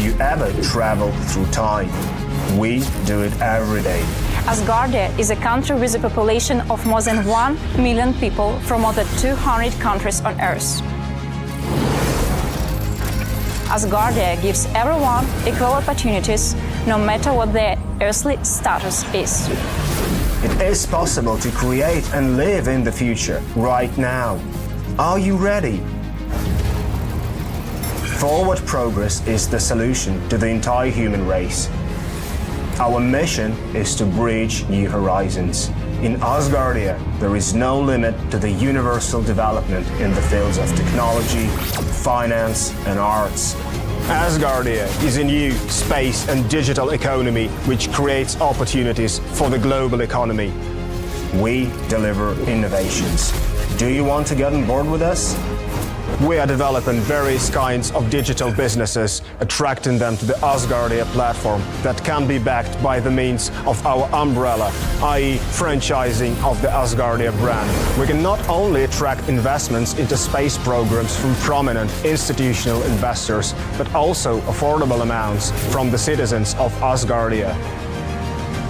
you ever traveled through time? We do it every day. Asgardia is a country with a population of more than 1 million people from more than 200 countries on Earth. Asgardia gives everyone equal opportunities, no matter what their earthly status is. It is possible to create and live in the future right now. Are you ready? Forward progress is the solution to the entire human race. Our mission is to bridge new horizons. In Asgardia, there is no limit to the universal development in the fields of technology, finance, and arts. Asgardia is a new space and digital economy which creates opportunities for the global economy. We deliver innovations. Do you want to get on board with us? We are developing various kinds of digital businesses, attracting them to the Asgardia platform that can be backed by the means of our umbrella, i.e. franchising of the Asgardia brand. We can not only attract investments into space programs from prominent institutional investors, but also affordable amounts from the citizens of Asgardia.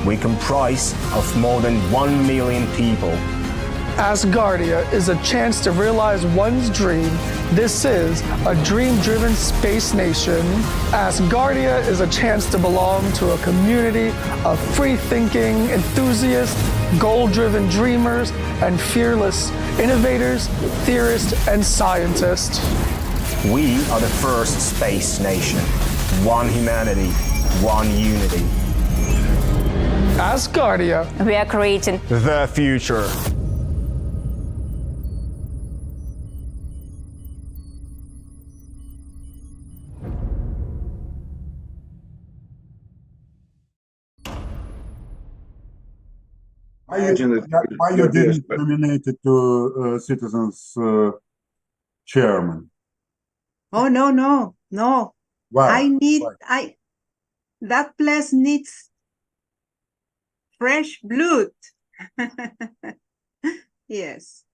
We comprise of more than 1 million people. Asgardia is a chance to realize one's dream. This is a dream-driven space nation. Asgardia is a chance to belong to a community of free-thinking enthusiasts, goal-driven dreamers, and fearless innovators, theorists, and scientists. We are the first space nation. One humanity, one unity. Asgardia. We are creating The future. Why you didn't nominate it to citizens chairman? Oh, no. Why? That place needs fresh blood. Yes.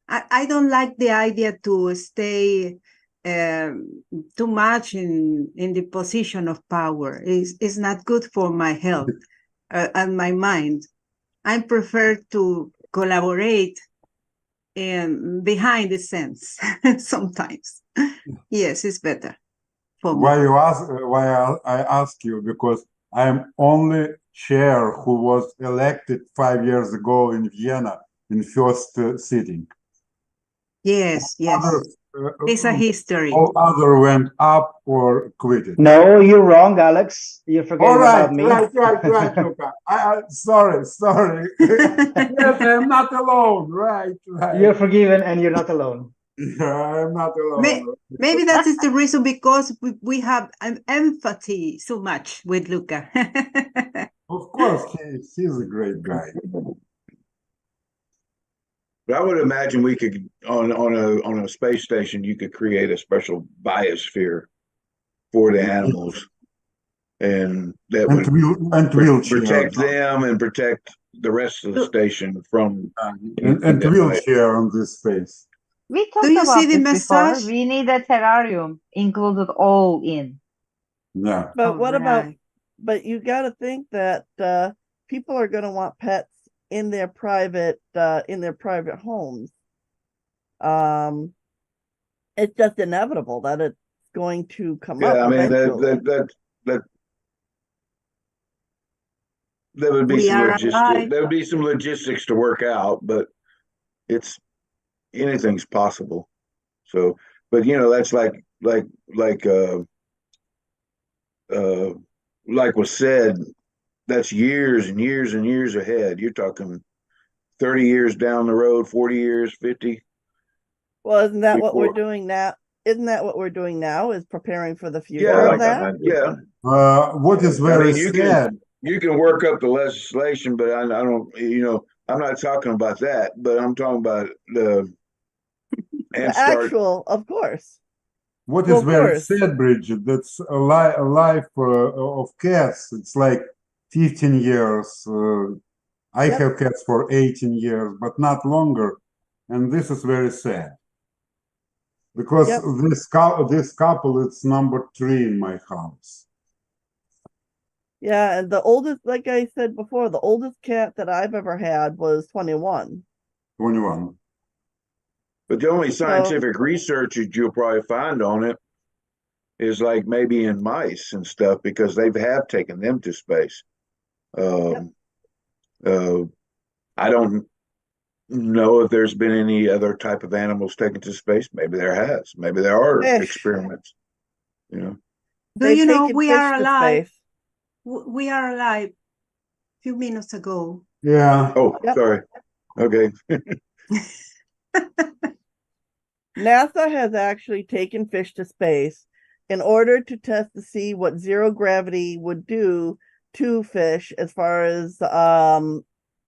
I don't like the idea to stay too much in the position of power. It's not good for my health and my mind. I prefer to collaborate behind the scenes sometimes. Yes, it's better for me. Why I ask you? Because I'm only chair who was elected 5 years ago in Vienna in first sitting. Yes. Others, It's a history. all other went up or quit. No, you're wrong, Alex. You're forgetting about me. Right, Luca. Sorry. Yes, I'm not alone. Right. You're forgiven and you're not alone. I'm not alone. Maybe that is the reason, because we have an empathy so much with Luca. Of course, he's a great guy. But I would imagine we could on a space station you could create a special biosphere for the animals, and that would protect them and protect the rest of the station from and wheelchair on this space. We talked Do you about see the this before. message? We need a terrarium included all in. Yeah. But what about? Right. But you got to think that people are going to want pets in their private homes. It's just inevitable that it's going to come up. I mean eventually. there would be We some are logistics. alive. There would be some logistics to work out, but anything's possible. So, but that's like was said, that's years and years and years ahead. You're talking 30 years down the road, 40 years, 50. Well, isn't that what we're before. doing now? Isn't that what we're doing now? Is preparing for the future Yeah, of that? yeah. What is very sad? You can work up the legislation, but I don't. I'm not talking about that. But I'm talking about the Actual, of course. What Well, is of very course. sad, Bridget? That's a life of cats. It's like 15 years. I Yep. have cats for 18 years, but not longer. And this is very sad. Because Yep. this couple, it's number 3 in my house. Yeah, and the oldest, like I said before, the oldest cat that I've ever had was 21. 21. But the only scientific research that you'll probably find on it is like maybe in mice and stuff, because they have taken them to space. I don't know if there's been any other type of animals taken to space. Maybe there has. Maybe there are experiments. You know. Do you know we fish are to alive? space. We are alive a few minutes ago. Yeah. Oh, sorry. Okay. NASA has actually taken fish to space in order to test to see what zero gravity would do to fish as far as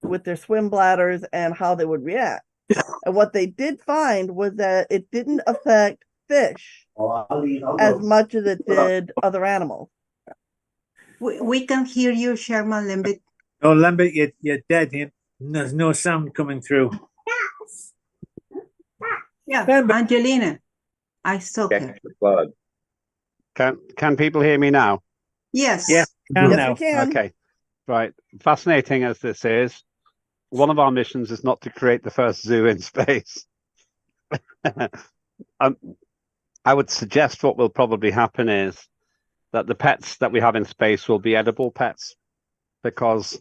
with their swim bladders and how they would react. And what they did find was that it didn't affect fish as much as it did other animals. We can hear you, Sherman Lembit. No, Lambert, you're dead. There's no sound coming through. Yeah, Angelina, I saw her. Can people hear me now? Yes. Yeah, yes, we can. Okay, right. Fascinating as this is, one of our missions is not to create the first zoo in space. I would suggest what will probably happen is that the pets that we have in space will be edible pets, because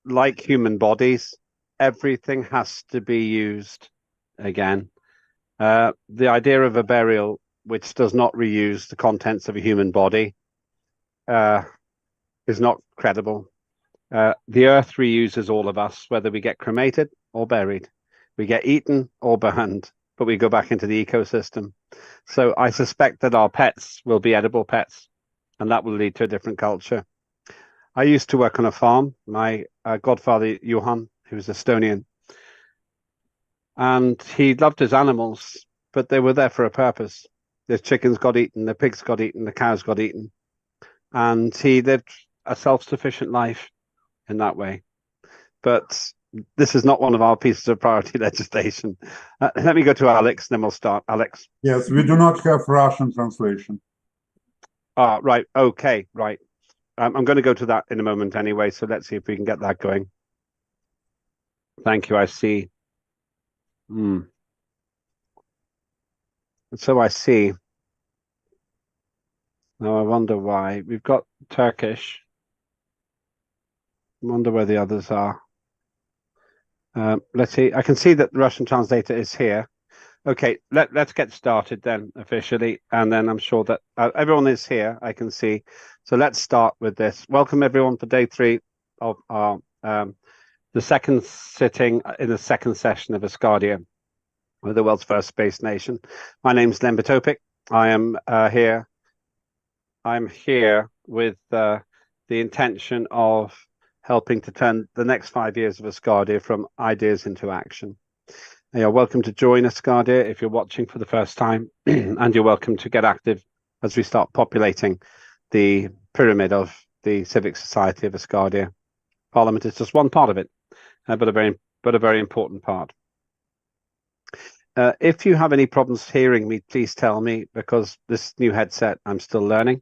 like human bodies, everything has to be used again. The idea of a burial which does not reuse the contents of a human body is not credible. The earth reuses all of us, whether we get cremated or buried. We get eaten or burned, but we go back into the ecosystem. So I suspect that our pets will be edible pets, and that will lead to a different culture. I used to work on a farm. My godfather, Johan, who was Estonian, and he loved his animals, but they were there for a purpose. The chickens got eaten, the pigs got eaten, the cows got eaten. And he lived a self-sufficient life in that way. But this is not one of our pieces of priority legislation. Let me go to Alex, then we'll start. Alex. Yes, we do not have Russian translation. Right. Okay, right. I'm going to go to that in a moment anyway, so let's see if we can get that going. Thank you, I see. So I see. Now I wonder why. We've got Turkish. I wonder where the others are. Let's see. I can see that the Russian translator is here. Okay, let's get started then officially, and then I'm sure that everyone is here. I can see. So let's start with this. Welcome everyone for day 3 of our the second sitting in the second session of Asgardia, with the world's first space nation. My name's Lembit Topik. I am here. I'm here with the intention of helping to turn the next 5 years of Asgardia from ideas into action. You're welcome to join Asgardia if you're watching for the first time, and you're welcome to get active as we start populating the pyramid of the civic society of Asgardia. Parliament is just one part of it, but a very important part. If you have any problems hearing me, please tell me, because this new headset I'm still learning.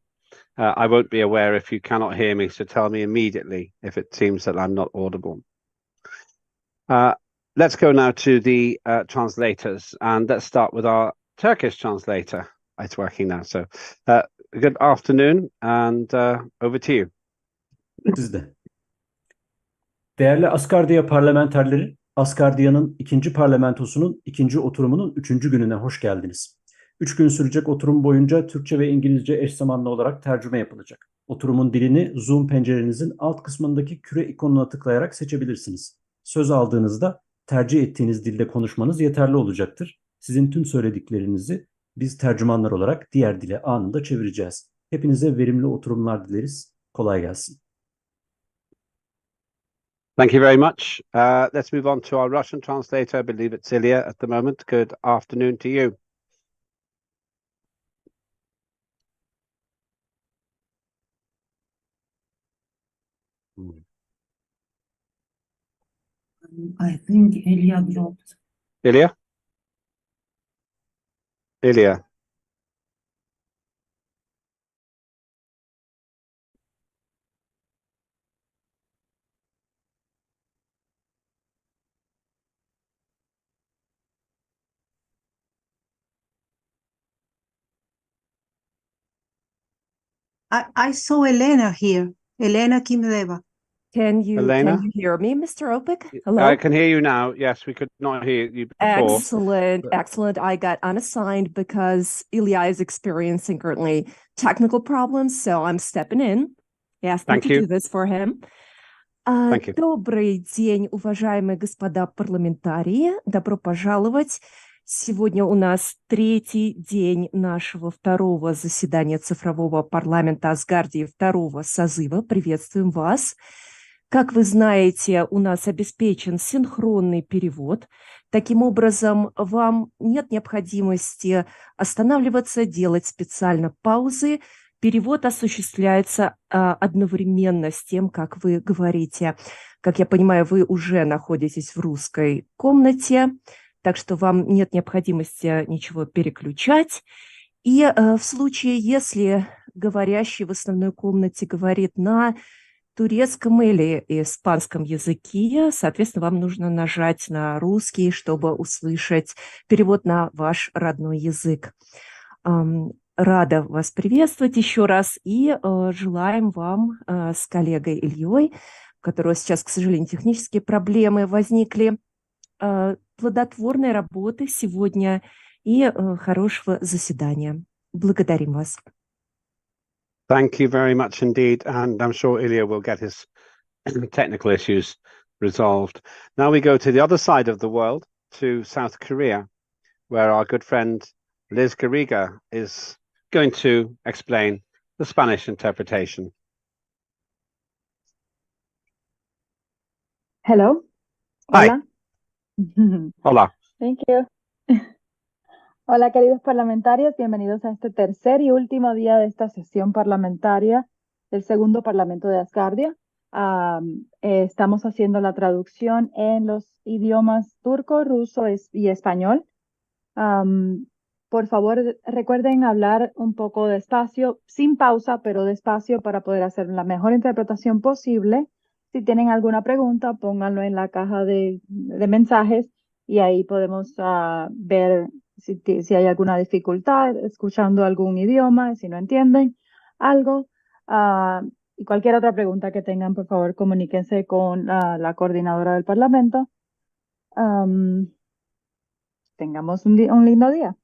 I won't be aware if you cannot hear me, so tell me immediately if it seems that I'm not audible. Let's go now to the translators, and let's start with our Turkish translator. It's working now, so good afternoon, and over to you. Sizde. Değerli Asgardia parlamenterleri, Asgardia'nın 2. parlamentosunun 2. oturumunun 3. gününe hoş geldiniz. 3 gün sürecek oturum boyunca Türkçe ve İngilizce eş zamanlı olarak tercüme yapılacak. Oturumun dilini Zoom pencerenizin alt kısmındaki küre ikonuna tıklayarak seçebilirsiniz. Söz aldığınızda tercih ettiğiniz dilde konuşmanız yeterli olacaktır. Sizin tüm söylediklerinizi biz tercümanlar olarak diğer dile anında çevireceğiz. Hepinize verimli oturumlar dileriz. Kolay gelsin. Thank you very much. Let's move on to our Russian translator. I believe it's Ilya at the moment. Good afternoon to you. I think Ilya dropped. Ilya? Ilya. I saw Elena here, Elena Kimdeva. Can you hear me, Mr. Opik? Hello? I can hear you now. Yes, we could not hear you before. Excellent. I got unassigned because Ilya is experiencing currently technical problems, so I'm stepping in. He asked me to do this for him. Thank you. Добрый день, уважаемые господа парламентарии. Добро пожаловать. Сегодня у нас третий день нашего второго заседания цифрового парламента Асгардии второго созыва. Приветствуем вас. Как вы знаете, у нас обеспечен синхронный перевод. Таким образом, вам нет необходимости останавливаться, делать специально паузы. Перевод осуществляется одновременно с тем, как вы говорите. Как я понимаю, вы уже находитесь в русской комнате, так что вам нет необходимости ничего переключать. И в случае, если говорящий в основной комнате говорит на турецком или испанском языке, соответственно, вам нужно нажать на русский, чтобы услышать перевод на ваш родной язык. Рада вас приветствовать еще раз и желаем вам с коллегой Ильей, у которого сейчас, к сожалению, технические проблемы возникли, плодотворной работы сегодня и хорошего заседания. Благодарим вас. Thank you very much indeed, and I'm sure Ilya will get his technical issues resolved. Now we go to the other side of the world, to South Korea, where our good friend Liz Garriga is going to explain the Spanish interpretation. Hello. Hi. Hola. Hola. Thank you. Hola, queridos parlamentarios, bienvenidos a este tercer y último día de esta sesión parlamentaria del segundo Parlamento de Asgardia. Estamos haciendo la traducción en los idiomas turco, ruso y español. Por favor, recuerden hablar un poco despacio, sin pausa, pero despacio para poder hacer la mejor interpretación posible. Si tienen alguna pregunta, pónganlo en la caja de mensajes y ahí podemos ver si hay alguna dificultad escuchando algún idioma, si no entienden algo. Y cualquier otra pregunta que tengan, por favor, comuníquense con la coordinadora del Parlamento. Tengamos un lindo día.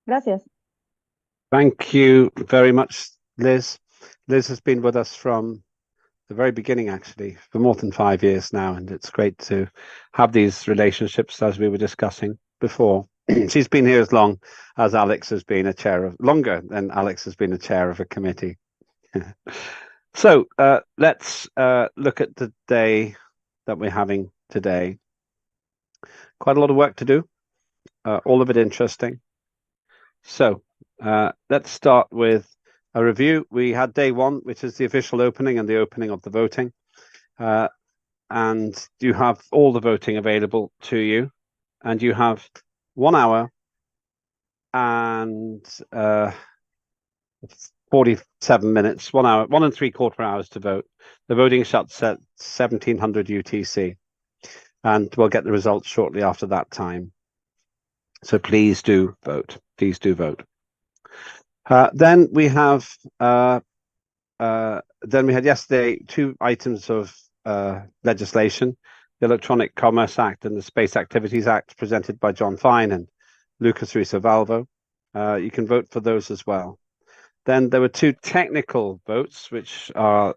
Gracias. Thank you very much, Liz. Liz has been with us from the very beginning, actually, for more than 5 years now, and it's great to have these relationships, as we were discussing before. She's been here as long as Alex has been longer than Alex has been a chair of a committee. So let's look at the day that we're having today. Quite a lot of work to do, all of it interesting. So let's start with a review. We had day one, which is the official opening and the opening of the voting. And you have all the voting available to you. And you have 1 hour and 47 minutes, 1 hour, 1 3/4 hours to vote. The voting shuts at 1700 UTC. And we'll get the results shortly after that time. So please do vote. Please do vote. Then we had yesterday 2 items of legislation: the Electronic Commerce Act and the Space Activities Act, presented by John Fine and Lucas Riso-Valvo. You can vote for those as well. Then there were 2 technical votes, which are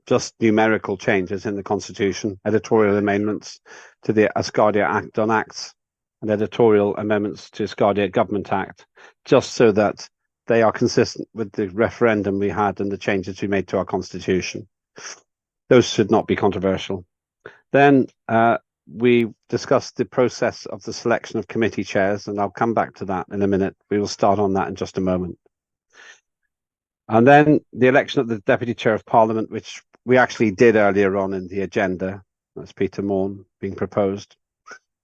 just numerical changes in the Constitution: editorial amendments to the Asgardia Act on Acts and editorial amendments to Asgardia Government Act, just so that they are consistent with the referendum we had and the changes we made to our Constitution. Those should not be controversial. Then we discussed the process of the selection of committee chairs, and I'll come back to that in a minute. We will start on that in just a moment. And then the election of the Deputy Chair of Parliament, which we actually did earlier on in the agenda. That's Peter Morn being proposed.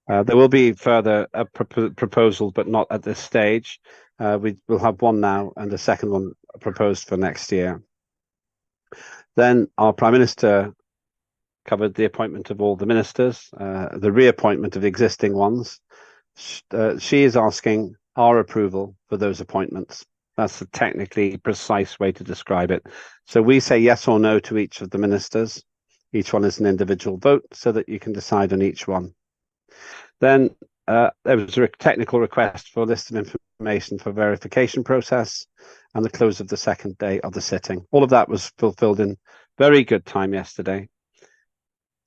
There will be further proposals, but not at this stage. We will have one now and a second one proposed for next year. Then our Prime Minister covered the appointment of all the ministers, the reappointment of the existing ones. She is asking our approval for those appointments. That's the technically precise way to describe it. So we say yes or no to each of the ministers. Each one is an individual vote so that you can decide on each one. Then there was a technical request for a list of information for verification process and the close of the second day of the sitting. All of that was fulfilled in very good time yesterday.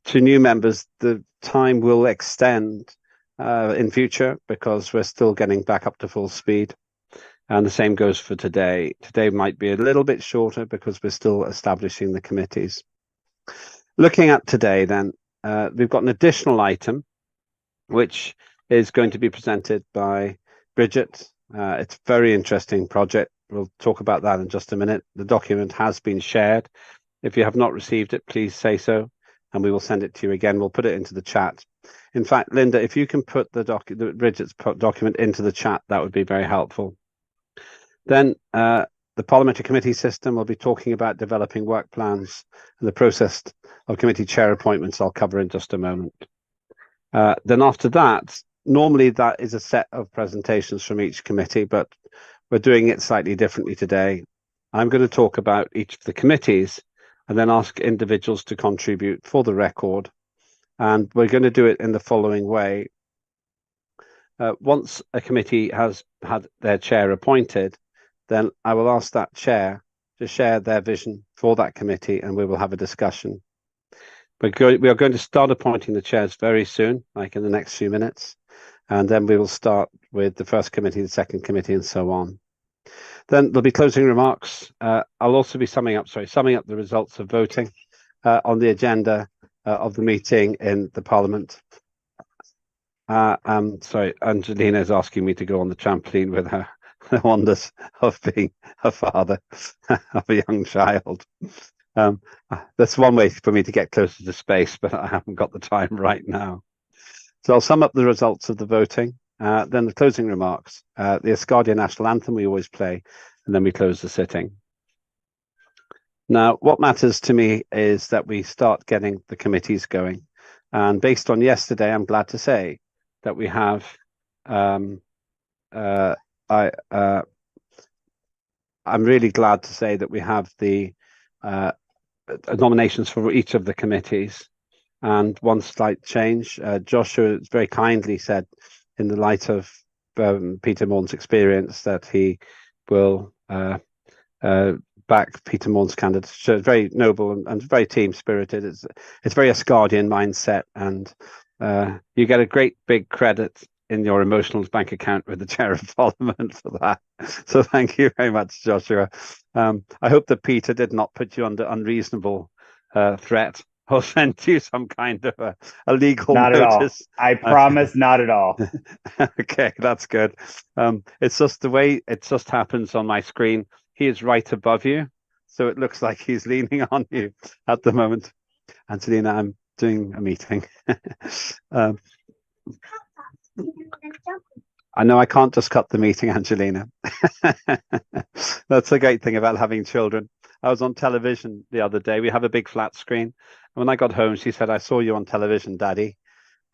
To new members, the time will extend in future because we're still getting back up to full speed. And the same goes for today. Today might be a little bit shorter because we're still establishing the committees. Looking at today then, we've got an additional item which is going to be presented by Bridget. It's a very interesting project. We'll talk about that in just a minute. The document has been shared. If you have not received it, please say so, and we will send it to you again. We'll put it into the chat. In fact, Linda, if you can put Bridget's document into the chat, that would be very helpful. Then the Parliamentary Committee system will be talking about developing work plans and the process of committee chair appointments I'll cover in just a moment. Then after that, normally that is a set of presentations from each committee, but we're doing it slightly differently today. I'm going to talk about each of the committees and then ask individuals to contribute for the record. And we're going to do it in the following way. Once a committee has had their chair appointed, then I will ask that chair to share their vision for that committee and we will have a discussion. We are going to start appointing the chairs very soon, like in the next few minutes. And then we will start with the first committee, the second committee, and so on. Then there'll be closing remarks. I'll also be summing up the results of voting on the agenda of the meeting in the Parliament. Sorry, Angelina is asking me to go on the trampoline with her. The wonders of being a father of a young child. That's one way for me to get closer to space, but I haven't got the time right now. So I'll sum up the results of the voting, then the closing remarks, the Asgardia national anthem we always play, and then we close the sitting. Now, what matters to me is that we start getting the committees going. And based on yesterday, I'm glad to say that we have I'm really glad to say that we have the nominations for each of the committees. And one slight change, Joshua very kindly said, in the light of Peter Morn's experience, that he will back Peter Morn's candidature. Very noble and very team-spirited. It's very Asgardian mindset, and you get a great big credit in your emotional bank account with the Chair of Parliament for that. So thank you very much, Joshua. I hope that Peter did not put you under unreasonable threat or send you some kind of a legal not notice. At all. I promise not at all. Okay, that's good. It's just the way it just happens on my screen. He is right above you, so it looks like he's leaning on you at the moment. Angelina, I'm doing a meeting. I know I can't just cut the meeting, Angelina. That's the great thing about having children. I was on television the other day. We have a big flat screen. And when I got home, she said, "I saw you on television, Daddy."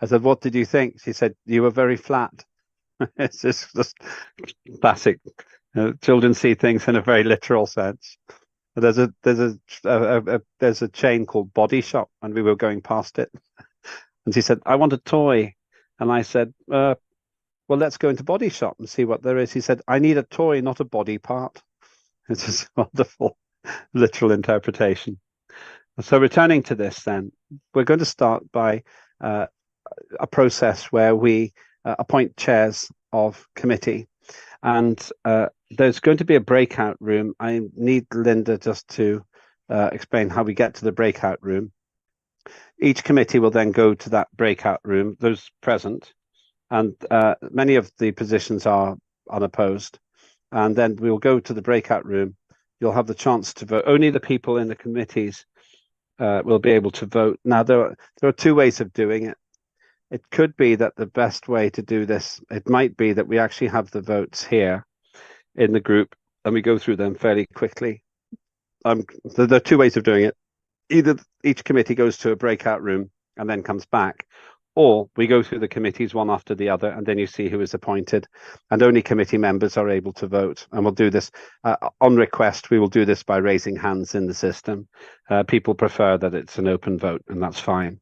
I said, "What did you think?" She said, "You were very flat." It's just classic. Children see things in a very literal sense. There's a chain called Body Shop, and we were going past it. And she said, "I want a toy." And I said, "Well, let's go into Body Shop and see what there is." He said, "I need a toy, not a body part." It's just wonderful literal interpretation. So returning to this then, we're going to start by a process where we appoint chairs of committee. And there's going to be a breakout room. I need Linda just to explain how we get to the breakout room. Each committee will then go to that breakout room, those present, and many of the positions are unopposed. And then we'll go to the breakout room. You'll have the chance to vote. Only the people in the committees will be able to vote. Now, there are two ways of doing it. it could be that the best way to do this, it might be that we actually have the votes here in the group and we go through them fairly quickly. There are two ways of doing it. Either each committee goes to a breakout room and then comes back, or we go through the committees one after the other, and then you see who is appointed, and only committee members are able to vote. And we'll do this on request. We will do this by raising hands in the system. People prefer that it's an open vote, and that's fine.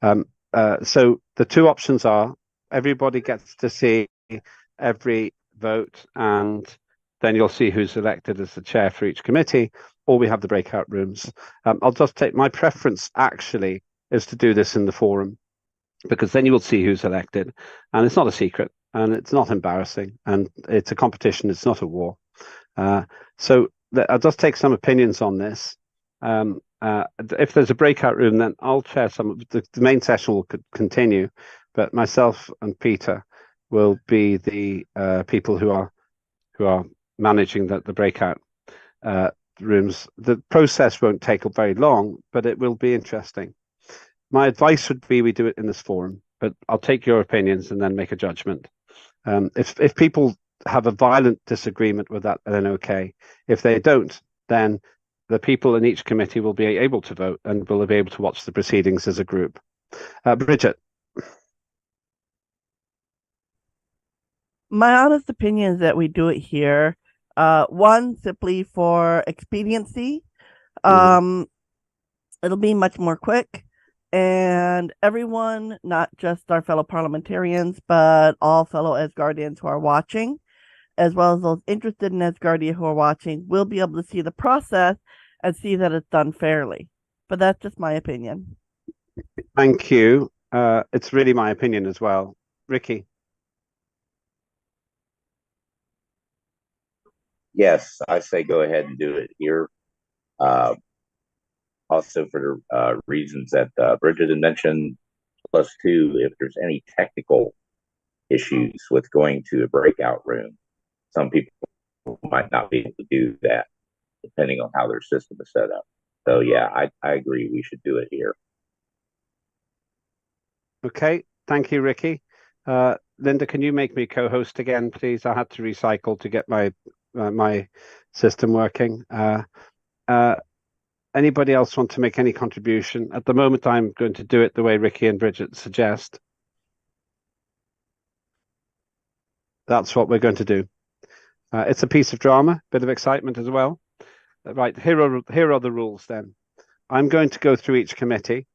So the two options are everybody gets to see every vote, and then you'll see who's elected as the chair for each committee, or we have the breakout rooms. I'll just take my preference actually is to do this in the forum, because then you will see who's elected, and it's not a secret, and it's not embarrassing, and it's a competition. It's not a war. So I'll just take some opinions on this. If there's a breakout room, then I'll chair some of the main session will continue, but myself and Peter will be the people who are managing the breakout rooms. The process won't take very long, but it will be interesting. My advice would be we do it in this forum, but I'll take your opinions and then make a judgment. If people have a violent disagreement with that, then okay. If they don't, then the people in each committee will be able to vote and will be able to watch the proceedings as a group. Bridget. My honest opinion is that we do it here. One, simply for expediency. It'll be much more quick. And everyone, not just our fellow parliamentarians, but all fellow Asgardians who are watching, as well as those interested in Asgardia who are watching, will be able to see the process and see that it's done fairly. But that's just my opinion. Thank you. It's really my opinion as well. Ricky? Yes, I say go ahead and do it here. Also for the reasons that Bridget had mentioned, plus two, if there's any technical issues with going to a breakout room, some people might not be able to do that depending on how their system is set up. So yeah, I agree we should do it here. Okay, thank you, Ricky. Linda, can you make me co-host again, please? I had to recycle to get my my system working. Anybody else want to make any contribution? At the moment, I'm going to do it the way Ricky and Bridget suggest. That's what we're going to do. It's a piece of drama, bit of excitement as well. Right, here are the rules then. I'm going to go through each committee.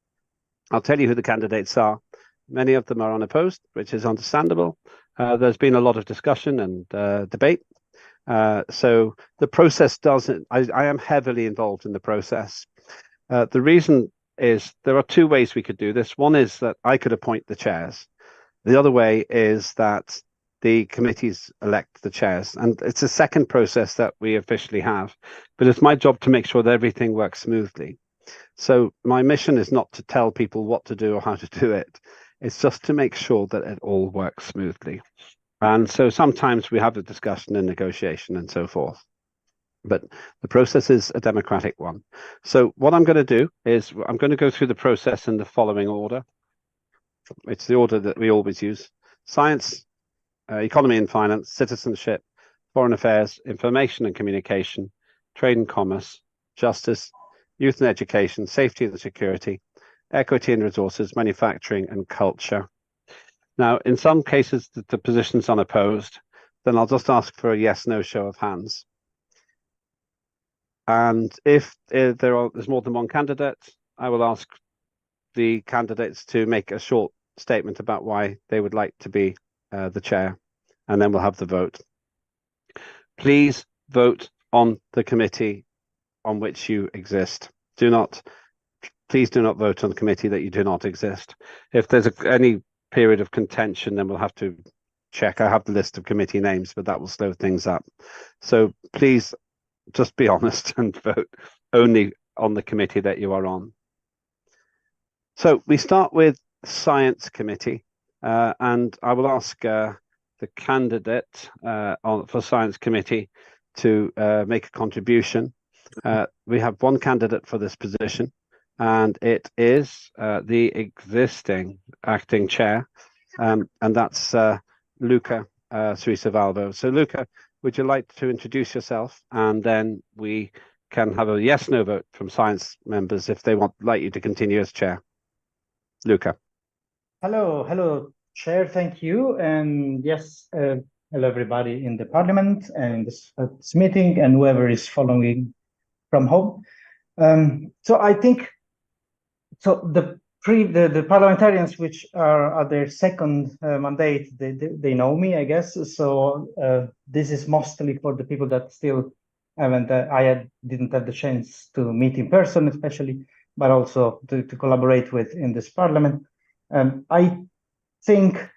I'll tell you who the candidates are. Many of them are unopposed, which is understandable. There's been a lot of discussion and debate. So the process doesn't, I am heavily involved in the process. The reason is there are two ways we could do this. One is that I could appoint the chairs. The other way is that the committees elect the chairs. And it's a second process that we officially have. But it's my job to make sure that everything works smoothly. So my mission is not to tell people what to do or how to do it. It's just to make sure that it all works smoothly. And so sometimes we have a discussion and negotiation and so forth. But the process is a democratic one. So what I'm going to do is I'm going to go through the process in the following order. It's the order that we always use. Science, economy and finance, citizenship, foreign affairs, information and communication, trade and commerce, justice, youth and education, safety and security, equity and resources, manufacturing and culture. Now, in some cases, the position's unopposed, then I'll just ask for a yes/no show of hands. And if there's more than one candidate, I will ask the candidates to make a short statement about why they would like to be the chair, and then we'll have the vote. Please vote on the committee on which you exist. Please do not vote on the committee that you do not exist. If there's any period of contention, then we'll have to check. I have the list of committee names, but that will slow things up. So please just be honest and vote only on the committee that you are on. So we start with Science Committee, and I will ask the candidate for Science Committee to make a contribution. We have one candidate for this position. and it is the existing acting chair, and that's Luca Suisavalvo. So Luca, would you like to introduce yourself, and then we can have a yes/no vote from science members if they like you to continue as chair. Luca. Hello, Chair. Thank you. And yes, hello everybody in the Parliament and this meeting, and whoever is following from home. So I think the parliamentarians which are at their second mandate, they know me, I guess. So this is mostly for the people that still haven't. Didn't have the chance to meet in person, especially, but also to collaborate with in this Parliament. I think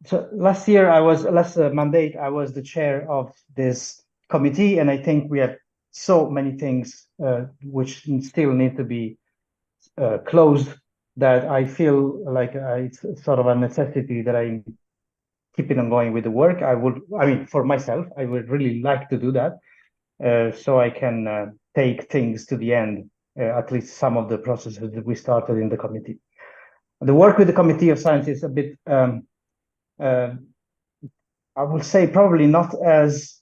so. Last mandate, I was the chair of this committee, and I think we have so many things which still need to be closed, that I feel like it's sort of a necessity that I'm keeping on going with the work. For myself, I would really like to do that, so I can take things to the end, at least some of the processes that we started in the committee. The work with the Committee of Science is a bit, I would say, probably not as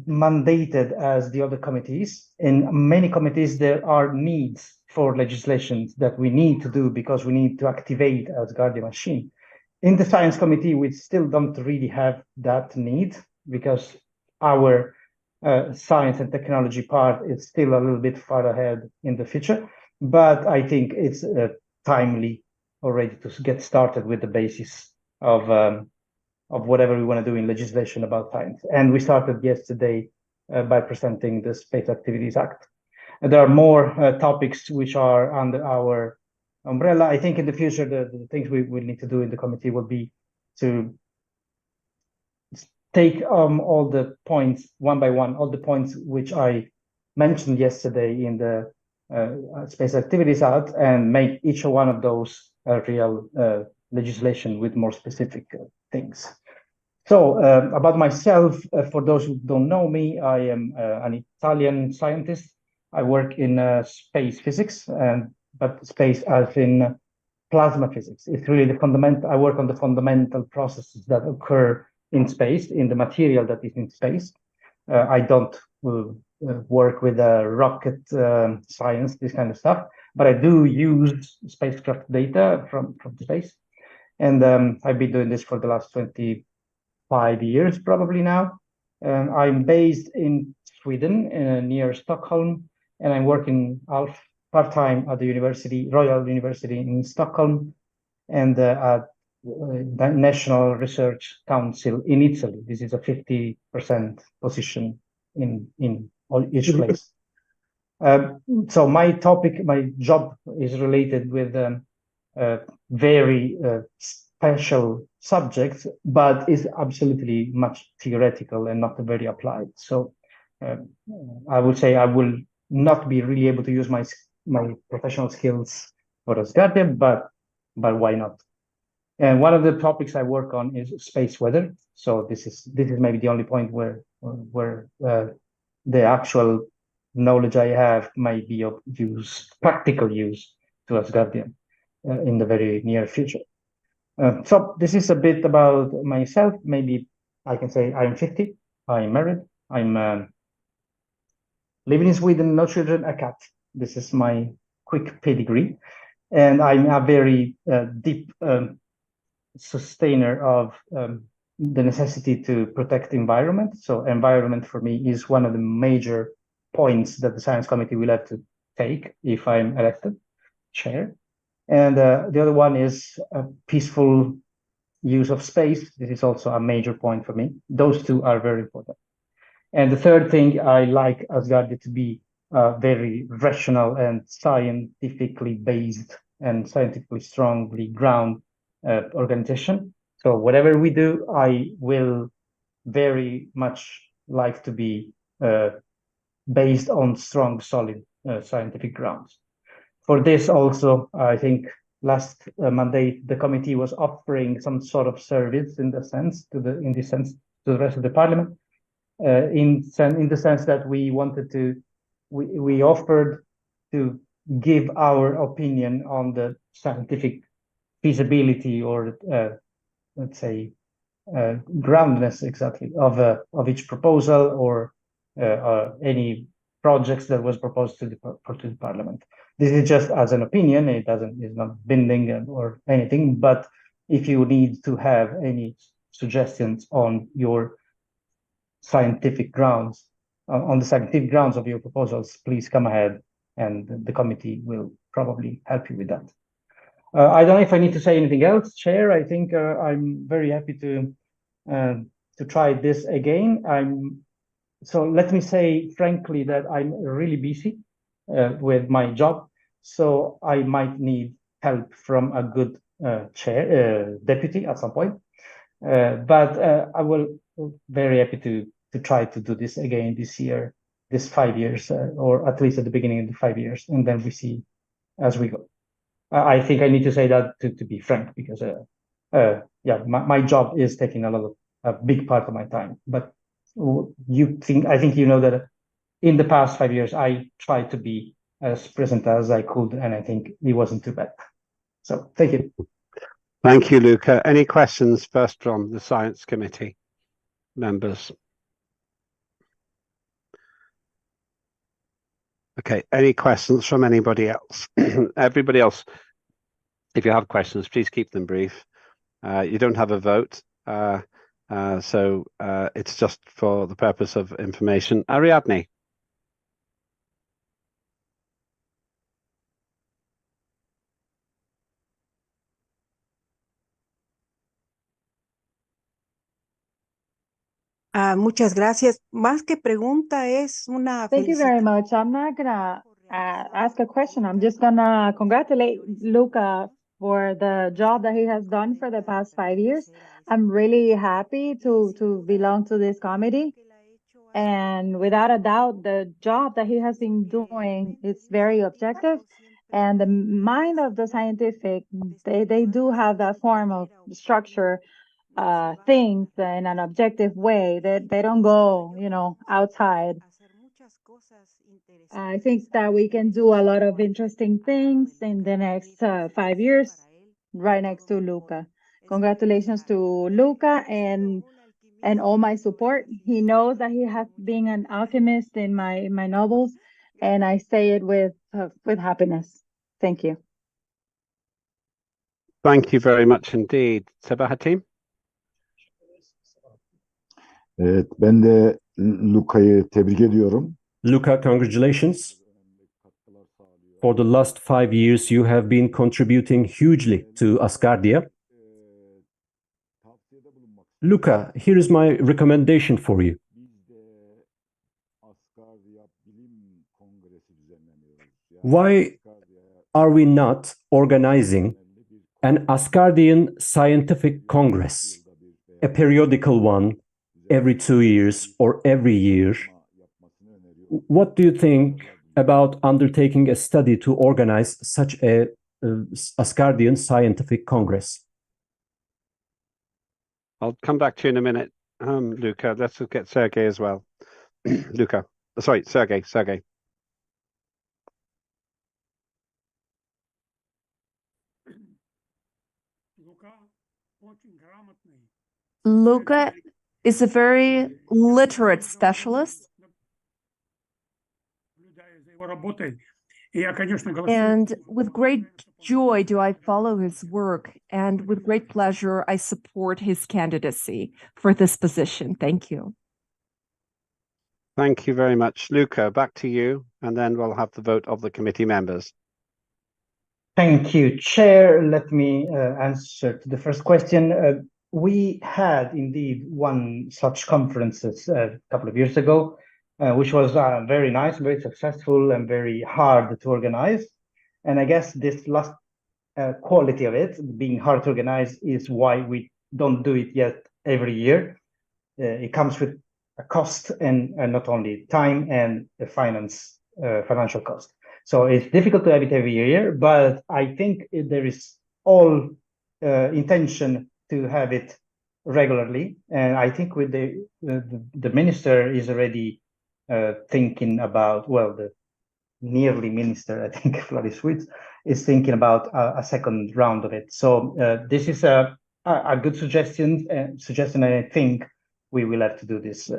mandated as the other committees. In many committees, there are needs for legislation that we need to do because we need to activate Asgardia machine. In the Science Committee, we still don't really have that need because our science and technology part is still a little bit far ahead in the future. But I think it's timely already to get started with the basis of whatever we want to do in legislation about science. And we started yesterday by presenting the Space Activities Act. And there are more topics which are under our umbrella. I think in the future, the things we will need to do in the committee will be to take all the points one by one, all the points which I mentioned yesterday in the Space Activities Act, and make each one of those real legislation with more specific things. So about myself, for those who don't know me, I am an Italian scientist. I work in space physics, but space as in plasma physics. It's really the fundamental. I work on the fundamental processes that occur in space, in the material that is in space. I don't work with rocket science, this kind of stuff, but I do use spacecraft data from space. And I've been doing this for the last 25 years, probably now. I'm based in Sweden, near Stockholm, and I'm working part-time at the Royal University in Stockholm, and at the National Research Council in Italy. This is a 50% position in each place. So my job is related with very special subjects, but is absolutely much theoretical and not very applied. So I would say I will not be really able to use my professional skills for Asgardia, but why not? And one of the topics I work on is space weather. So this is maybe the only point where the actual knowledge I have might be of practical use to Asgardia in the very near future. So this is a bit about myself. Maybe I can say I'm 50. I'm married. I'm living in Sweden, no children, a cat. This is my quick pedigree. And I'm a very deep sustainer of the necessity to protect the environment. So environment for me is one of the major points that the Science Committee will have to take if I'm elected chair. And the other one is a peaceful use of space. This is also a major point for me. Those two are very important. And the third thing, I like Asgardia to be very rational and scientifically based and scientifically strongly grounded organization. So whatever we do, I will very much like to be based on strong, solid scientific grounds. For this also, I think last mandate, the committee was offering some sort of service in this sense to the rest of the parliament, in the sense that we wanted to, we offered to give our opinion on the scientific feasibility or let's say groundness exactly of each proposal or any projects that was proposed to the parliament. This is just as an opinion. It's not binding or anything. But if you need to have any suggestions on your scientific grounds, on the scientific grounds of your proposals, please come ahead, and the committee will probably help you with that. I don't know if I need to say anything else, Chair. I think I'm very happy to try this again. So let me say frankly that I'm really busy with my job, so I might need help from a good deputy at some point. But I will very happy to try to do this again this year, this 5 years, or at least at the beginning of the 5 years, and then we see as we go. I think I need to say that to be frank, because yeah, my job is taking a big part of my time. But I think you know that in the past 5 years I tried to be as present as I could, and I think it wasn't too bad. So thank you. Thank you, Luca. Any questions first from the Science Committee members? Okay, any questions from anybody else? Everybody else, if you have questions, please keep them brief. You don't have a vote, so it's just for the purpose of information. Ariadne. Muchas gracias. Más que pregunta es una Thank you very felicitación. much. I'm not gonna ask a question. I'm just gonna congratulate Luca for the job that he has done for the past 5 years. I'm really happy to belong to this committee. And without a doubt, the job that he has been doing is very objective. And the mind of the scientific, they do have that form of structure things in an objective way. That they don't go, outside. I think that we can do a lot of interesting things in the next 5 years, right next to Luca. Congratulations to Luca and all my support. He knows that he has been an alchemist in my novels, and I say it with happiness. Thank you. Thank you very much indeed. Sebahattin? Evet, ben de Luca'yı tebrik ediyorum. Luca, congratulations. For the last 5 years, you have been contributing hugely to Asgardia. Luca, here is my recommendation for you. Why are we not organizing an Asgardian Scientific Congress, a periodical one, every 2 years or every year? What do you think about undertaking a study to organize such a Asgardian Scientific Congress? I'll come back to you in a minute, Luca. Let's get Sergey as well. Luca, sorry, Sergey. Luca is a very literate specialist. And with great joy do I follow his work, and with great pleasure I support his candidacy for this position. Thank you. Thank you very much. Luca, back to you, and then we'll have the vote of the committee members. Thank you, Chair. Let me answer to the first question. We had indeed one such conferences a couple of years ago, which was very nice, very successful, and very hard to organize. And I guess this last quality of it, being hard to organize, is why we don't do it yet every year. It comes with a cost, and not only time and a financial cost. So it's difficult to have it every year, but I think there is all intention to have it regularly. And I think with the minister is already thinking about, well, nearly minister, I think, Floris is thinking about a second round of it. So this is a good suggestion, and I think we will have to do this.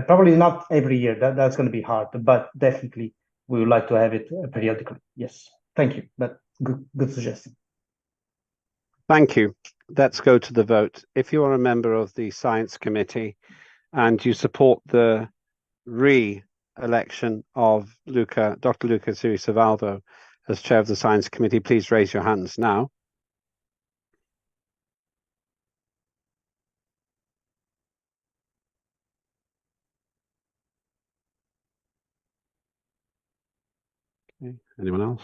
Probably not every year, that's going to be hard, but definitely we would like to have it periodically. Yes, thank you, but good suggestion. Thank you. Let's go to the vote. If you are a member of the Science Committee and you support the re-election of Dr. Luca Sirisavalvo as chair of the Science Committee, please raise your hands now. Okay. Anyone else?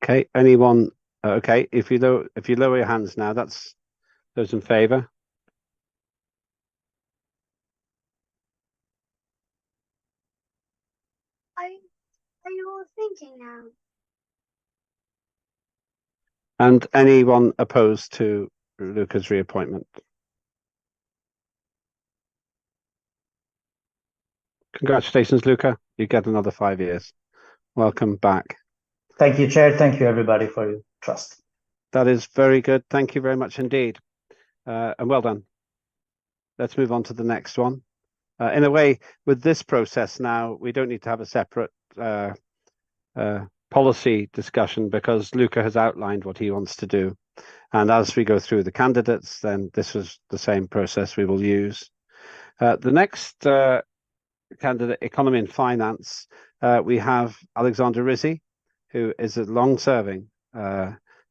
Okay. Anyone? Okay. If you lower your hands now, that's those in favour. Are you all thinking now? And anyone opposed to Luca's reappointment? Congratulations, Luca. You get another 5 years. Welcome back. Thank you, Chair. Thank you, everybody, for your trust. That is very good. Thank you very much indeed. And well done. Let's move on to the next one. In a way, with this process now, we don't need to have a separate policy discussion because Luca has outlined what he wants to do. And as we go through the candidates, then this is the same process we will use. The next candidate, Economy and Finance, we have Alexander Rizzi, who is a long-serving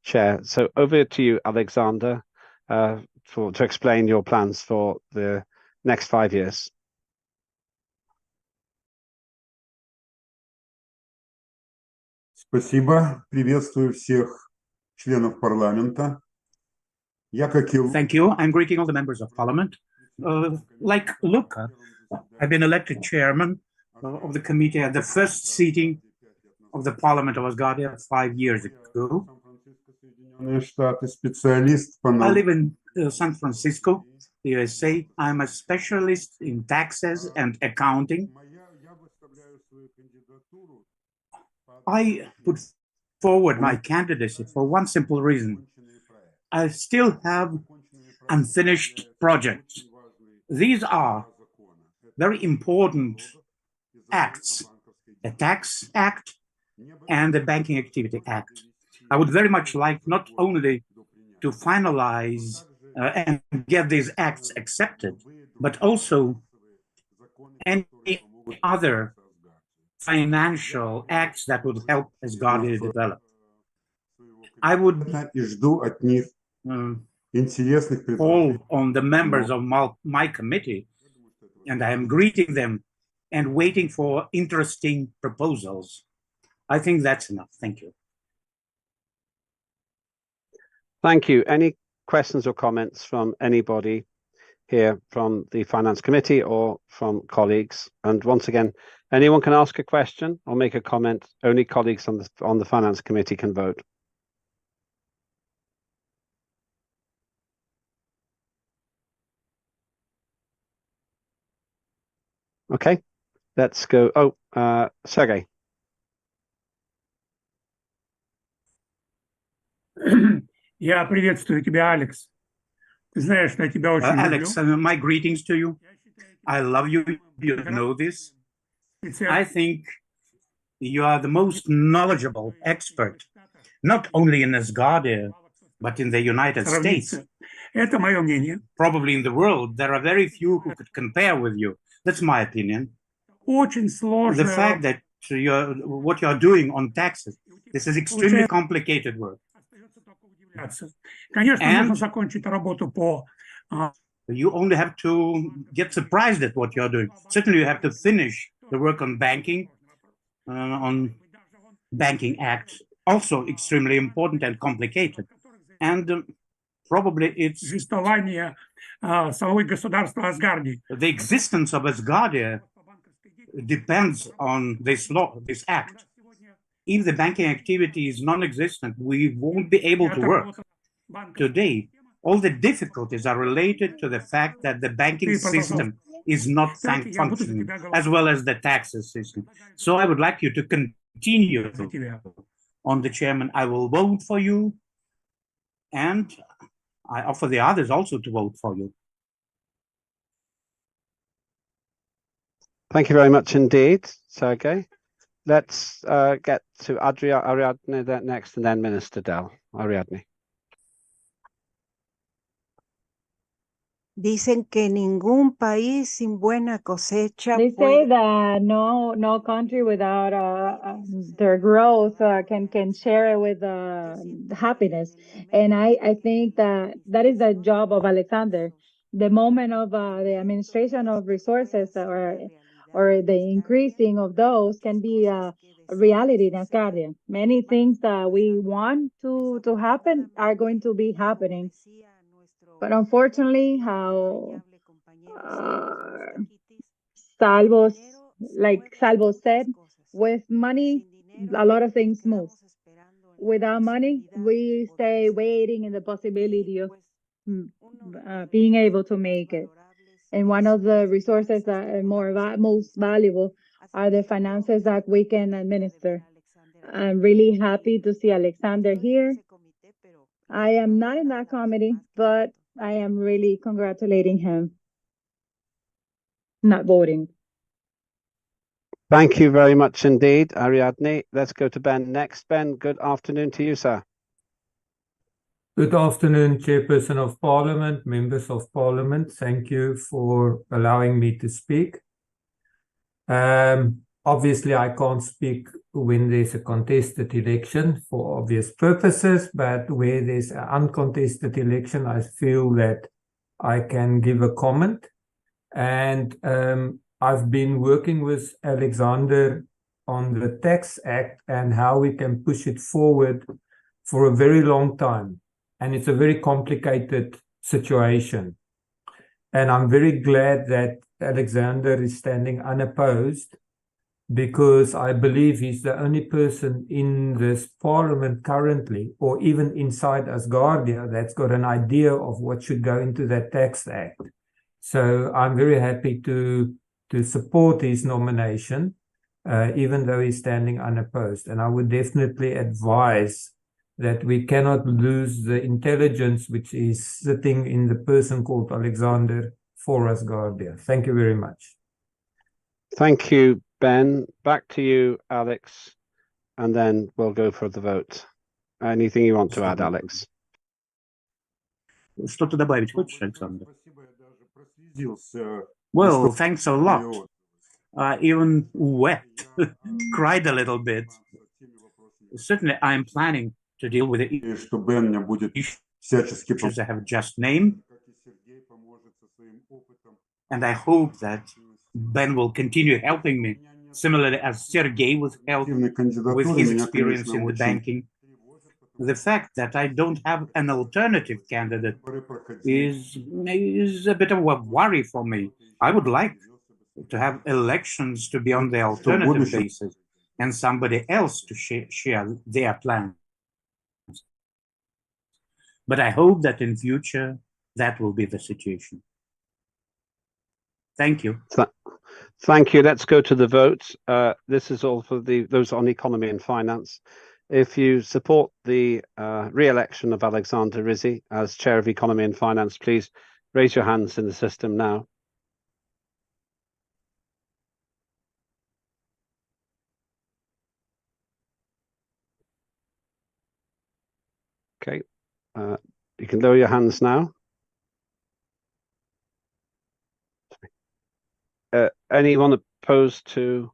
chair. So over to you, Alexander, to explain your plans for the next 5 years. Спасибо. Приветствую всех членов парламента. Thank you. I'm greeting all the members of parliament. Like Luca, I've been elected chairman of the committee at the first sitting of the parliament of Asgardia 5 years ago. I live in San Francisco, the USA. I'm a specialist in taxes and accounting. I put forward my candidacy for one simple reason. I still have unfinished projects. These are very important acts, the Tax Act and the Banking Activity Act. I would very much like not only to finalize and get these acts accepted, but also any other financial acts that would help Asgardia develop. I would call on the members of my committee, and I am greeting them and waiting for interesting proposals. I think that's enough. Thank you. Thank you. Any questions or comments from anybody here from the Finance Committee or from colleagues? And once again, anyone can ask a question or make a comment. Only colleagues on the Finance Committee can vote. Okay, let's go. Oh, Sergey. Я приветствую тебя, Алекс. Ты знаешь, что я тебя очень люблю. Alex, my greetings to you. I love you. You know this. I think you are the most knowledgeable expert, not only in Asgardia, but in the United States. Это мое мнение. Probably in the world, there are very few who could compare with you. That's my opinion. Очень сложно. The fact that what you're doing on taxes, this is extremely complicated work. Конечно, нужно закончить работу по. You only have to get surprised at what you're doing. Certainly, you have to finish the work on banking, on Banking Act, also extremely important and complicated. And probably it's the existence of Asgardia depends on this law, this act. If the banking activity is non-existent, we won't be able to work. Today, all the difficulties are related to the fact that the banking system is not functioning, as well as the taxes system. So I would like you to continue on the chairman. I will vote for you, and I offer the others also to vote for you. Thank you very much indeed, Sergey. Let's get to Ariadne next, and then Minister Dell. Ariadne. Dicen que ningún país sin buena cosecha They say that no country without their growth can share it with happiness, and I think that is the job of Alexander. The moment of the administration of resources or the increasing of those can be a reality in Asgardia. Many things that we want to happen are going to be happening, but unfortunately, how Salvo said, with money, a lot of things move. Without money, we stay waiting in the possibility of being able to make it. And one of the resources that are most valuable are the finances that we can administer. I'm really happy to see Alexander here. I am not in that committee, but I am really congratulating him. Not voting. Thank you very much indeed, Ariadne. Let's go to Ben next. Ben, good afternoon to you, sir. Good afternoon, Chairperson of Parliament, members of Parliament. Thank you for allowing me to speak. Obviously, I can't speak when there's a contested election for obvious purposes, but where there's an uncontested election, I feel that I can give a comment. And I've been working with Alexander on the Tax Act and how we can push it forward for a very long time. And it's a very complicated situation. And I'm very glad that Alexander is standing unopposed, because I believe he's the only person in this parliament currently, or even inside Asgardia, that's got an idea of what should go into that Tax Act. So I'm very happy to support his nomination, even though he's standing unopposed. And I would definitely advise that we cannot lose the intelligence which is sitting in the person called Alexander for Asgardia. Thank you very much. Thank you, Ben. Back to you, Alex, and then we'll go for the vote. Anything you want to add, Alex? Что-то добавить хочешь, Александр? Well, thanks a lot. I even wept, cried a little bit. Certainly, I'm planning to deal with the issues I have just named. And I hope that Ben will continue helping me, similarly as Sergey was helping with his experience in the banking. The fact that I don't have an alternative candidate is a bit of a worry for me. I would like to have elections to be on the alternative basis and somebody else to share their plans. But I hope that in future that will be the situation. Thank you. Thank you. Let's go to the vote. This is all for those on economy and finance. If you support the re-election of Alexander Rizzi as Chair of Economy and Finance, please raise your hands in the system now. Okay, you can lower your hands now. Anyone opposed to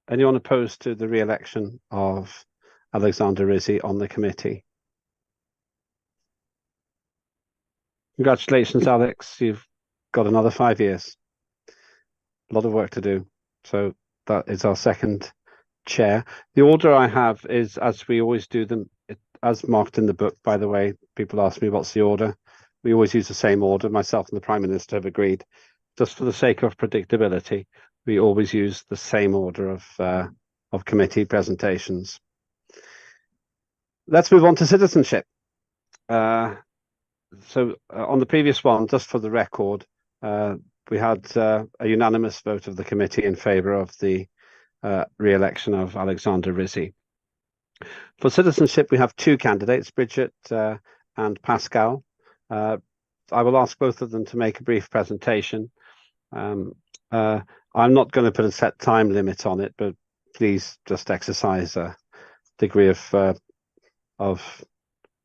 the re-election of Alexander Rizzi on the committee? Congratulations, Alex. You've got another 5 years. A lot of work to do. So that is our second chair. The order I have is, as we always do them, as marked in the book, by the way. People ask me what's the order. We always use the same order. Myself and the Prime Minister have agreed, just for the sake of predictability, we always use the same order of committee presentations. Let's move on to citizenship. So on the previous one, just for the record, we had a unanimous vote of the committee in favour of the re-election of Alexander Rizzi. For citizenship, we have two candidates, Bridget and Pascal. I will ask both of them to make a brief presentation. I'm not going to put a set time limit on it, but please just exercise a degree of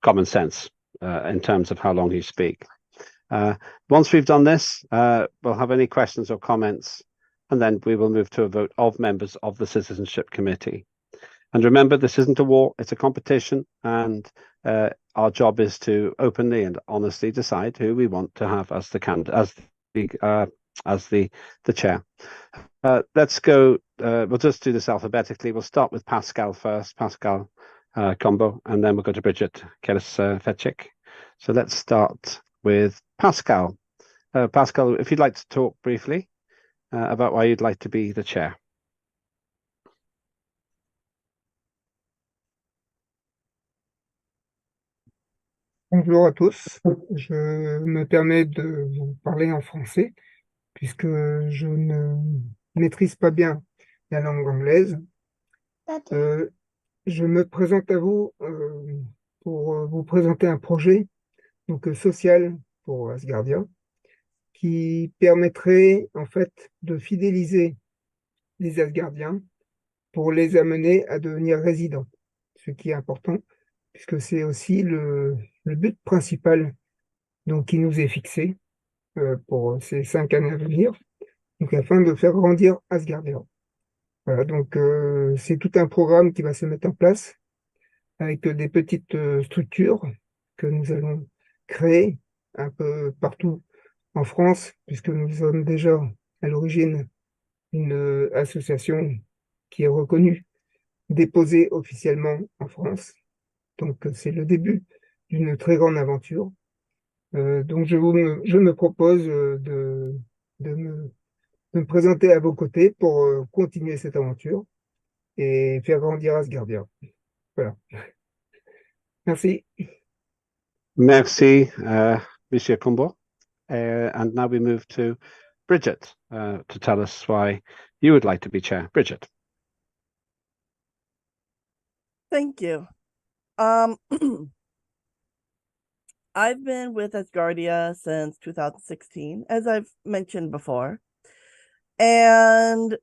common sense in terms of how long you speak. Once we've done this, we'll have any questions or comments, and then we will move to a vote of members of the Citizenship Committee. And remember, this isn't a war, it's a competition, and our job is to openly and honestly decide who we want to have as the chair. Let's go, we'll just do this alphabetically. We'll start with Pascal first, Pascal Combo, and then we'll go to Bridget Keres-Fetchik. So let's start with Pascal. Pascal, if you'd like to talk briefly about why you'd like to be the chair. Bonjour à tous, je me permets de vous parler en français puisque je ne maîtrise pas bien la langue anglaise. Je me présente à vous pour vous présenter un projet donc, social pour Asgardia qui permettrait en fait de fidéliser les Asgardiens pour les amener à devenir résidents, ce qui est important puisque c'est aussi le but principal donc, qui nous est fixé pour ces 5 années à venir, donc, afin de faire grandir Asgardia. Voilà, donc c'est tout un programme qui va se mettre en place avec des petites structures que nous allons créer un peu partout en France, puisque nous sommes déjà à l'origine une association qui est reconnue, déposée officiellement en France. Donc c'est le début d'une très grande aventure. Donc je me propose de me présenter à vos côtés pour continuer cette aventure et faire grandir Asgardia. Voilà. Merci. Merci, Monsieur Combo. And now we move to Bridget to tell us why you would like to be chair. Bridget. Thank you. I've been with Asgardia since 2016, as I've mentioned before. And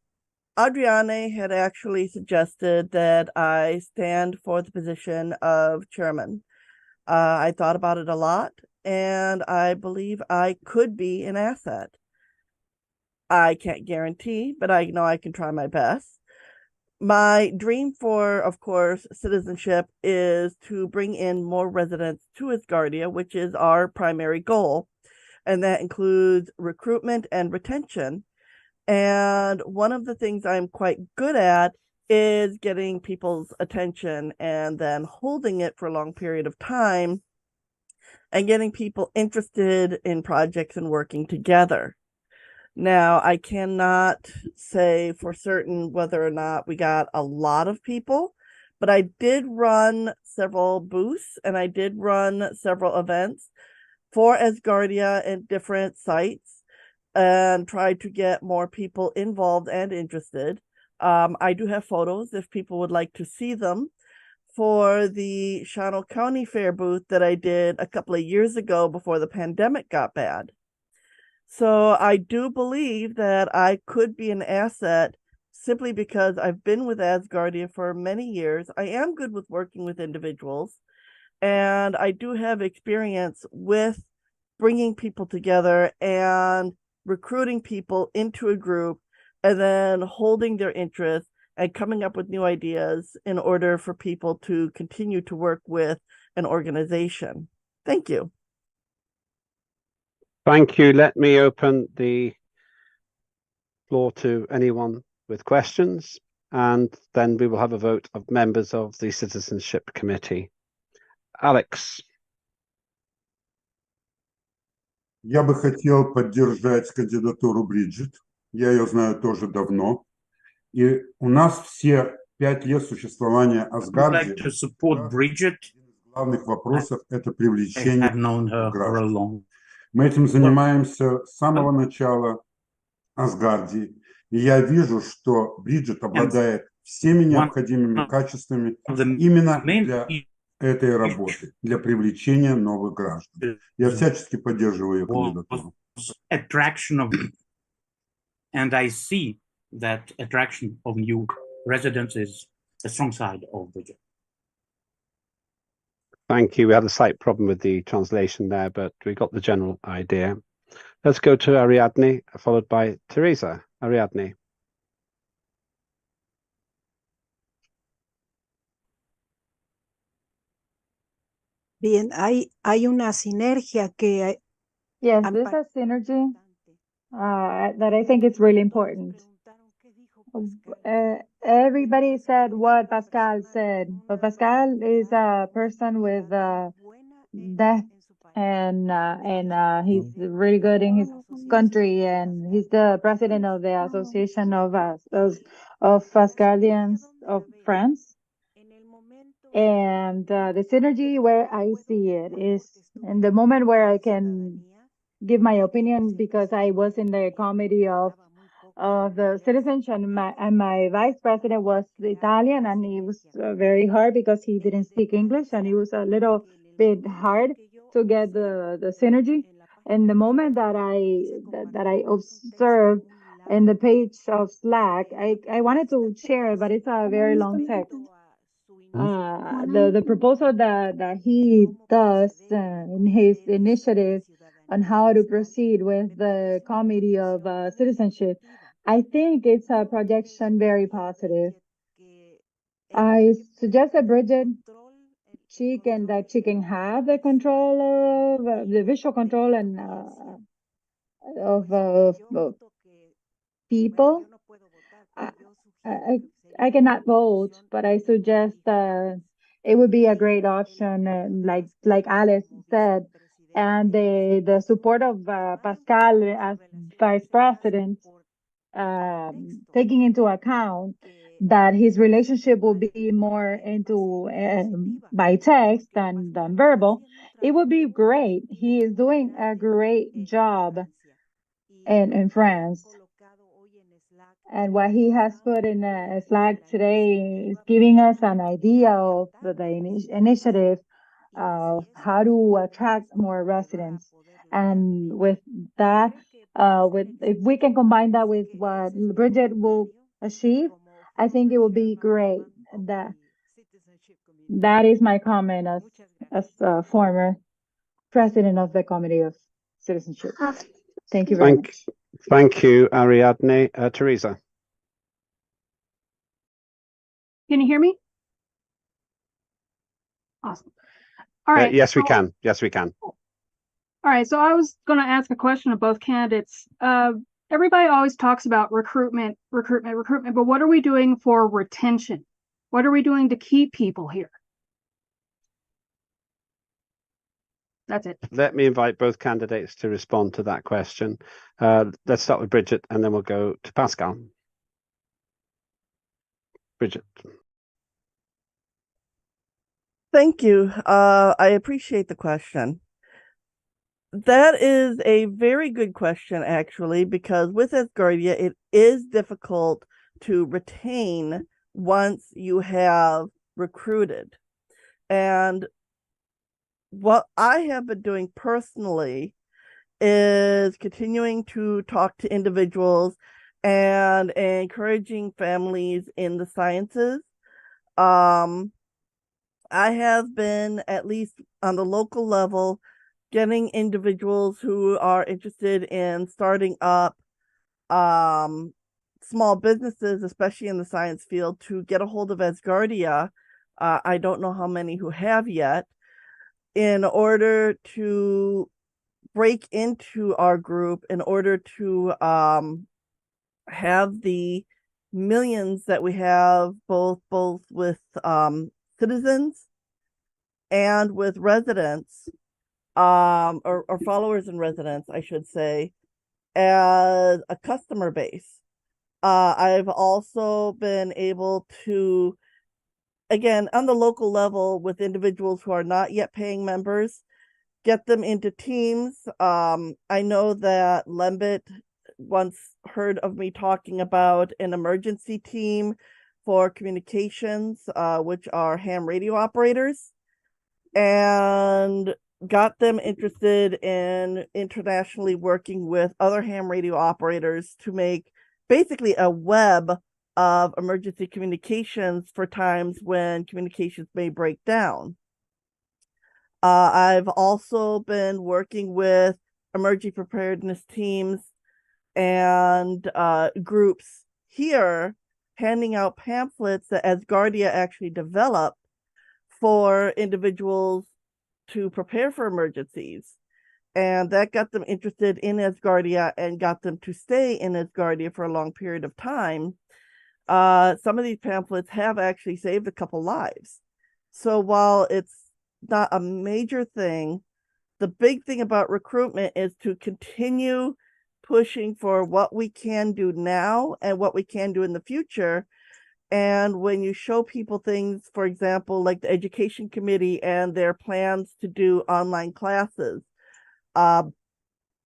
Adriane had actually suggested that I stand for the position of chairman. I thought about it a lot, and I believe I could be an asset. I can't guarantee, but I know I can try my best. My dream for, of course, citizenship is to bring in more residents to Asgardia, which is our primary goal, and that includes recruitment and retention. And one of the things I'm quite good at is getting people's attention and then holding it for a long period of time and getting people interested in projects and working together. Now, I cannot say for certain whether or not we got a lot of people, but I did run several booths and I did run several events for Asgardia at different sites and tried to get more people involved and interested. I do have photos if people would like to see them for the Shawano County Fair booth that I did a couple of years ago before the pandemic got bad. So I do believe that I could be an asset simply because I've been with Asgardia for many years. I am good with working with individuals, and I do have experience with bringing people together and recruiting people into a group and then holding their interest and coming up with new ideas in order for people to continue to work with an organization. Thank you. Thank you. Let me open the floor to anyone with questions, and then we will have a vote of members of the Citizenship Committee. Alex. Я бы хотел поддержать кандидатуру Бриджит. Я ее знаю тоже давно. И у нас все 5 лет существования Асгардии, to support Bridget. главных вопросов – это привлечение granted. Мы этим занимаемся с самого начала, Асгардии. И я вижу, что Бриджит обладает всеми необходимыми качествами именно для этой работы, для привлечения новых граждан. Я всячески поддерживаю ее кандидатуру. Attraction of, and I see that attraction of new residents is a strong side of Bridget. Thank you. We had a slight problem with the translation there, but we got the general idea. Let's go to Ariadne, followed by Teresa. Ariadne. Bien, hay una sinergia que Yes, there's a synergy that I think is really important. Everybody said what Pascal said, but Pascal is a person with depth, and he's really good in his country, and he's the president of the Association of Asgardians of France. And the synergy where I see it is in the moment where I can give my opinion, because I was in the committee of the citizenship, and my vice president was Italian, and it was very hard because he didn't speak English, and it was a little bit hard to get the synergy. And the moment that I observed in the page of Slack, I wanted to share it, but it's a very long text. The proposal that he does in his initiative on how to proceed with the Committee of Citizenship, I think it's a projection very positive. I suggest that Bridget, she can have the control of the visual control and of people. I cannot vote, but I suggest it would be a great option, like Alice said, and the support of Pascal as vice president, taking into account that his relationship will be more into by text than verbal. It would be great. He is doing a great job in France. And what he has put in Slack today is giving us an idea of the initiative of how to attract more residents. And with that, if we can combine that with what Bridget will achieve, I think it will be great. That is my comment as a former president of the Committee of Citizenship. Thank you very much. Thank you, Ariadne. Teresa. Can you hear me? Awesome. All right. Yes, we can. Yes, we can. All right. So I was going to ask a question of both candidates. Everybody always talks about recruitment, but what are we doing for retention? What are we doing to keep people here? That's it. Let me invite both candidates to respond to that question. Let's start with Bridget, and then we'll go to Pascal. Bridget. Thank you. I appreciate the question. That is a very good question, actually, because with Asgardia, it is difficult to retain once you have recruited. And what I have been doing personally is continuing to talk to individuals and encouraging families in the sciences. I have been, at least on the local level, getting individuals who are interested in starting up small businesses, especially in the science field, to get a hold of Asgardia. I don't know how many who have yet, in order to break into our group, in order to have the millions that we have, both with citizens and with residents, or followers and residents, I should say, as a customer base. I've also been able to, again, on the local level, with individuals who are not yet paying members, get them into teams. I know that Lembit, once heard of me talking about an emergency team for communications, which are ham radio operators, and got them interested in internationally working with other ham radio operators to make basically a web of emergency communications for times when communications may break down. I've also been working with emergency preparedness teams and groups here, handing out pamphlets that Asgardia actually developed for individuals to prepare for emergencies. And that got them interested in Asgardia and got them to stay in Asgardia for a long period of time. Some of these pamphlets have actually saved a couple lives. So while it's not a major thing, the big thing about recruitment is to continue pushing for what we can do now and what we can do in the future. And when you show people things, for example, like the education committee and their plans to do online classes,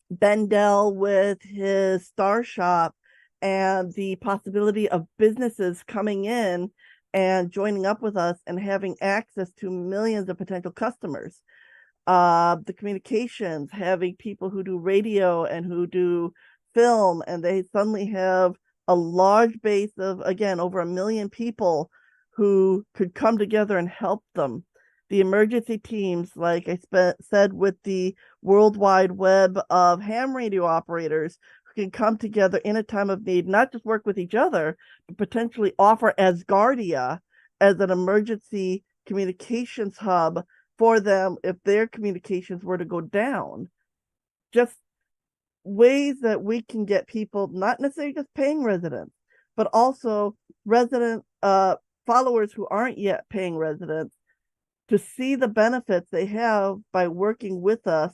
Bendel with his Star Shop and the possibility of businesses coming in and joining up with us and having access to millions of potential customers. The communications, having people who do radio and who do film, and they suddenly have a large base of, again, over 1 million people who could come together and help them. The emergency teams, like I said, with the World Wide Web of ham radio operators who can come together in a time of need, not just work with each other, but potentially offer Asgardia as an emergency communications hub for them if their communications were to go down. Just ways that we can get people, not necessarily just paying residents, but also resident followers who aren't yet paying residents, to see the benefits they have by working with us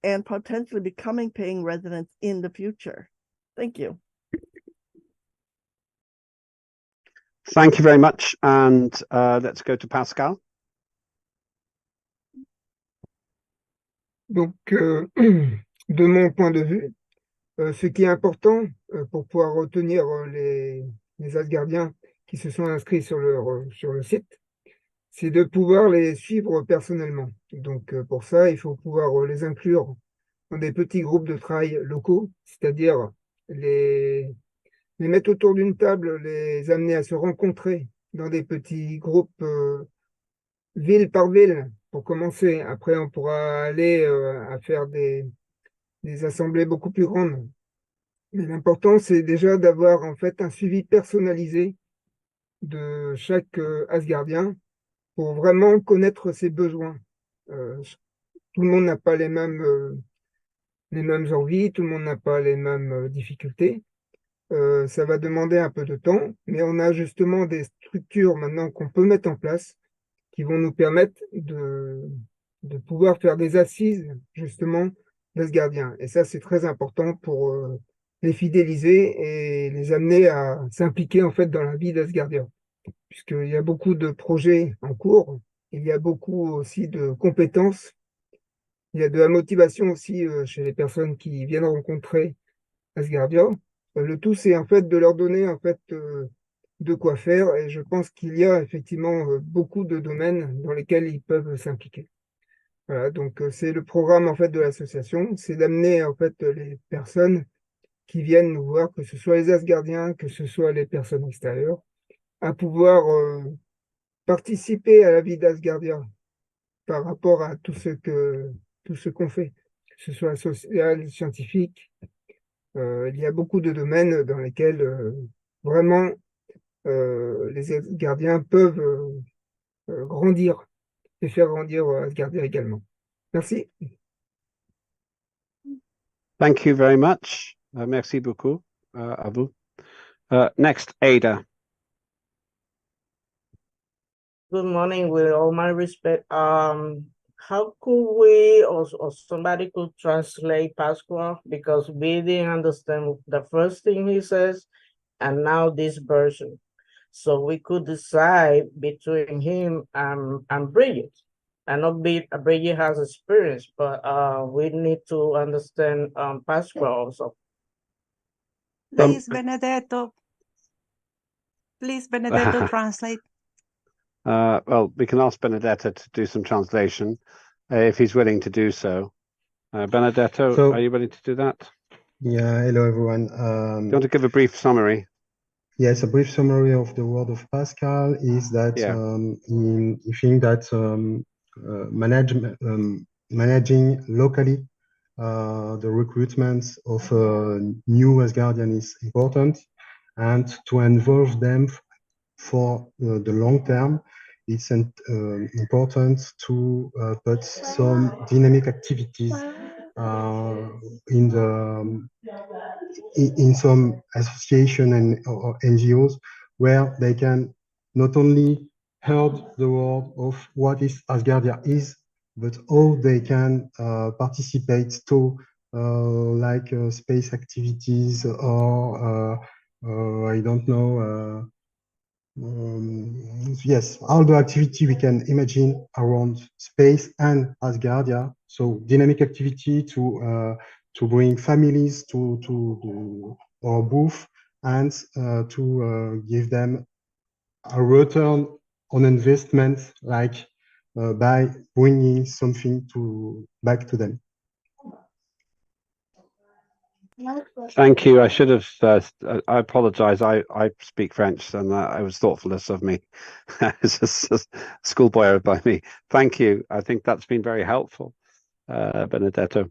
and potentially becoming paying residents in the future. Thank you. Thank you very much. And let's go to Pascal. Donc, de mon point de vue, ce qui est important pour pouvoir retenir les Asgardiens qui se sont inscrits sur le site, c'est de pouvoir les suivre personnellement. Donc, pour ça, il faut pouvoir les inclure dans des petits groupes de travail locaux, c'est-à-dire les mettre autour d'une table, les amener à se rencontrer dans des petits groupes ville par ville, pour commencer. Après, on pourra aller à faire des assemblées beaucoup plus grandes. Mais l'important, c'est déjà d'avoir en fait un suivi personnalisé de chaque Asgardien pour vraiment connaître ses besoins. Tout le monde n'a pas les mêmes envies, tout le monde n'a pas les mêmes difficultés. Ça va demander un peu de temps, mais on a justement des structures maintenant qu'on peut mettre en place qui vont nous permettre de pouvoir faire des assises, justement, d'Asgardiens. Et ça, c'est très important pour les fidéliser et les amener à s'impliquer, en fait, dans la vie d'Asgardia. Puisqu'il y a beaucoup de projets en cours, il y a beaucoup aussi de compétences, il y a de la motivation aussi chez les personnes qui viennent rencontrer Asgardia. Le tout, c'est en fait de leur donner, en fait, de quoi faire, et je pense qu'il y a effectivement beaucoup de domaines dans lesquels ils peuvent s'impliquer. Voilà, donc c'est le programme en fait de l'association, c'est d'amener en fait les personnes qui viennent nous voir, que ce soit les Asgardiens, que ce soit les personnes extérieures, à pouvoir participer à la vie d'Asgardia par rapport à tout ce qu'on fait, que ce soit social, scientifique. Il y a beaucoup de domaines dans lesquels vraiment les Asgardiens peuvent grandir et faire grandir Asgardia également. Merci. Thank you very much. Merci beaucoup à vous. Next, Ada. Good morning. With all my respect, how could we or somebody could translate Pasqua, because we didn't understand the first thing he says and now this version. So we could decide between him and Bridget. I know Bridget has experience, but we need to understand Pasqua also. Please, Benedetto. Please, Benedetto, translate. Well, we can ask Benedetto to do some translation if he's willing to do so. Benedetto, are you willing to do that? Yeah, hello everyone. Do you want to give a brief summary? Yes, a brief summary of the word of Pascal is that he thinks that managing locally the recruitment of new Asgardian is important, and to involve them for the long term, it's important to put some dynamic activities in some association and or NGOs where they can not only heard the word of what is Asgardia is, but how they can participate to space activities or I don't know. Yes, all the activity we can imagine around space and Asgardia. So dynamic activity to bring families to our booth and to give them a return on investment, like by bringing something back to them. Thank you. I should have. I apologize. I speak French, and it was thoughtfulness of me. It's a schoolboy by me. Thank you. I think that's been very helpful, Benedetto.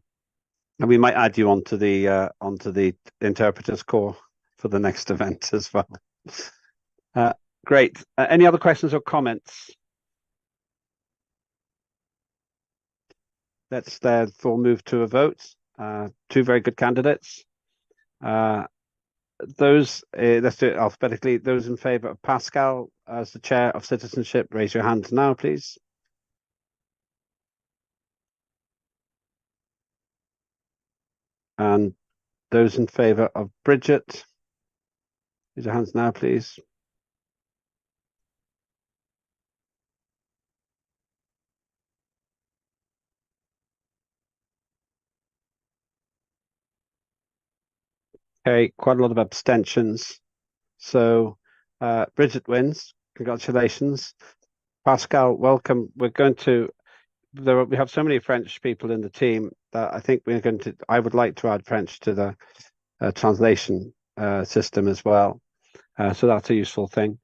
And we might add you onto the interpreters core for the next event as well. Great. Any other questions or comments? Let's therefore move to a vote. Two very good candidates. Let's do it alphabetically. Those in favour of Pascal as the chair of citizenship, raise your hands now, please. And those in favour of Bridget, raise your hands now, please. Okay, quite a lot of abstentions. So Bridget wins. Congratulations. Pascal, welcome. We have so many French people in the team that I think I would like to add French to the translation system as well. So that's a useful thing.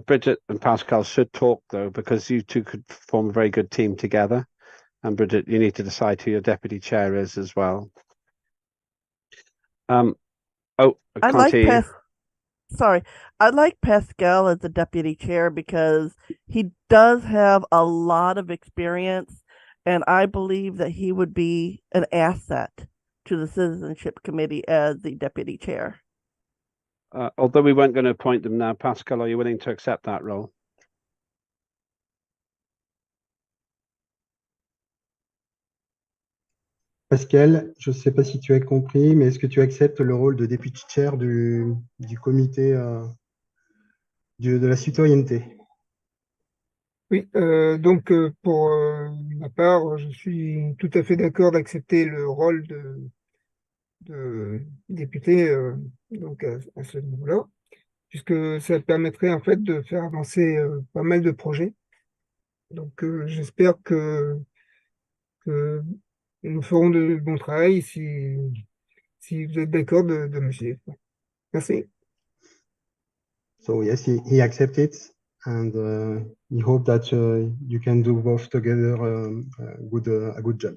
Bridget and Pascal should talk though, because you two could form a very good team together. And Bridget, you need to decide who your deputy chair is as well. I'd like Pascal as the deputy chair because he does have a lot of experience, and I believe that he would be an asset to the citizenship committee as the deputy chair. Although we weren't going to appoint them now, Pascal, are you willing to accept that role? Pascal, je ne sais pas si tu as compris, mais est-ce que tu acceptes le rôle de deputy chair du comité de la citoyenneté? Oui, donc pour ma part, je suis tout à fait d'accord d'accepter le rôle de député donc à ce niveau-là, puisque ça permettrait en fait de faire avancer pas mal de projets. Donc j'espère que nous ferons de bon travail si vous êtes d'accord de me suivre. Merci. So yes, he accepted, and he hope that you can do both together a good job.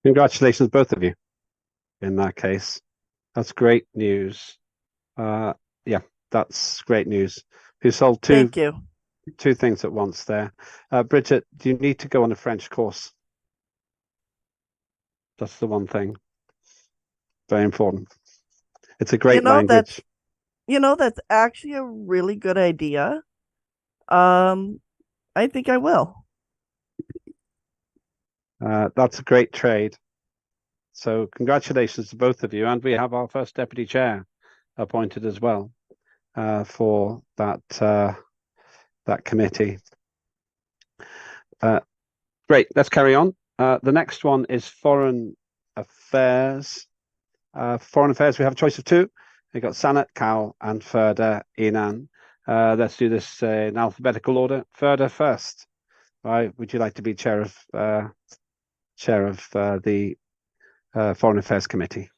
Congratulations, both of you. In that case, that's great news. Yeah, that's great news. You sold two things at once there. Bridget, do you need to go on a French course? That's the one thing. Very important. It's a great language. That's actually a really good idea. I think I will. That's a great trade. So congratulations to both of you. And we have our first deputy chair appointed as well for that committee. Great, let's carry on. The next one is Foreign Affairs. Foreign Affairs, we have a choice of two. We've got Sanat, Cal, and Ferda, Inan. Let's do this in alphabetical order. Ferda first. Right, would you like to be chair of the Foreign Affairs Committee?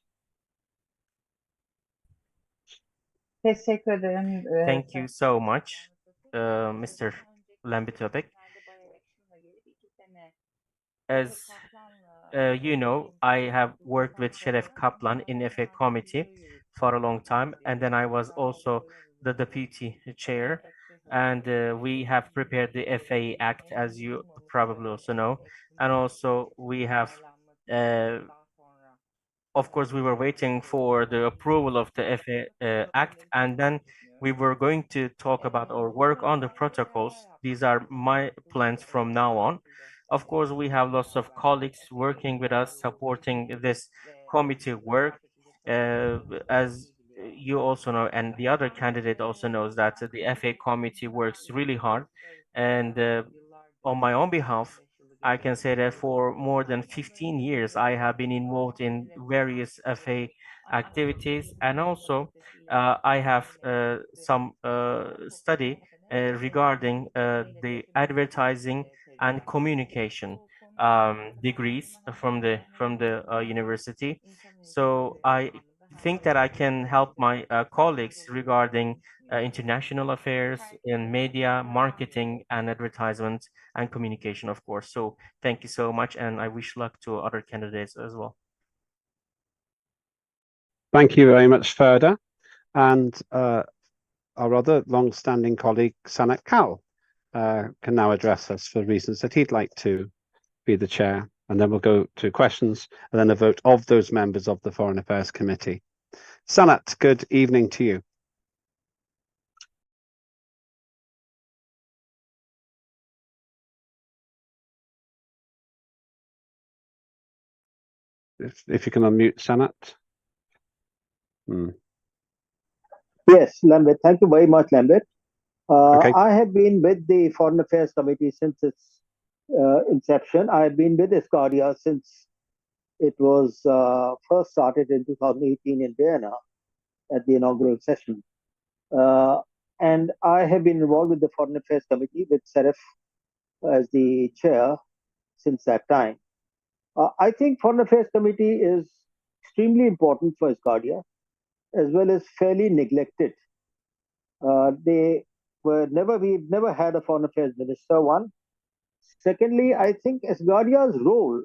Teşekkür ederim. Thank you so much, Mr. Lembitopek. As you know, I have worked with Sheriff Kaplan in FA committee for a long time, and then I was also the deputy chair, and we have prepared the FA Act, as you probably also know, and also we have of course, we were waiting for the approval of the FA Act, and then we were going to talk about or work on the protocols. These are my plans from now on. Of course, we have lots of colleagues working with us, supporting this committee work. As you also know, and the other candidate also knows, that the FA committee works really hard. And on my own behalf, I can say that for more than 15 years, I have been involved in various FA activities, and also I have some study regarding the advertising and communication degrees from the university. So I think that I can help my colleagues regarding international affairs in media, marketing, and advertisement and communication, of course. So thank you so much, and I wish luck to other candidates as well. Thank you very much, Ferda. And our other long-standing colleague, Sanat Kal, can now address us for reasons that he'd like to be the chair. And then we'll go to questions and then a vote of those members of the Foreign Affairs Committee. Sanat, good evening to you. If you can unmute, Sanat. Yes, Lambert. Thank you very much, Lambert. I have been with the Foreign Affairs Committee since its inception. I have been with Asgardia since it was first started in 2018 in Vienna at the inaugural session. And I have been involved with the Foreign Affairs Committee with Serif as the chair since that time. I think Foreign Affairs Committee is extremely important for Asgardia, as well as fairly neglected. We've never had a Foreign Affairs Minister, one. Secondly, I think Asgardia's role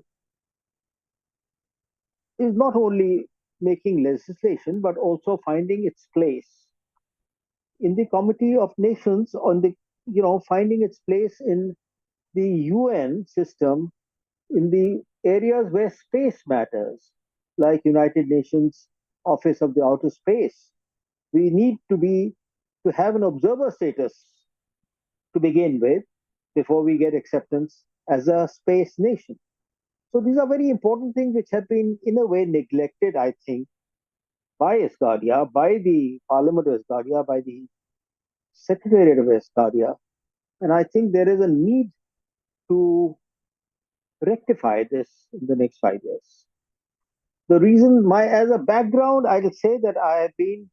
is not only making legislation, but also finding its place in the Committee of Nations, finding its place in the UN system, in the areas where space matters, like United Nations Office of the Outer Space. We need to have an observer status to begin with before we get acceptance as a space nation. So these are very important things which have been, in a way, neglected, I think, by Asgardia, by the Parliament of Asgardia, by the Secretariat of Asgardia. And I think there is a need to rectify this in the next 5 years. The reason, as a background, I will say that I have been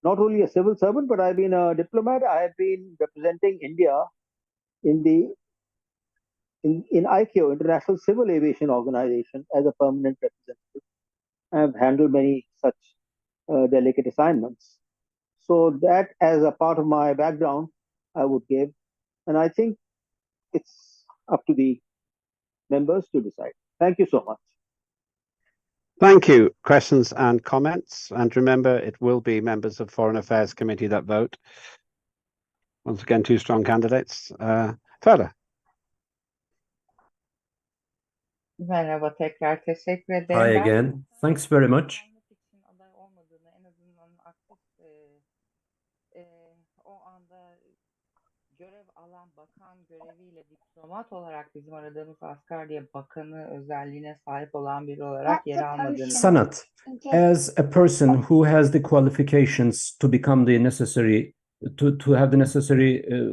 not only a civil servant, but I've been a diplomat. I have been representing India in ICAO, International Civil Aviation Organization, as a permanent representative. I have handled many such delicate assignments. So that, as a part of my background, I would give. And I think it's up to the members to decide. Thank you so much. Thank you. Questions and comments? And remember, it will be members of Foreign Affairs Committee that vote. Once again, two strong candidates. Ferda. Merhaba, tekrar teşekkür ederim. Hi again. Thanks very much. Görev alan bakan göreviyle diplomat olarak bizim aradığımız Asgardia Bakanı özelliğine sahip olan biri olarak yer almadığını. Sanat, as a person who has the qualifications to become the necessary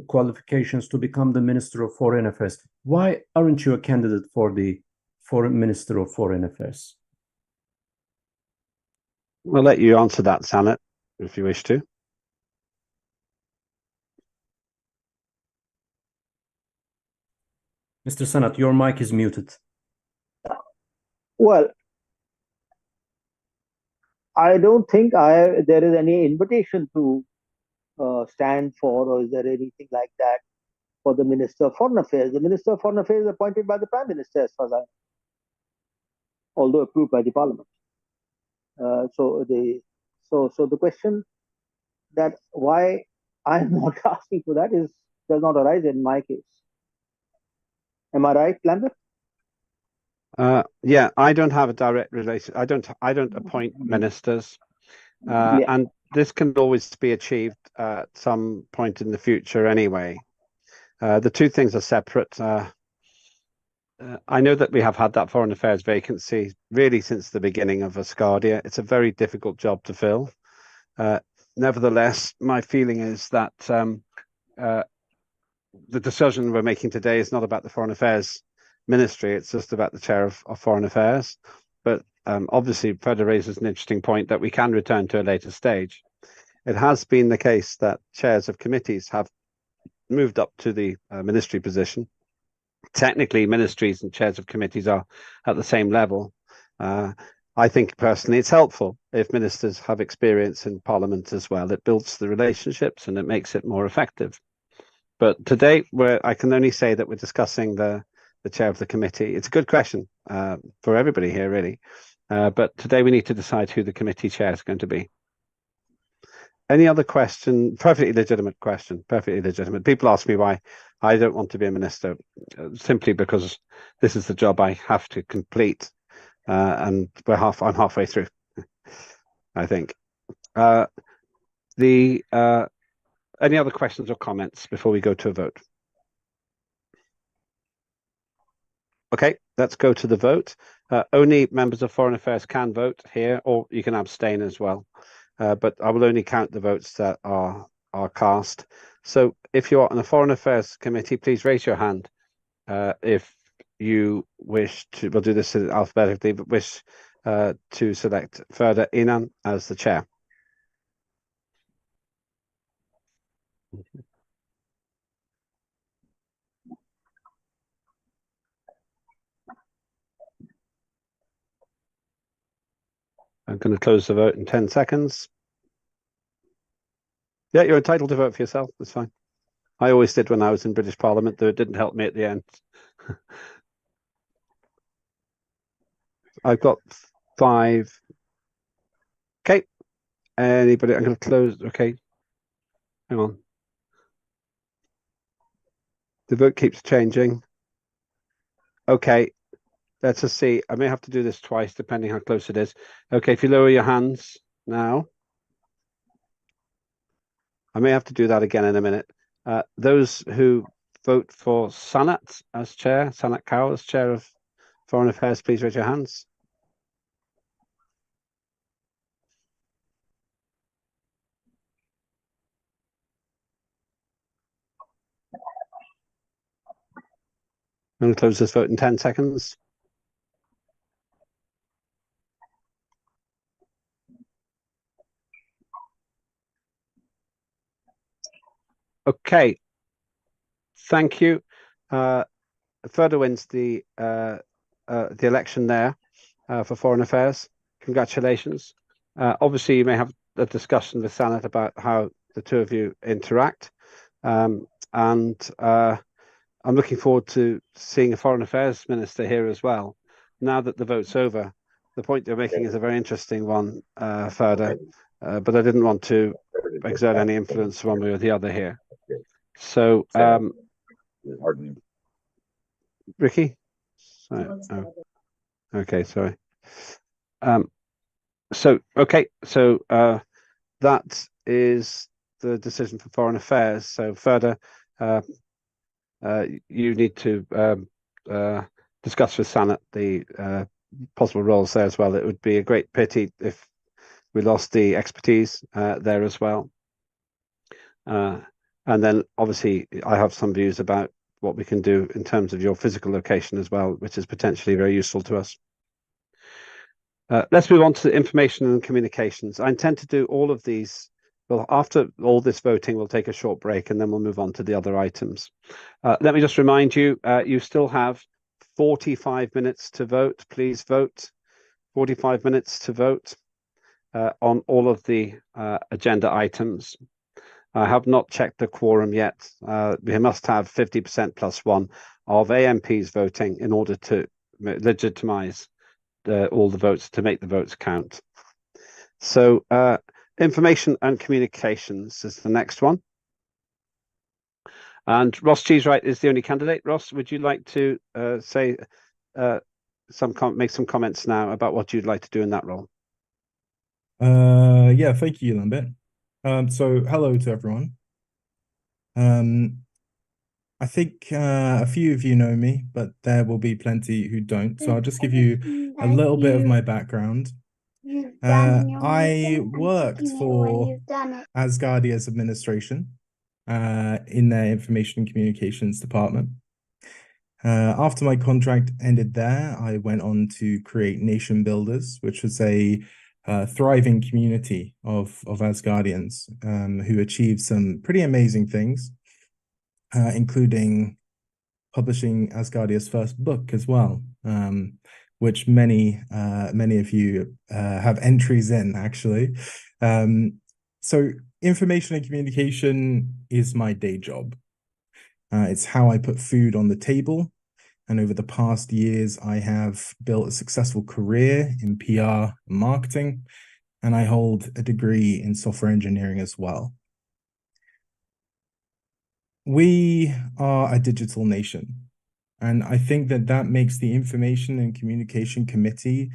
qualifications to become the Minister of Foreign Affairs, why aren't you a candidate for the Foreign Minister of Foreign Affairs? We'll let you answer that, Sanat, if you wish to. Mr. Sanat, your mic is muted. Well, I don't think there is any invitation to stand for, or is there anything like that for the Minister of Foreign Affairs? The Minister of Foreign Affairs is appointed by the Prime Minister, as far as although approved by the Parliament. So the question that why I'm not asking for that does not arise in my case. Am I right, Lambert? Yeah, I don't have a direct relation. I don't appoint ministers, and this can always be achieved at some point in the future anyway. The two things are separate. I know that we have had that foreign affairs vacancy really since the beginning of Asgardia. It's a very difficult job to fill. Nevertheless, my feeling is that the decision we're making today is not about the foreign affairs ministry. It's just about the chair of foreign affairs. But obviously, Freda raises an interesting point that we can return to a later stage. It has been the case that chairs of committees have moved up to the ministry position. Technically, ministries and chairs of committees are at the same level. I think personally it's helpful if ministers have experience in Parliament as well. It builds the relationships and it makes it more effective. But today, I can only say that we're discussing the chair of the committee. It's a good question for everybody here, really. But today we need to decide who the committee chair is going to be. Any other question? Perfectly legitimate question. Perfectly legitimate. People ask me why I don't want to be a minister, simply because this is the job I have to complete, and I'm halfway through, I think. Any other questions or comments before we go to a vote? Okay, let's go to the vote. Only members of Foreign Affairs can vote here, or you can abstain as well. But I will only count the votes that are cast. So if you are on the Foreign Affairs Committee, please raise your hand if you wish to, we'll do this alphabetically, but wish to select Freda Inan as the chair. I'm going to close the vote in 10 seconds. Yeah, you're entitled to vote for yourself. That's fine. I always did when I was in British Parliament, though it didn't help me at the end. I've got 5. Okay. Anybody? I'm going to close. Okay. Hang on. The vote keeps changing. Okay. Let's just see. I may have to do this twice, depending how close it is. Okay. If you lower your hands now. I may have to do that again in a minute. Those who vote for Sanat as chair, Sanat Kaur as chair of Foreign Affairs, please raise your hands. I'm going to close this vote in 10 seconds. Okay. Thank you. Freda wins the election there for Foreign Affairs. Congratulations. Obviously, you may have a discussion with Sanat about how the two of you interact. And I'm looking forward to seeing a Foreign Affairs Minister here as well. Now that the vote's over, the point you're making is a very interesting one, Freda, but I didn't want to exert any influence one way or the other here. So, Ricky? Oh. Okay, sorry. That is the decision for Foreign Affairs. So further, you need to discuss with Sanat the possible roles there as well. It would be a great pity if we lost the expertise there as well. And then obviously I have some views about what we can do in terms of your physical location as well, which is potentially very useful to us. Let's move on to information and communications. I intend to do all of these. Well, after all this voting, we'll take a short break and then we'll move on to the other items. Let me just remind you, you still have 45 minutes to vote. Please vote. 45 minutes to vote on all of the agenda items. I have not checked the quorum yet. We must have 50% plus one of AMPs voting in order to legitimize all the votes, to make the votes count. So information and communications is the next one. And Ross Cheesewright is the only candidate. Ross, would you like to make some comments now about what you'd like to do in that role? Yeah, thank you, Lambert. So hello to everyone. I think a few of you know me, but there will be plenty who don't. So I'll just give you a little bit of my background. I worked for Asgardia's administration in their information and communications department. After my contract ended there, I went on to create Nation Builders, which was a thriving community of Asgardians who achieved some pretty amazing things, including publishing Asgardia's first book as well, which many of you have entries in, actually. So information and communication is my day job. It's how I put food on the table. And over the past years, I have built a successful career in PR and marketing, and I hold a degree in software engineering as well. We are a digital nation, and I think that makes the Information and Communication Committee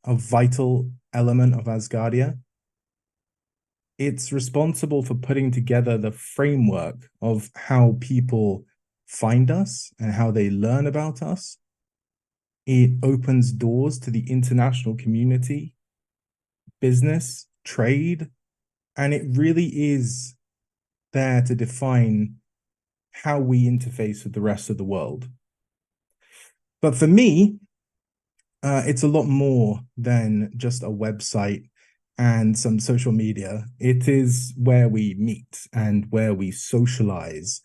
a vital element of Asgardia. It's responsible for putting together the framework of how people find us and how they learn about us. It opens doors to the international community, business, trade, and it really is there to define how we interface with the rest of the world. But for me, it's a lot more than just a website and some social media. It is where we meet and where we socialize.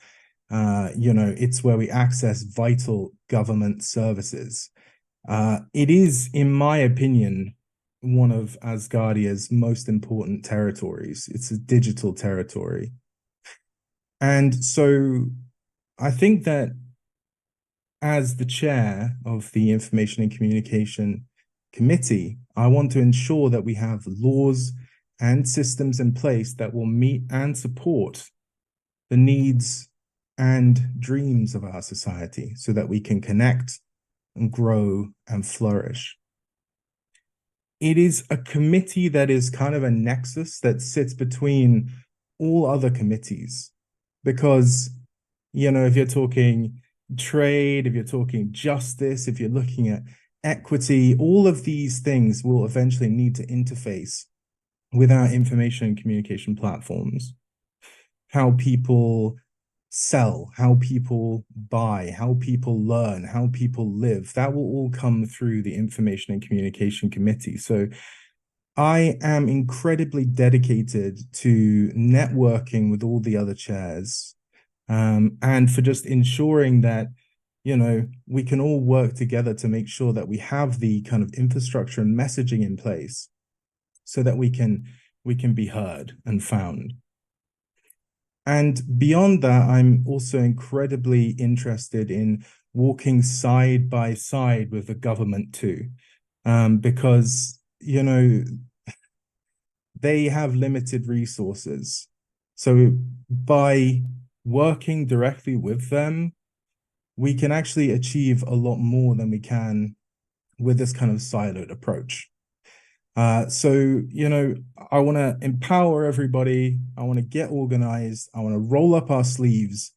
It's where we access vital government services. It is, in my opinion, one of Asgardia's most important territories. It's a digital territory. And so I think that as the chair of the Information and Communication Committee, I want to ensure that we have laws and systems in place that will meet and support the needs and dreams of our society so that we can connect and grow and flourish. It is a committee that is kind of a nexus that sits between all other committees because, if you're talking trade, if you're talking justice, if you're looking at equity, all of these things will eventually need to interface with our information and communication platforms. How people sell, how people buy, how people learn, how people live, that will all come through the Information and Communication Committee. So I am incredibly dedicated to networking with all the other chairs and for just ensuring that we can all work together to make sure that we have the kind of infrastructure and messaging in place so that we can be heard and found. And beyond that, I'm also incredibly interested in walking side by side with the government too, because, they have limited resources. So by working directly with them, we can actually achieve a lot more than we can with this kind of siloed approach. So, I want to empower everybody. I want to get organized. I want to roll up our sleeves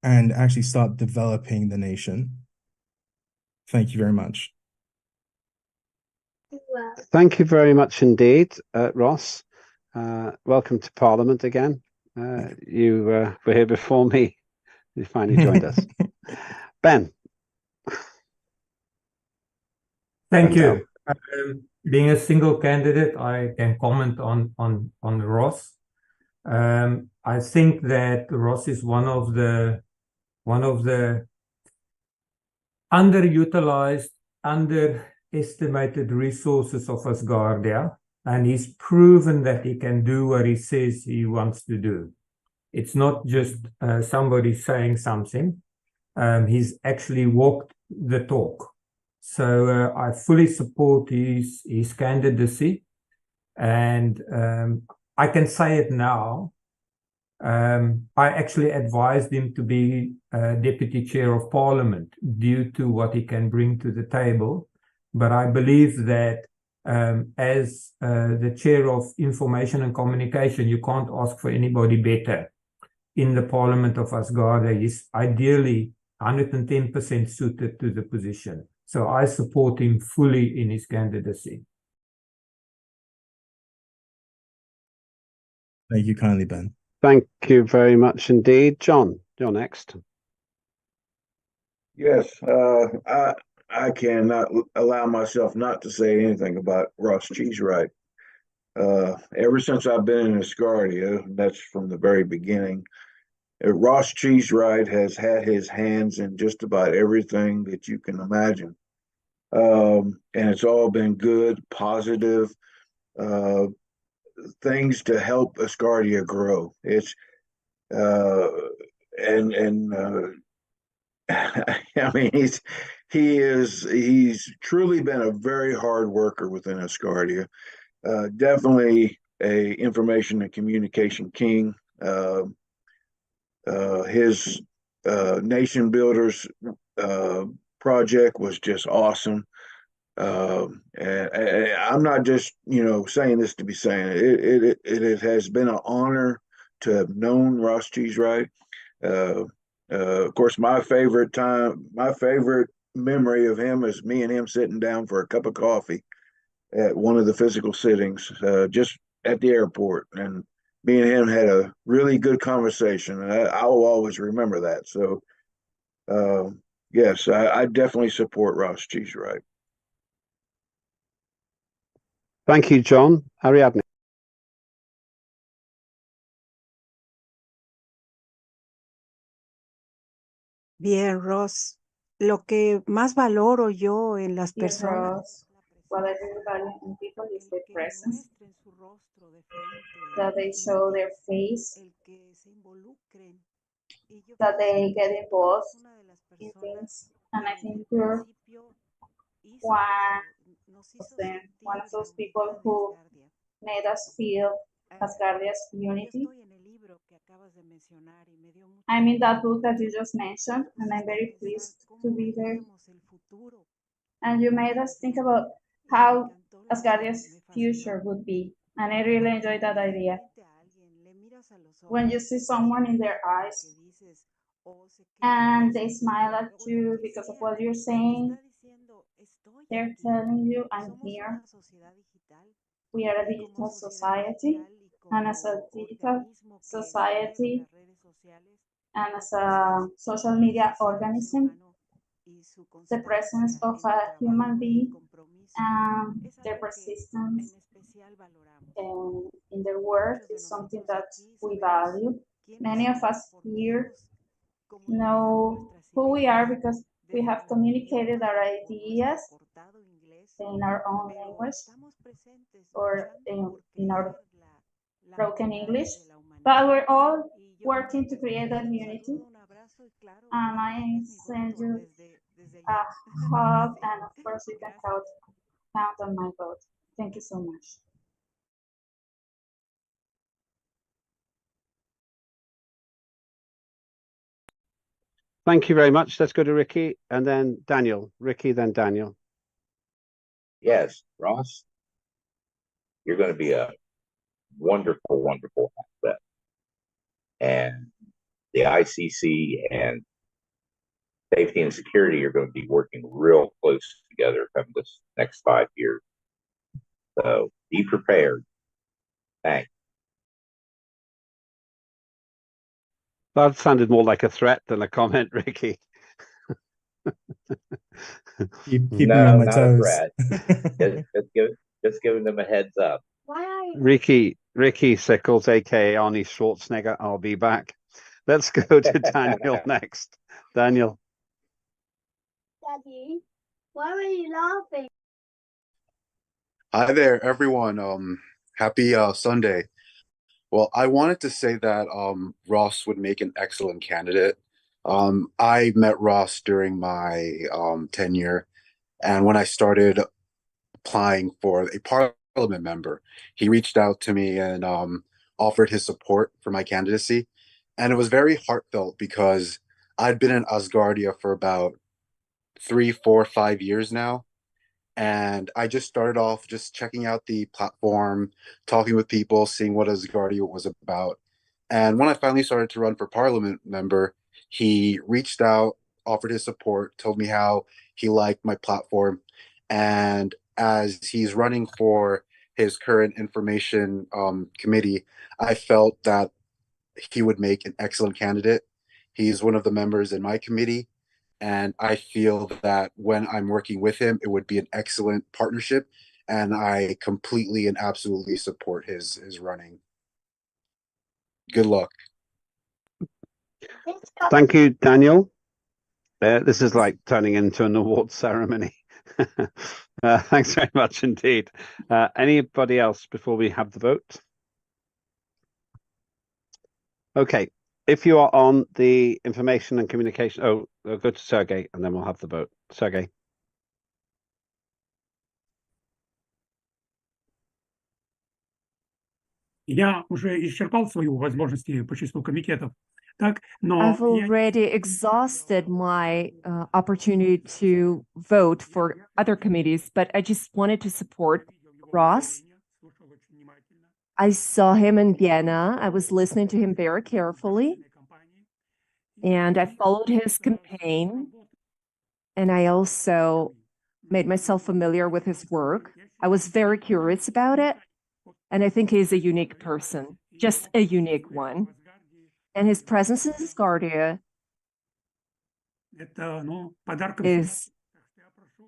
and actually start developing the nation. Thank you very much. Thank you very much indeed, Ross. Welcome to Parliament again. You were here before me. You finally joined us. Ben. Thank you. being a single candidate, I can comment on Ross. I think that Ross is one of the underutilized, underestimated resources of Asgardia, and he's proven that he can do what he says he wants to do. It's not just somebody saying something. He's actually walked the talk. So I fully support his candidacy, and I can say it now. I actually advised him to be Deputy Chair of Parliament due to what he can bring to the table. But I believe that as the Chair of Information and Communication, you can't ask for anybody better in the Parliament of Asgardia. He's ideally 110% suited to the position. So I support him fully in his candidacy. Thank you kindly, Ben. Thank you very much indeed. John, you're next. Yes, I cannot allow myself not to say anything about Ross Cheesewright. Ever since I've been in Asgardia, that's from the very beginning, Ross Cheesewright has had his hands in just about everything that you can imagine. And it's all been good, positive things to help Asgardia grow. It's I mean, he's truly been a very hard worker within Asgardia. Definitely a information and communication king. His Nation Builders project was just awesome. And I'm not just saying this to be saying it. It has been an honor to have known Ross Cheesewright. Of course, my favorite memory of him is me and him sitting down for a cup of coffee at one of the physical sittings, just at the airport, and me and him had a really good conversation, and I will always remember that. So, yes, I definitely support Ross Cheesewright. Thank you, John. Ariadne. Bien, Ross. Lo que más valoro yo en las personas what I really value in people is their presence, that they show their face, that they get involved in things. And I think you're one of those people who made us feel Asgardia's unity. I'm in that book that you just mentioned, and I'm very pleased to be there. And you made us think about how Asgardia's future would be, and I really enjoyed that idea. When you see someone in their eyes and they smile at you because of what you're saying, they're telling you, I'm here. We are a digital society, and as a digital society and as a social media organism, the presence of a human being and their persistence in their work is something that we value. Many of us here know who we are because we have communicated our ideas in our own language or in our broken English, but we're all working to create that unity. And I send you a hug, and of course you can count on my vote. Thank you so much. Thank you very much. Let's go to Ricky and then Daniel. Ricky, then Daniel. Yes, Ross, you're going to be a wonderful, wonderful asset. And the ICC and safety and security are going to be working real close together come this next 5 years. So be prepared. Thanks. That sounded more like a threat than a comment, Ricky. Keep me on my toes. just Just giving them a heads up. Ricky Sickles, aka Arnie Schwarzenegger, I'll be back. Let's go to Daniel next. Daniel. Daddy, why are you laughing? Hi there, everyone. Happy Sunday. Well, I wanted to say that Ross would make an excellent candidate. I met Ross during my tenure, and when I started applying for a parliament member, he reached out to me and offered his support for my candidacy. And it was very heartfelt because I'd been in Asgardia for about 3, 4, 5 years now. And I just started off just checking out the platform, talking with people, seeing what Asgardia was about. And when I finally started to run for parliament member, he reached out, offered his support, told me how he liked my platform. And as he's running for his current information committee, I felt that he would make an excellent candidate. He's one of the members in my committee, and I feel that when I'm working with him, it would be an excellent partnership, and I completely and absolutely support his running. Good luck. Thank you, Daniel. This is like turning into an award ceremony. Thanks very much indeed. Anybody else before we have the vote? Okay, if you are on the information and communication, go to Sergey and then we'll have the vote. Sergey. Я уже исчерпал свои возможности по числу комитетов. Так, но I've already exhausted my opportunity to vote for other committees, but I just wanted to support Ross. I saw him in Vienna. I was listening to him very carefully, and I followed his campaign, and I also made myself familiar with his work. I was very curious about it, and I think he's a unique person, just a unique one. And his presence in Asgardia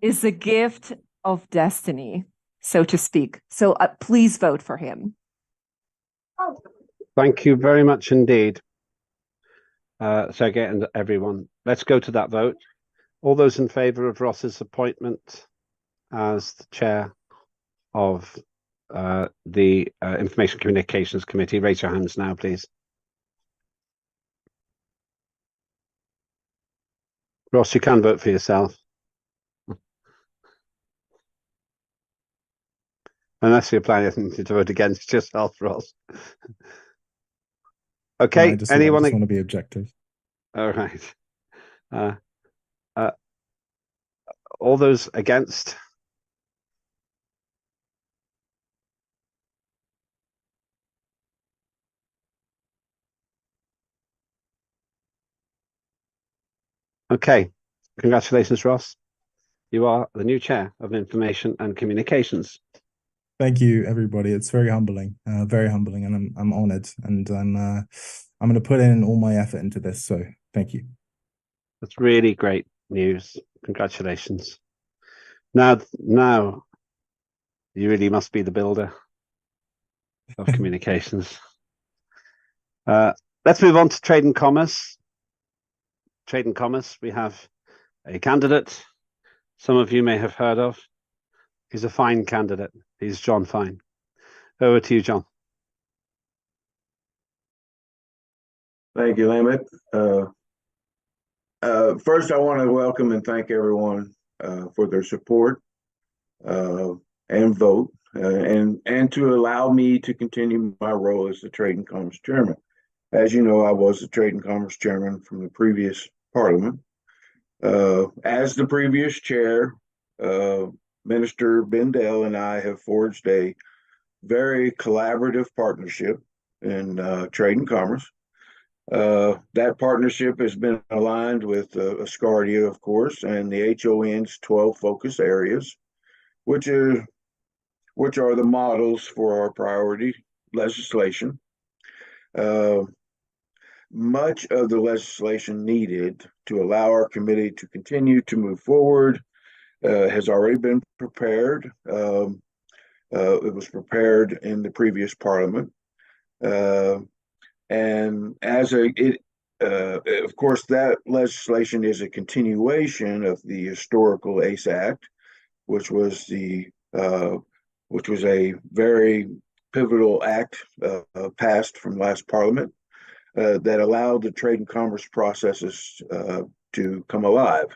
is a gift of destiny, so to speak. So please vote for him. Thank you very much indeed, Sergey and everyone. Let's go to that vote. All those in favour of Ross's appointment as the chair of the Information Communications Committee, raise your hands now, please. Ross, you can vote for yourself. Unless you're planning to vote against yourself, Ross. Okay, no, anyone? I just want to be objective. All right. All those against? Okay, congratulations, Ross. You are the new chair of Information and Communications. Thank you, everybody. It's very humbling, and I'm honored, and I'm going to put in all my effort into this. So thank you. That's really great news. Congratulations. Now, you really must be the builder of communications. Let's move on to trade and commerce. Trade and commerce. We have a candidate some of you may have heard of. He's a fine candidate. He's John Fine. Over to you, John. Thank you, Limit. First, I want to welcome and thank everyone for their support and vote, and to allow me to continue my role as the Trade and Commerce Chairman. As you know, I was the Trade and Commerce Chairman from the previous Parliament. As the previous chair, Minister Bendel and I have forged a very collaborative partnership in trade and commerce. That partnership has been aligned with Asgardia, of course, and the HON's 12 focus areas, which are the models for our priority legislation. Much of the legislation needed to allow our committee to continue to move forward has already been prepared. It was prepared in the previous parliament. And of course, that legislation is a continuation of the historical ACE Act, which was a very pivotal act passed from last parliament that allowed the trade and commerce processes to come alive,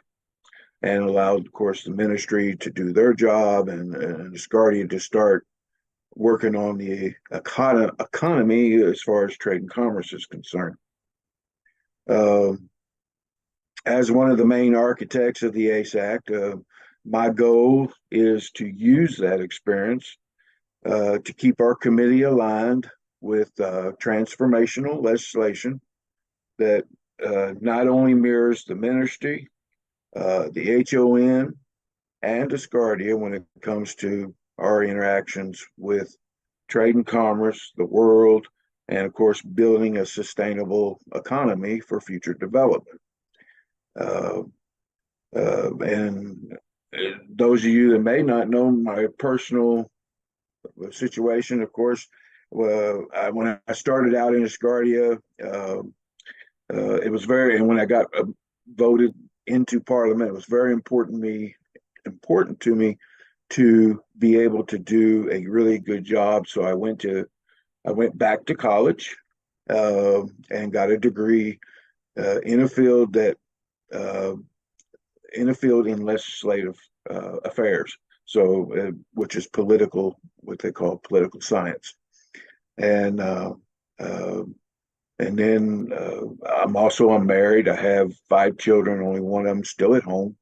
and allowed, of course, the ministry to do their job and Asgardia to start working on the economy as far as trade and commerce is concerned. As one of the main architects of the ACE Act, my goal is to use that experience to keep our committee aligned with transformational legislation that not only mirrors the ministry, the HON, and Asgardia when it comes to our interactions with trade and commerce, the world, and of course, building a sustainable economy for future development. And those of you that may not know my personal situation, of course, when I started out in Asgardia, it was and when I got voted into Parliament, it was very important to me to be able to do a really good job. So I went back to college and got a degree in a field in legislative affairs, so which is what they call political science, and then I'm married. I have 5 children. Only one of them still at home.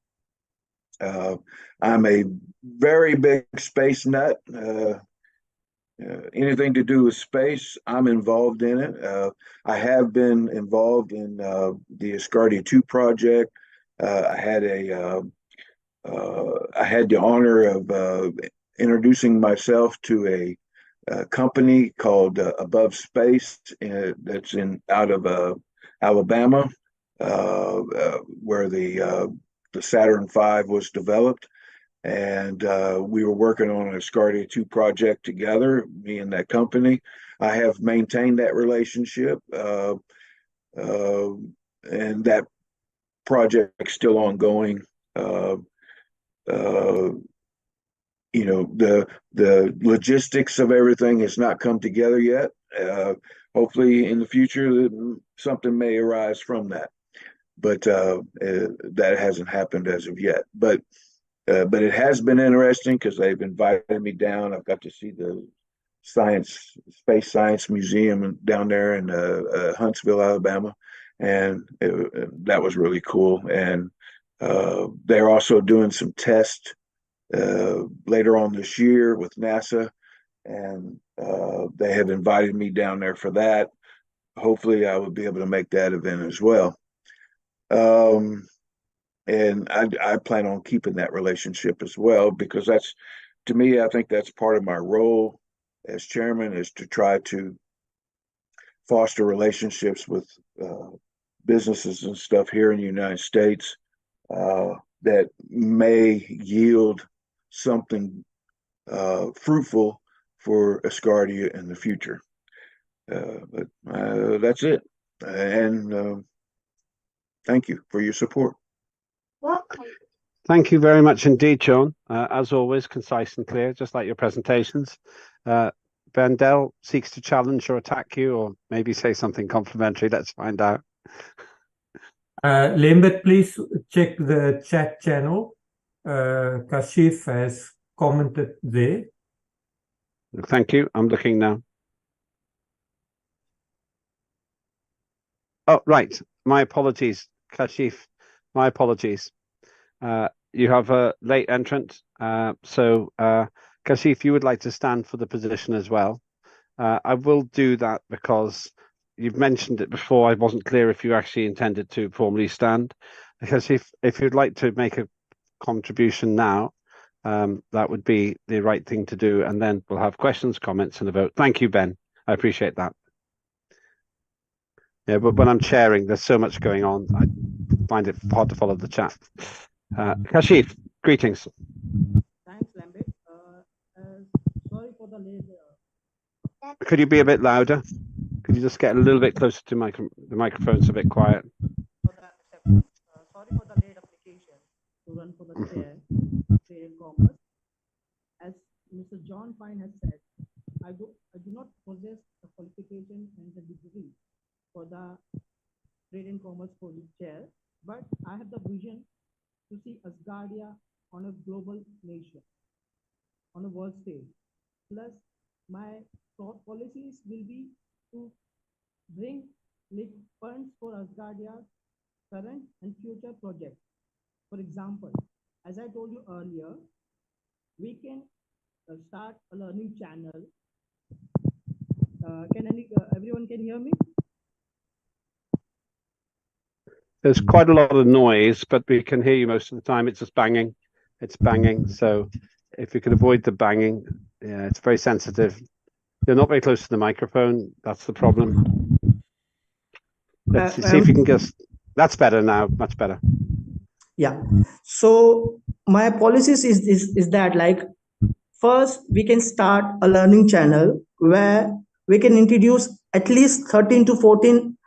I'm a very big space nut. Anything to do with space, I'm involved in it. I have been involved in the Asgardia 2 project. I had the honor of introducing myself to a company called Above Space that's out of Alabama, where the Saturn V was developed. And we were working on an Asgardia 2 project together, me and that company. I have maintained that relationship, and that project is still ongoing. The logistics of everything has not come together yet. Hopefully, in the future, something may arise from that, but that hasn't happened as of yet. But it has been interesting because they've invited me down. I've got to see the Space Science Museum down there in Huntsville, Alabama, and that was really cool. And they're also doing some tests later on this year with NASA, and they have invited me down there for that. Hopefully, I will be able to make that event as well. And I plan on keeping that relationship as well, because to me, I think that's part of my role as chairman, is to try to foster relationships with businesses and stuff here in the United States that may yield something fruitful for Asgardia in the future. But that's it. And thank you for your support. Thank you very much indeed, John. As always, concise and clear, just like your presentations. Vendel seeks to challenge or attack you, or maybe say something complimentary. Let's find out. Lambert, please check the chat channel. Kashif has commented there. Thank you. I'm looking now. Oh, right. My apologies, Kashif. My apologies. You have a late entrant. So, Kashif, you would like to stand for the position as well. I will do that because you've mentioned it before. I wasn't clear if you actually intended to formally stand. Because if you'd like to make a contribution now, that would be the right thing to do. And then we'll have questions, comments, and a vote. Thank you, Ben. I appreciate that. Yeah, but when I'm chairing, there's so much going on. I find it hard to follow the chat. Kashif, greetings. Thanks, Lambert. Sorry Could you be a bit louder? Could you just get a little bit closer to the microphone's a bit quiet. Sorry for the late application to run for the chair, trade and commerce. As Mr. John Fine has said, I do not possess the qualification and the degree for the trade and commerce for the chair, but I have the vision to see Asgardia on a global nation, on a world stage. Plus, my policies will be to bring funds for Asgardia's current and future projects. For example, as I told you earlier, we can start a learning channel. Everyone can hear me? There's quite a lot of noise, but we can hear you most of the time. It's just banging. It's banging. So if you could avoid the banging, yeah, it's very sensitive. You're not very close to the microphone. That's the problem. Let's see if you can just. That's better now. Much better. Yeah. So my policies is that, like, first we can start a learning channel where we can introduce at least 13 to 14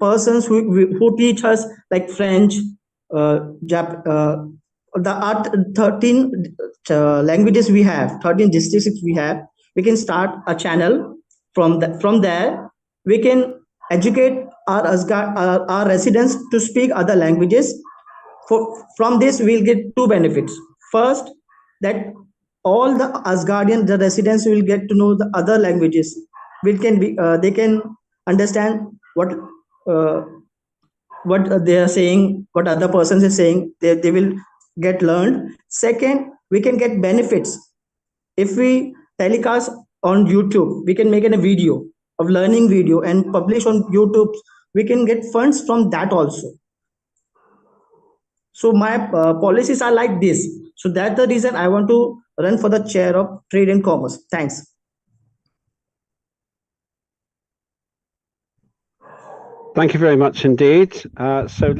persons who teach us, like, French, the art 13 languages we have, 13 districts we have. We can start a channel. From there we can educate our residents to speak other languages. From this we'll get two benefits. First, that all the the residents will get to know the other languages. They can understand what they are saying, what other persons is saying. They will get learned. Second, we can get benefits. If we telecast on YouTube, we can make a video of learning video and publish on YouTube. We can get funds from that also. So my policies are like this. So that's the reason I want to run for the chair of trade and commerce. Thanks. Thank you very much indeed. So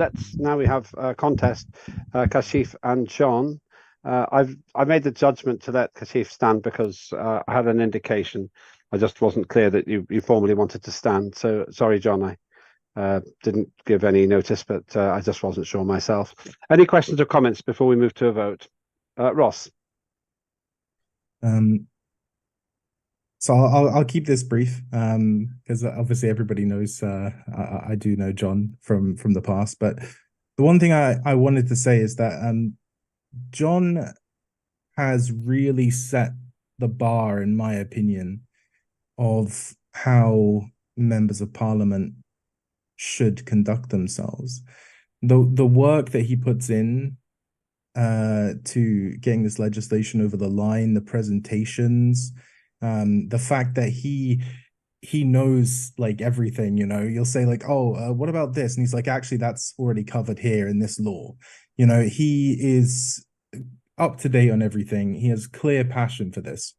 we have a contest, Kashif and John. I've made the judgment to let Kashif stand because I had an indication. I just wasn't clear that you formally wanted to stand. So sorry, John, I didn't give any notice, but I just wasn't sure myself. Any questions or comments before we move to a vote? Ross. So I'll keep this brief because obviously everybody knows I do know John from the past. But the one thing I wanted to say is that John has really set the bar, in my opinion, of how members of parliament should conduct themselves. The work that he puts in to getting this legislation over the line, the presentations, the fact that he knows like everything, you'll say like, oh, what about this? And he's like, actually, that's already covered here in this law. He is up to date on everything. He has clear passion for this.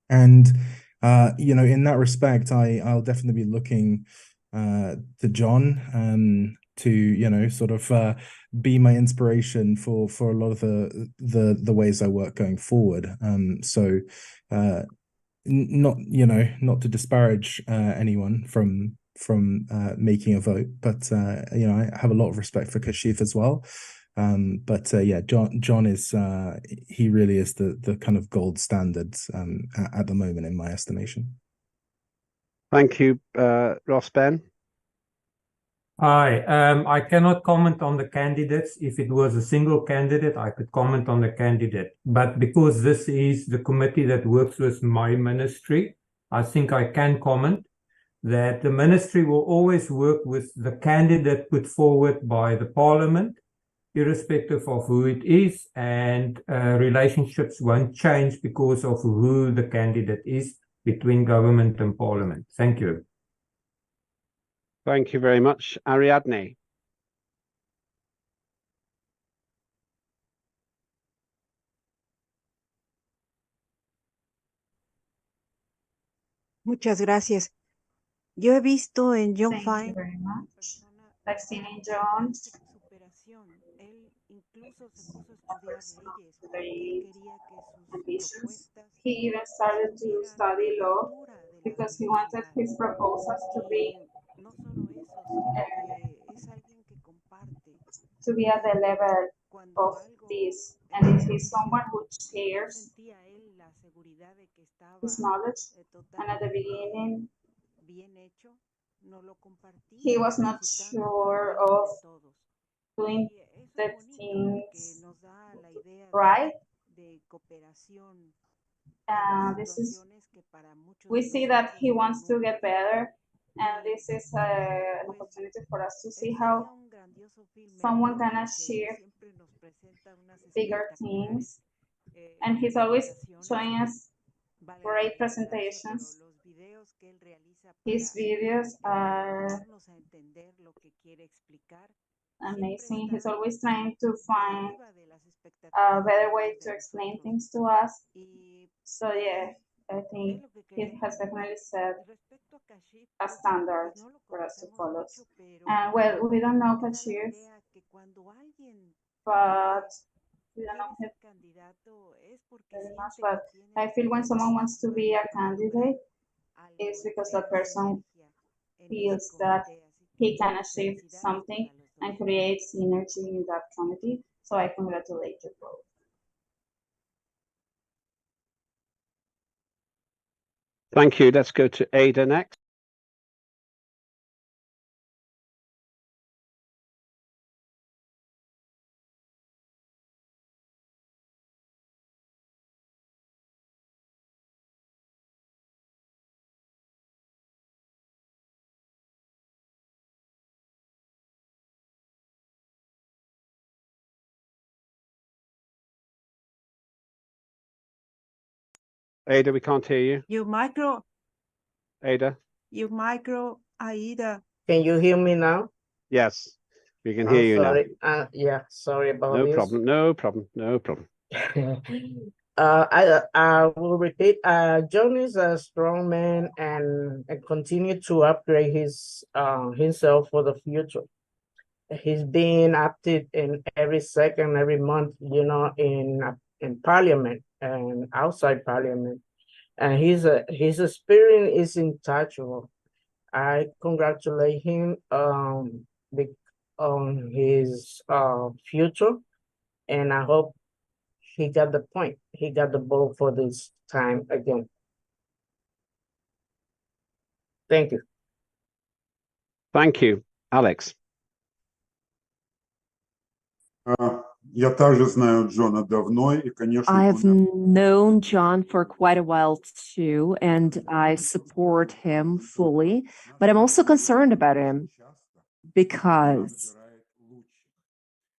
And, in that respect, I'll definitely be looking to John to, sort of be my inspiration for a lot of the ways I work going forward. So not to disparage anyone from making a vote, but I have a lot of respect for Kashif as well. But John is he really is the kind of gold standard at the moment in my estimation. Thank you, Ross. Ben. Hi, I cannot comment on the candidates. If it was a single candidate, I could comment on the candidate. But because this is the committee that works with my ministry, I think I can comment that the ministry will always work with the candidate put forward by the parliament, irrespective of who it is, and relationships won't change because of who the candidate is between government and parliament. Thank you. Thank you very much. Ariadne. Muchas gracias. Yo he visto en John Thank you Fine very much. I've seen in John ambitions. He even started to study law because he wanted his proposals to be at the level of this. And if he's someone who shares his knowledge, and at the beginning he was not sure of doing the things right. This is we see that he wants to get better, and this is an opportunity for us to see how someone can achieve bigger things. And he's always showing us great presentations. His videos are amazing. He's always trying to find a better way to explain things to us. So yeah, I think he has definitely set a standard for us to follow. And well, we don't know Kashif, but we don't know him very much. But I feel when someone wants to be a candidate, it's because the person feels that he can achieve something and create synergy in that committee. So I congratulate you both. Thank you. Let's go to Ada next. Ada, we can't hear you. Your micro, Ada? Aida. Can you hear me now? Yes, we can I'm hear you now. sorry. Yeah, sorry about No this. problem, no problem, no problem. I will repeat. John is a strong man and continue to upgrade himself for the future. He's being active in every second, every month, in Parliament and outside Parliament, and his experience is untouchable. I congratulate him on his future, and I hope he got the point. He got the ball for this time again. Thank you. Thank you. Alex. I've known John for quite a while too, and I support him fully, but I'm also concerned about him because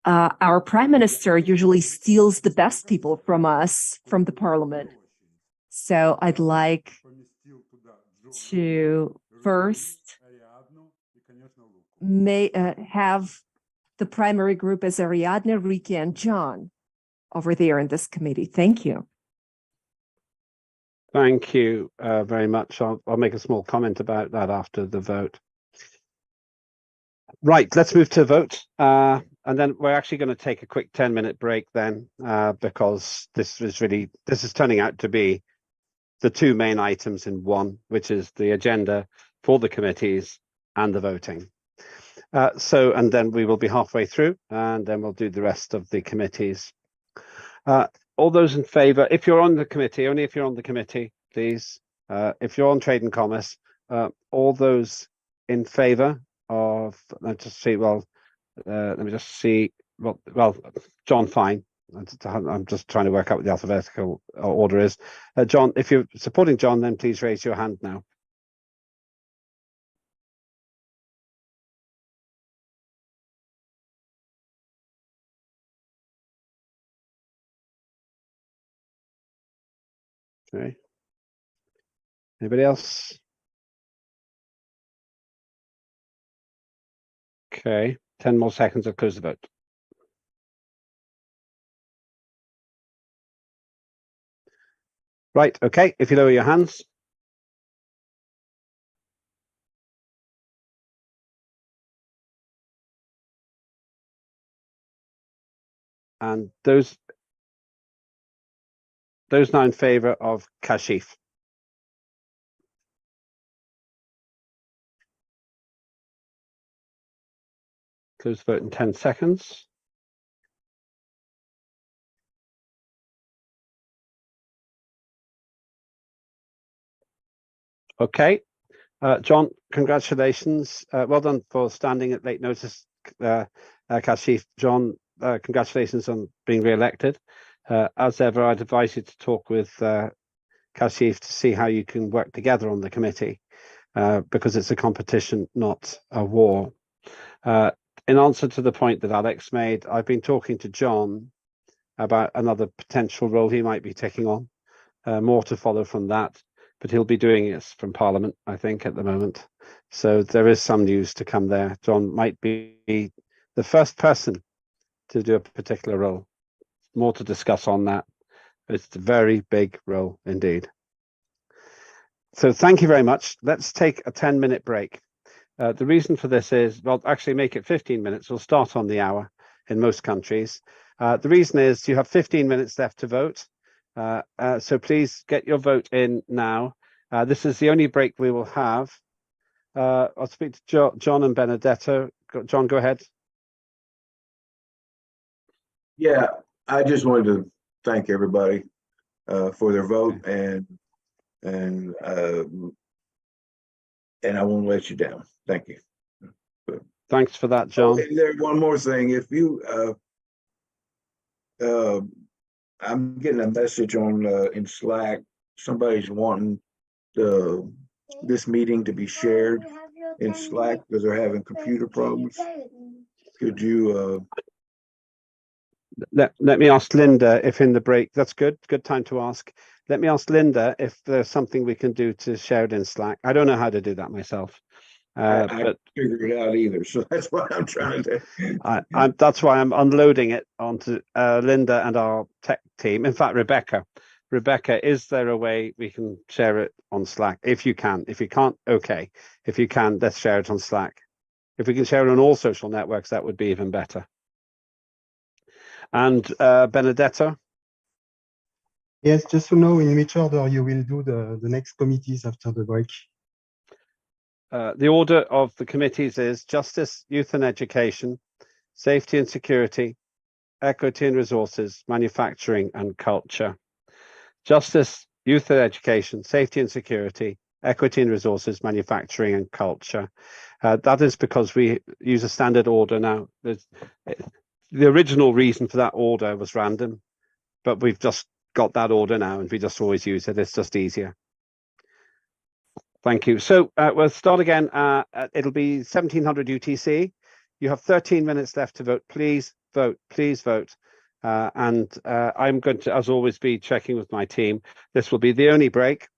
our prime minister usually steals the best people from us, from the parliament. So I'd like to first have the primary group as Ariadne, Riki, and John over there in this committee. Thank you. Thank you very much. I'll make a small comment about that after the vote. Right, let's move to vote. And then we're actually going to take a quick 10-minute break then, because this is turning out to be the two main items in one, which is the agenda for the committees and the voting. And then we will be halfway through, and then we'll do the rest of the committees. All those in favour, if you're on the committee, only if you're on the committee, please. If you're on Trade and Commerce, all those in favour of, let me just see, well, John, fine. I'm just trying to work out what the alphabetical order is. John, if you're supporting John, then please raise your hand now. Okay. Anybody else? Okay, 10 more seconds, I'll close the vote. Right, okay, if you lower your hands. And those now in favor of Kashif. Close the vote in 10 seconds. Okay. John, congratulations. Well done for standing at late notice, Kashif. John, congratulations on being re-elected. As ever, I'd advise you to talk with Kashif to see how you can work together on the committee, because it's a competition, not a war. In answer to the point that Alex made, I've been talking to John about another potential role he might be taking on. More to follow from that, but he'll be doing it from Parliament, I think, at the moment. So there is some news to come there. John might be the first person to do a particular role. More to discuss on that. It's a very big role indeed. So thank you very much. Let's take a 10-minute break. The reason for this is, well, actually make it 15 minutes. We'll start on the hour in most countries. The reason is you have 15 minutes left to vote. So please get your vote in now. This is the only break we will have. I'll speak to John and Benedetto. John, go ahead. Yeah, I just wanted to thank everybody for their vote, and I won't let you down. Thank you. Thanks for that, John. And there, one more thing. If you, I'm getting a message on in Slack. Somebody's wanting this meeting to be shared in Slack because they're having computer problems. Could you? Let me ask Linda if in the break. That's good. Good time to ask. Let me ask Linda if there's something we can do to share it in Slack. I don't know how to do that myself. I But figured it out either, so that's what I'm trying to. that's why I'm unloading it onto Linda and our tech team. In fact, Rebecca, is there a way we can share it on Slack? If you can. If you can't, okay. If you can, let's share it on Slack. If we can share it on all social networks, that would be even better. And Benedetto? Yes, just to know in which order you will do the next committees after the break. The order of the committees is Justice, Youth and Education, Safety and Security, Equity and Resources, Manufacturing and Culture. Justice, Youth and Education, Safety and Security, Equity and Resources, Manufacturing and Culture. That is because we use a standard order now. The original reason for that order was random, but we've just got that order now and we just always use it. It's just easier. Thank you. So we'll start again. It'll be 1700 UTC. You have 13 minutes left to vote. Please vote. Please vote. And I'm going to, as always, be checking with my team. This will be the only break.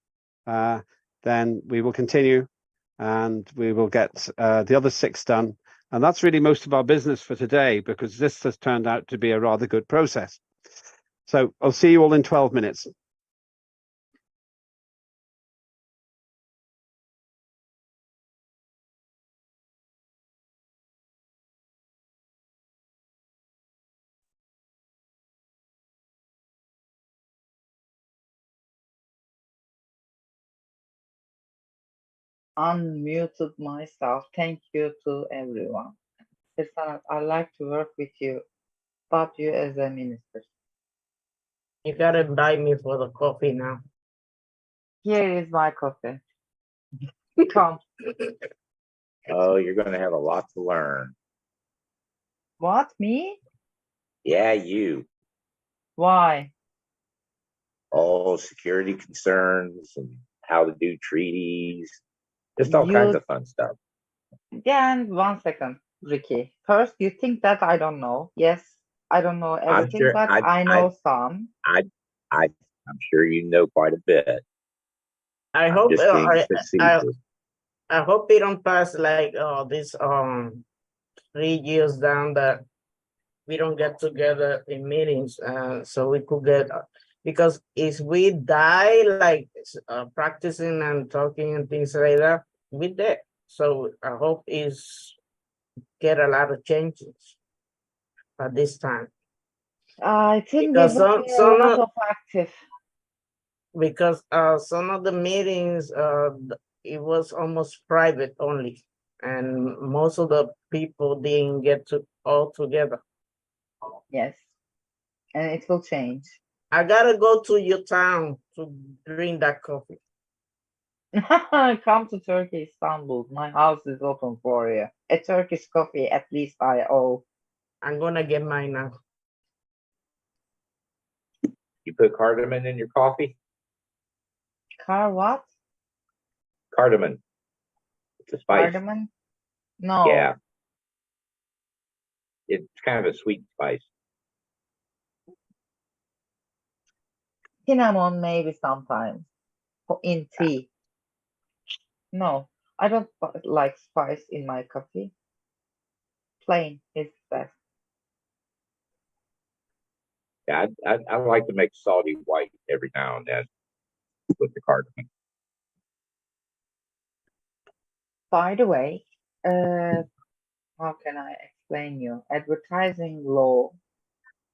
Then we will continue and we will get the other 6 done. And that's really most of our business for today, because this has turned out to be a rather good process. So I'll see you all in 12 minutes. Unmuted myself. Thank you to everyone. Lieutenant, I like to work with you, but you as a minister. You gotta invite me for the coffee now. Here is my coffee. Come. Oh, you're going to have a lot to learn. What, me? Yeah, you. Why? All security concerns and how to do treaties. Just all kinds of fun stuff. Then 1 second, Ricky. First, you think that I don't know. Yes, I don't know everything, sure, but I know some. I'm sure you know quite a bit. I hope just being facetious. I hope we don't pass like this 3 years down that we don't get together in meetings, so we could get because if we die like practicing and talking and things like that, we dead. So I hope is get a lot of changes at this time. I think Because it will be a lot of active. Because some of the meetings, it was almost private only, and most of the people didn't get to all together. Yes, and it will change. I gotta go to your town to drink that coffee. Come to Turkey, Istanbul. My house is open for you. A Turkish coffee, at least I owe. I'm gonna get mine now. You put cardamom in your coffee? What? Cardamom. It's a spice. Cardamom? No. Yeah. It's kind of a sweet spice. Cinnamon, maybe sometimes. In tea. No, I don't like spice in my coffee. Plain is best. Yeah, I like to make salty white every now and then with the cardamom. By the way, how can I explain you? Advertising law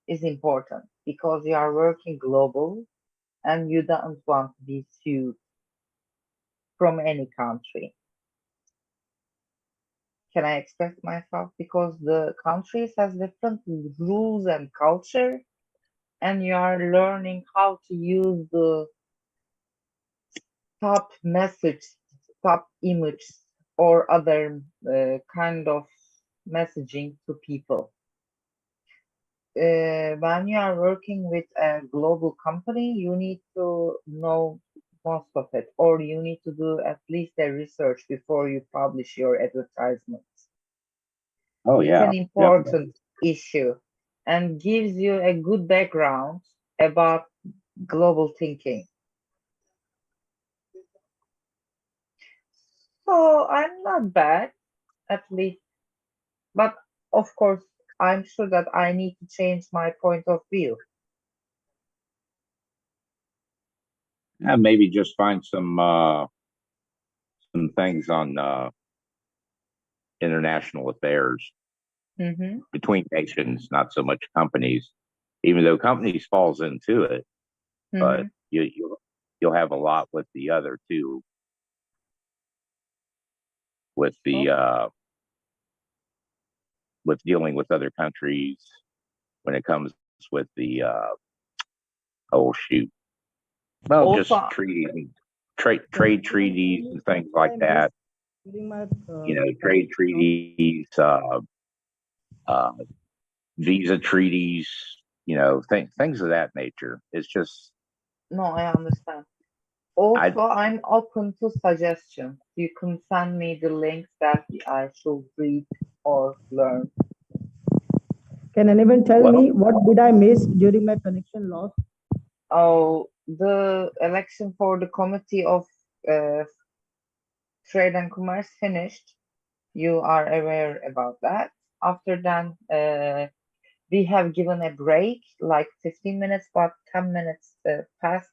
is important because you are working global and you don't want to be sued from any country. Can I express myself? Because the countries has different rules and culture, and you are learning how to use the top message, top image, or other kind of messaging to people. When you are working with a global company, you need to know most of it, or you need to do at least a research before you publish your advertisements. Oh, it's yeah, an important definitely. issue and gives you a good background about global thinking. So I'm not bad, at least, but of course, I'm sure that I need to change my point of view. Yeah, maybe just find some things on international affairs Mm-hmm. between nations, not so much companies. Even though companies falls into it, but Mm-hmm. you'll have a lot with the other two, with the with dealing with other countries when it comes with the oh shoot, well, Also, just treaties, trade treaties and things like that. You know, trade treaties, visa treaties, you know, things of that nature. It's just no, I understand. Also, I'm open to suggestions. You can send me the links that I should read or learn. Can anyone tell me what did I miss during my connection loss? Oh, the election for the Committee of Trade and Commerce finished. You are aware about that. After that, we have given a break, like 15 minutes, but 10 minutes passed.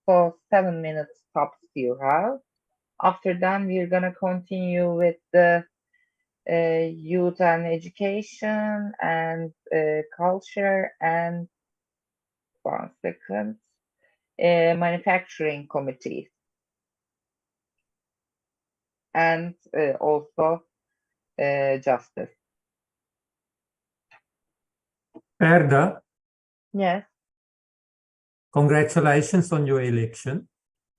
So 7 minutes tops you have. After that, we're gonna continue with the youth and education and culture and 1 second, manufacturing committees. And also justice. Erda, Yes, congratulations on your election.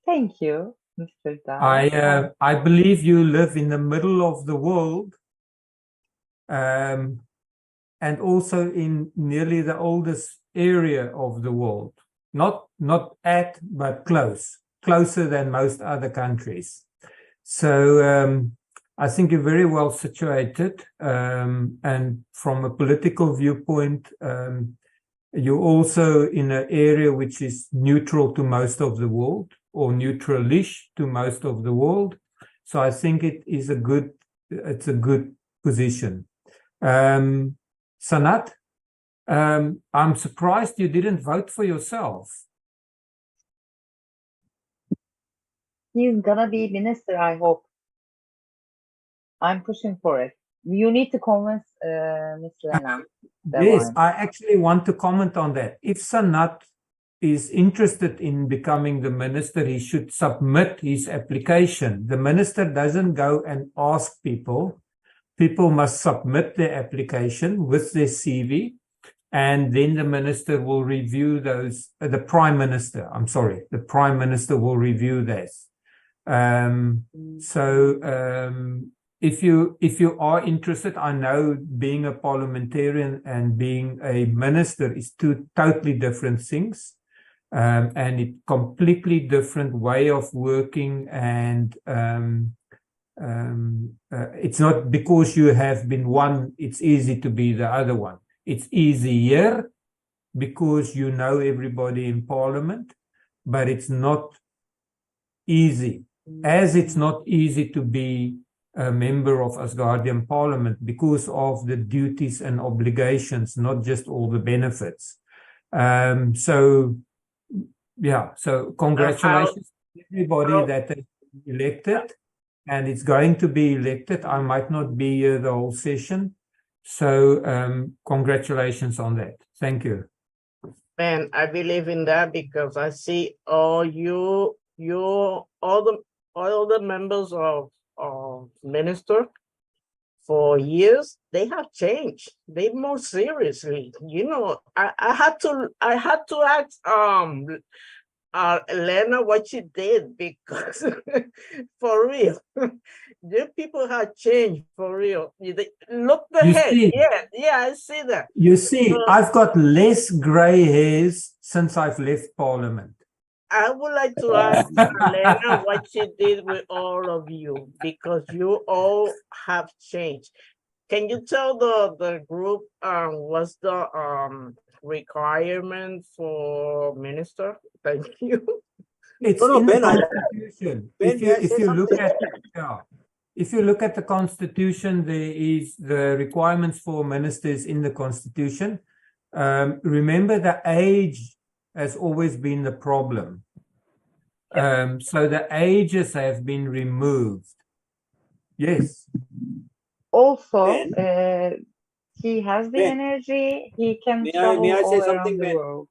thank you, Mr. Dan. I believe you live in the middle of the world, and also in nearly the oldest area of the world. Not at, but closer than most other countries. So I think you're very well situated, and from a political viewpoint, you're also in an area which is neutral to most of the world, or neutral-ish to most of the world. So I think it's a good position. Sanat, I'm surprised you didn't vote for yourself. He's gonna be minister, I hope. I'm pushing for it. you need to convince Miss Lena. Yes, I actually want to comment on that. If Sanat is interested in becoming the minister, he should submit his application. The minister doesn't go and ask people. People must submit their application with their CV, and then the minister will review those. The prime minister will review this. If you are interested, I know being a parliamentarian and being a minister is two totally different things, and a completely different way of working. And it's not because you have been one, it's easy to be the other one. It's easier because you know everybody in parliament, but it's not easy. As it's not easy to be a member of Asgardian Parliament because of the duties and obligations, not just all the benefits. So congratulations to everybody that is elected, and it's going to be elected. I might not be here the whole session. So congratulations on that. Thank you. And I believe in that because I see all the members of minister for years, they have changed. They more seriously. I had to ask Elena what she did because for real, the people have changed for real. Look ahead. Yeah, I see that. You see, I've got less gray hairs since I've left Parliament. I would like to ask Elena what she did with all of you because you all have changed. Can you tell the group what's the requirement for minister? Thank you. It's in the Constitution. If you look at the Constitution, there is the requirements for ministers in the Constitution. Remember, the age has always been the problem. So the ages have been removed. Yes. Also, he has the energy. He can travel all around the world.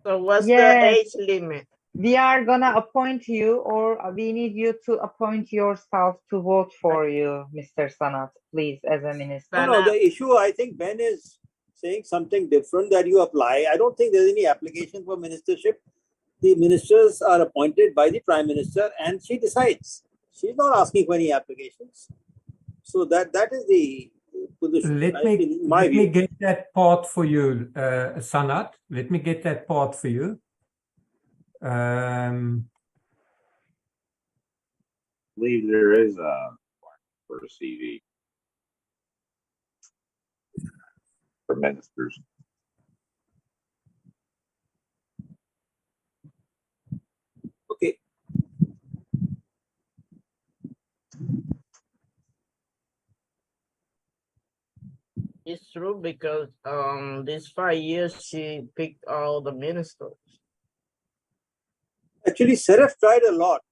So what's the age limit? We are gonna appoint you, or we need you to appoint yourself to vote for you, Mr. Sanat, please, as a minister. No, the issue, I think Ben is saying something different, that you apply. I don't think there's any application for ministership. The ministers are appointed by the Prime Minister and she decides. She's not asking for any applications. So that is the position. Let me get that part for you, Sanat. Let me get that part for you. I believe there is a for a CV for ministers. Okay. It's true because these 5 years she picked all the ministers. Actually, Serif tried a lot,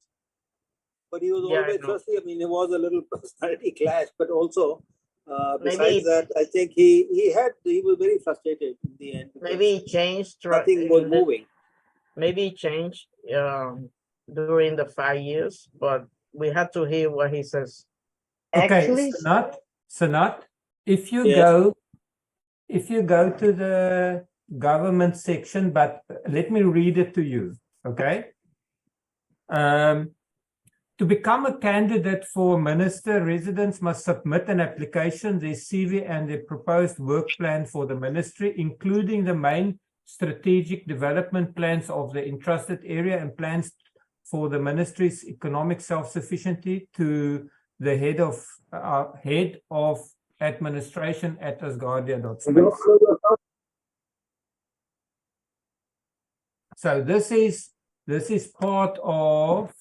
but he was always trusty. I mean, it was a little personality clash, but also besides that, I think he was very frustrated in the end. Maybe he changed. Nothing was moving. Maybe he changed during the 5 years, but we had to hear what he says. Okay, Sanat, if you go to the government section, but let me read it to you, okay? To become a candidate for minister, residents must submit an application, their CV, and their proposed work plan for the ministry, including the main strategic development plans of the entrusted area and plans for the ministry's economic self-sufficiency to the head of administration at Asgardia.space. So this is part of,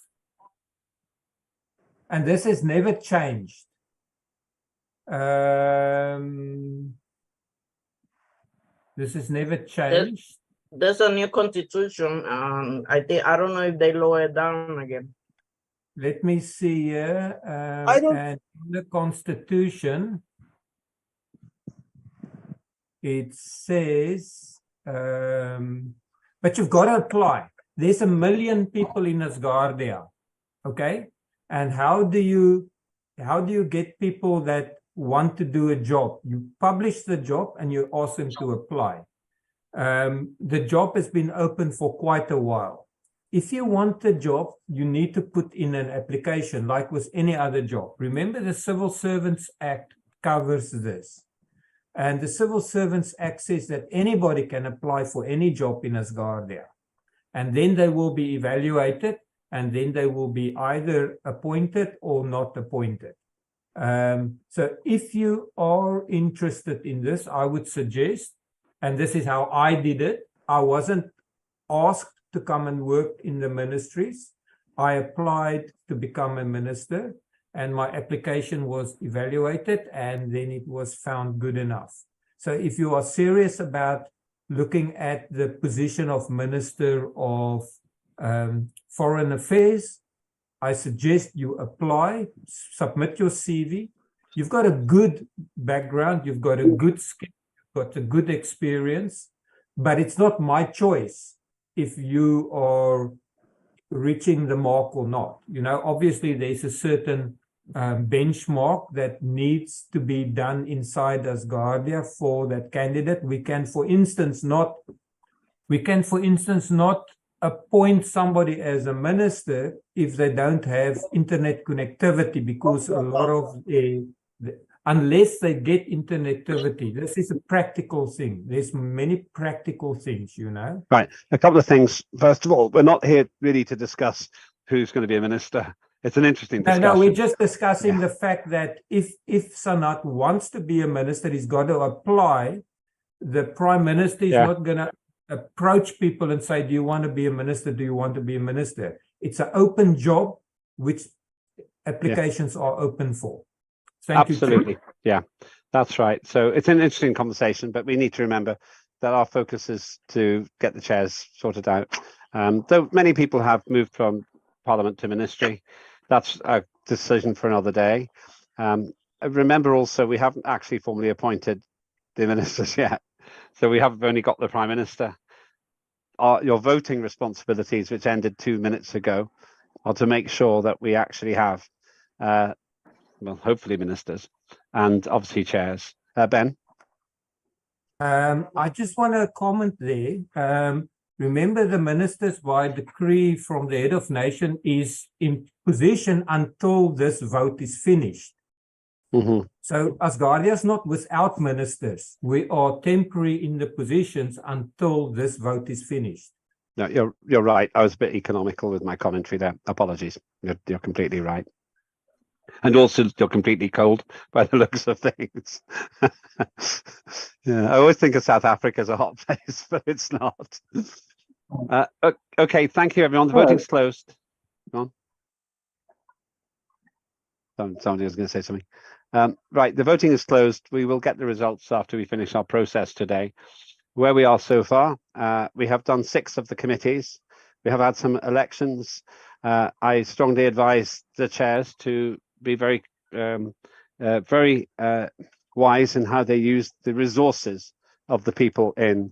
and this has never changed. This has never changed. There's a new constitution. I don't know if they lower it down again. Let me see here. And the constitution, it says, but you've got to apply. There's 1 million people in Asgardia, okay? And how do you get people that want to do a job? You publish the job and you ask them to apply. The job has been open for quite a while. If you want a job, you need to put in an application like with any other job. Remember, the Civil Servants Act covers this. And the Civil Servants Act says that anybody can apply for any job in Asgardia. And then they will be evaluated, and then they will be either appointed or not appointed. So if you are interested in this, I would suggest, and this is how I did it, I wasn't asked to come and work in the ministries. I applied to become a minister, and my application was evaluated, and then it was found good enough. So if you are serious about looking at the position of Minister of Foreign Affairs, I suggest you apply, submit your CV. You've got a good background, you've got a good skill, you've got a good experience, but it's not my choice if you are reaching the mark or not. You know, obviously there's a certain benchmark that needs to be done inside Asgardia for that candidate. We can, for instance, not appoint somebody as a minister if they don't have internet connectivity, because a lot of unless they get internet-connectivity, this is a practical thing. There's many practical things, you know. Right, a couple of things. First of all, we're not here really to discuss who's going to be a minister. It's an interesting discussion. No, we're just discussing the fact that if Sanat wants to be a minister, he's got to apply. The prime minister is not going to approach people and say, do you want to be a minister? Do you want to be a minister? It's an open job, which applications are open for. Thank Absolutely. you. Yeah, that's right. So it's an interesting conversation, but we need to remember that our focus is to get the chairs sorted out. Though many people have moved from Parliament to Ministry, that's a decision for another day. Remember also, we haven't actually formally appointed the ministers yet. So we have only got the Prime Minister. Your voting responsibilities, which ended 2 minutes ago, are to make sure that we actually have, well, hopefully ministers and obviously chairs. Ben? I just want to comment there. Remember, the ministers by decree from the head of nation is in position until this vote is finished. Mm-hmm. So Asgardia is not without ministers. We are temporary in the positions until this vote is finished. No, you're right. I was a bit economical with my commentary there. Apologies. You're completely right. And also, you're completely cold by the looks of things. Yeah, I always think of South Africa as a hot place, but it's not. Okay, thank you, everyone. The voting's closed. Go on. Somebody was going to say something. Right, the voting is closed. We will get the results after we finish our process today. Where we are so far, we have done 6 of the committees. We have had some elections. I strongly advise the chairs to be very, very wise in how they use the resources of the people in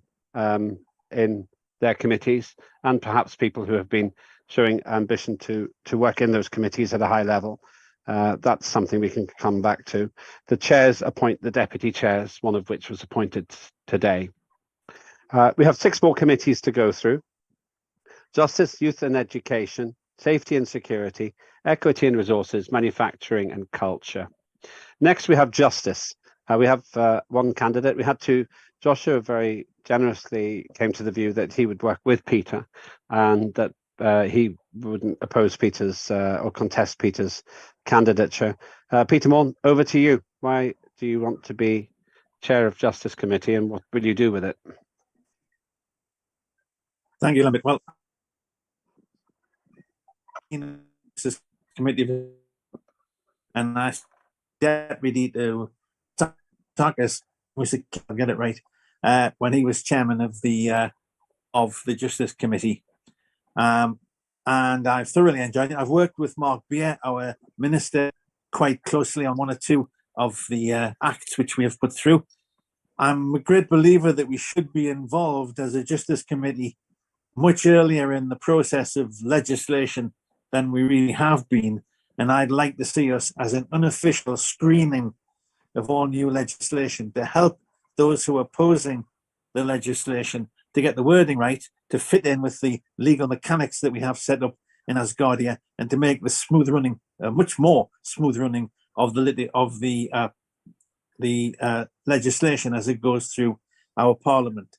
their committees, and perhaps people who have been showing ambition to work in those committees at a high level. That's something we can come back to. The chairs appoint the deputy chairs, one of which was appointed today. We have 6 more committees to go through: Justice, Youth and Education, Safety and Security, Equity and Resources, Manufacturing and Culture. Next, we have Justice. We have 1 candidate. We had 2. Joshua very generously came to the view that he would work with Peter, and that he wouldn't oppose Peter's or contest Peter's candidature. Peter Moore, over to you. Why do you want to be chair of Justice Committee, and what will you do with it? Thank you, Lambert. Well, in this committee, and I deputy to Tuckers, I'll get it right, when he was chairman of the Justice Committee. And I've thoroughly enjoyed it. I've worked with Mark Beer, our minister, quite closely on 1 or 2 of the acts which we have put through. I'm a great believer that we should be involved as a Justice Committee much earlier in the process of legislation than we really have been. And I'd like to see us as an unofficial screening of all new legislation to help those who are opposing the legislation to get the wording right, to fit in with the legal mechanics that we have set up in Asgardia, and to make the smooth running, much more smooth running of the legislation as it goes through our parliament.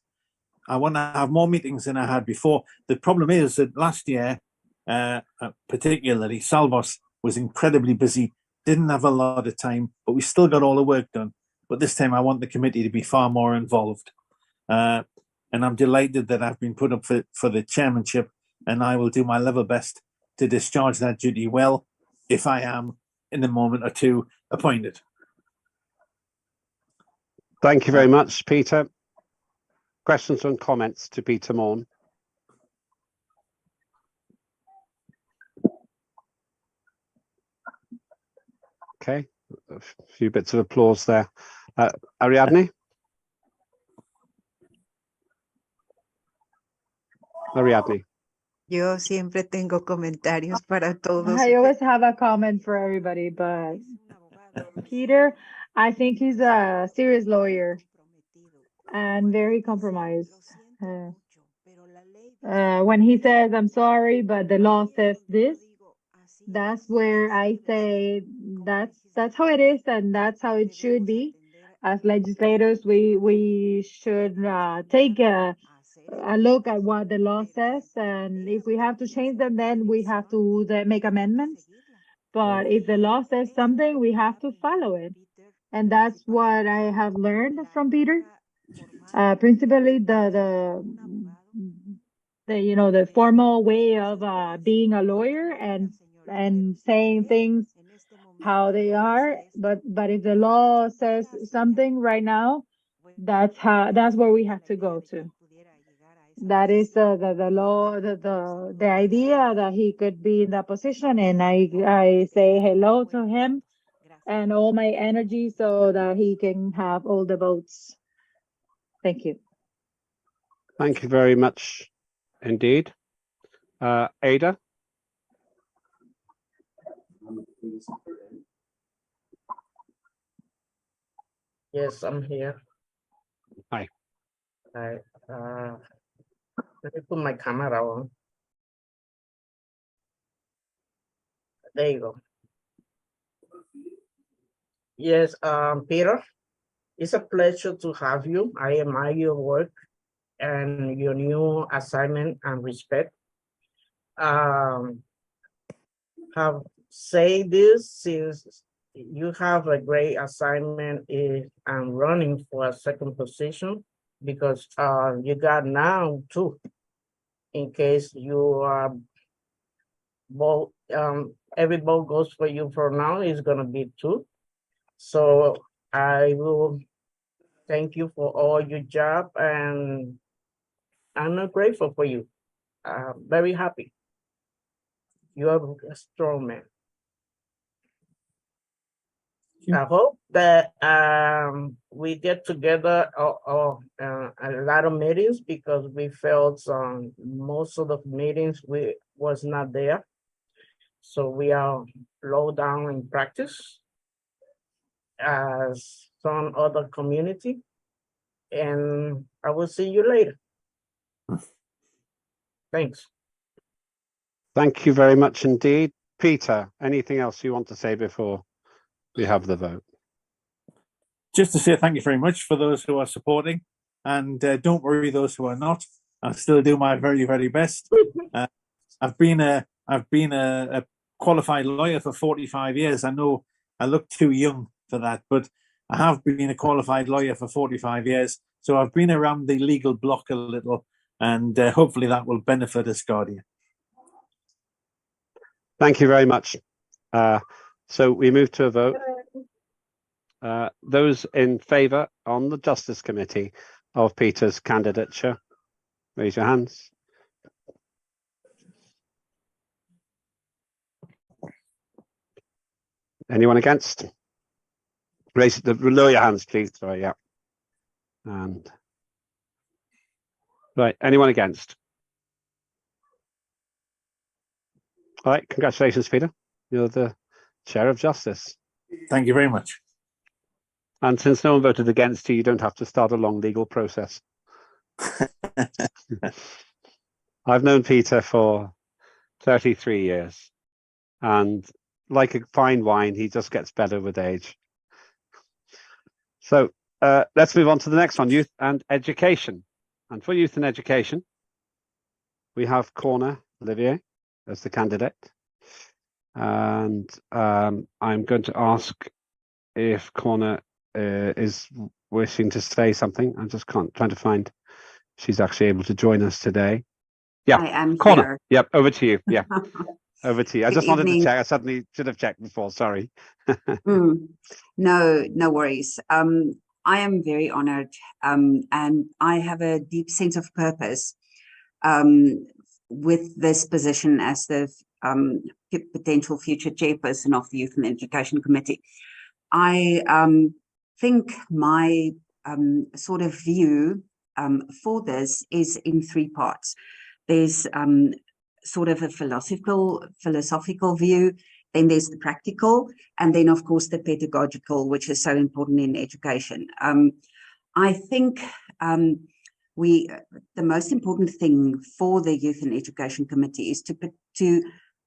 I want to have more meetings than I had before. The problem is that last year, particularly, Salvos was incredibly busy, didn't have a lot of time, but we still got all the work done. But this time I want the committee to be far more involved. And I'm delighted that I've been put up for the chairmanship, and I will do my level best to discharge that duty well, if I am, in a moment or two, appointed. Thank you very much, Peter. Questions and comments to Peter Morn? Okay, a few bits of applause there. Ariadne? Ariadne. Yo siempre tengo comentarios para todos. I always have a comment for everybody, but Peter, I think he's a serious lawyer and very compromised. When he says, I'm sorry, but the law says this, that's where I say that's how it is and that's how it should be. As legislators, we should take a look at what the law says, and if we have to change them, then we have to make amendments. But if the law says something, we have to follow it. And that's what I have learned from Peter. Principally the the formal way of being a lawyer and saying things how they are. But if the law says something right now, that's where we have to go to. That is the law, the idea that he could be in that position, and I say hello to him and all my energy so that he can have all the votes. Thank you. Thank you very much indeed. Ada? Yes, I'm here. Hi. Hi. Let me put my camera on. There you go. Yes, Peter, it's a pleasure to have you. I admire your work and your new assignment and respect. Have said this since you have a great assignment and running for a second position, because you got now two, in case you are both, every vote goes for you for now is gonna be two. So I will thank you for all your job, and I'm grateful for you. Very happy. You are a strong man. I hope that we get together a lot of meetings, because we felt most of the meetings we was not there. So we are low down in practice as some other community. And I will see you later. Thanks. Thank you very much indeed. Peter, anything else you want to say before we have the vote? Just to say thank you very much for those who are supporting, and don't worry those who are not. I'll still do my very, very best. I've been a qualified lawyer for 45 years. I know I look too young for that, but I have been a qualified lawyer for 45 years. So I've been around the legal block a little, and hopefully that will benefit Asgardia. Thank you very much. So we move to a vote. Those in favour on the Justice Committee of Peter's candidature, raise your hands. Anyone against? Lower your hands, please. Sorry, yeah. And right, anyone against? All right, congratulations, Peter. You're the chair of justice. Thank you very much. And since no one voted against you, you don't have to start a long legal process. I've known Peter for 33 years, and like a fine wine, he just gets better with age. So let's move on to the next one, youth and education. And for youth and education, we have Corner Olivier as the candidate. And I'm going to ask if Corner is wishing to say something. I just trying to find if she's actually able to join us today. Yeah, I am Corner. here. Yep, over to you. Yeah, over to you. I Good just wanted to evening. check. I suddenly should have checked before. Sorry. No worries. I am very honored, and I have a deep sense of purpose with this position as the potential future chairperson of the Youth and Education Committee. I think my sort of view for this is in three parts. There's sort of a philosophical view, then there's the practical, and then of course the pedagogical, which is so important in education. I think the most important thing for the Youth and Education Committee is to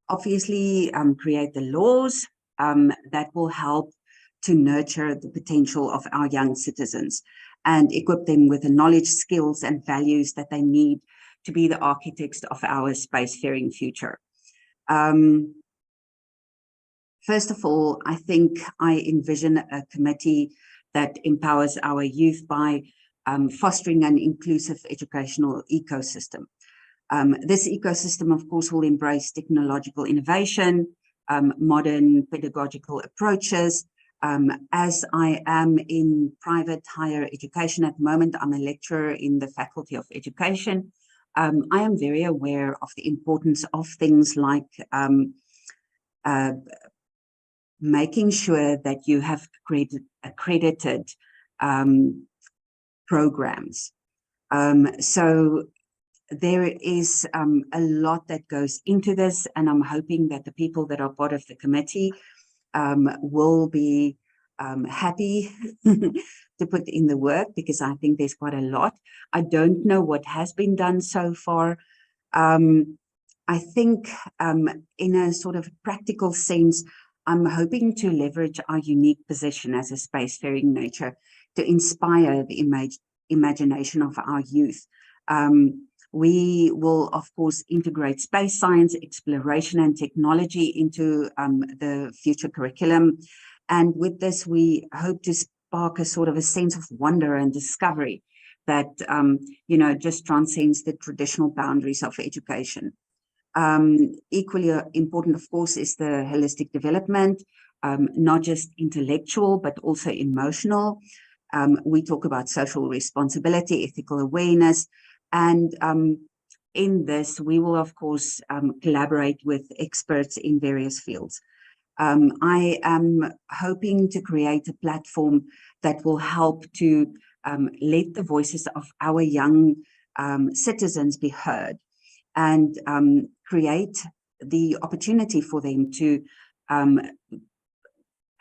obviously create the laws that will help to nurture the potential of our young citizens and equip them with the knowledge, skills, and values that they need to be the architects of our spacefaring future. First of all, I think I envision a committee that empowers our youth by fostering an inclusive educational ecosystem. This ecosystem, of course, will embrace technological innovation, modern pedagogical approaches. As I am in private higher education at the moment, I'm a lecturer in the Faculty of Education. I am very aware of the importance of things like making sure that you have accredited programs. So there is a lot that goes into this, and I'm hoping that the people that are part of the committee will be happy to put in the work, because I think there's quite a lot. I don't know what has been done so far. I think in a sort of practical sense, I'm hoping to leverage our unique position as a spacefaring nature to inspire the imagination of our youth. We will, of course, integrate space science, exploration, and technology into the future curriculum. And with this, we hope to spark a sort of a sense of wonder and discovery that, just transcends the traditional boundaries of education. Equally important, of course, is the holistic development, not just intellectual, but also emotional. We talk about social responsibility, ethical awareness, and in this, we will, of course, collaborate with experts in various fields. I am hoping to create a platform that will help to let the voices of our young citizens be heard, and create the opportunity for them to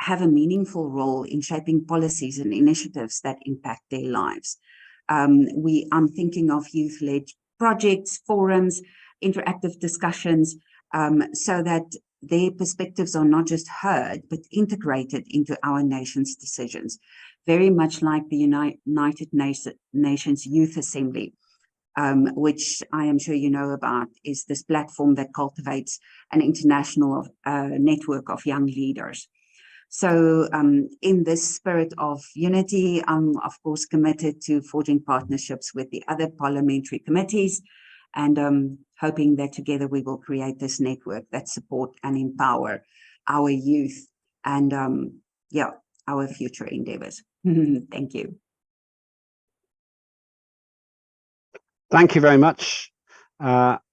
have a meaningful role in shaping policies and initiatives that impact their lives. I'm thinking of youth-led projects, forums, interactive discussions, so that their perspectives are not just heard, but integrated into our nation's decisions, very much like the United Nations Youth Assembly, which I am sure you know about, is this platform that cultivates an international network of young leaders. So in this spirit of unity, I'm of course committed to forging partnerships with the other parliamentary committees, and hoping that together we will create this network that support and empower our youth and our future endeavors. Thank you. Thank you very much.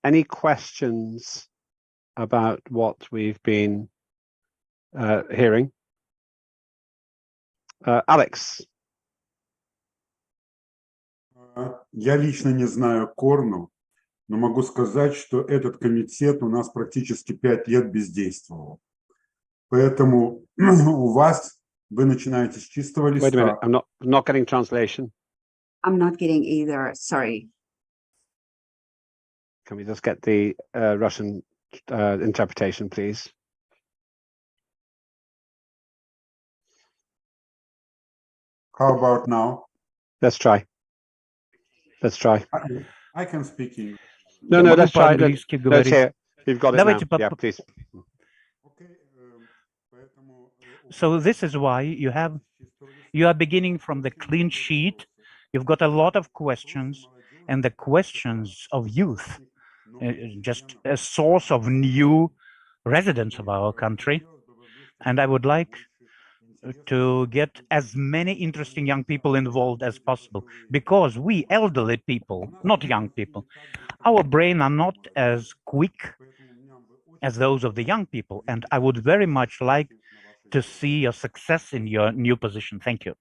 Any questions about what we've been hearing? Alex. Я лично не знаю Корну, но могу сказать, что этот комитет у нас практически 5 лет бездействовал. Поэтому у вас, вы начинаете с чистого листа. Wait a minute, I'm not getting translation. I'm not getting either. Sorry. Can we just get the Russian interpretation, please? How about now? Let's try. Let's try. I can speak English. No, let's try. Let's hear. You've got it now. Yeah, please. So this is why you are beginning from the clean sheet. You've got a lot of questions, and the questions of youth, just a source of new residents of our country. And I would like to get as many interesting young people involved as possible, because we elderly people, not young people, our brain are not as quick as those of the young people. And I would very much like to see your success in your new position. Thank you.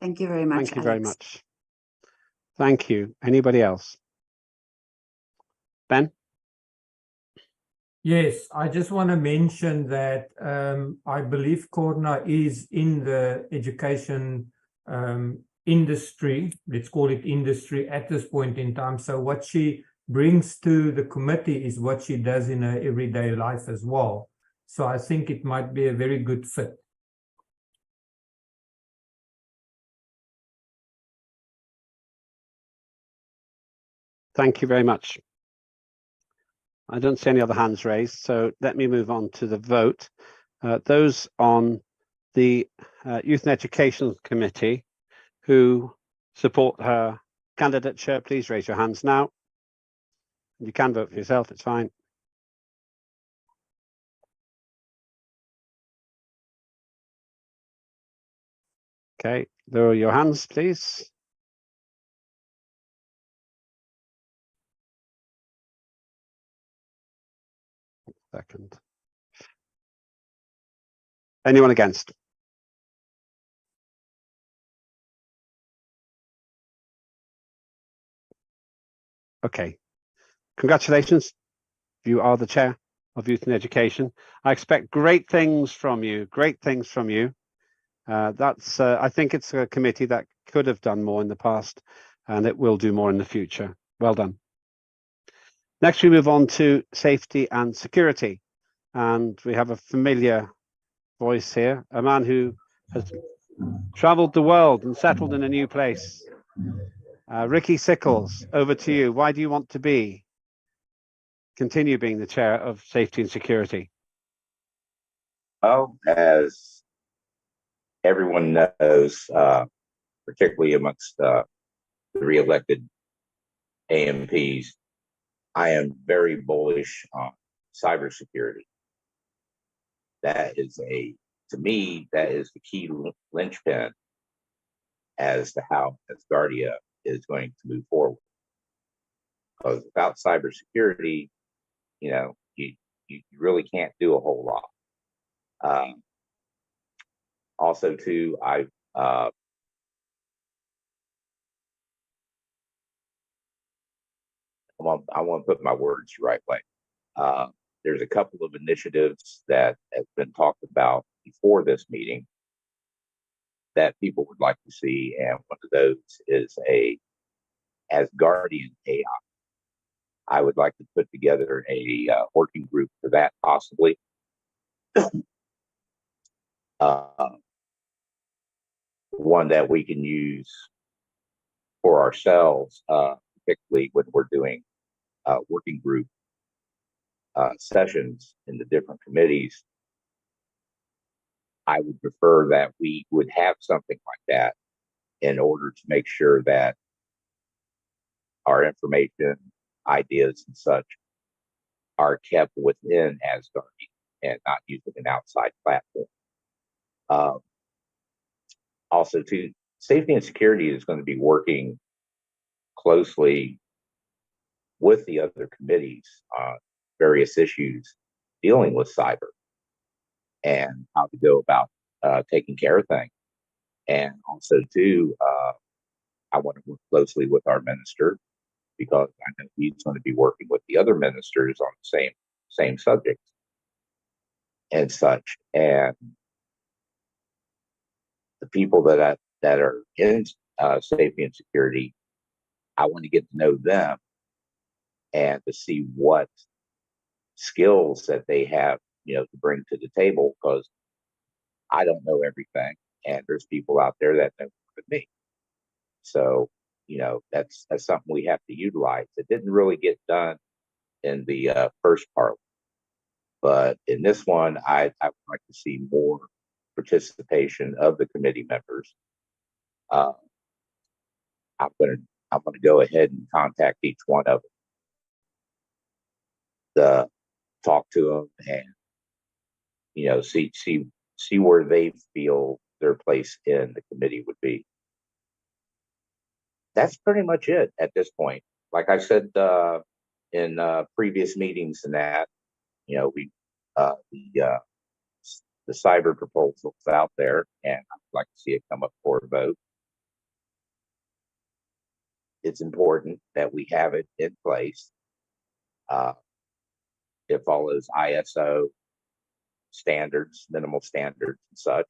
Thank you very much. Thank you very much. Thank you. Anybody else? Ben? Yes, I just want to mention that I believe Korna is in the education industry, let's call it industry at this point in time. So what she brings to the committee is what she does in her everyday life as well. So I think it might be a very good fit. Thank you very much. I don't see any other hands raised, so let me move on to the vote. Those on the Youth and Education Committee who support her candidature, please raise your hands now. You can vote for yourself, it's fine. Okay, lower your hands, please. Second. Anyone against? Okay. Congratulations. You are the chair of Youth and Education. I expect great things from you, great things from you. I think it's a committee that could have done more in the past, and it will do more in the future. Well done. Next, we move on to safety and security. And we have a familiar voice here, a man who has traveled the world and settled in a new place. Ricky Sickles, over to you. Why do you want to continue being the chair of safety and security? Well, as everyone knows, particularly amongst the re-elected AMPs, I am very bullish on cybersecurity. That is to me, that is the key linchpin as to how Asgardia is going to move forward. Because without cybersecurity, you really can't do a whole lot. Also, too, I want to put my words the right way. There's a couple of initiatives that have been talked about before this meeting that people would like to see, and one of those is a Asgardian AI. I would like to put together a working group for that, possibly. One that we can use for ourselves, particularly when we're doing working group sessions in the different committees. I would prefer that we would have something like that in order to make sure that our information, ideas, and such are kept within Asgardia and not using an outside platform. Also, too, safety and security is going to be working closely with the other committees on various issues dealing with cyber and how to go about taking care of things. And also, too, I want to work closely with our minister because I know he's going to be working with the other ministers on the same subjects and such. And the people that are in safety and security, I want to get to know them and to see what skills that they have, to bring to the table, because I don't know everything, and there's people out there that know more than me. So, that's something we have to utilize. It didn't really get done in the first part, but in this one, I would like to see more participation of the committee members. Uh, I'm gonna go ahead and contact each one of them, talk to them, and see where they feel their place in the committee would be. That's pretty much it at this point. Like I said in previous meetings, and that we the cyber proposal is out there, and I'd like to see it come up for a vote. It's important that we have it in place. It follows ISO standards, minimal standards, and such,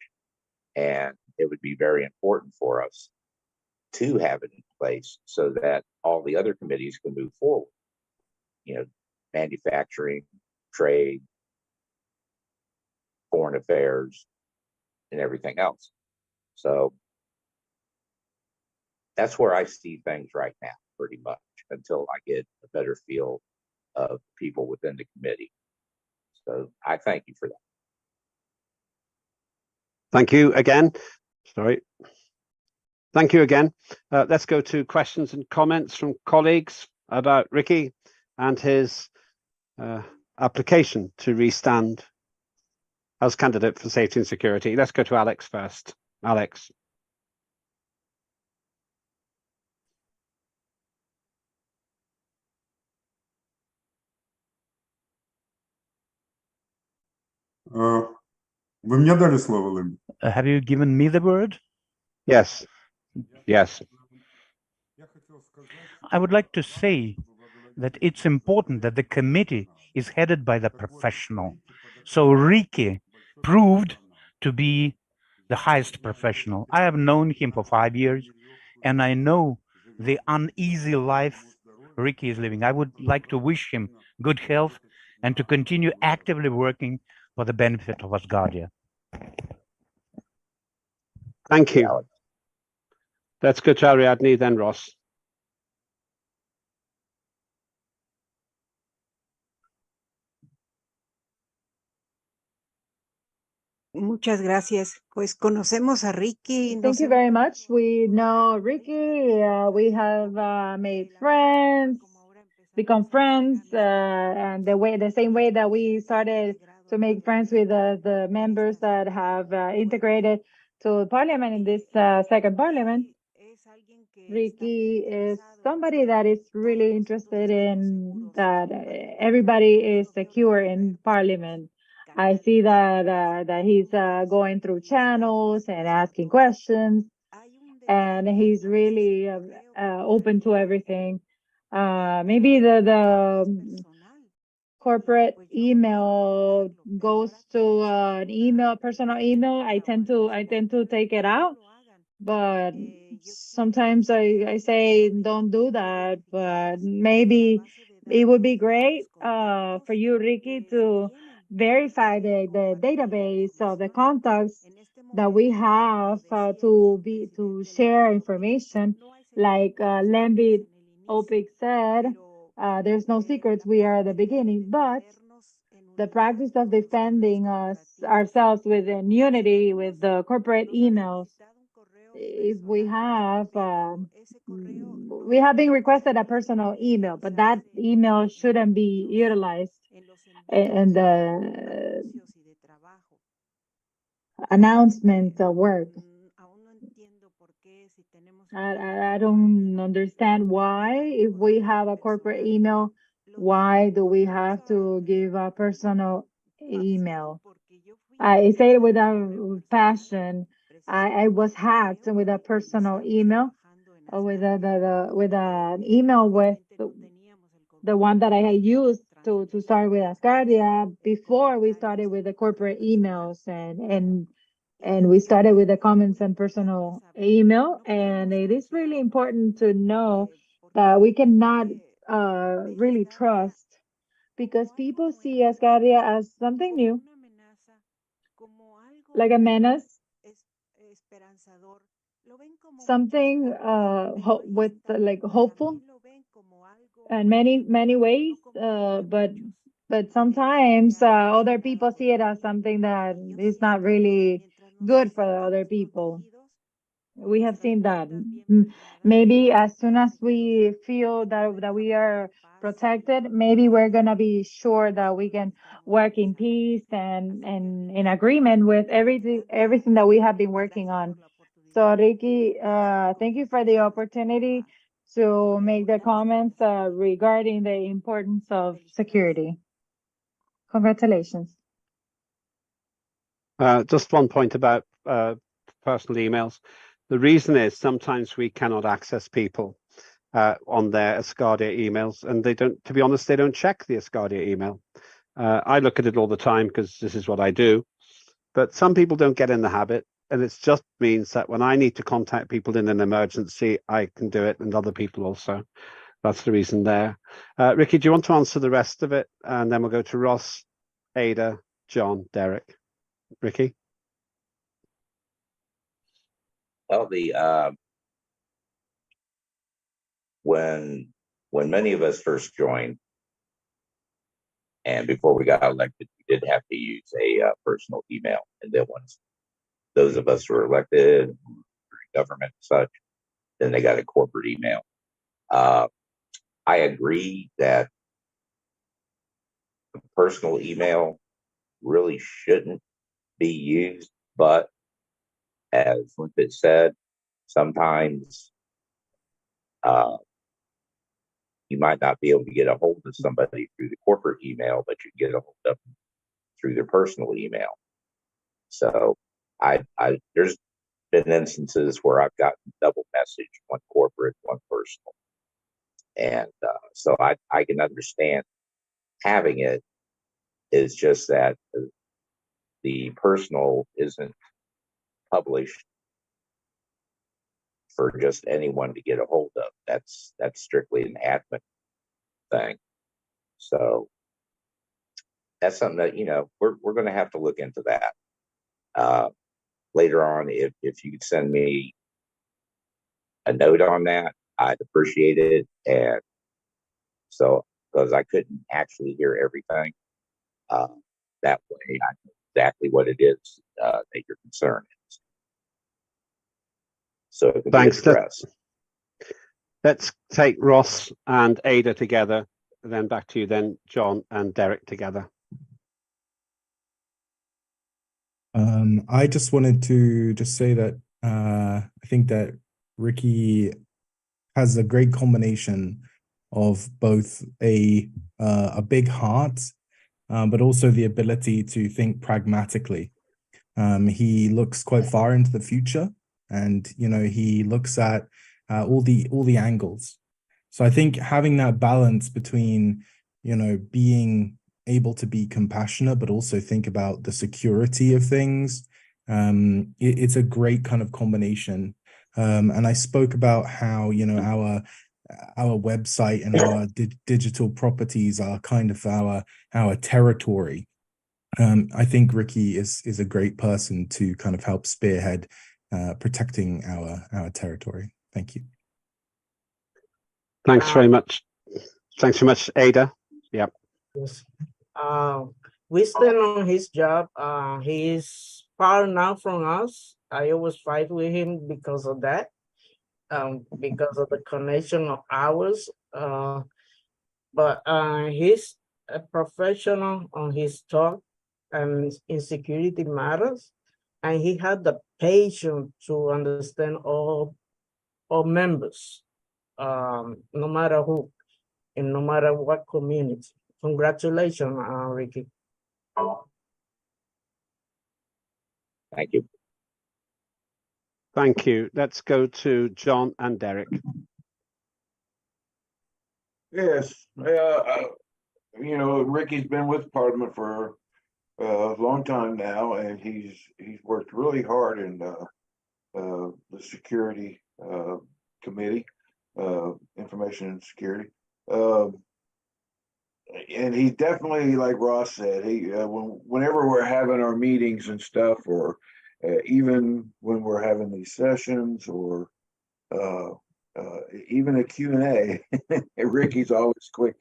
and it would be very important for us to have it in place so that all the other committees can move forward. Manufacturing, trade, foreign affairs, and everything else. So that's where I see things right now, pretty much, until I get a better feel of people within the committee. So I thank you for that. Thank you again. Sorry. Thank you again. Let's go to questions and comments from colleagues about Ricky and his application to restand as candidate for safety and security. Let's go to Alex first. Alex. Вы мне дали слово, Лэм? Have you given me the word? Yes. Yes. I would like to say that it's important that the committee is headed by the professional. So Ricky proved to be the highest professional. I have known him for 5 years, and I know the uneasy life Ricky is living. I would like to wish him good health and to continue actively working for the benefit of Asgardia. Thank you. Let's go to Ariadne, then Ross. Muchas gracias. Pues conocemos a Ricky. Thank you very much. We know Ricky. We have made friends, become friends, and the same way that we started to make friends with the members that have integrated to Parliament in this second Parliament. Ricky is somebody that is really interested in that everybody is secure in Parliament. I see that he's going through channels and asking questions, and he's really open to everything. Maybe the corporate email goes to an email, personal email. I tend to take it out, but sometimes I say don't do that. But maybe it would be great for you, Ricky, to verify the database of the contacts that we have to share information. Like Lembit Opic said, there's no secrets. We are at the beginning, but the practice of defending ourselves with immunity with the corporate emails. If we have been requested a personal email, but that email shouldn't be utilized in the announcement work. I don't understand why, if we have a corporate email, why do we have to give a personal email? I say it with a passion. I was hacked with a personal email with with an email with the one that I had used to start with Asgardia before we started with the corporate emails and we started with the comments and personal email. And it is really important to know that we cannot really trust because people see Asgardia as something new, like a menace, something with like hopeful in many ways. But sometimes other people see it as something that is not really good for the other people. We have seen that. Maybe as soon as we feel that we are protected, maybe we're gonna be sure that we can work in peace and in agreement with everything that we have been working on. So Ricky, thank you for the opportunity to make the comments regarding the importance of security. Congratulations. Just one point about personal emails. The reason is sometimes we cannot access people on their Asgardia emails, and they don't, to be honest, they don't check the Asgardia email. I look at it all the time because this is what I do, but some people don't get in the habit, and it just means that when I need to contact people in an emergency, I can do it, and other people also. That's the reason there. Ricky, do you want to answer the rest of it? And then we'll go to Ross, Ada, John, Derek. Ricky? Well, when many of us first joined, and before we got elected, we did have to use a personal email. And then once those of us who were elected, government and such, then they got a corporate email. I agree that a personal email really shouldn't be used, but as Limpet said, sometimes you might not be able to get a hold of somebody through the corporate email, but you get a hold of them through their personal email. So there's been instances where I've gotten double message, one corporate, one personal. And so I can understand having it. Is just that the personal isn't published for just anyone to get a hold of. That's strictly an admin thing. So that's something that, we're going to have to look into that later on. If you could send me a note on that, I'd appreciate it. And so, because I couldn't actually hear everything, that way I know exactly what it is that your concern is. So it can be addressed. Let's take Ross and Ada together, and then back to you, then John and Derek together. I just wanted to say that I think that Ricky has a great combination of both a big heart, but also the ability to think pragmatically. He looks quite far into the future, and he looks at all the angles. So I think having that balance between being able to be compassionate but also think about the security of things, it's a great kind of combination. And I spoke about how our website and our digital properties are kind of our territory. I think Ricky is a great person to kind of help spearhead protecting our territory. Thank you. Thanks very much. Thanks very much, Ada. Yeah. Yes. We stand on his job. He is far now from us. I always fight with him because of that. Because of the connection of ours. But he's a professional on his talk and in security matters, and he had the patience to understand all members, no matter who and no matter what community. Congratulations, Ricky. Thank you. Thank you. Let's go to John and Derek. Yes, Ricky's been with Parliament for a long time now, and he's worked really hard in the security committee, information and security. And he definitely, like Ross said, whenever we're having our meetings and stuff, or even when we're having these sessions, or even a Q&A, Ricky's always quick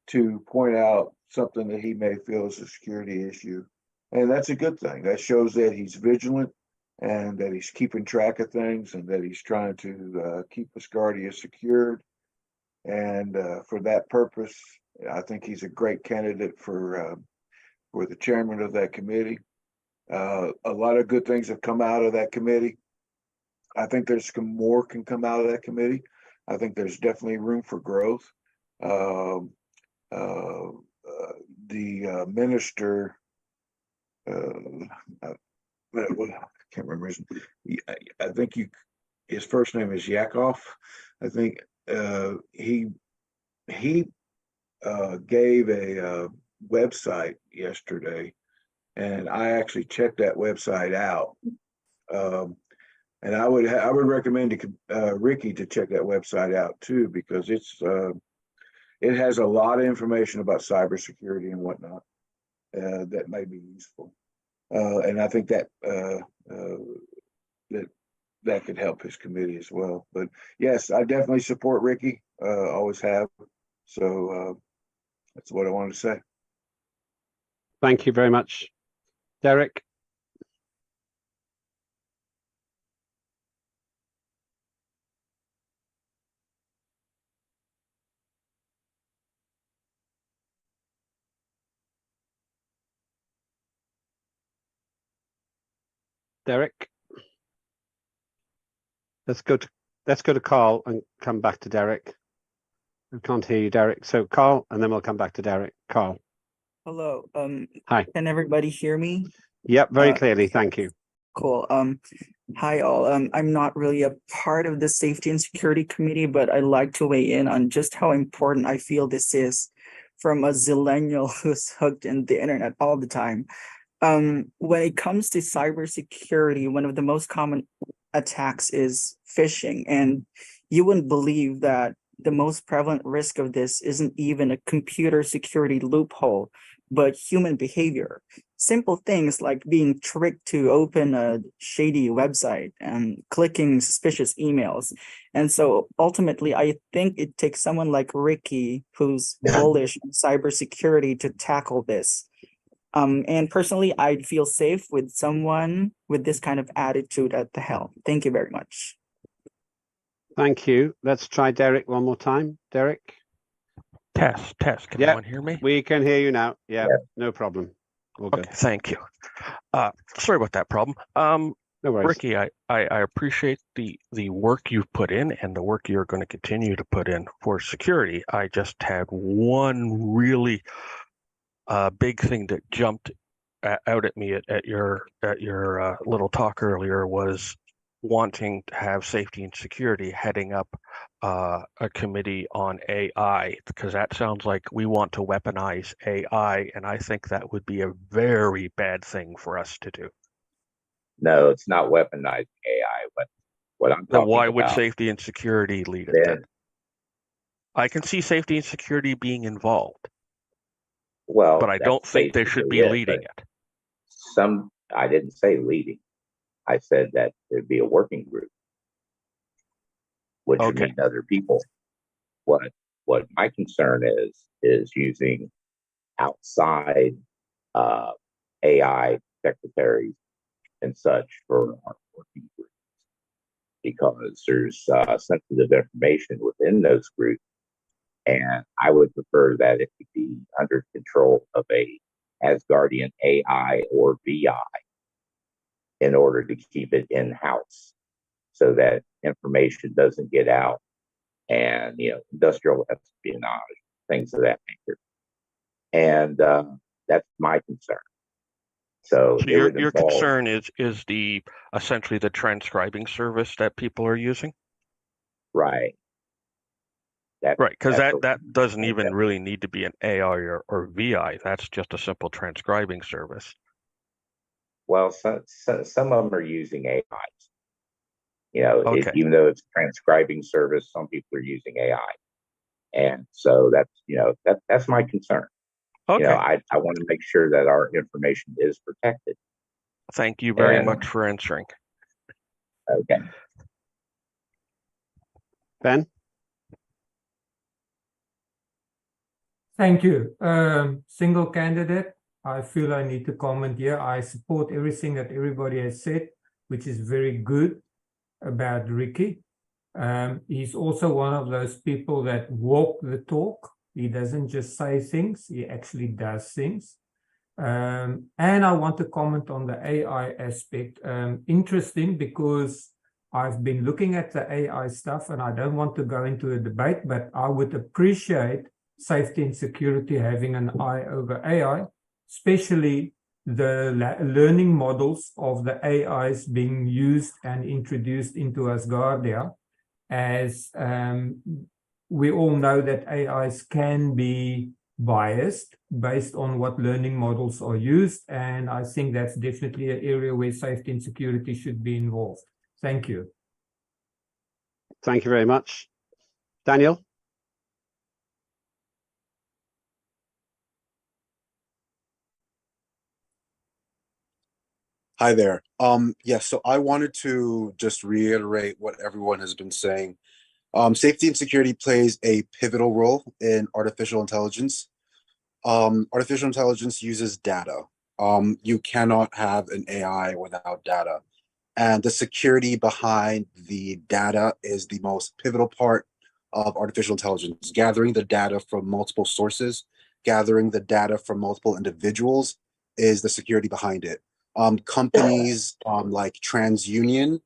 to point out something that he may feel is a security issue. And that's a good thing. That shows that he's vigilant and that he's keeping track of things and that he's trying to keep Asgardia secured. And for that purpose, I think he's a great candidate for the chairman of that committee. A lot of good things have come out of that committee. I think there's more can come out of that committee. I think there's definitely room for growth. The minister, I can't remember his. I think his first name is Yakov. I think he gave a website yesterday, and I actually checked that website out. And I would recommend to Ricky to check that website out too, because it has a lot of information about cybersecurity and whatnot that may be useful. And I think that that could help his committee as well. But yes, I definitely support Ricky. Always have. So that's what I wanted to say. Thank you very much, Derek. Derek. Let's go to Carl and come back to Derek. I can't hear you, Derek. So Carl, and then we'll come back to Derek. Carl. Hello. Hi. Can everybody hear me? Yep, very clearly. Thank you. Cool. Hi all. I'm not really a part of the Safety and Security Committee, but I'd like to weigh in on just how important I feel this is from a zillennial who's hooked in the internet all the time. When it comes to cybersecurity, one of the most common attacks is phishing, and you wouldn't believe that the most prevalent risk of this isn't even a computer security loophole, but human behavior. Simple things like being tricked to open a shady website and clicking suspicious emails. And so ultimately, I think it takes someone like Ricky, who's bullish on cybersecurity, to tackle this. And personally, I'd feel safe with someone with this kind of attitude at the helm. Thank you very much. Thank you. Let's try Derek one more time. Derek. Test. Can anyone hear me? We can hear you now. Yeah, no problem. All good. Okay, thank you. Sorry about that problem. No worries. Ricky, I appreciate the work you've put in and the work you're going to continue to put in for security. I just had one really big thing that jumped out at me at your little talk earlier was wanting to have safety and security heading up a committee on AI, because that sounds like we want to weaponize AI, and I think that would be a very bad thing for us to do. No, it's not weaponizing AI, but what I'm talking Then why would about, safety and security lead it then? I can see safety and security being involved. Well, but I don't think they should be leading it. I didn't say leading. I said that there'd be a working group, which would mean other people. What my concern is using outside AI secretaries and such for our working groups, because there's sensitive information within those groups. And I would prefer that it could be under control of a Asgardian AI or VI in order to keep it in-house so that information doesn't get out and, industrial espionage, things of that nature. And that's my concern. So So it would your involve, concern is the essentially the transcribing service that people are using? right. Right, because That's that doesn't what even really need to be an AI or VI. That's just a simple transcribing service. well, some of them are using AIs. You know, Okay. even though it's a transcribing service, some people are using AI. And so that's my concern. Okay. You know, I want to make sure that our information is protected. Thank you very And much for answering. okay. Ben? Thank you. Single candidate. I feel I need to comment here. I support everything that everybody has said, which is very good about Ricky. He's also one of those people that walk the talk. He doesn't just say things, he actually does things. And I want to comment on the AI aspect. Interesting because I've been looking at the AI stuff and I don't want to go into a debate, but I would appreciate safety and security having an eye over AI, especially the learning models of the AIs being used and introduced into Asgardia, as we all know that AIs can be biased based on what learning models are used, and I think that's definitely an area where safety and security should be involved. Thank you. Thank you very much. Daniel? Hi there. Yes, so I wanted to just reiterate what everyone has been saying. Safety and security plays a pivotal role in artificial intelligence. Artificial intelligence uses data. You cannot have an AI without data. And the security behind the data is the most pivotal part of artificial intelligence. Gathering the data from multiple sources, gathering the data from multiple individuals is the security behind it. Companies like TransUnion,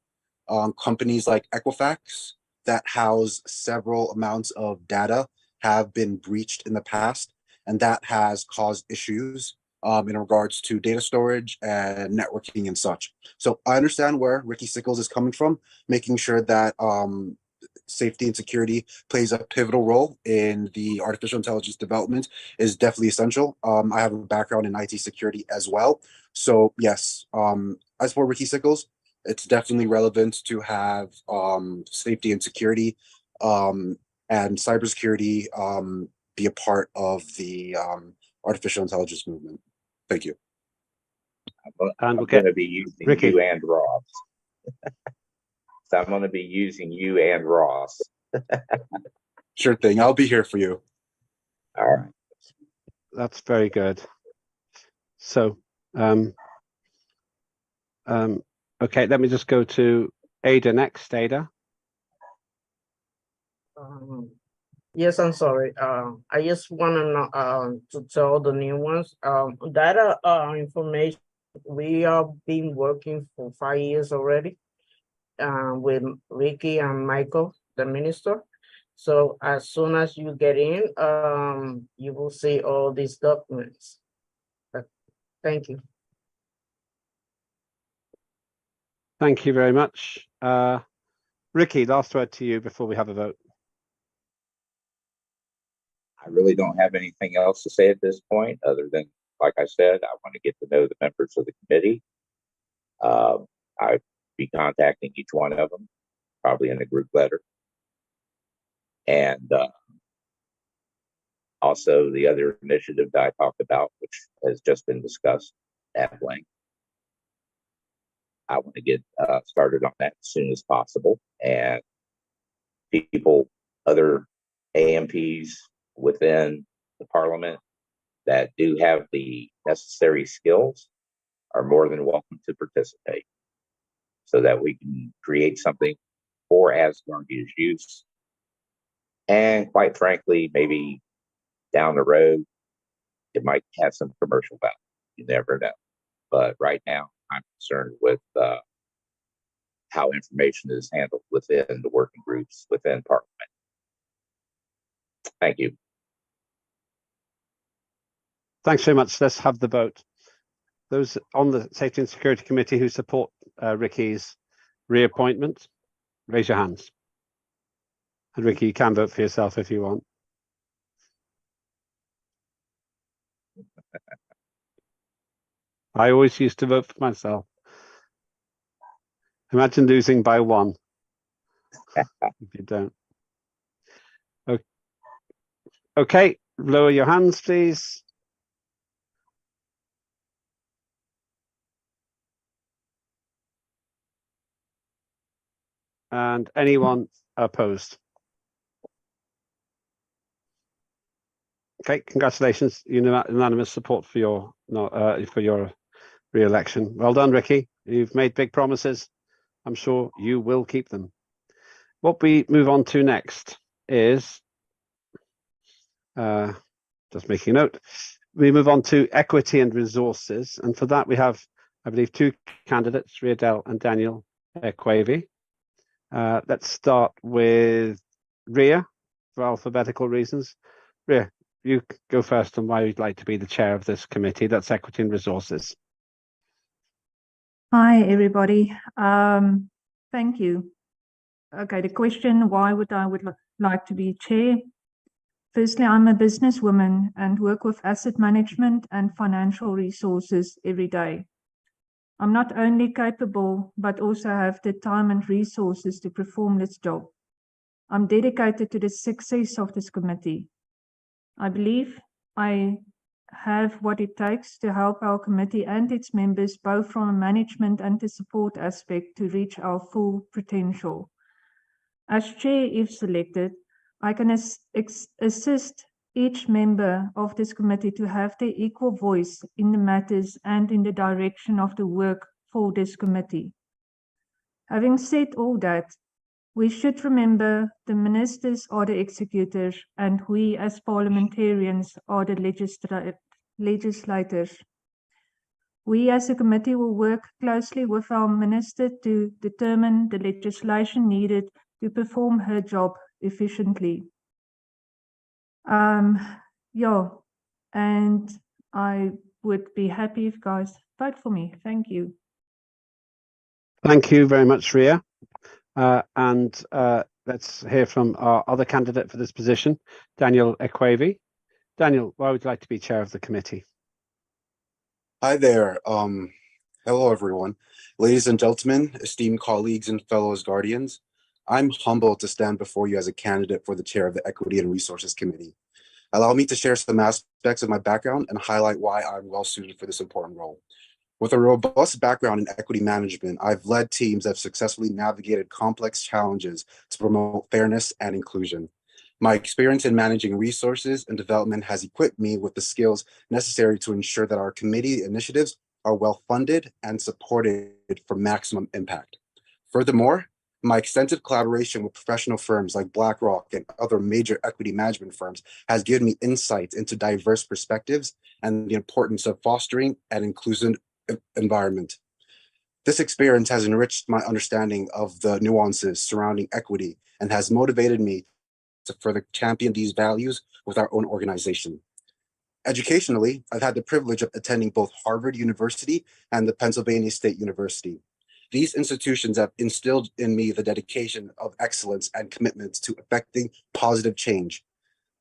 companies like Equifax that house several amounts of data have been breached in the past, and that has caused issues in regards to data storage and networking and such. So I understand where Ricky Sickles is coming from, making sure that safety and security plays a pivotal role in the artificial intelligence development is definitely essential. I have a background in IT security as well. So yes, as for Ricky Sickles, it's definitely relevant to have safety and security and cybersecurity be a part of the artificial intelligence movement. Thank you. I'm going to be using Ricky. you and Ross. So I'm going to be using you and Ross. Sure thing. I'll be here for you. All right. That's very good. So, okay, let me just go to Ada next. Ada. Yes, I'm sorry. I just want to know to tell the new ones. Data information. We have been working for 5 years already. With Ricky and Michael, the minister. So as soon as you get in, you will see all these documents. Thank you. Thank you very much. Ricky, last word to you before we have a vote. I really don't have anything else to say at this point, other than, like I said, I want to get to know the members of the committee. I'll be contacting each one of them, probably in a group letter. And also the other initiative that I talked about, which has just been discussed at length. I want to get started on that as soon as possible. And people, other AMPs within the parliament that do have the necessary skills are more than welcome to participate so that we can create something for Asgardia's use. And quite frankly, maybe down the road, it might have some commercial value. You never know. But right now, I'm concerned with how information is handled within the working groups within Parliament. Thank you. Thanks very much. Let's have the vote. Those on the Safety and Security Committee who support Ricky's reappointment, raise your hands. And Ricky, you can vote for yourself if you want. I always used to vote for myself. Imagine losing by 1 if you don't. Okay, lower your hands, please. And anyone opposed? Okay, congratulations. Unanimous support for your re-election. Well done, Ricky. You've made big promises. I'm sure you will keep them. What we move on to next is, just making a note, we move on to equity and resources. And for that, we have, I believe, 2 candidates, Riadel and Daniel Quavey. Let's start with Ria for alphabetical reasons. Ria, you go first on why you'd like to be the chair of this committee. That's equity and resources. Hi, everybody. Thank you. Okay, the question, why would I like to be chair? Firstly, I'm a businesswoman and work with asset management and financial resources every day. I'm not only capable, but also have the time and resources to perform this job. I'm dedicated to the success of this committee. I believe I have what it takes to help our committee and its members, both from a management and a support aspect, to reach our full potential. As chair, if selected, I can assist each member of this committee to have their equal voice in the matters and in the direction of the work for this committee. Having said all that, we should remember the ministers are the executors and we as parliamentarians are the legislators. We as a committee will work closely with our minister to determine the legislation needed to perform her job efficiently. Yeah, and I would be happy if guys vote for me. Thank you. Thank you very much, Ria. Let's hear from our other candidate for this position, Daniel Quavey. Daniel, why would you like to be chair of the committee? Hi there. Hello, everyone. Ladies and gentlemen, esteemed colleagues and fellow Asgardians, I'm humbled to stand before you as a candidate for the chair of the Equity and Resources Committee. Allow me to share some aspects of my background and highlight why I'm well suited for this important role. With a robust background in equity management, I've led teams that have successfully navigated complex challenges to promote fairness and inclusion. My experience in managing resources and development has equipped me with the skills necessary to ensure that our committee initiatives are well funded and supported for maximum impact. Furthermore, my extensive collaboration with professional firms like BlackRock and other major equity management firms has given me insights into diverse perspectives and the importance of fostering an inclusive environment. This experience has enriched my understanding of the nuances surrounding equity and has motivated me to further champion these values with our own organization. Educationally, I've had the privilege of attending both Harvard University and the Pennsylvania State University. These institutions have instilled in me the dedication of excellence and commitment to effecting positive change.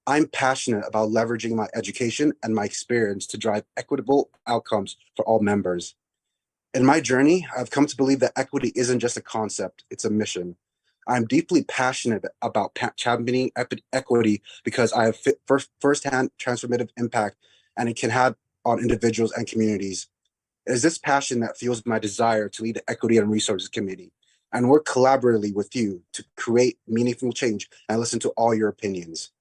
I'm passionate about leveraging my education and my experience to drive equitable outcomes for all members. In my journey, I've come to believe that equity isn't just a concept, it's a mission. I'm deeply passionate about championing equity because I have firsthand transformative impact and it can have on individuals and communities. It is this passion that fuels my desire to lead the Equity and Resources Committee and work collaboratively with you to create meaningful change and listen to all your opinions.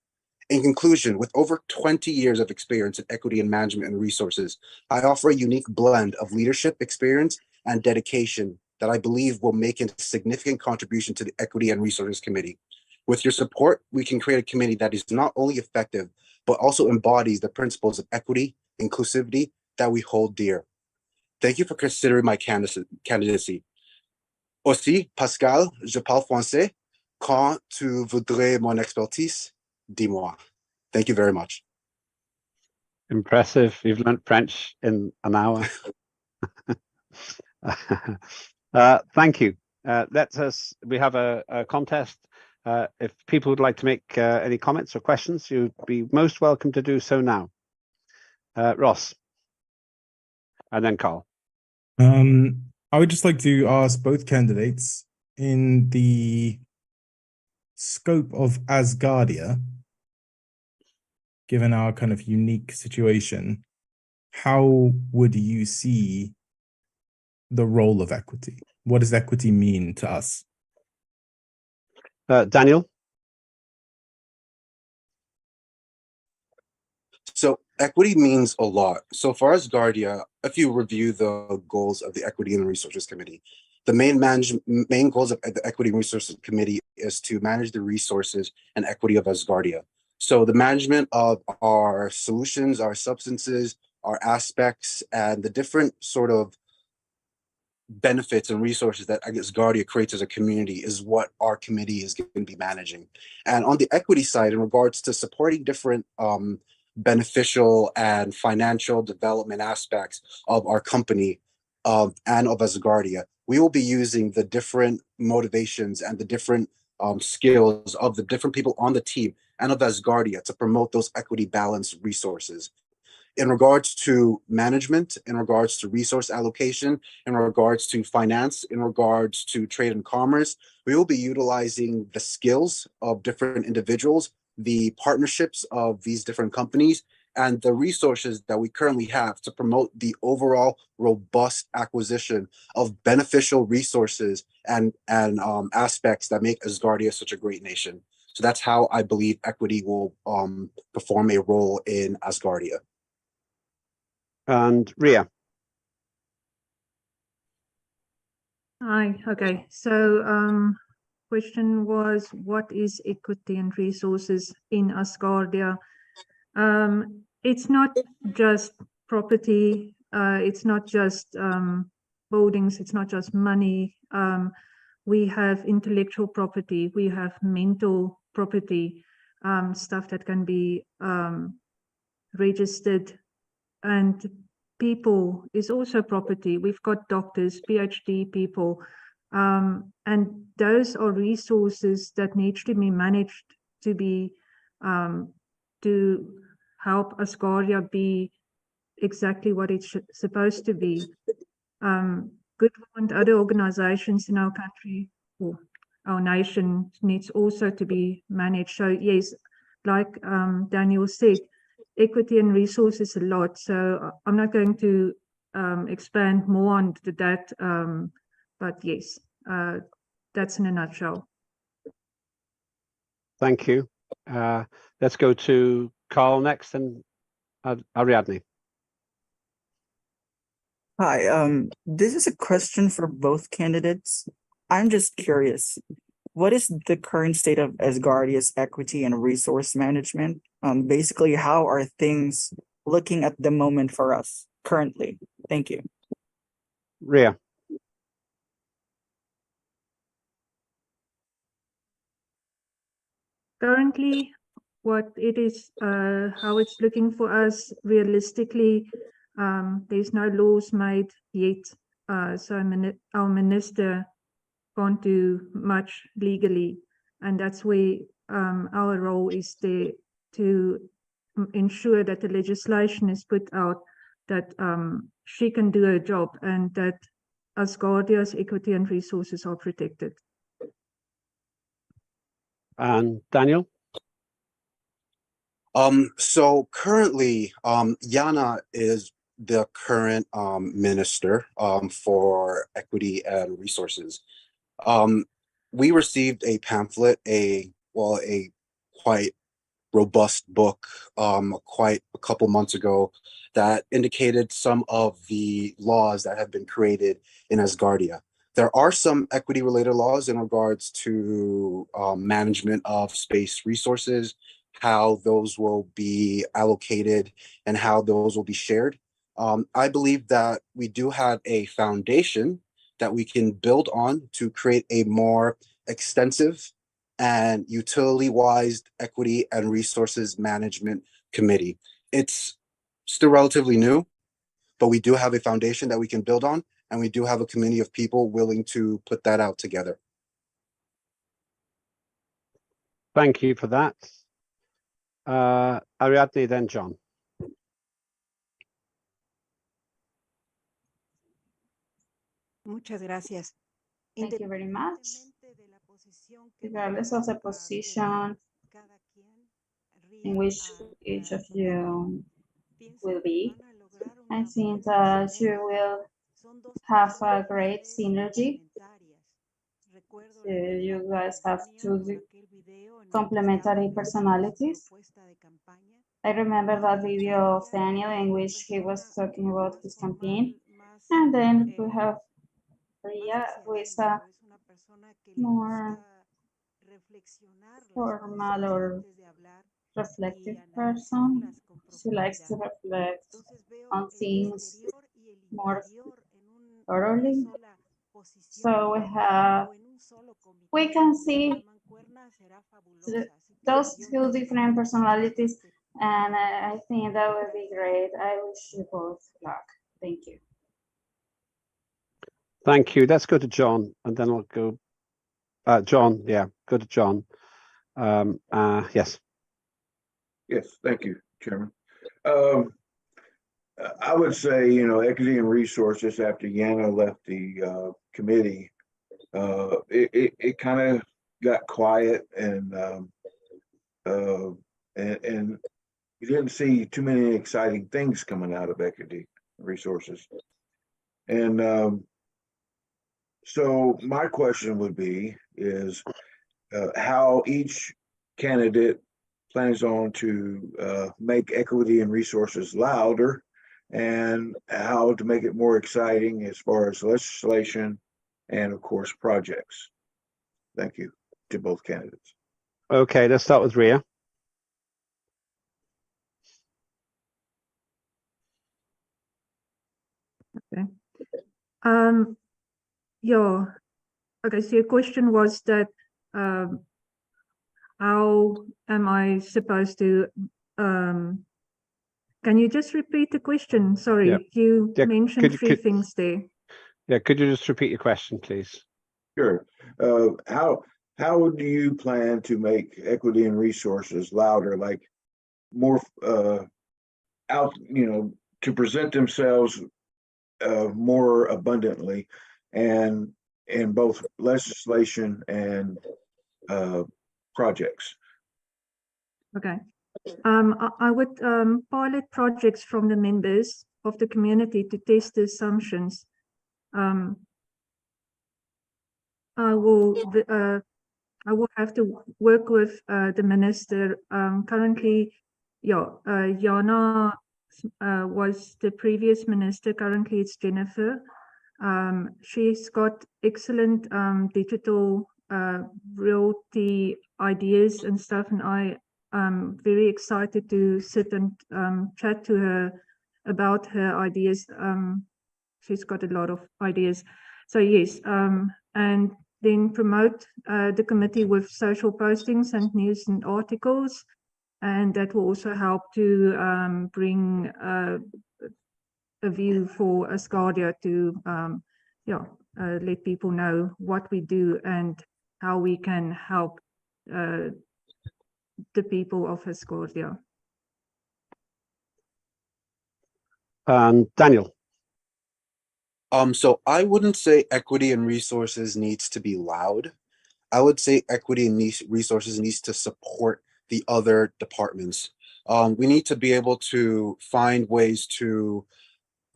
In conclusion, with over 20 years of experience in equity and management and resources, I offer a unique blend of leadership experience and dedication that I believe will make a significant contribution to the Equity and Resources Committee. With your support, we can create a committee that is not only effective, but also embodies the principles of equity, inclusivity that we hold dear. Thank you for considering my candidacy. Aussi, Pascal, je parle français. Quand tu voudrais mon expertise, dis-moi. Thank you very much. Impressive. You've learned French in an hour. Thank you. We have a contest. If people would like to make any comments or questions, you'd be most welcome to do so now. Ross, and then Carl. I would just like to ask both candidates, in the scope of Asgardia, given our kind of unique situation, how would you see the role of equity? What does equity mean to us? Daniel? So equity means a lot. So for Asgardia, if you review the goals of the Equity and Resources Committee, the main goals of the Equity and Resources Committee is to manage the resources and equity of Asgardia. So the management of our solutions, our substances, our aspects, and the different sort of benefits and resources that Asgardia creates as a community is what our committee is going to be managing. And on the equity side, in regards to supporting different beneficial and financial development aspects of our company and of Asgardia, we will be using the different motivations and the different skills of the different people on the team and of Asgardia to promote those equity balanced resources. In regards to management, in regards to resource allocation, in regards to finance, in regards to trade and commerce, we will be utilizing the skills of different individuals, the partnerships of these different companies, and the resources that we currently have to promote the overall robust acquisition of beneficial resources and aspects that make Asgardia such a great nation. So that's how I believe equity will perform a role in Asgardia. And Ria. Hi, okay. So question was, what is equity and resources in Asgardia? It's not just property, it's not just buildings, it's not just money. We have intellectual property, we have mental property, stuff that can be registered, and people is also property. We've got doctors, PhD people, and those are resources that need to be managed to be to help Asgardia be exactly what it's supposed to be. Good and other organizations in our country or our nation needs also to be managed. So yes, like Daniel said, equity and resources a lot. So I'm not going to expand more on that, but yes, that's in a nutshell. Thank you. Let's go to Carl next and Ariadne. Hi, this is a question for both candidates. I'm just curious, what is the current state of Asgardia's equity and resource management? Basically, how are things looking at the moment for us currently? Thank you. Ria. Currently, what it is, how it's looking for us realistically, there's no laws made yet, so our minister can't do much legally, and that's where our role is there to ensure that the legislation is put out, that she can do her job, and that Asgardia's equity and resources are protected. And Daniel? So currently, Yana is the current minister for equity and resources. We received a pamphlet, a quite robust book quite a couple months ago that indicated some of the laws that have been created in Asgardia. There are some equity related laws in regards to management of space resources, how those will be allocated and how those will be shared. I believe that we do have a foundation that we can build on to create a more extensive and utility-wise equity and resources management committee. It's still relatively new, but we do have a foundation that we can build on, and we do have a community of people willing to put that out together. Thank you for that. Ariadne, then John. Muchas gracias. Thank you very much. Regardless of the position in which each of you will be, I think that you will have a great synergy. You guys have two complementary personalities. I remember that video of Daniel in which he was talking about his campaign, and then we have Ria, who is a more formal or reflective person. She likes to reflect on things more thoroughly. So we can see those two different personalities, and I think that would be great. I wish you both luck. Thank you. Thank you. Let's go to John, and then I'll go. John, yeah, go to John. Yes. Yes, thank you, Chairman. I would say, equity and resources after Yana left the committee, it kind of got quiet, and you didn't see too many exciting things coming out of equity resources. And so my question would be is how each candidate plans on to make equity and resources louder, and how to make it more exciting as far as legislation and, of course, projects. Thank you to both candidates. Okay, let's start with Ria. Okay. Yeah. Okay, so your question was that how am I supposed to can you just repeat the question? Sorry, you mentioned three things there. Yeah, could you just repeat your question, please? Sure. How do you plan to make equity and resources louder, like more out, to present themselves more abundantly, and in both legislation and projects? Okay. I would pilot projects from the members of the community to test the assumptions. I will have to work with the minister. Currently, Jana was the previous minister. Currently, it's Jennifer. She's got excellent digital realty ideas and stuff, and I'm very excited to sit and chat to her about her ideas. She's got a lot of ideas. So yes, and then promote the committee with social postings and news and articles, and that will also help to bring a view for Asgardia to let people know what we do and how we can help the people of Asgardia. Daniel. So I wouldn't say equity and resources needs to be loud. I would say equity and resources needs to support the other departments. We need to be able to find ways to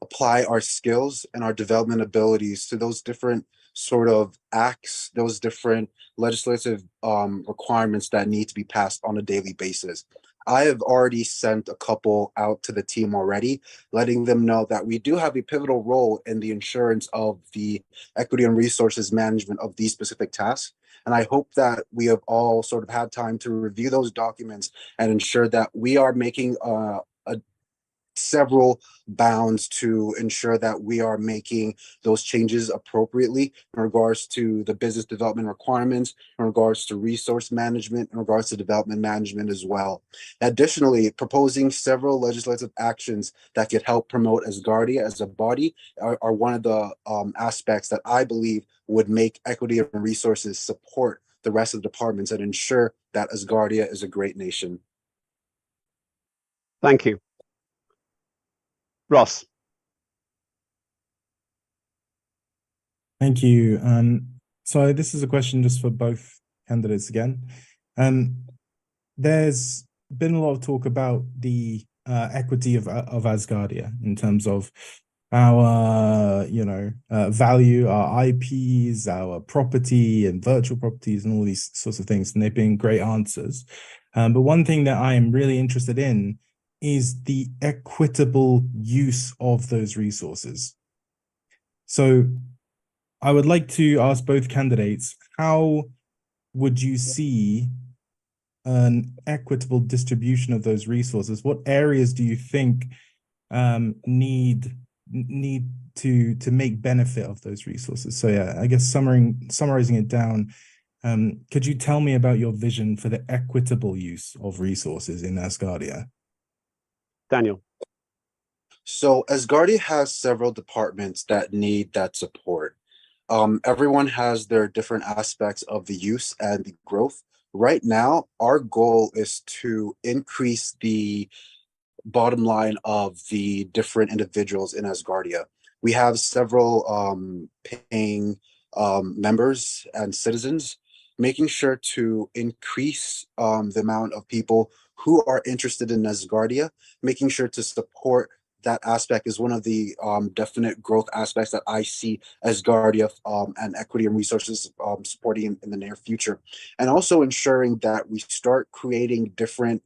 apply our skills and our development abilities to those different sort of acts, those different legislative requirements that need to be passed on a daily basis. I have already sent a couple out to the team already, letting them know that we do have a pivotal role in the insurance of the equity and resources management of these specific tasks. And I hope that we have all sort of had time to review those documents and ensure that we are making several bounds to ensure that we are making those changes appropriately in regards to the business development requirements, in regards to resource management, in regards to development management as well. Additionally, proposing several legislative actions that could help promote Asgardia as a body are one of the aspects that I believe would make equity and resources support the rest of the departments and ensure that Asgardia is a great nation. Thank you. Ross. Thank you. So this is a question just for both candidates again. There's been a lot of talk about the equity of Asgardia in terms of our, value, our IPs, our property and virtual properties and all these sorts of things. And they've been great answers. But one thing that I am really interested in is the equitable use of those resources. So I would like to ask both candidates, how would you see an equitable distribution of those resources? What areas do you think need to make benefit of those resources? So yeah, I guess summarizing it down, could you tell me about your vision for the equitable use of resources in Asgardia? Daniel. So Asgardia has several departments that need that support. Everyone has their different aspects of the use and the growth. Right now, our goal is to increase the bottom line of the different individuals in Asgardia. We have several paying members and citizens, making sure to increase the amount of people who are interested in Asgardia, making sure to support that aspect is one of the definite growth aspects that I see Asgardia and equity and resources supporting in the near future. And also ensuring that we start creating different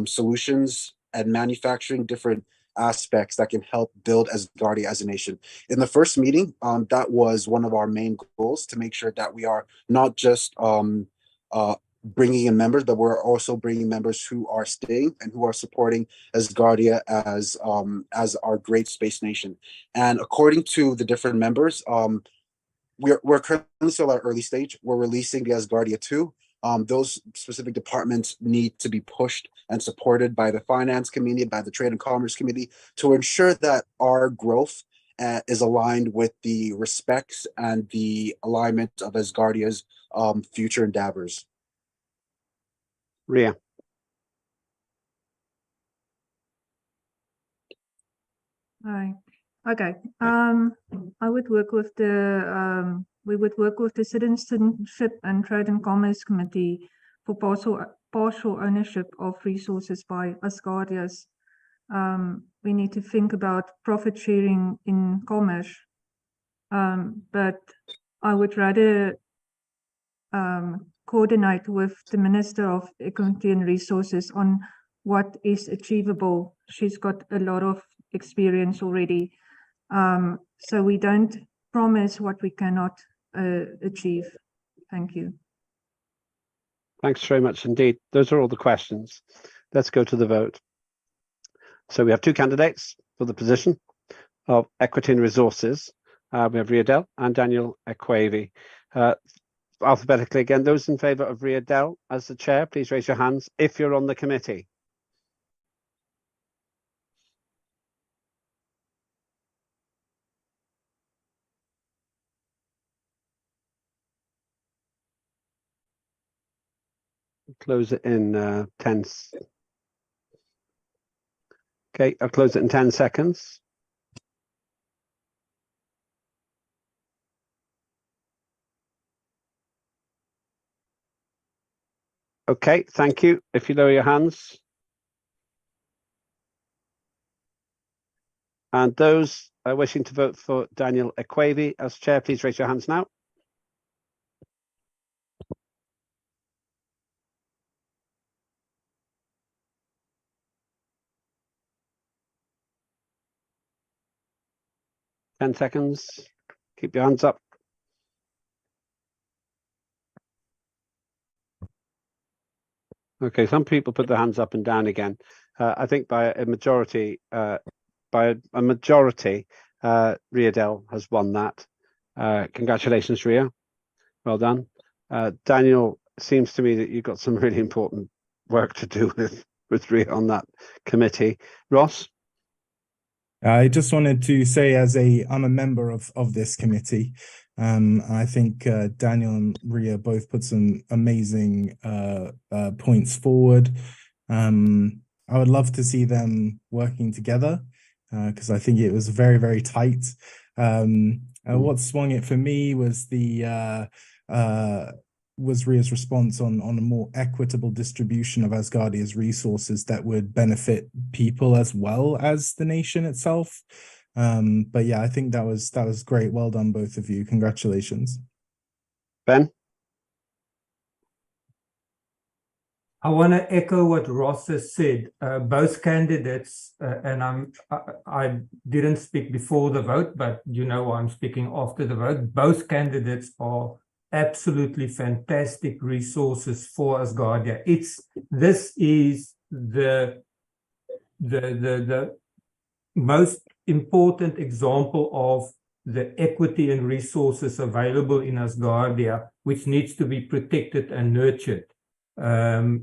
solutions and manufacturing different aspects that can help build Asgardia as a nation. In the first meeting, that was one of our main goals, to make sure that we are not just bringing in members, but we're also bringing members who are staying and who are supporting Asgardia as our great space nation. And according to the different members, we're currently still at early stage. We're releasing the Asgardia 2. Those specific departments need to be pushed and supported by the finance committee, by the trade and commerce committee, to ensure that our growth is aligned with the respects and the alignment of Asgardia's future endeavors. Ria. Hi. Okay. I would work with the we would work with the Citizenship and Trade and Commerce Committee for partial ownership of resources by Asgardias. We need to think about profit sharing in commerce. But I would rather coordinate with the Minister of Equity and Resources on what is achievable. She's got a lot of experience already. So we don't promise what we cannot achieve. Thank you. Thanks very much indeed. Those are all the questions. Let's go to the vote. So we have two candidates for the position of Equity and Resources. We have Riadel and Daniel Ekwavi. Alphabetically again, those in favour of Riadel as the chair, please raise your hands if you're on the committee. Close it in 10. Okay, I'll close it in 10 seconds. Okay, thank you. If you lower your hands. And those wishing to vote for Daniel Ekwavi as chair, please raise your hands now. Ten seconds. Keep your hands up. Okay, some people put their hands up and down again. I think by a majority, Riadel has won that. Congratulations, Ria. Well done. Daniel, seems to me that you've got some really important work to do with Ria on that committee. Ross? I just wanted to say, I'm a member of this committee. I think Daniel and Ria both put some amazing points forward. I would love to see them working together because I think it was very, very tight. What swung it for me was was Ria's response on a more equitable distribution of Asgardia's resources that would benefit people as well as the nation itself. But yeah, I think that was great. Well done, both of you. Congratulations. Ben? I want to echo what Ross has said. Both candidates, and I didn't speak before the vote, but I'm speaking after the vote. Both candidates are absolutely fantastic resources for Asgardia. This is the most important example of the equity and resources available in Asgardia, which needs to be protected and nurtured. Very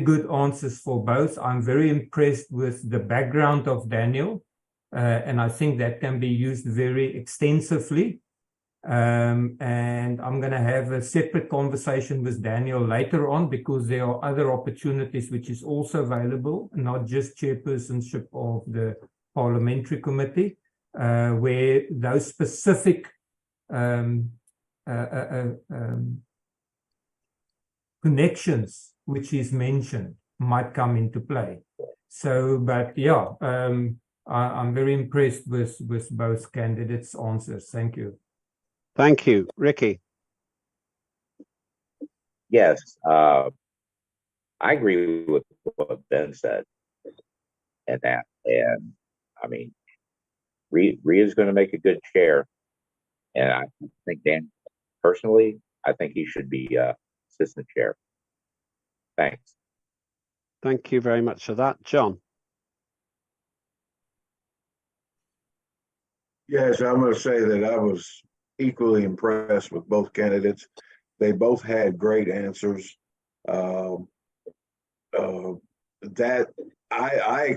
good answers for both. I'm very impressed with the background of Daniel, and I think that can be used very extensively. And I'm going to have a separate conversation with Daniel later on because there are other opportunities which is also available, not just chairpersonship of the parliamentary committee, where those specific connections which is mentioned might come into play. But yeah, I'm very impressed with both candidates' answers. Thank you. Thank you. Ricky? Yes, I agree with what Ben said and that. And I mean, Ria's going to make a good chair. And I think Dan, personally, I think he should be assistant chair. Thanks. Thank you very much for that. John? Yes, I'm going to say that I was equally impressed with both candidates. They both had great answers. That I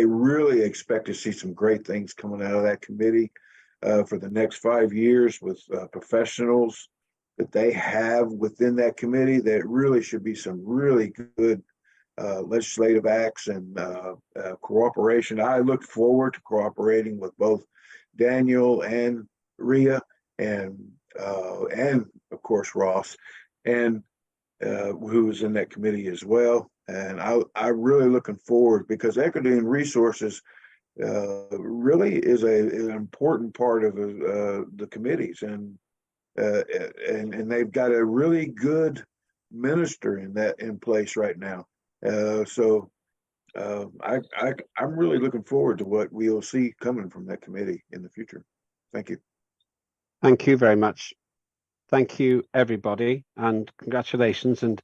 really expect to see some great things coming out of that committee for the next 5 years with professionals that they have within that committee. That really should be some really good legislative acts and cooperation. I look forward to cooperating with both Daniel and Ria and of course Ross and who's in that committee as well. And I'm really looking forward because equity and resources really is an important part of the committees, and they've got a really good minister in place right now. I'm really looking forward to what we'll see coming from that committee in the future. Thank you. Thank you very much. Thank you, everybody, and congratulations. And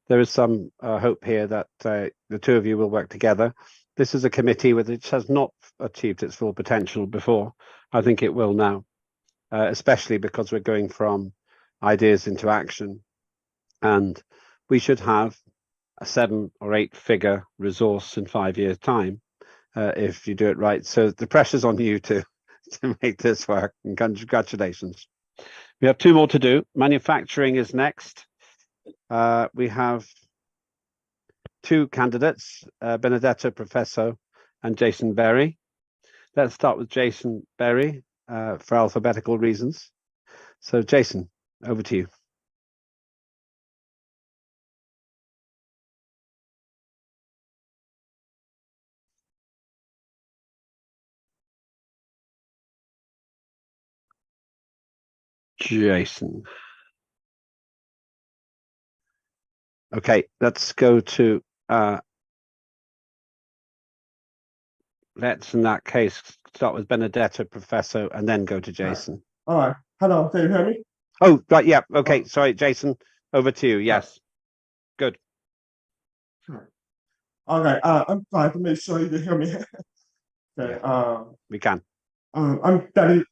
there is some hope here that the two of you will work together. This is a committee which has not achieved its full potential before. I think it will now, especially because we're going from ideas into action. And we should have a 7 or 8 figure resource in 5 years' time if you do it right. So the pressure's on you to make this work. And congratulations. We have 2 more to do. Manufacturing is next. We have 2 candidates, Benedetto Professo and Jason Berry. Let's start with Jason Berry for alphabetical reasons. So Jason, over to you. Jason. Okay, let's go to let's in that case start with Benedetto Professo and then go to Jason. All right. Hello, can you hear me? Oh, right, yeah. Okay, sorry, Jason, over to you. Yes. Good. Sure. Okay, I'm trying to make sure you can hear me. Okay, We can. I'm studying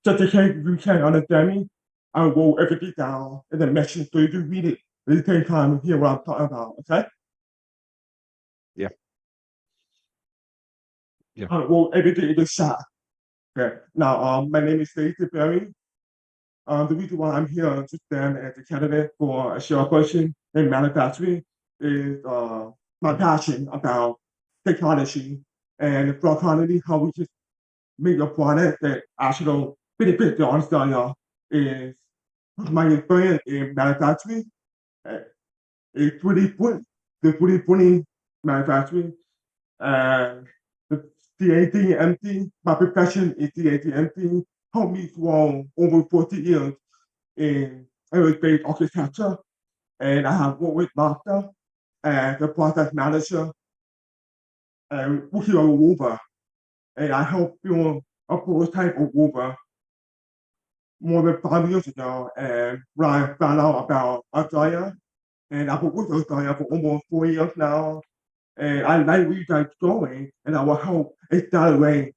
just in case you can understand me. I will everything down and then mention so you can read it at the same time and hear what I'm talking about, okay? Yeah. Yeah. I will everything in the shot. Okay. Now, my name is Stacey Berry. The reason why I'm here to stand as a candidate for a share question in manufacturing is my passion about technology and for economy, how we just make a product that actually benefit the Australia is my experience in manufacturing. uh, is 2020, the 2020 manufacturing, and the CATMT, my profession is CATMT, helped me for over 40 years in aerospace architecture, and I have worked with Master as a process manager and working on a rover, and I helped build a prototype of rover more than 5 years ago, and when I found out about Asgardia, and I've been with Asgardia for almost 4 years now, and I like where you guys going, and I will help accelerate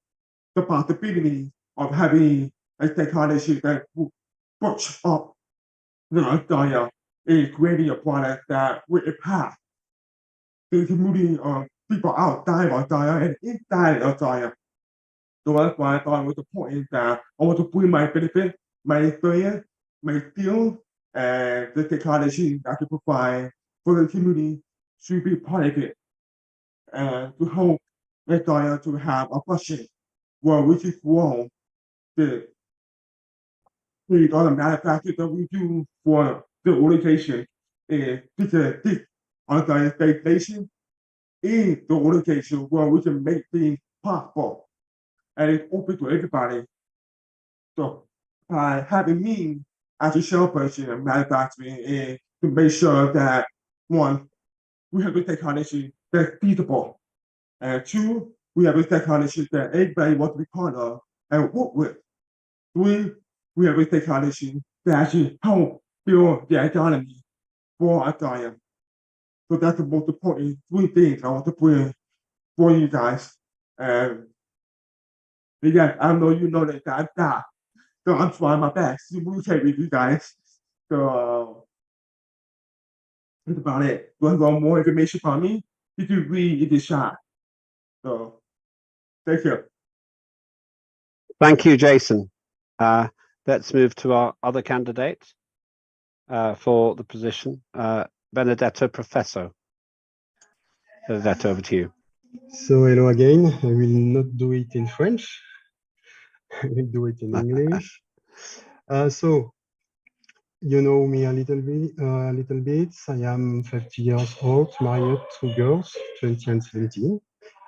the possibility of having a technology that will push up the Asgardia is creating a product that will impact the community of people outside of Asgardia and inside of Asgardia. So that's why I thought it was important that I want to bring my benefit, my experience, my skills, and the technology that I can provide for the community to be part of it and to help Australia to have a budget where we can grow the the other manufacturers that we do for the orientation is because this Australia Space Station is the orientation where we can make things possible and it's open to everybody. So by having me as a salesperson and manufacturing is to make sure that one, we have a technology that's feasible, and two, we have a technology that everybody wants to be part of and work with. Three, we have a technology that actually help build the economy for Australia. So that's the most important three things I want to bring for you guys. And again, I know you know that I'm that. So I'm trying my best to communicate with you guys. So that's about it. You want more information from me? You can read in the chat. So thank you. Thank you, Jason. Let's move to our other candidate for the position, Benedetto Professor. Benedetto, over to you. So hello again. I will not do it in French. I will do it in English. So you know me a little bit. I am 50 years old, married, 2 girls, 20 and 17.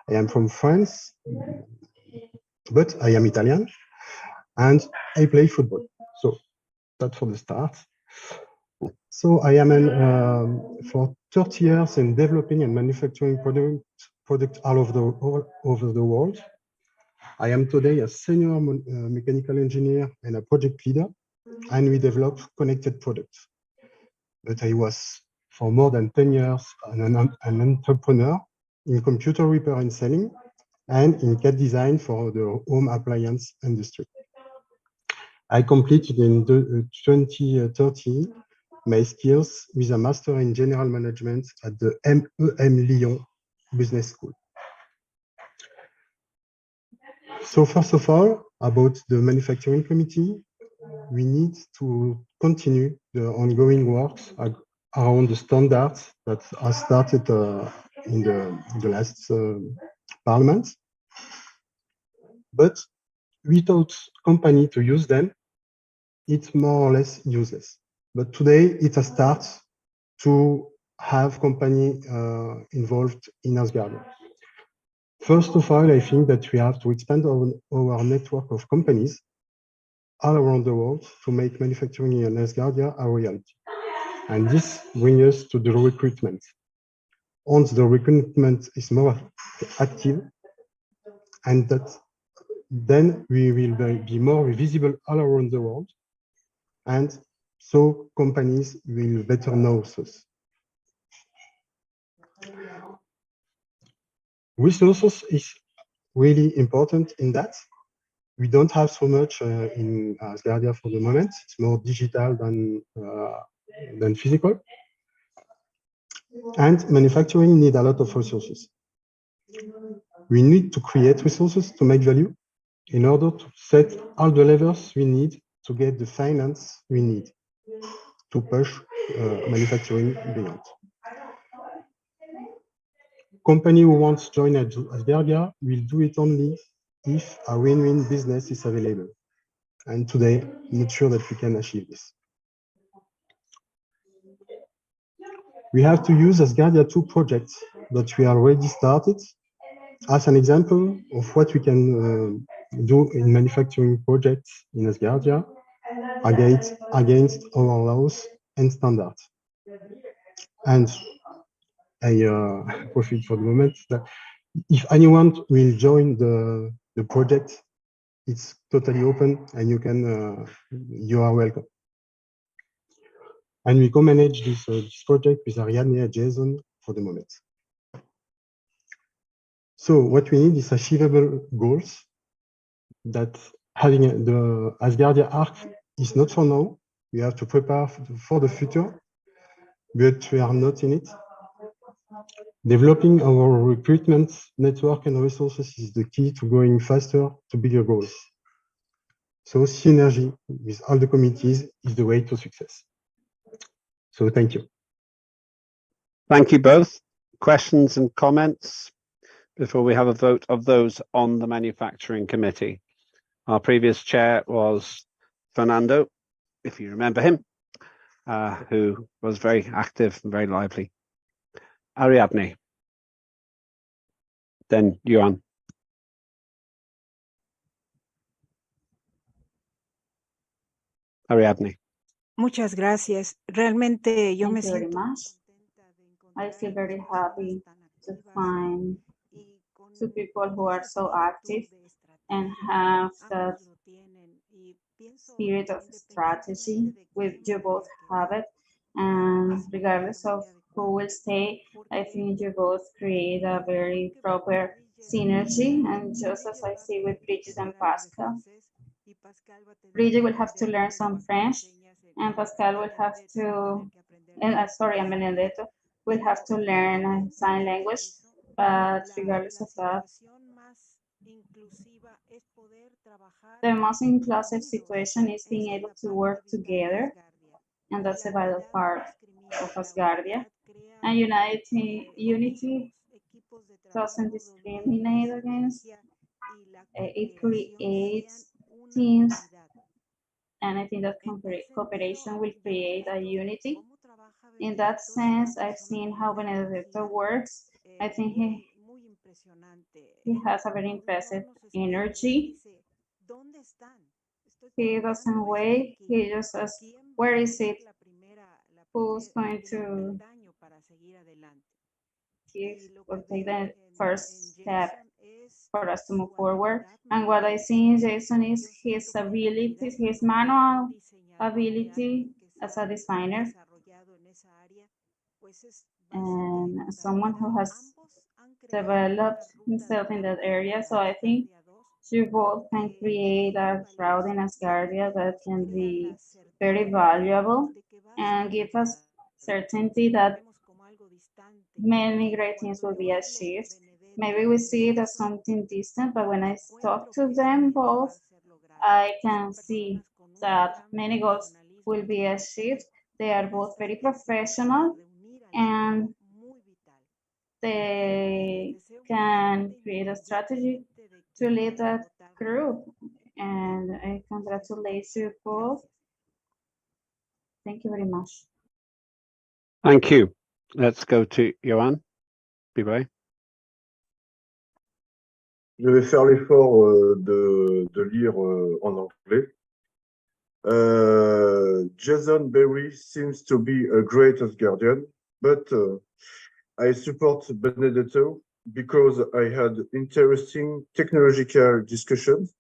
I am from France, but I am Italian, and I play football. So that's for the start. So I am for 30 years in developing and manufacturing products all over the world. I am today a senior mechanical engineer and a project leader, and we develop connected products. But I was for more than 10 years an entrepreneur in computer repair and selling and in CAD design for the home appliance industry. I completed in 2013 my skills with a master in general management at the MEM Lyon Business School. So first of all, about the manufacturing committee, we need to continue the ongoing works around the standards that are started in the last parliament. But without company to use them, it's more or less useless. But today it has started to have company involved in Asgardia. First of all, I think that we have to expand our network of companies all around the world to make manufacturing in Asgardia a reality. And this brings us to the recruitment. Once the recruitment is more active, and that then we will be more visible all around the world, and so companies will better know us. Resources is really important in that. We don't have so much in Asgardia for the moment. It's more digital than physical. And manufacturing need a lot of resources. We need to create resources to make value in order to set all the levers we need to get the finance we need to push manufacturing beyond. Company who wants to join Asgardia will do it only if a win-win business is available. And today, I'm not sure that we can achieve this. We have to use Asgardia 2 projects that we already started as an example of what we can do in manufacturing projects in Asgardia against our laws and standards. And I profit for the moment that if anyone will join the project, it's totally open and you are welcome. And we co-manage this project with Ariadne and Jason for the moment. So what we need is achievable goals that having the Asgardia arc is not for now. We have to prepare for the future, but we are not in it. Developing our recruitment network and resources is the key to going faster to bigger goals. So synergy with all the committees is the way to success. So thank you. Thank you both. Questions and comments before we have a vote of those on the manufacturing committee. Our previous chair was Fernando, if you remember him, who was very active and very lively. Ariadne. Then Johan. Ariadne. Muchas gracias. Realmente yo me Thank you very siento much. I feel very happy to find two people who are so active and have that spirit of strategy. You both have it, and regardless of who will stay, I think you both create a very proper synergy. And just as I see with Bridget and Pascal, Bridget will have to learn some French, and Pascal will have to, and sorry, and Benedetto will have to learn sign language. But regardless of that, the most inclusive situation is being able to work together, and that's a vital part of Asgardia. And unity doesn't discriminate against, it creates teams, and I think that cooperation will create a unity. In that sense, I've seen how Benedetto works. I think he has a very impressive energy. He doesn't wait, he just says, where is it? Who's going to give or take the first step for us to move forward? And what I see in Jason is his abilities, his manual ability as a designer, and someone who has developed himself in that area. So I think you both can create a crowd in Asgardia that can be very valuable and give us certainty that many great things will be achieved. Maybe we see it as something distant, but when I talk to them both, I can see that many goals will be achieved. They are both very professional and they can create a strategy to lead that group. And I congratulate you both. Thank you very much. Thank you. Let's go to Johan. Be brave. Je vais faire l'effort de lire en anglais. Jason Berry seems to be a great Asgardian, but I support Benedetto because I had interesting technological discussions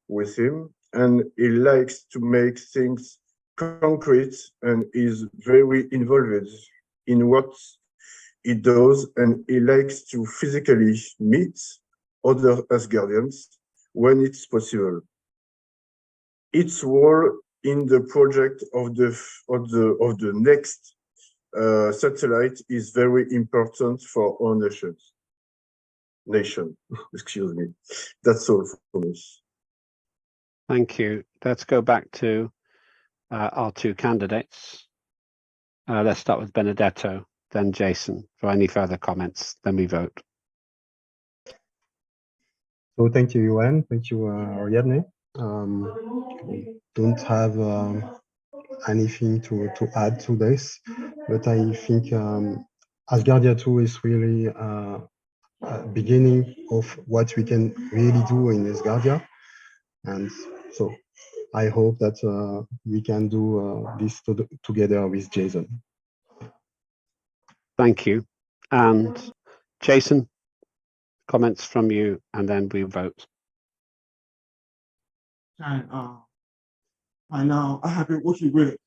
with him, and he likes to make things concrete and is very involved in what he does, and he likes to physically meet other Asgardians when it's possible. Its role in the project of the next satellite is very important for our nation. Excuse me. That's all for me. Thank you. Let's go back to our two candidates. Let's start with Benedetto, then Jason for any further comments, then we vote. So thank you, Yuan. Thank you, Ariadne. Don't have anything to add to this, but I think Asgardia 2 is really beginning of what we can really do in Asgardia, and so I hope that we can do this together with Jason. Thank you. And Jason, comments from you, and then we vote. And I have been working with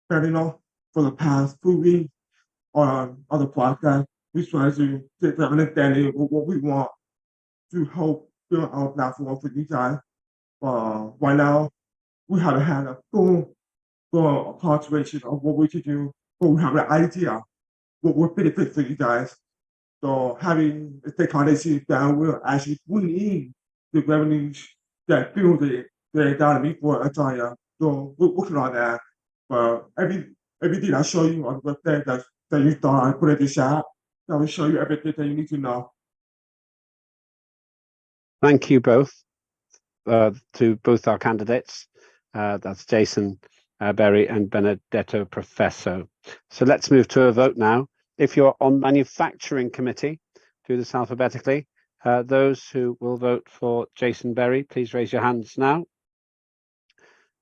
Ferdinand for the past 2 weeks on other podcasts. We try to get an understanding of what we want to help build our platform for you guys. Right now, we haven't had a full concentration of what we could do, but we have an idea what would benefit for you guys. So having a technology that will actually bring in the revenues that build the economy for Australia. So we're working on that. But everything I show you on the website that you thought I put in the chat, that will show you everything that you need to know. Thank you both to both our candidates. That's Jason Berry and Benedetto Professo. So let's move to a vote now. If you're on manufacturing committee, do this alphabetically. Those who will vote for Jason Berry, please raise your hands now.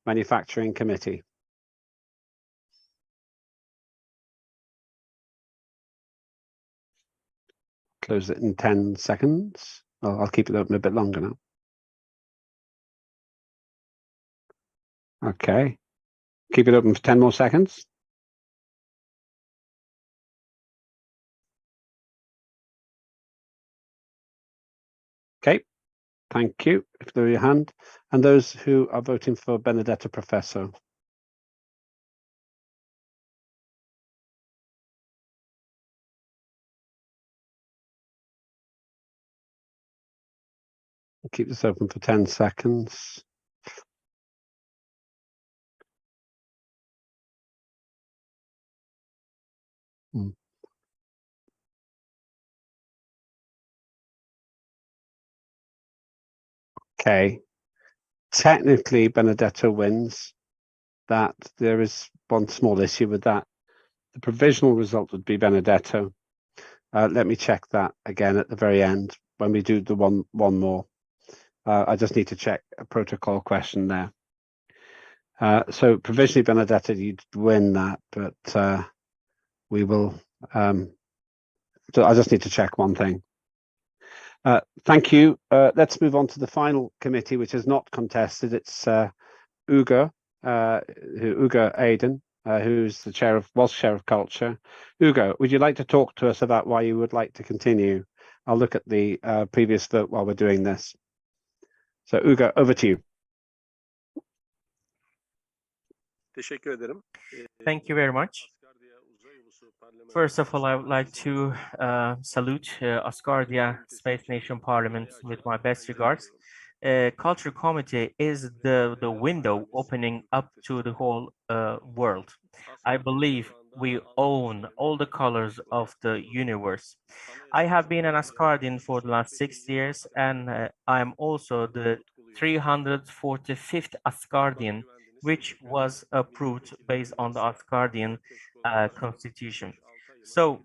Manufacturing committee. Close it in 10 seconds. I'll keep it open a bit longer now. Okay. Keep it open for 10 more seconds. Okay. Thank you. If lower your hand. And those who are voting for Benedetto Professo. I'll keep this open for 10 seconds. Okay. Technically, Benedetto wins. That there is one small issue with that. The provisional result would be Benedetto. Let me check that again at the very end when we do the one more. I just need to check a protocol question there. So provisionally, Benedetto, you'd win that, but we will. So I just need to check one thing. Thank you. Let's move on to the final committee, which is not contested. It's Ugo Aiden, who's the was chair of culture. Ugo, would you like to talk to us about why you would like to continue? I'll look at the previous vote while we're doing this. So Ugo, over to you. Thank you very much. First of all, I would like to salute Asgardia Space Nation Parliament with my best regards. Culture Committee is the window opening up to the whole world. I believe we own all the colors of the universe. I have been an Asgardian for the last 6 years, and I am also the 345th Asgardian, which was approved based on the Asgardian constitution. So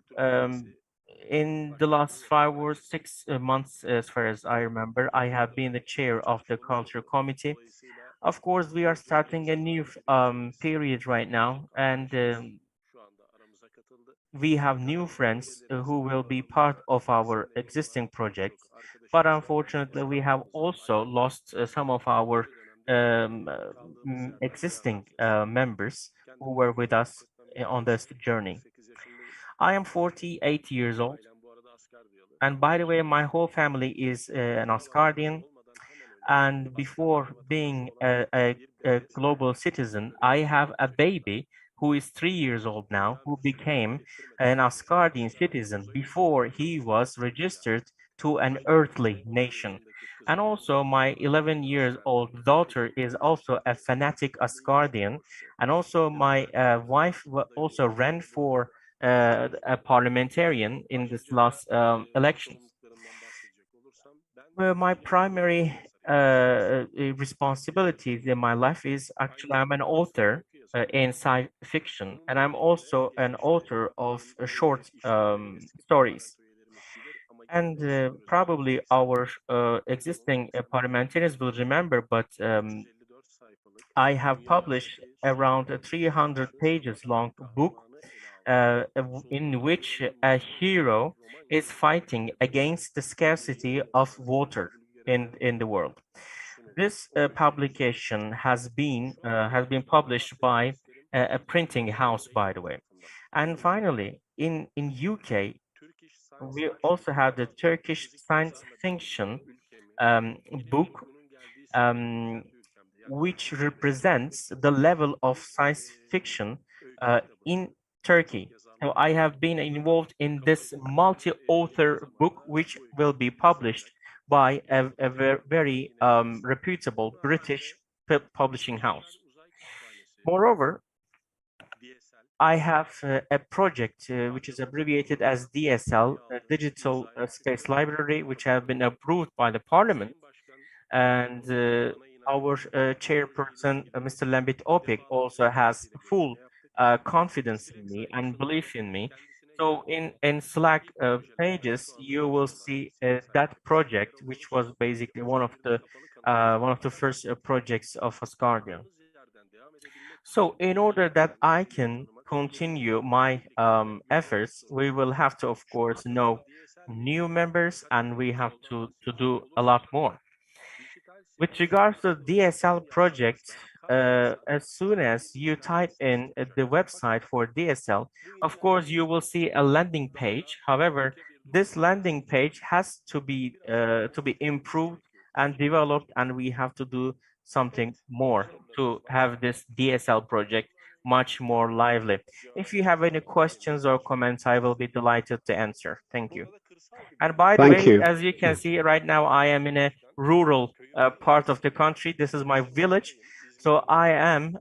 in the last 5 or 6 months, as far as I remember, I have been the chair of the culture committee. Of course, we are starting a new period right now, and we have new friends who will be part of our existing project. But unfortunately, we have also lost some of our existing members who were with us on this journey. I am 48 years old. And by the way, my whole family is an Asgardian. And before being a global citizen, I have a baby who is 3 years old now, who became an Asgardian citizen before he was registered to an earthly nation. And also, my 11 years old daughter is also a fanatic Asgardian. And also, my wife also ran for a parliamentarian in this last elections. Well, my primary responsibilities in my life is actually I'm an author in science fiction, and I'm also an author of short stories. And probably our existing parliamentarians will remember, but I have published around a 300 pages long book in which a hero is fighting against the scarcity of water in the world. This publication has been published by a printing house, by the way. And finally, in UK, we also have the Turkish science fiction book, um, which represents the level of science fiction in Turkey. So I have been involved in this multi-author book, which will be published by a very reputable British publishing house. Moreover, I have a project which is abbreviated as DSL, Digital Space Library, which have been approved by the Parliament. And our chairperson, Mr. Lambit Opik, also has full confidence in me and belief in me. So in Slack pages, you will see that project, which was basically one of the first projects of Asgardia. So in order that I can continue my efforts, we will have to, of course, know new members, and we have to do a lot more. With regards to DSL project, as soon as you type in the website for DSL, of course, you will see a landing page. However, this landing page has to be improved and developed, and we have to do something more to have this DSL project much more lively. If you have any questions or comments, I will be delighted to answer. Thank you. And by the Thank way, you. as you can see right now, I am in a rural part of the country. This is my village. So I am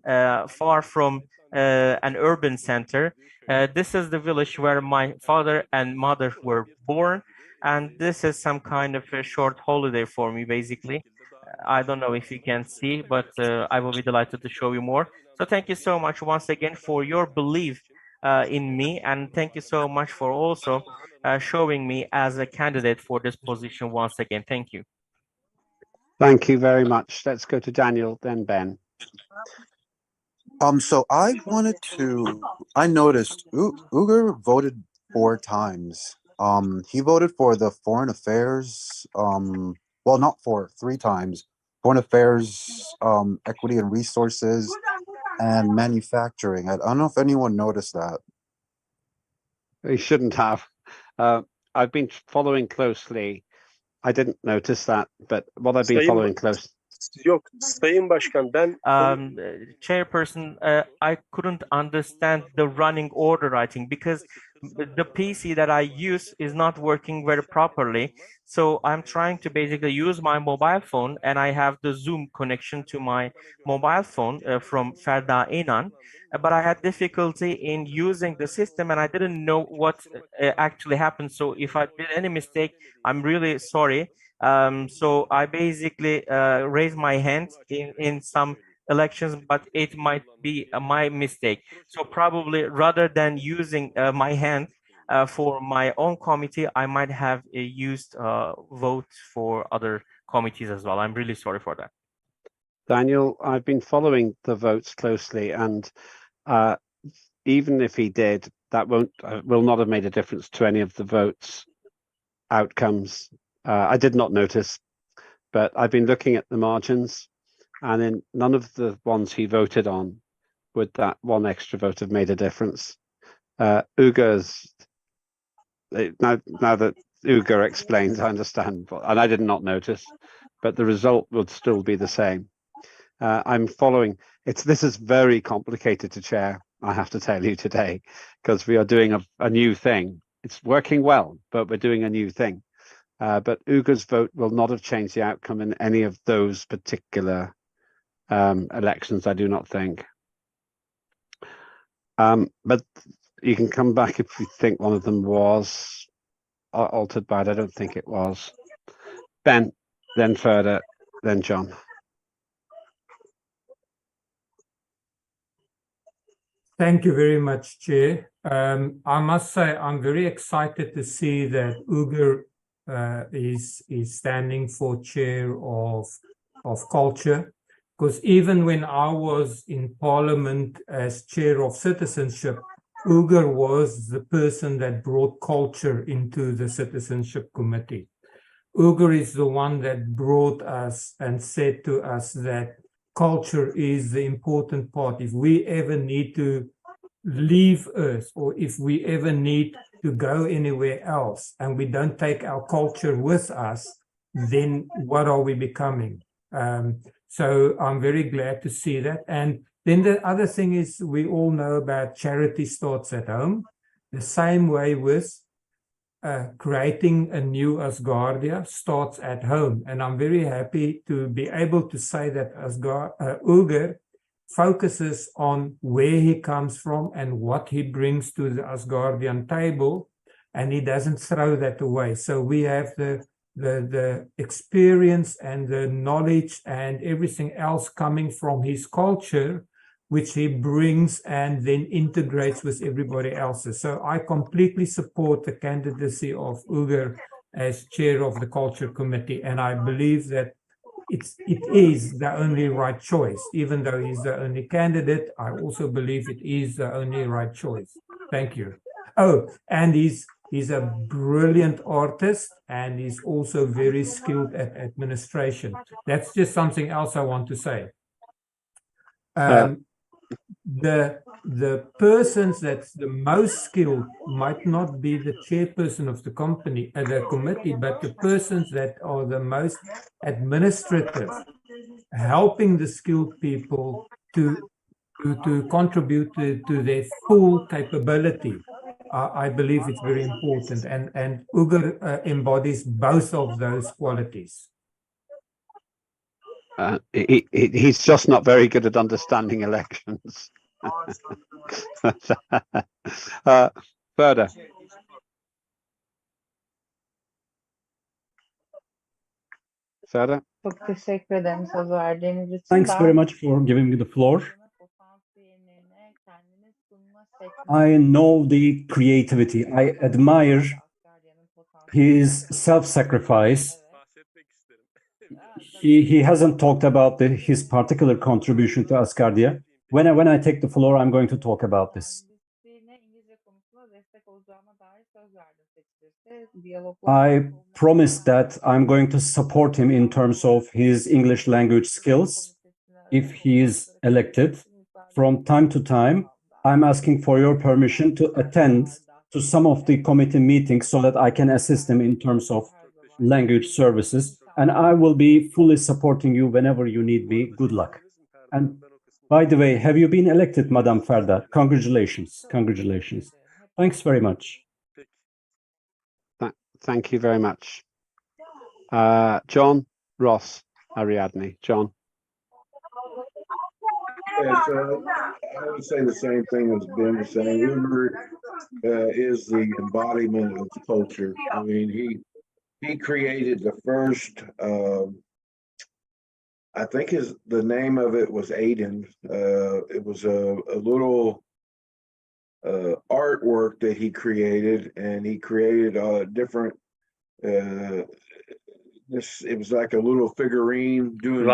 far from an urban center. This is the village where my father and mother were born. And this is some kind of a short holiday for me, basically. I don't know if you can see, but I will be delighted to show you more. So thank you so much once again for your belief in me, and thank you so much for also showing me as a candidate for this position once again. Thank you. Thank you very much. Let's go to Daniel, then Ben. So I noticed Ugur voted 4 times. He voted for the foreign affairs, well, not 3 times, foreign affairs, equity and resources, and manufacturing. I don't know if anyone noticed that. He shouldn't have. I've been following closely. I didn't notice that, but what I've been following close. Yok, Sayın Başkan, ben Chairperson, I couldn't understand the running order writing because the PC that I use is not working very properly. So I'm trying to basically use my mobile phone, and I have the Zoom connection to my mobile phone from Ferda Inan. But I had difficulty in using the system, and I didn't know what actually happened. So if I did any mistake, I'm really sorry. So I basically raised my hand in some elections, but it might be my mistake. So probably rather than using my hand for my own committee, I might have used votes for other committees as well. I'm really sorry for that. Daniel, I've been following the votes closely, and even if he did, that will not have made a difference to any of the votes outcomes. I did not notice, but I've been looking at the margins, and in none of the ones he voted on would that one extra vote have made a difference. Uga's now that Ugo explains, I understand, and I did not notice, but the result would still be the same. I'm following. This is very complicated to chair, I have to tell you today, because we are doing a new thing. It's working well, but we're doing a new thing. But Ugo's vote will not have changed the outcome in any of those particular elections, I do not think. But you can come back if you think one of them was altered by it. I don't think it was. Ben, then Ferda, then John. Thank you very much, Chair. I must say I'm very excited to see that Ugo is standing for Chair of Culture, because even when I was in Parliament as Chair of Citizenship, Ugo was the person that brought culture into the Citizenship Committee. Ugo is the one that brought us and said to us that culture is the important part. If we ever need to leave Earth, or if we ever need to go anywhere else and we don't take our culture with us, then what are we becoming? So I'm very glad to see that. And then the other thing is, we all know about charity starts at home. The same way with creating a new Asgardia starts at home. And I'm very happy to be able to say that Ugo focuses on where he comes from and what he brings to the Asgardian table, and he doesn't throw that away. So we have the experience and the knowledge and everything else coming from his culture, which he brings and then integrates with everybody else's. So I completely support the candidacy of Ugo as chair of the Culture Committee, and I believe that it is the only right choice. Even though he's the only candidate, I also believe it is the only right choice. Thank you. Oh, and he's a brilliant artist, and he's also very skilled at administration. That's just something else I want to say. The persons that's the most skilled might not be the chairperson of the committee, but the persons that are the most administrative, helping the skilled people to contribute to their full capability. I believe it's very important, and Ugo embodies both of those qualities. He's just not very good at understanding elections. Further. Further. Çok teşekkür ederim söz verdiğiniz için. Thanks very much for giving me the floor. I know the creativity. I admire his self-sacrifice. He hasn't talked about his particular contribution to Asgardia. When I take the floor, I'm going to talk about this. I promised that I'm going to support him in terms of his English language skills if he is elected. From time to time, I'm asking for your permission to attend to some of the committee meetings so that I can assist him in terms of language services. And I will be fully supporting you whenever you need me. Good luck. And by the way, have you been elected, Madam Ferda? Congratulations. Congratulations. Thanks very much. Thank you very much. John, Ross, Ariadne. John. Yes, I would say the same thing as Ben was saying. Ugo is the embodiment of culture. I mean, he created the first. I think the name of it was Aiden. It was a little artwork that he created, and he created different. It was like a little figurine doing.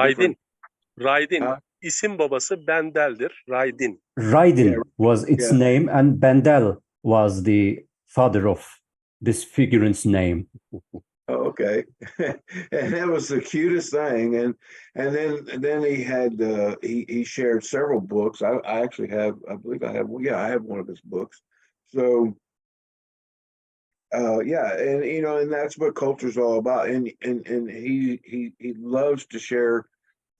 Raidin. İsim babası Bendel'dir. Raidin. Raidin was its name, and Bendel was the father of this figurine's name. Okay, and that was the cutest thing, and then he had he shared several books. I actually have, I believe I have, I have one of his books. So Yeah, and and that's what culture's all about. And he loves to share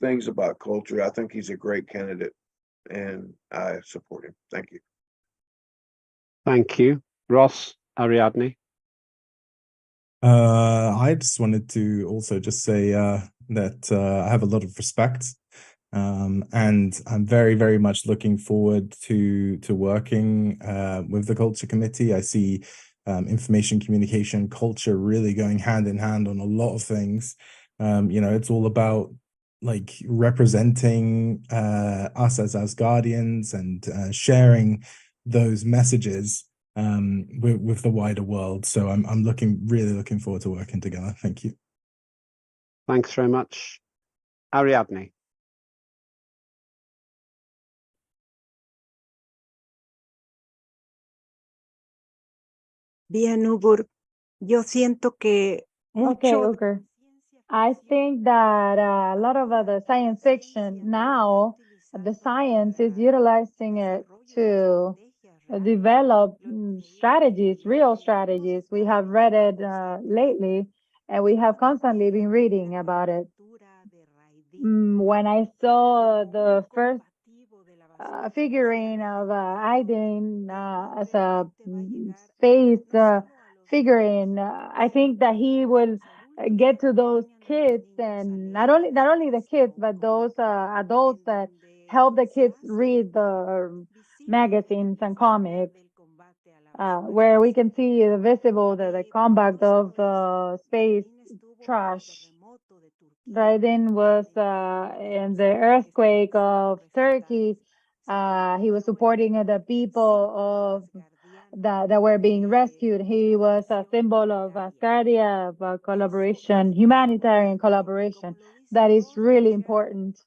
things about culture. I think he's a great candidate, and I support him. Thank you. Thank you. Ross, Ariadne. I just wanted to also just say that I have a lot of respect, and I'm very, very much looking forward to working with the Culture Committee. I see information, communication, culture really going hand in hand on a lot of things. It's all about like representing us as Asgardians and sharing those messages with the wider world. So I'm really looking forward to working together. Thank you. Thanks very much. Ariadne. Bien, Ugur, yo siento que Okay, mucho okay. I think that a lot of the science fiction now, the science is utilizing it to develop strategies, real strategies. We have read it lately, and we have constantly been reading about it. When I saw the first figurine of Aiden as a space figurine, I think that he will get to those kids, and not only the kids, but those adults that help the kids read the magazines and comics, where we can see the visible the combat of space trash. Raiden was in the earthquake of Turkey. He was supporting the people of that were being rescued. He was a symbol of Asgardia, of collaboration, humanitarian collaboration. That is really important.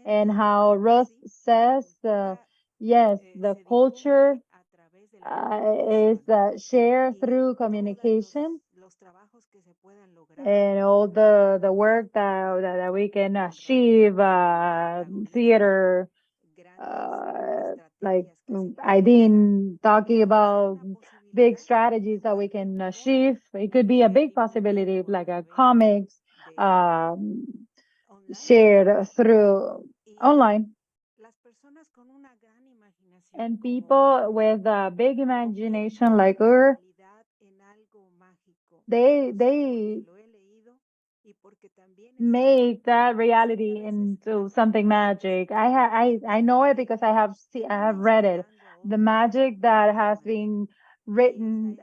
And how Ross says, yes, the culture is shared through communication, and all the work that we can achieve, theater, like Aideen talking about big strategies that we can achieve. It could be a big possibility, like a comics shared through online. And people with a big imagination like her, they make that reality into something magic. I know it because I have read it. The magic that has been written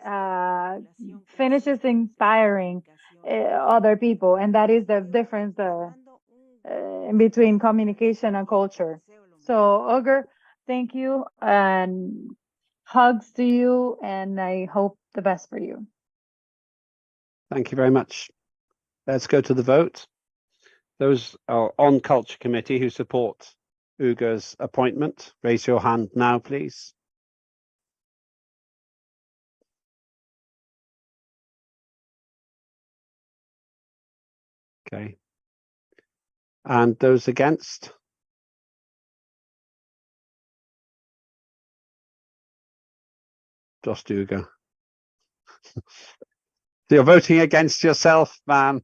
finishes inspiring other people, and that is the difference in between communication and culture. So, Ogre, thank you, and hugs to you, and I hope the best for you. Thank you very much. Let's go to the vote. Those are on Culture Committee who support Uga's appointment, raise your hand now, please. Okay. And those against? Just Uga. You're voting against yourself, man.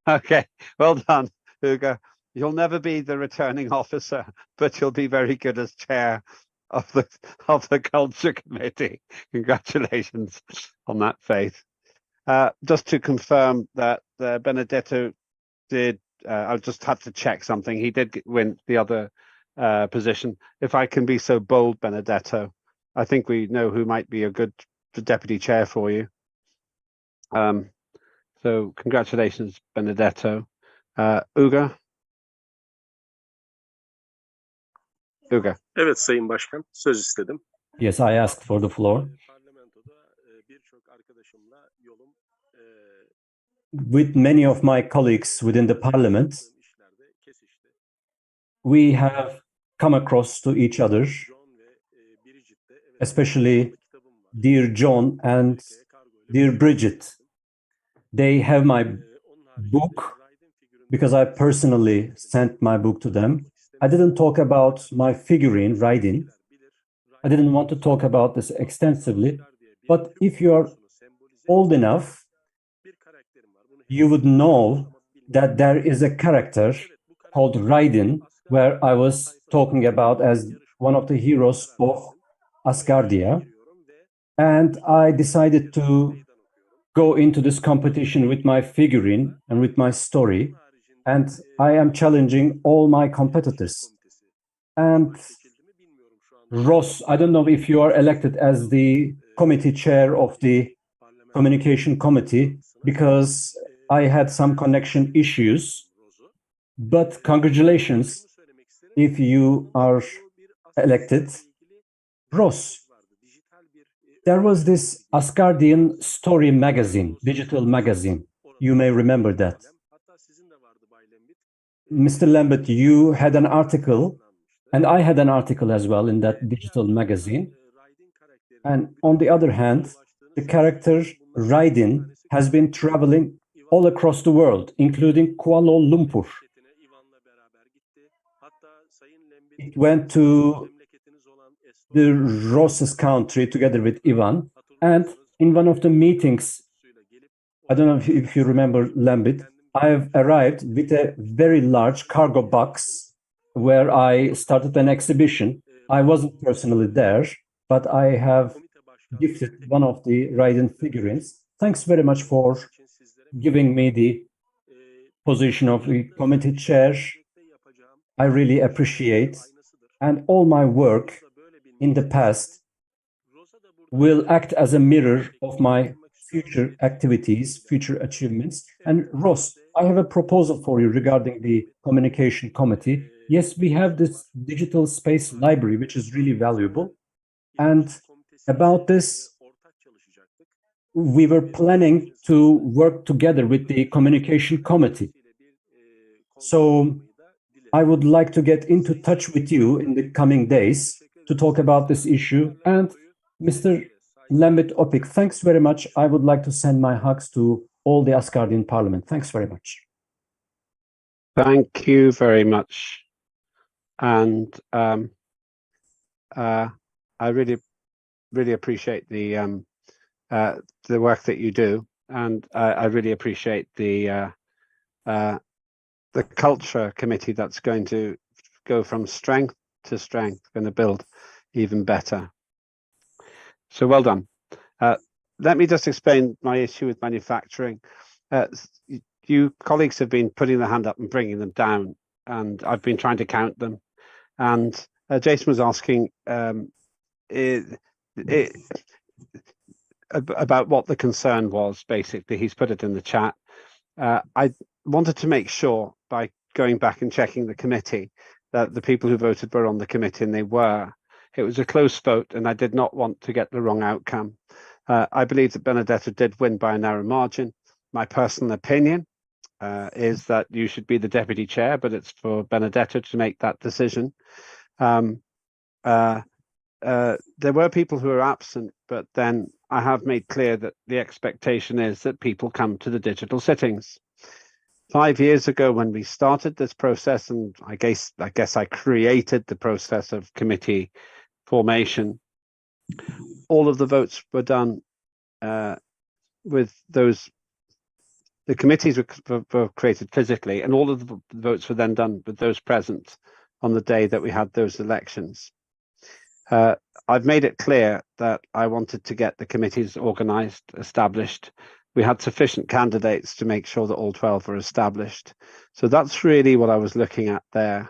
Okay, well done, Uga. You'll never be the returning officer, but you'll be very good as chair of the Culture Committee. Congratulations on that, Faith. Just to confirm that Benedetto did, I just had to check something. He did win the other position. If I can be so bold, Benedetto, I think we know who might be a good deputy chair for you. So congratulations, Benedetto. Uga? Uga. Evet Sayın Başkan, söz istedim. Yes, I asked for the floor. With many of my colleagues within the parliament, we have come across to each other, especially dear John and dear Bridget. They have my book because I personally sent my book to them. I didn't talk about my figurine, Raiden, I didn't want to talk about this extensively, but if you are old enough, you would know that there is a character called Raiden, where I was talking about as one of the heroes of Asgardia. And I decided to go into this competition with my figurine and with my story. And I am challenging all my competitors. And Ross, I don't know if you are elected as the committee chair of the communication committee, because I had some connection issues, but congratulations if you are elected. Ross, there was this Asgardian story magazine, digital magazine. You may remember that. Mr. Lambert, you had an article, and I had an article as well in that digital magazine. And on the other hand, the character Raiden has been traveling all across the world, including Kuala Lumpur. It went to the Ross's country together with Ivan. And in one of the meetings, I don't know if you remember, Lambit, I've arrived with a very large cargo box where I started an exhibition. I wasn't personally there, but I have gifted one of the Raiden figurines. Thanks very much for giving me the position of the committee chair. I really appreciate, and all my work in the past will act as a mirror of my future activities, future achievements. And Ross, I have a proposal for you regarding the communication committee. Yes, we have this digital space library, which is really valuable. And about this, we were planning to work together with the communication committee. So I would like to get into touch with you in the coming days to talk about this issue. And Mr. Lambert Opik, thanks very much. I would like to send my hugs to all the Asgardian Parliament. Thanks very much. Thank you very much. And I really appreciate the work that you do, and I really appreciate the culture committee that's going to go from strength to strength, going to build even better. So well done. Let me just explain my issue with manufacturing. You colleagues have been putting their hand up and bringing them down, and I've been trying to count them. And Jason was asking about what the concern was. Basically, he's put it in the chat. I wanted to make sure by going back and checking the committee that the people who voted were on the committee, and they were. It was a close vote, and I did not want to get the wrong outcome. I believe that Benedetto did win by a narrow margin. My personal opinion is that you should be the deputy chair, but it's for Benedetto to make that decision. There were people who were absent, but then I have made clear that the expectation is that people come to the digital sittings. 5 years ago, when we started this process, and I guess I created the process of committee formation, all of the votes were done with those. The committees were created physically, and all of the votes were then done with those present on the day that we had those elections. I've made it clear that I wanted to get the committees organised, established. We had sufficient candidates to make sure that all 12 were established. So that's really what I was looking at there.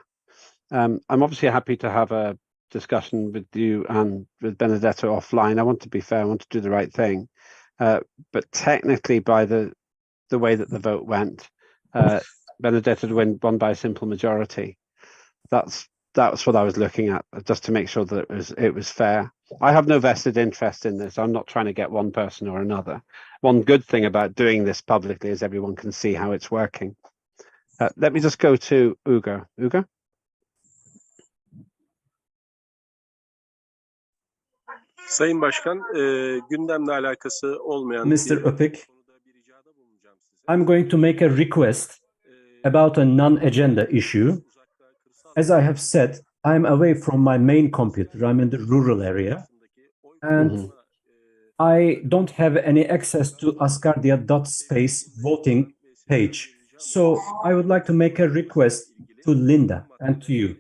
I'm obviously happy to have a discussion with you and with Benedetto offline. I want to be fair, I want to do the right thing. But technically, by the way that the vote went, Benedetto won by a simple majority. That's what I was looking at, just to make sure that it was fair. I have no vested interest in this. I'm not trying to get one person or another. One good thing about doing this publicly is everyone can see how it's working. Let me just go to Ugo. Ugo? Sayın Başkan, gündemle alakası olmayan... Mr. Opik, I'm going to make a request about a non-agenda issue. As I have said, I'm away from my main computer. I'm in the rural area, and I don't have any access to Asgardia.space voting page. So I would like to make a request to Linda and to you.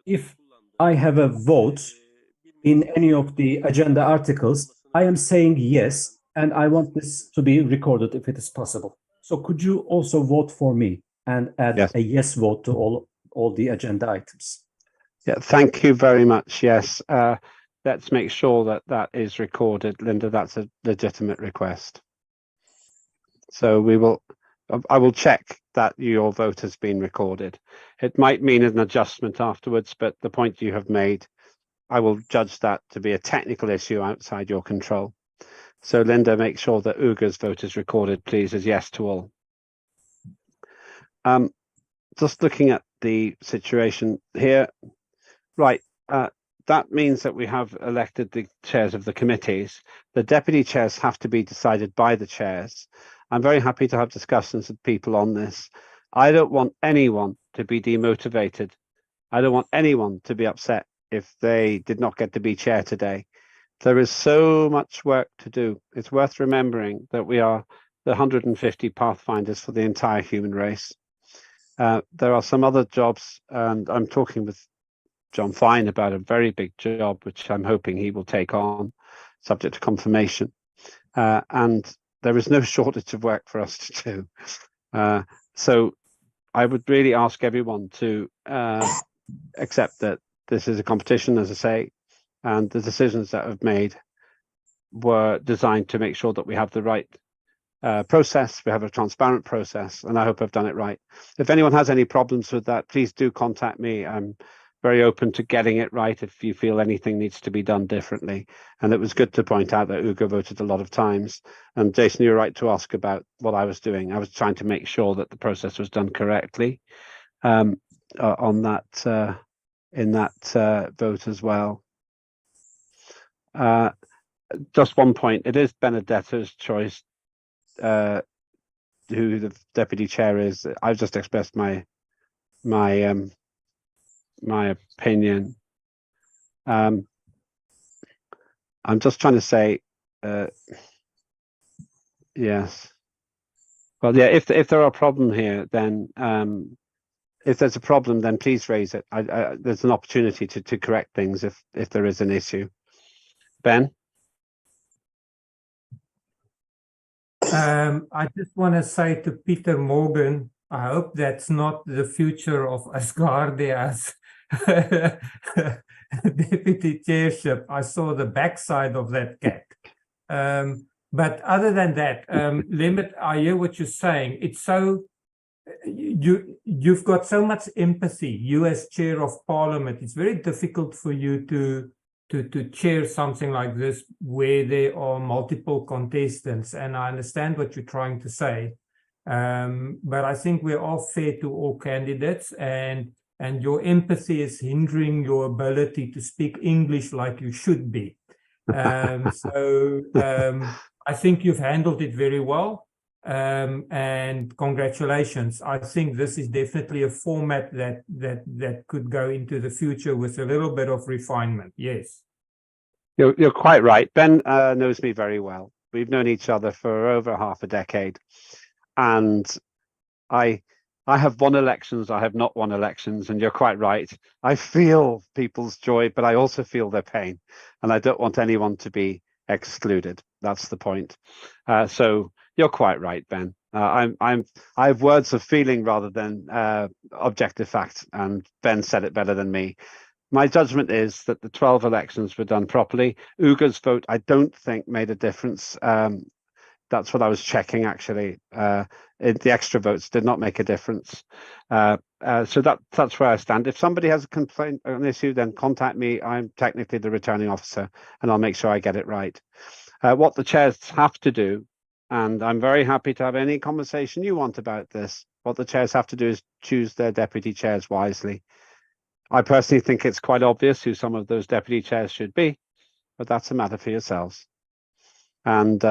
If I have a vote in any of the agenda articles, I am saying yes, and I want this to be recorded if it is possible. So could you also vote for me and add a yes vote to all the agenda items? Yeah, thank you very much. Yes, let's make sure that that is recorded, Linda. That's a legitimate request. So I will check that your vote has been recorded. It might mean an adjustment afterwards, but the point you have made, I will judge that to be a technical issue outside your control. So Linda, make sure that Uga's vote is recorded, please, as yes to all. Just looking at the situation here, right, that means that we have elected the chairs of the committees. The deputy chairs have to be decided by the chairs. I'm very happy to have discussions with people on this. I don't want anyone to be demotivated. I don't want anyone to be upset if they did not get to be chair today. There is so much work to do. It's worth remembering that we are the 150 pathfinders for the entire human race. There are some other jobs, and I'm talking with John Fine about a very big job, which I'm hoping he will take on, subject to confirmation. And there is no shortage of work for us to do. So I would really ask everyone to accept that this is a competition, as I say, and the decisions that I've made were designed to make sure that we have the right process, we have a transparent process, and I hope I've done it right. If anyone has any problems with that, please do contact me. I'm very open to getting it right if you feel anything needs to be done differently. And it was good to point out that Ugo voted a lot of times. And Jason, you're right to ask about what I was doing. I was trying to make sure that the process was done correctly on that in that vote as well. Just one point, it is Benedetta's choice who the deputy chair is. I've just expressed my opinion. I'm just trying to say, yes. Well, yeah. If there are a problem here, then if there's a problem, then please raise it. There's an opportunity to correct things if there is an issue. Ben. I just want to say to Peter Morgan, I hope that's not the future of Asgardia's deputy chairship. I saw the backside of that cat. But other than that, Limit, I hear what you're saying. It's so you've got so much empathy. You as chair of parliament, it's very difficult for you to chair something like this where there are multiple contestants, and I understand what you're trying to say, but I think we are fair to all candidates, and your empathy is hindering your ability to speak English like you should be. So I think you've handled it very well, and congratulations. I think this is definitely a format that could go into the future with a little bit of refinement. Yes. You're quite right. Ben knows me very well. We've known each other for over half a decade, and I have won elections. I have not won elections, and you're quite right. I feel people's joy, but I also feel their pain, and I don't want anyone to be excluded. That's the point. So you're quite right, Ben. I have words of feeling rather than objective fact, and Ben said it better than me. My judgment is that the 12 elections were done properly. Uga's vote, I don't think, made a difference. That's what I was checking, actually. The extra votes did not make a difference. So that's where I stand. If somebody has a complaint or an issue, then contact me. I'm technically the returning officer, and I'll make sure I get it right. What the chairs have to do, and I'm very happy to have any conversation you want about this, what the chairs have to do is choose their deputy chairs wisely. I personally think it's quite obvious who some of those deputy chairs should be, but that's a matter for yourselves. And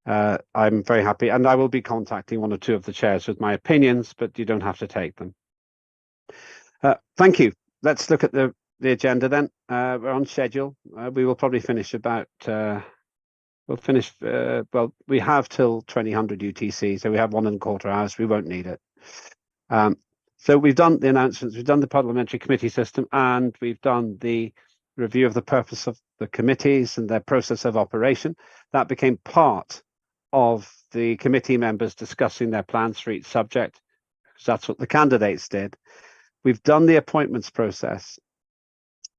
I'm very happy, and I will be contacting one or two of the chairs with my opinions, but you don't have to take them. Thank you. Let's look at the agenda then. We're on schedule. We will probably finish about. We'll finish. Well, we have till 2000 UTC, so we have 1.25 hours. We won't need it. So we've done the announcements. We've done the parliamentary committee system, and we've done the review of the purpose of the committees and their process of operation. That became part of the committee members discussing their plans for each subject, because that's what the candidates did. We've done the appointments process,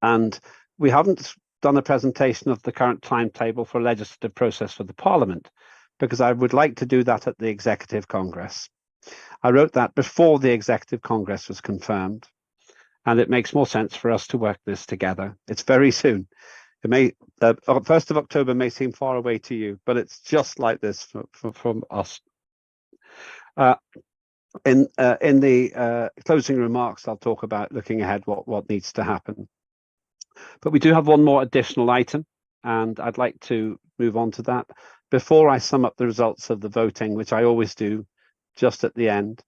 and we haven't done a presentation of the current timetable for legislative process for the Parliament, because I would like to do that at the Executive Congress. I wrote that before the Executive Congress was confirmed, and it makes more sense for us to work this together. It's very soon. It may, 1st of October may seem far away to you, but it's just like this from us. In the closing remarks, I'll talk about looking ahead, what needs to happen. But we do have one more additional item, and I'd like to move on to that. Before I sum up the results of the voting, which I always do just at the end,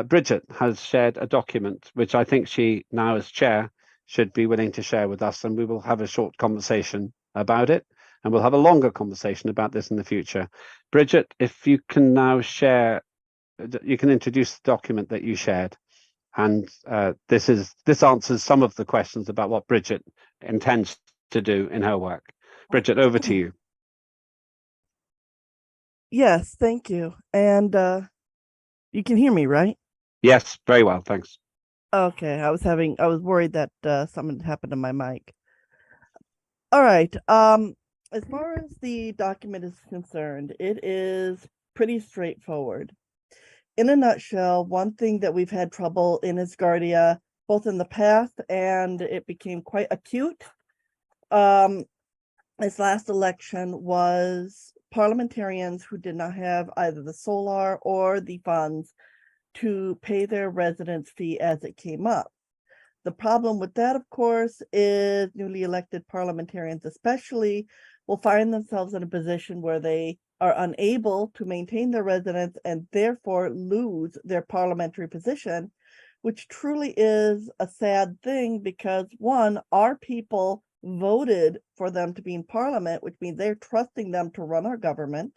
Bridget has shared a document, which I think she, now as chair, should be willing to share with us, and we will have a short conversation about it, and we'll have a longer conversation about this in the future. Bridget, if you can now share, you can introduce the document that you shared, and this answers some of the questions about what Bridget intends to do in her work. Bridget, over to you. Yes, thank you. And you can hear me, right? Yes, very well, thanks. Okay, I was worried that something had happened to my mic. All right. As far as the document is concerned, it is pretty straightforward. In a nutshell, one thing that we've had trouble in Asgardia, both in the past and it became quite acute, this last election, was parliamentarians who did not have either the solar or the funds to pay their residence fee as it came up. The problem with that, of course, is newly elected parliamentarians especially will find themselves in a position where they are unable to maintain their residence and therefore lose their parliamentary position, which truly is a sad thing because, one, our people voted for them to be in parliament, which means they're trusting them to run our government.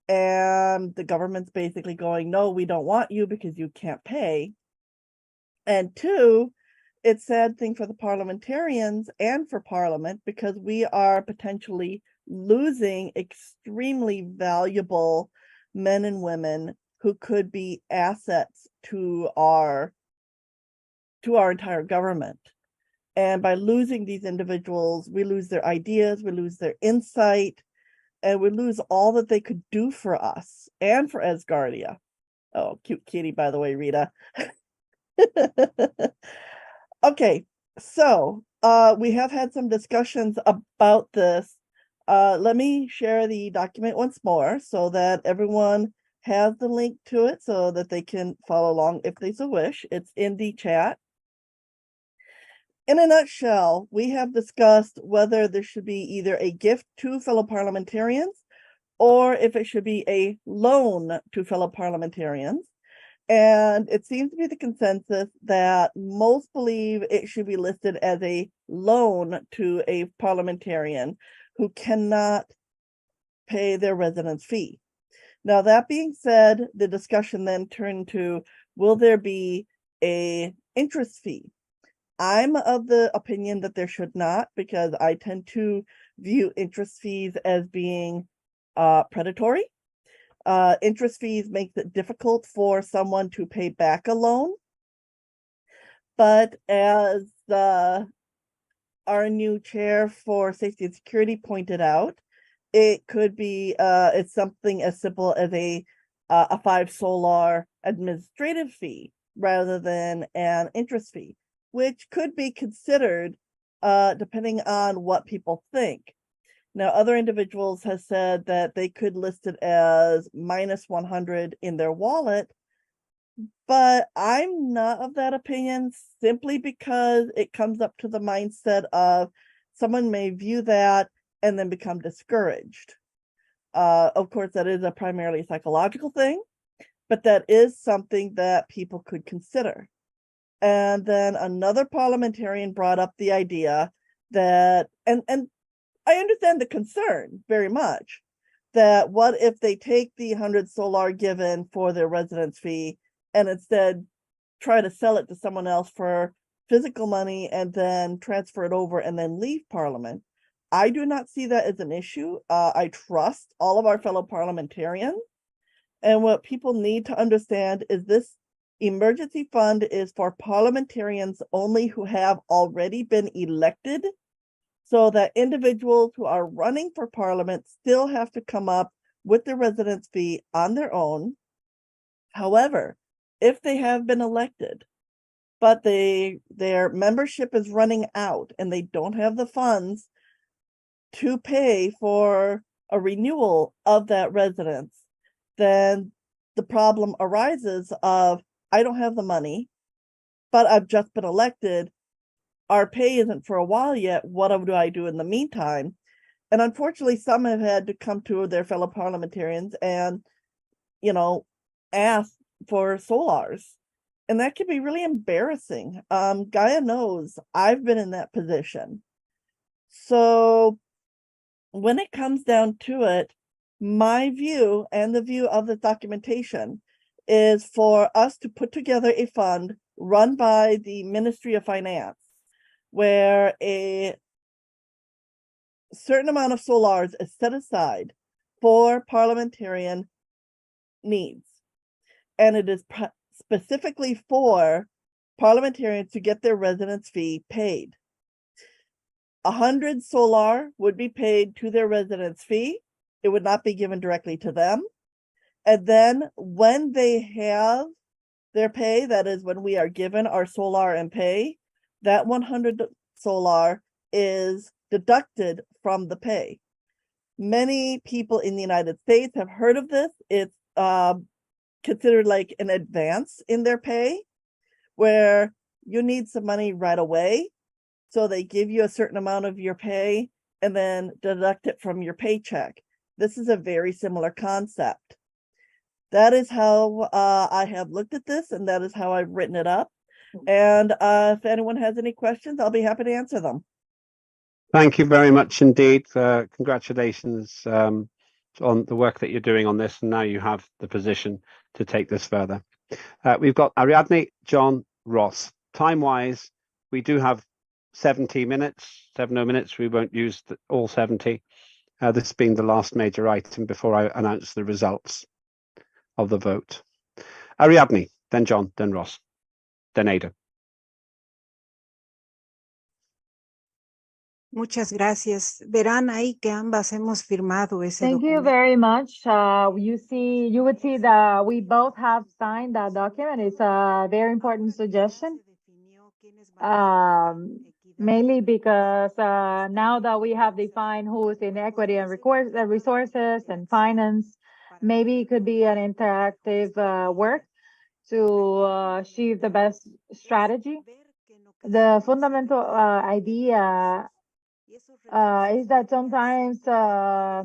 And the government's basically going, no, we don't want you because you can't pay. And two, it's a sad thing for the parliamentarians and for Parliament because we are potentially losing extremely valuable men and women who could be assets to our entire government. And by losing these individuals, we lose their ideas, we lose their insight, and we lose all that they could do for us and for Asgardia. Oh, cute kitty, by the way, Rita. Okay, so we have had some discussions about this. Let me share the document once more so that everyone has the link to it so that they can follow along if they so wish. It's in the chat. In a nutshell, we have discussed whether there should be either a gift to fellow parliamentarians or if it should be a loan to fellow parliamentarians. And it seems to be the consensus that most believe it should be listed as a loan to a parliamentarian who cannot pay their residence fee. Now, that being said, the discussion then turned to, will there be an interest fee? I'm of the opinion that there should not, because I tend to view interest fees as being predatory. Interest fees makes it difficult for someone to pay back a loan. But as our new chair for safety and security pointed out, it could be it's something as simple as a 5 solar administrative fee rather than an interest fee, which could be considered depending on what people think. Now, other individuals have said that they could list it as minus 100 in their wallet, but I'm not of that opinion simply because it comes up to the mindset of someone may view that and then become discouraged. Of course, that is a primarily psychological thing, but that is something that people could consider. And then another parliamentarian brought up the idea that, and I understand the concern very much, that what if they take the 100 solar given for their residence fee and instead try to sell it to someone else for physical money and then transfer it over and then leave Parliament. I do not see that as an issue. I trust all of our fellow parliamentarians. And what people need to understand is this emergency fund is for parliamentarians only who have already been elected, so that individuals who are running for Parliament still have to come up with their residence fee on their own. However, if they have been elected, but their membership is running out and they don't have the funds to pay for a renewal of that residence, then the problem arises of, I don't have the money, but I've just been elected. Our pay isn't for a while yet. What do I do in the meantime? And unfortunately, some have had to come to their fellow parliamentarians and, ask for solars. And that can be really embarrassing. Gaia knows I've been in that position. So when it comes down to it, my view and the view of the documentation is for us to put together a fund run by the Ministry of Finance, where a certain amount of solars is set aside for parliamentarian needs. And it is specifically for parliamentarians to get their residence fee paid. 100 solar would be paid to their residence fee. It would not be given directly to them. And then when they have their pay, that is when we are given our solar and pay, that 100 solar is deducted from the pay. Many people in the United States have heard of this. It's considered like an advance in their pay, where you need some money right away. So they give you a certain amount of your pay and then deduct it from your paycheck. This is a very similar concept. That is how I have looked at this, and that is how I've written it up. And if anyone has any questions, I'll be happy to answer them. Thank you very much indeed. Congratulations on the work that you're doing on this, and now you have the position to take this further. We've got Ariadne, John, Ross. Time-wise, we do have 70 minutes. We won't use all 70. This being the last major item before I announce the results of the vote. Ariadne, then John, then Ross, then Ada. Muchas gracias. Verán ahí que ambas hemos firmado ese Thank you documento. very much. You would see that we both have signed that document. It's a very important suggestion. Mainly because now that we have defined who's in equity and resources and finance, maybe it could be an interactive work to achieve the best strategy. The fundamental idea is that sometimes the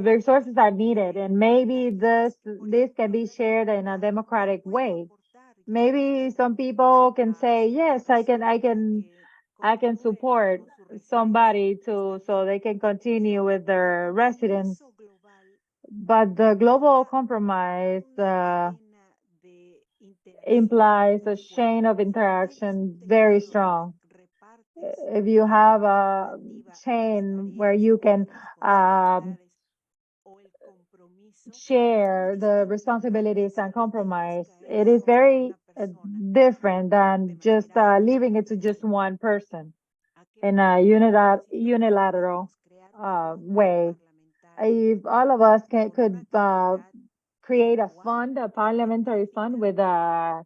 resources are needed, and maybe this can be shared in a democratic way. Maybe some people can say, yes, I can support somebody so they can continue with their residence. But the global compromise implies a chain of interaction very strong. If you have a chain where you can share the responsibilities and compromise, it is very different than just leaving it to just one person in a unilateral way. If all of us could create a fund, a parliamentary fund with an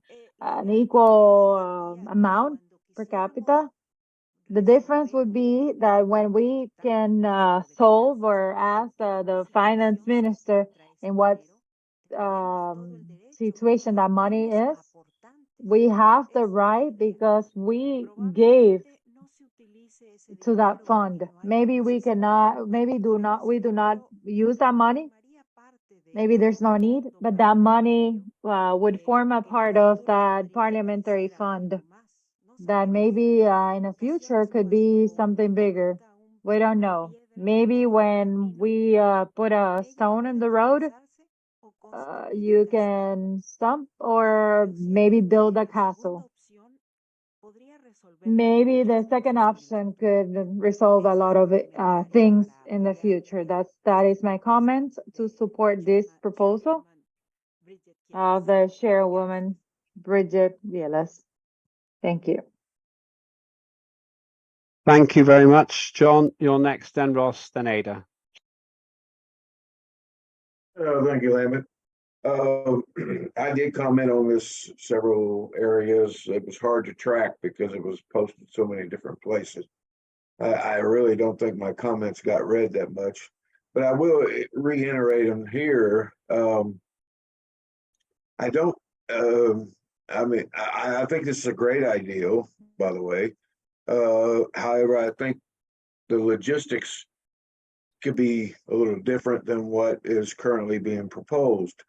equal amount per capita, the difference would be that when we can solve or ask the finance minister in what situation that money is, we have the right because we gave to that fund. Maybe we do not use that money, maybe there's no need, but that money would form a part of that parliamentary fund that maybe in the future could be something bigger. We don't know. Maybe when we put a stone in the road, you can stump or maybe build a castle. Maybe the second option could resolve a lot of things in the future. That is my comment to support this proposal of the chairwoman, Bridget Vielas. Thank you. Thank you very much, John. You're next, then Ross, then Ada. Thank you, Lambert. I did comment on this several areas. It was hard to track because it was posted so many different places. I really don't think my comments got read that much, but I will reiterate them here. I don't. I mean, I think this is a great idea, by the way. However, I think the logistics could be a little different than what is currently being proposed.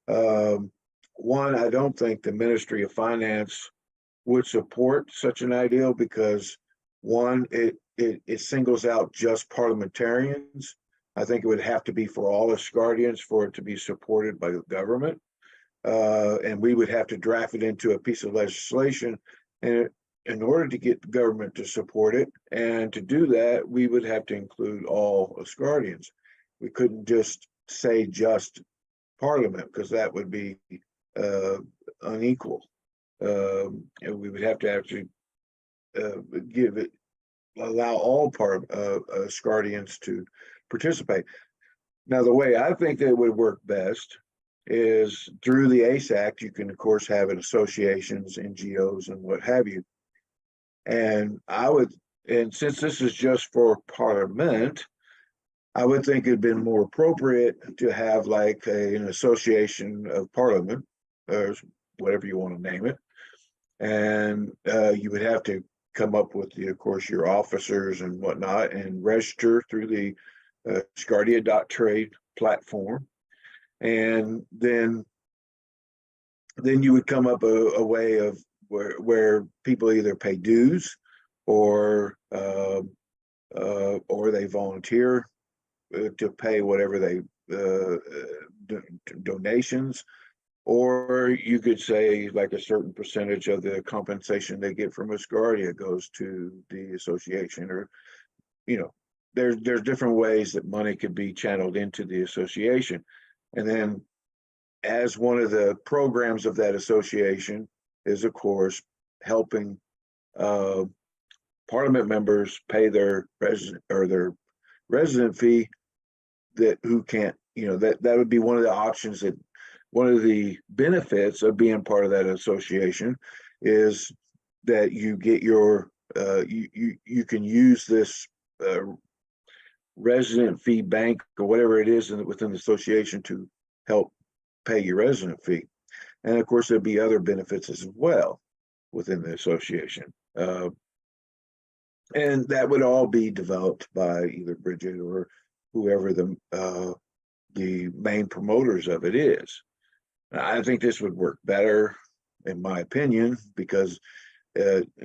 One, I don't think the Ministry of Finance would support such an ideal because one, it singles out just parliamentarians. I think it would have to be for all Asgardians for it to be supported by the government. And we would have to draft it into a piece of legislation and in order to get the government to support it. And to do that, we would have to include all Asgardians. We couldn't just say just Parliament because that would be unequal. And we would have to actually allow all Asgardians to participate. Now, the way I think that would work best is through the ACE Act. You can, of course, have it associations, NGOs, and what have you. And since this is just for Parliament, I would think it'd been more appropriate to have like an association of Parliament, or whatever you want to name it. And you would have to come up with, of course, your officers and whatnot and register through the Asgardia.trade platform. And then you would come up a way of where people either pay dues or they volunteer to pay whatever they donations, or you could say like a certain percentage of the compensation they get from Asgardia goes to the association, or there's different ways that money could be channeled into the association. And then as one of the programs of that association is, of course, helping Parliament members pay their resident fee, that who can't, that would be one of the options. That one of the benefits of being part of that association is that you get your you can use this resident fee bank or whatever it is within the association to help pay your resident fee. And of course, there'd be other benefits as well within the association. And that would all be developed by either Bridget or whoever the main promoters of it is. I think this would work better, in my opinion, because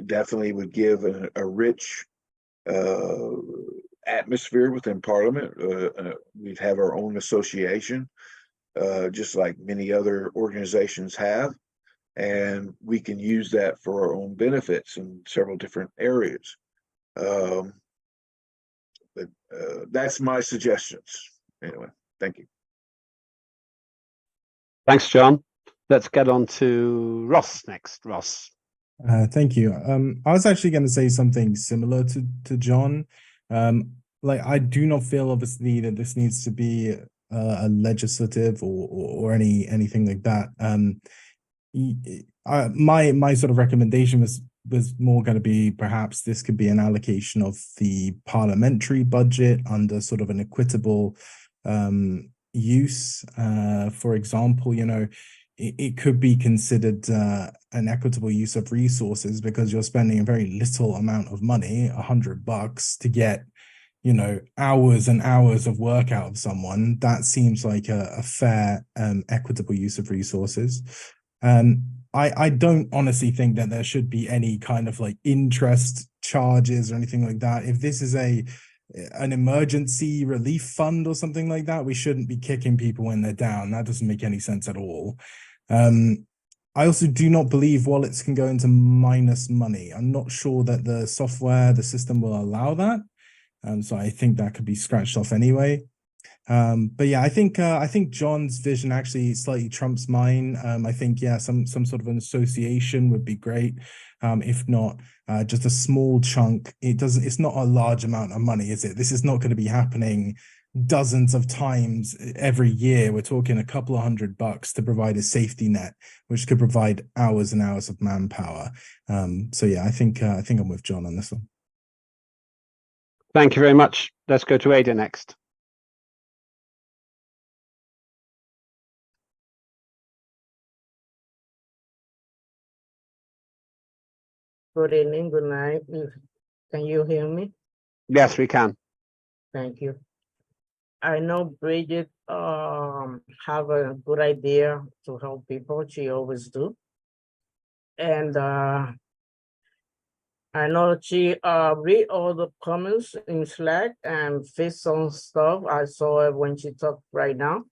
definitely would give a rich atmosphere within Parliament. We'd have our own association, just like many other organizations have, and we can use that for our own benefits in several different areas. But that's my suggestions. Anyway, thank you. Thanks, John. Let's get on to Ross next. Ross. Thank you. I was actually going to say something similar to John. Like, I do not feel obviously that this needs to be a legislative or anything like that. My sort of recommendation was more going to be perhaps this could be an allocation of the parliamentary budget under sort of an equitable use. For example, it could be considered an equitable use of resources because you're spending a very little amount of money, $100, to get hours and hours of work out of someone, that seems like a fair, equitable use of resources. I don't honestly think that there should be any kind of like interest charges or anything like that. If this is an emergency relief fund or something like that, we shouldn't be kicking people when they're down. That doesn't make any sense at all. I also do not believe wallets can go into minus money. I'm not sure that the software, the system will allow that. So I think that could be scratched off anyway. But yeah, I think John's vision actually slightly trumps mine. I think some sort of an association would be great. If not, just a small chunk. It's not a large amount of money, is it? This is not going to be happening dozens of times every year. We're talking a couple of $100 to provide a safety net, which could provide hours and hours of manpower. So yeah, I think I'm with John on this one. Thank you very much. Let's go to Ada next. Good evening, good night. Can you hear me? Yes, we can. Thank you. I know Bridget have a good idea to help people. She always do. And I know she read all the comments in Slack and fix some stuff. I saw it when she talked right now.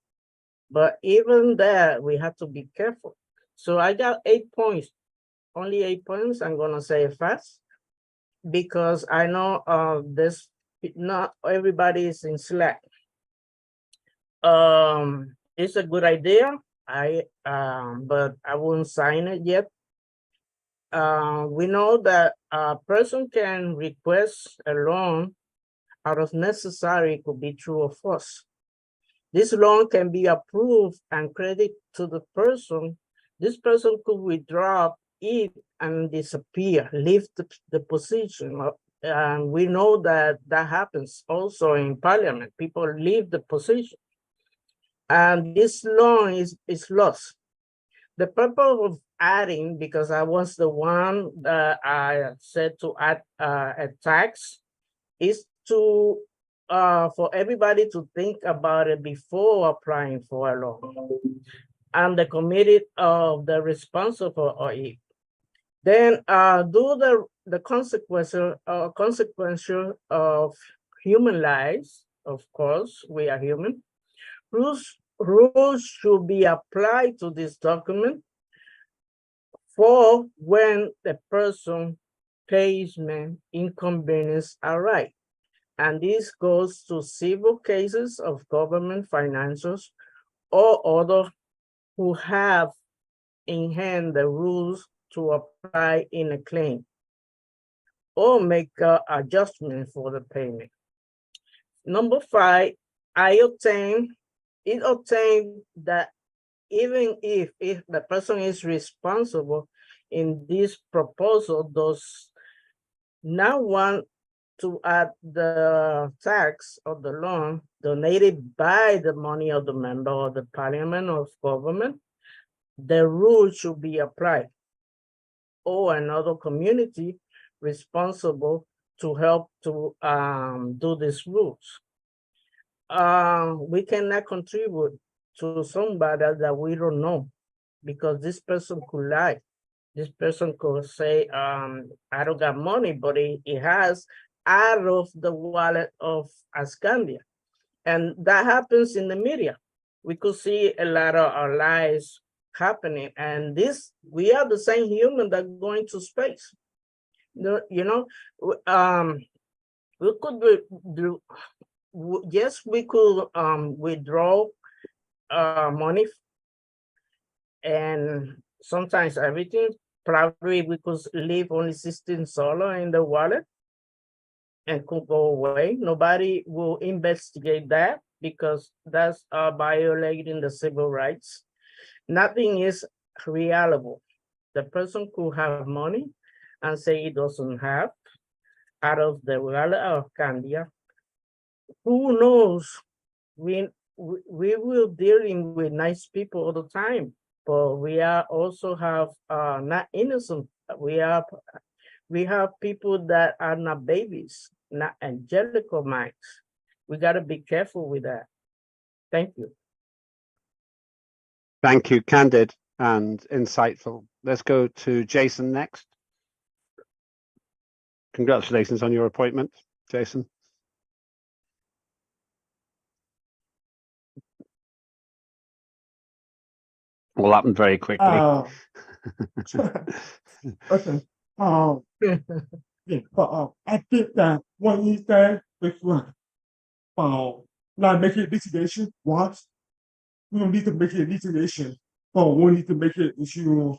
But even there, we have to be careful. So I got 8 points, only 8 points. I'm gonna say it fast because I know this not everybody is in Slack. It's a good idea. But I won't sign it yet. We know that a person can request a loan out of necessary, could be true or false. This loan can be approved and credit to the person. This person could withdraw it and disappear, leave the position. And we know that that happens also in parliament. People leave the position. And this loan is lost. The purpose of adding, because I was the one that I said to add a tax, is to for everybody to think about it before applying for a loan. And the committee of the responsible for it. Then do the consequential of human lives. Of course, we are human. Rules should be applied to this document for when the person payment inconvenience arise. And this goes to civil cases of government financials or other who have in hand the rules to apply in a claim or make adjustment for the payment. Number 5, it obtained that even if the person is responsible in this proposal does not want to add the tax of the loan donated by the money of the member of the parliament or government, the rule should be applied, or another community responsible to help to do these rules. We cannot contribute to somebody that we don't know, because this person could lie. This person could say, I don't got money, but it has out of the wallet of Asgardia. And that happens in the media. We could see a lot of our lies happening. And we are the same human that going to space. We could do, yes, we could withdraw money, and sometimes everything. Probably we could leave only 16 solar in the wallet and could go away. Nobody will investigate that because that's violating the civil rights. Nothing is reliable. The person could have money and say he doesn't have out of the wallet of Candia. Who knows? We will dealing with nice people all the time, but we are also have not innocent. We have people that are not babies. not angelical minds. We got to be careful with that. Thank you. Thank you, candid and insightful. Let's go to Jason next. Congratulations on your appointment, Jason. All happened very quickly. Okay. Yeah, but I think that what you said is right. Not making it litigation once. We don't need to make it litigation, but we need to make it into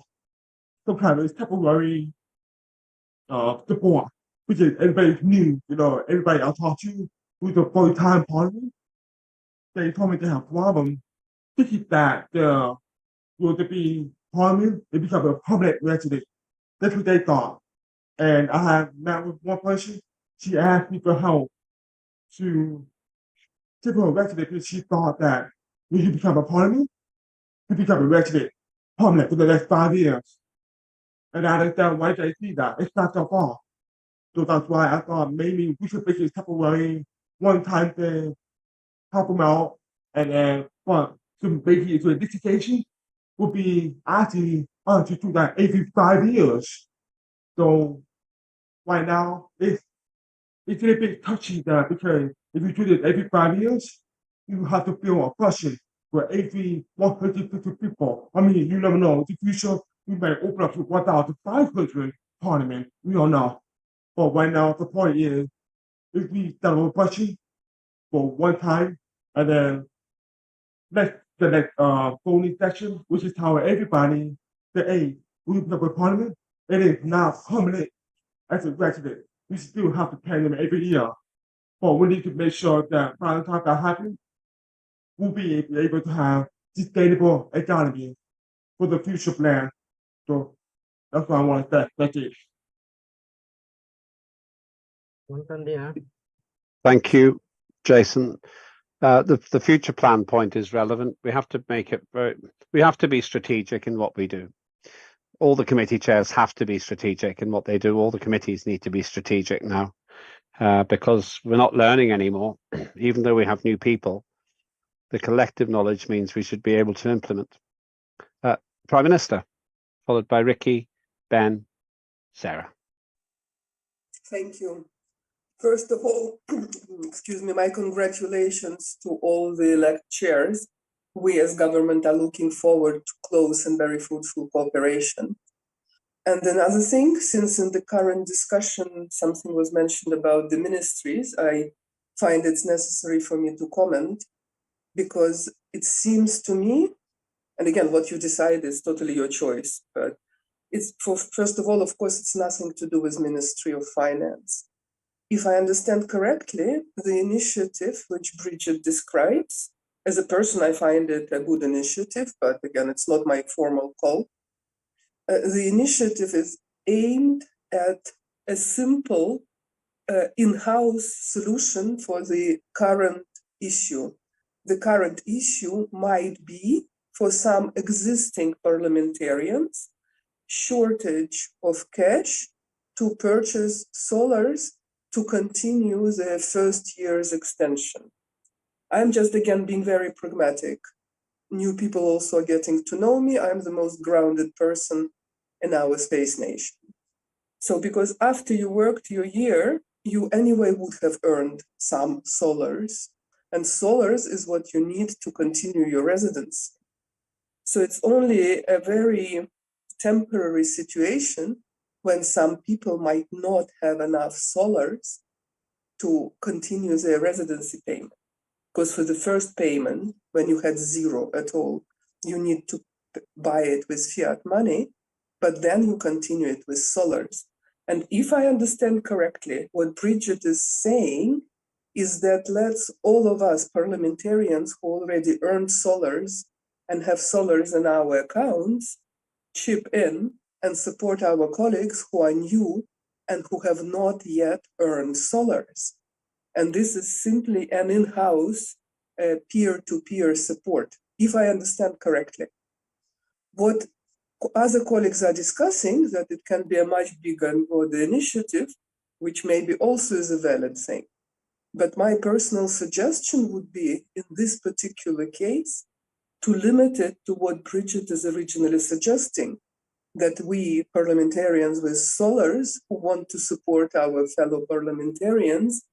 some kind of temporary support. Because everybody knew, everybody I talked to with the full-time parliament, they told me they have problem thinking that will be parliament, they become a permanent resident. That's what they thought. And I have met with one person, she asked me for help to take her resident because she thought that when you become a parliament, you become a resident permanent for the next 5 years. And I understand why they see that. It's not so far. So that's why I thought maybe we should make it temporary, one-time thing, help them out, and then but to make it into a litigation would be actually to do that every 5 years. So right now it's a bit touchy there because if you do it every 5 years, you have to fill a question for every 150 people. I mean, you never know. In the future, we might open up to 1,500 parliament. We don't know. But right now, the point is, if we settle a question for one time, and then the next voting section, which is how everybody, we open up a parliament, it is not permanent as a resident. We still have to pay them every year. But we need to make sure that by the time that happens, we'll be able to have sustainable economy for the future plan. So that's what I want to say. Thank you. Thank you, Jason. The future plan point is relevant. We have to make it we have to be strategic in what we do. All the committee chairs have to be strategic in what they do. All the committees need to be strategic now because we're not learning anymore. Even though we have new people, the collective knowledge means we should be able to implement. Prime Minister, followed by Ricky, Ben, Sarah. Thank you. First of all, excuse me, my congratulations to all the elect chairs. We as government are looking forward to close and very fruitful cooperation. And another thing, since in the current discussion something was mentioned about the ministries, I find it's necessary for me to comment because it seems to me, and again, what you decide is totally your choice, but it's first of all, of course, it's nothing to do with Ministry of Finance. If I understand correctly, the initiative which Bridget describes, as a person, I find it a good initiative, but again, it's not my formal call. The initiative is aimed at a simple in-house solution for the current issue. The current issue might be, for some existing parliamentarians, shortage of cash to purchase solars to continue their first year's extension. I'm just again being very pragmatic. New people also are getting to know me. I'm the most grounded person in our space nation. So because after you worked your year, you anyway would have earned some solars. And solars is what you need to continue your residency. So it's only a very temporary situation when some people might not have enough solars to continue their residency payment. Because for the first payment, when you had zero at all, you need to buy it with fiat money, but then you continue it with solars. And if I understand correctly, what Bridget is saying is that let's all of us parliamentarians who already earned solars and have solars in our accounts chip in and support our colleagues who are new and who have not yet earned solars. And this is simply an in-house peer-to-peer support, if I understand correctly. What other colleagues are discussing, that it can be a much bigger and broader initiative, which maybe also is a valid thing. But my personal suggestion would be, in this particular case, to limit it to what Bridget is originally suggesting, that we parliamentarians with solars who want to support our fellow parliamentarians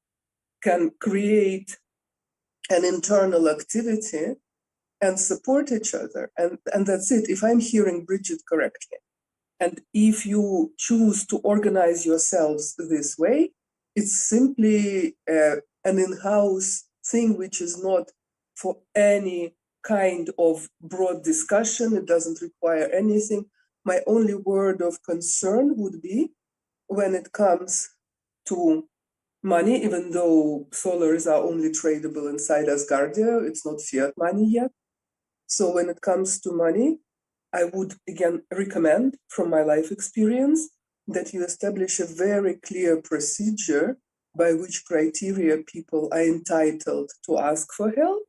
can create an internal activity and support each other. And that's it, if I'm hearing Bridget correctly. And if you choose to organize yourselves this way, it's simply an in-house thing which is not for any kind of broad discussion. It doesn't require anything. My only word of concern would be when it comes to money, even though solars are only tradable inside Asgardia, it's not fiat money yet. So when it comes to money, I would again recommend from my life experience that you establish a very clear procedure by which criteria people are entitled to ask for help.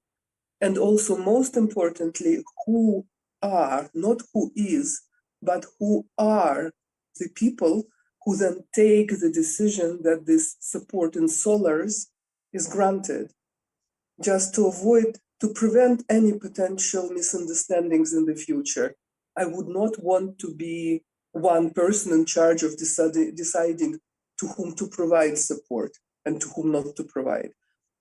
And also, most importantly, who are, not who is, but who are the people who then take the decision that this support in solars is granted, just to prevent any potential misunderstandings in the future. I would not want to be one person in charge of deciding to whom to provide support and to whom not to provide,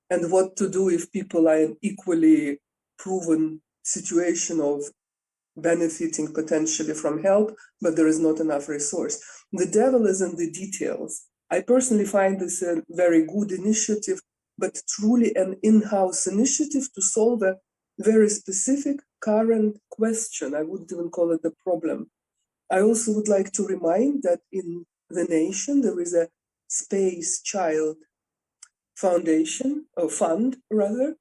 and what to do if people are in equally proven situation of benefiting potentially from help, but there is not enough resource. The devil is in the details. I personally find this a very good initiative, but truly an in-house initiative to solve a very specific current question. I wouldn't even call it a problem. I also would like to remind that in the nation, there is a Space Child Foundation, or fund rather.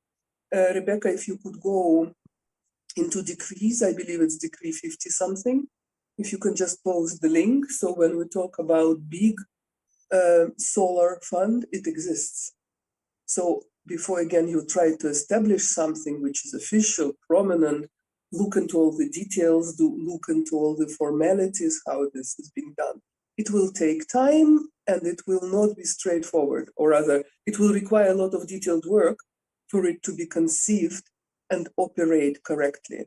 Rebecca, if you could go into decrees, I believe it's decree 50 something. If you can just post the link. So when we talk about big solar fund, it exists. So before again you try to establish something which is official, prominent, look into all the details, look into all the formalities, how this is being done. It will take time and it will not be straightforward, or rather, it will require a lot of detailed work for it to be conceived and operate correctly.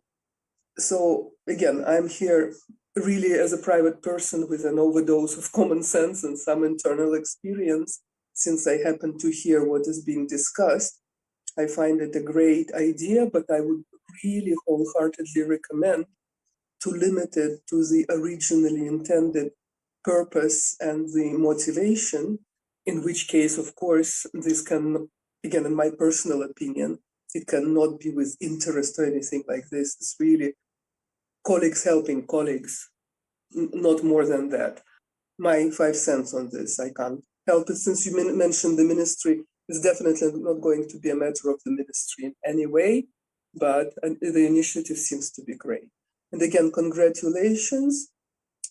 So again, I'm here really as a private person with an overdose of common sense and some internal experience. Since I happen to hear what is being discussed, I find it a great idea, but I would really wholeheartedly recommend to limit it to the originally intended purpose and the motivation, in which case, of course, this can, again, in my personal opinion, it cannot be with interest or anything like this. It's really colleagues helping colleagues, not more than that. My 5 cents on this, I can't help it. Since you mentioned the ministry, it's definitely not going to be a matter of the ministry in any way, but the initiative seems to be great. And again, congratulations.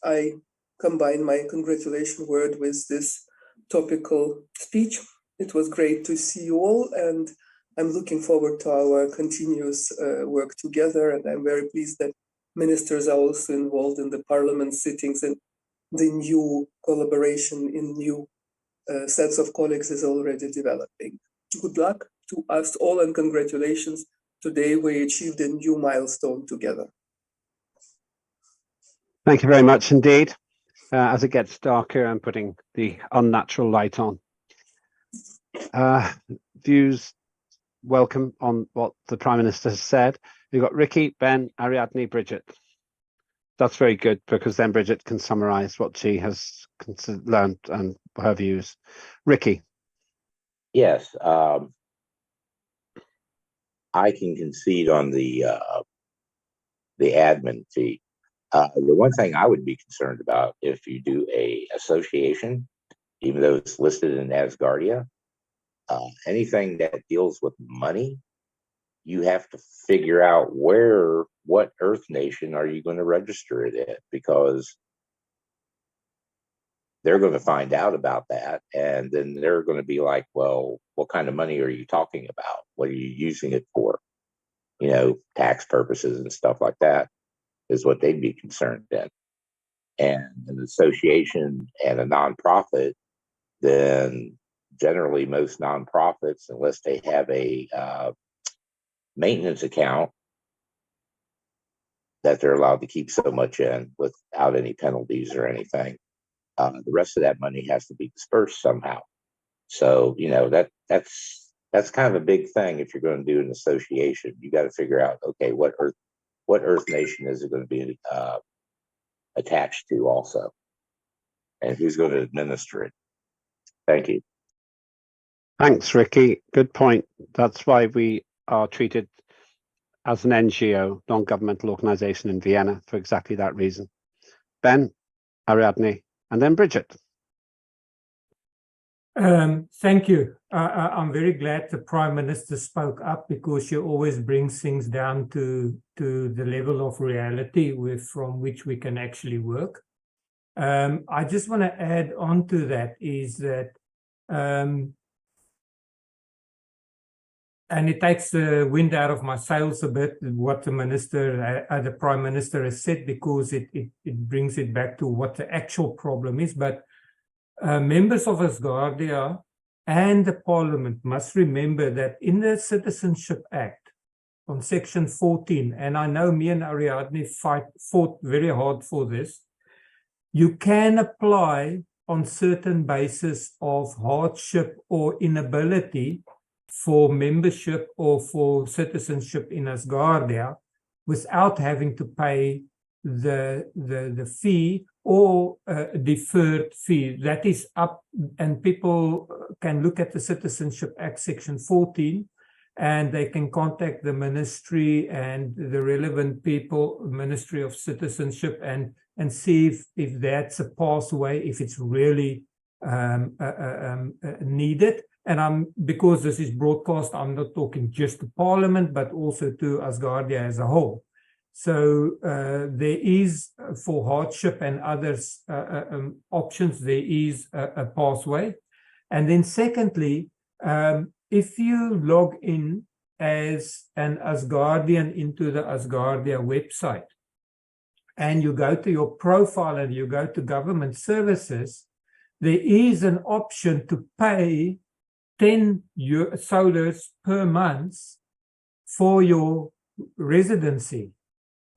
I combine my congratulation word with this topical speech. It was great to see you all, and I'm looking forward to our continuous work together. And I'm very pleased that ministers are also involved in the parliament sittings, and the new collaboration in new sets of colleagues is already developing. Good luck to us all and congratulations. Today we achieved a new milestone together. Thank you very much indeed. As it gets darker, I'm putting the unnatural light on. Views welcome on what the Prime Minister has said. We've got Ricky, Ben, Ariadne, Bridget. That's very good, because then Bridget can summarize what she has learned and her views. Ricky. Yes, I can concede on the admin fee. The one thing I would be concerned about, if you do a association, even though it's listed in Asgardia, anything that deals with money, you have to figure out what Earth nation are you going to register it in, because they're going to find out about that, and then they're going to be like, well, what kind of money are you talking about? What are you using it for? You know, tax purposes and stuff like that is what they'd be concerned in. And an association and a nonprofit then generally most nonprofits, unless they have a maintenance account that they're allowed to keep so much in without any penalties or anything, the rest of that money has to be dispersed somehow. So, that's kind of a big thing. If you're going to do an association, you got to figure out, okay, what Earth nation is it going to be attached to also, and who's going to administer it. Thank you. Thanks, Ricky. Good point. That's why we are treated as an NGO, non-governmental organization in Vienna, for exactly that reason. Ben, Ariadne, and then Bridget. Thank you. I'm very glad the Prime Minister spoke up, because she always brings things down to the level of reality from which we can actually work. I just want to add on to that is that, and it takes the wind out of my sails a bit, what the Prime Minister has said, because it brings it back to what the actual problem is. But members of Asgardia and the Parliament must remember that in the Citizenship Act, on Section 14, and I know me and Ariadne fought very hard for this, you can apply on certain basis of hardship or inability for membership or for citizenship in Asgardia without having to pay the fee or deferred fee. That is up, and people can look at the Citizenship Act Section 14, and they can contact the ministry and the relevant people, Ministry of Citizenship, and see if that's a pathway, if it's really needed. And because this is broadcast, I'm not talking just to Parliament, but also to Asgardia as a whole. So there is, for hardship and others options, there is a pathway. And then secondly, if you log in as an Asgardian into the Asgardia website, and you go to your profile and you go to government services, there is an option to pay 10 soles per month for your residency.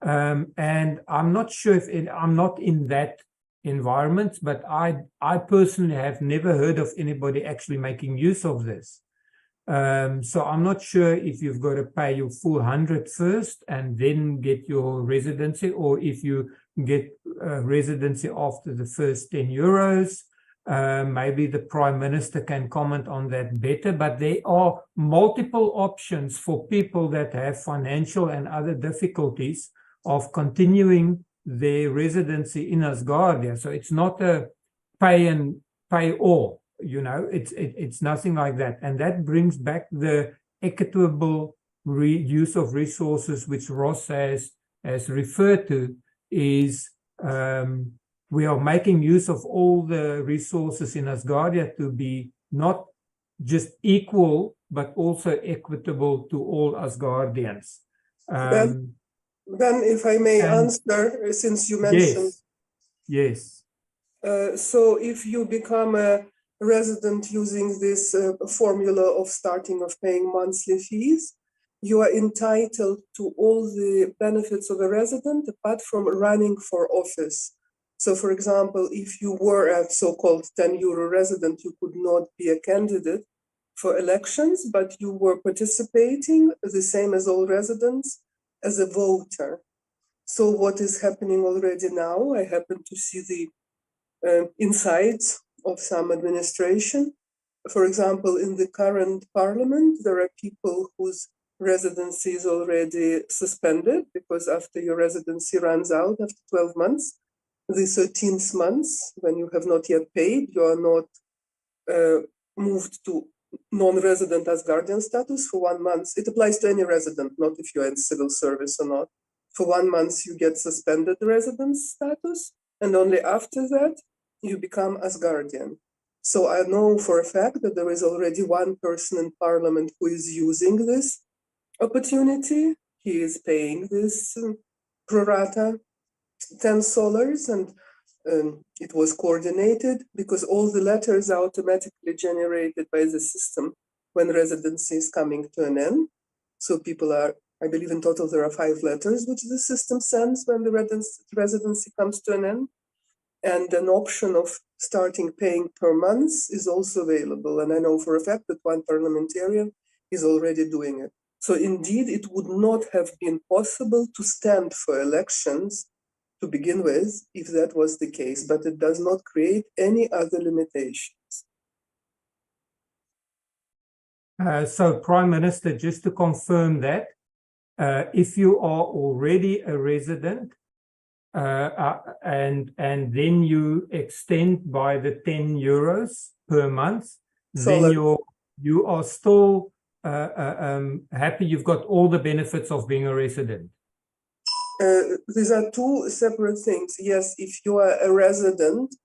And I'm not sure if I'm not in that environment, but I personally have never heard of anybody actually making use of this. So I'm not sure if you've got to pay your full 100 first and then get your residency, or if you get residency after the first 10 euros. Maybe the Prime Minister can comment on that better, but there are multiple options for people that have financial and other difficulties of continuing their residency in Asgardia. So it's not a pay all, it's nothing like that. And that brings back the equitable use of resources, which Ross has referred to, is we are making use of all the resources in Asgardia to be not just equal, but also equitable to all Asgardians. Ben, if I may answer, since you mentioned. Yes. So if you become a resident using this formula of starting of paying monthly fees, you are entitled to all the benefits of a resident apart from running for office. So, for example, if you were a so-called 10 euro resident, you could not be a candidate for elections, but you were participating the same as all residents as a voter. So what is happening already now, I happen to see the insides of some administration. For example, in the current parliament, there are people whose residency is already suspended, because after your residency runs out after 12 months, the 13th month, when you have not yet paid, you are not moved to non-resident Asgardian status for 1 month. It applies to any resident, not if you're in civil service or not. For 1 month, you get suspended residence status, and only after that, you become Asgardian. So I know for a fact that there is already one person in parliament who is using this opportunity. He is paying this pro rata $10, and it was coordinated because all the letters are automatically generated by the system when residency is coming to an end. So people are, I believe in total there are 5 letters which the system sends when the residency comes to an end. And an option of starting paying per month is also available. And I know for a fact that one parliamentarian is already doing it. So indeed, it would not have been possible to stand for elections to begin with, if that was the case, but it does not create any other limitations. So, Prime Minister, just to confirm that, if you are already a resident, and then you extend by the 10 euros per month, then you are still happy. You've got all the benefits of being a resident. These are 2 separate things. Yes, if you are a resident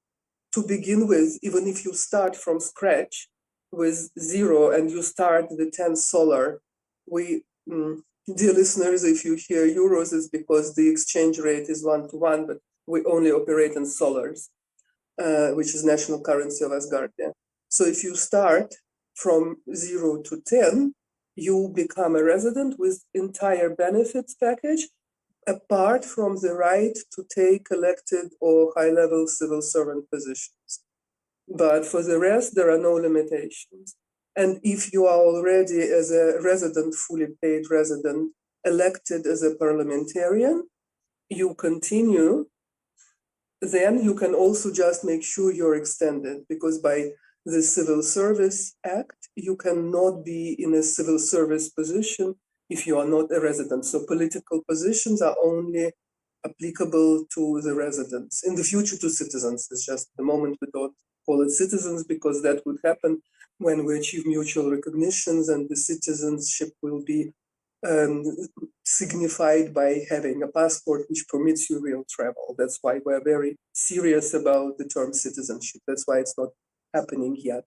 to begin with, even if you start from scratch with 0 and you start the 10 solar, dear listeners, if you hear euros, it's because the exchange rate is 1-to-1, but we only operate in solars, which is national currency of Asgardia. So if you start from 0 to 10, you become a resident with entire benefits package, apart from the right to take elected or high-level civil servant positions. But for the rest, there are no limitations. And if you are already, as a resident, fully paid resident, elected as a parliamentarian, you continue, then you can also just make sure you're extended, because by the Civil Service Act, you cannot be in a civil service position if you are not a resident. So political positions are only applicable to the residents. In the future, to citizens. It's just the moment we don't call it citizens, because that would happen when we achieve mutual recognitions, and the citizenship will be signified by having a passport which permits you real travel. That's why we're very serious about the term citizenship. That's why it's not happening yet.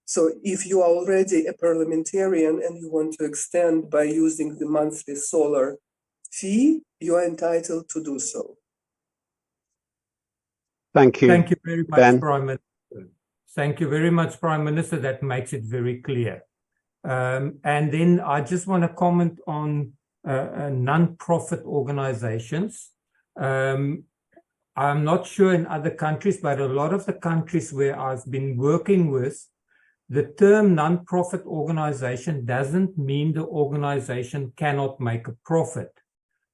So if you are already a parliamentarian and you want to extend by using the monthly solar fee, you are entitled to do so. Thank you. Thank you very much, Ben. Prime Minister. Thank you very much, Prime Minister. That makes it very clear. And then I just want to comment on non-profit organizations. I'm not sure in other countries, but a lot of the countries where I've been working with, the term non-profit organization doesn't mean the organization cannot make a profit.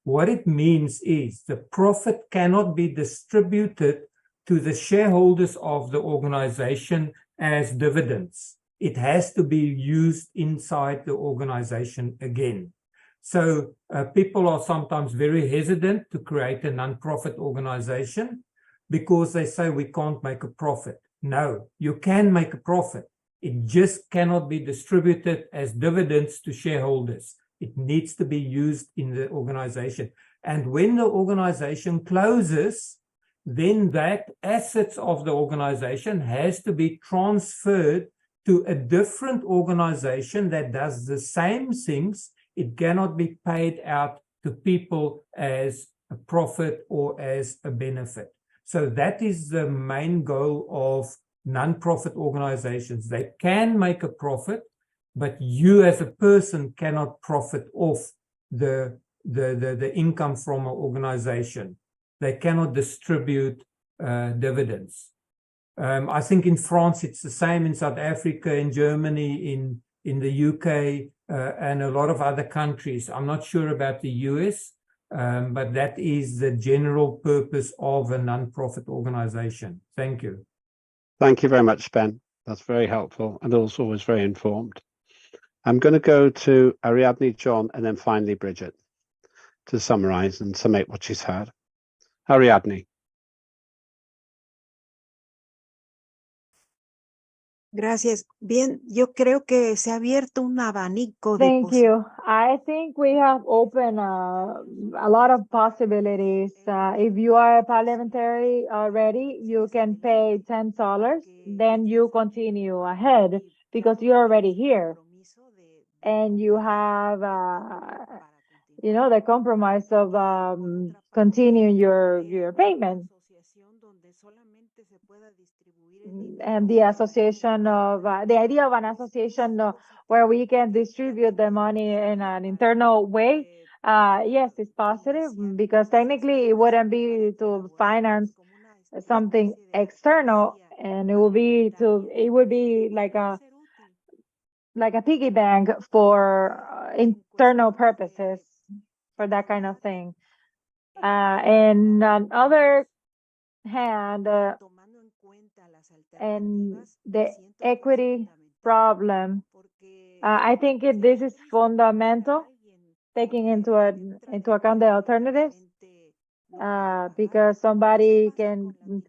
What it means is the profit cannot be distributed to the shareholders of the organization as dividends. It has to be used inside the organization again. So people are sometimes very hesitant to create a non-profit organization because they say we can't make a profit. No, you can make a profit. It just cannot be distributed as dividends to shareholders. It needs to be used in the organization. And when the organization closes, then that assets of the organization has to be transferred to a different organization that does the same things. It cannot be paid out to people as a profit or as a benefit. So that is the main goal of non-profit organizations. They can make a profit, but you as a person cannot profit off the income from an organization. They cannot distribute dividends. I think in France it's the same, in South Africa, in Germany, in the UK, and a lot of other countries. I'm not sure about the US, but that is the general purpose of a non-profit organization. Thank you. Thank you very much, Ben. That's very helpful and also always very informed. I'm going to go to Ariadne, John, and then finally Bridget to summarize and summate what she's had. Ariadne. Gracias. Bien, yo creo que se ha abierto un abanico de Thank you. I think we have opened a lot of possibilities. If you are a parliamentary already, you can pay $10. Then you continue ahead because you're already here. And you have, the compromise of continuing your payment. and the association of the idea of an association where we can distribute the money in an internal way. Yes, it's positive because technically it wouldn't be to finance something external, and it would be like a piggy bank for internal purposes for that kind of thing. And on other hand, and the equity problem, I think this is fundamental, taking into account the alternatives, because somebody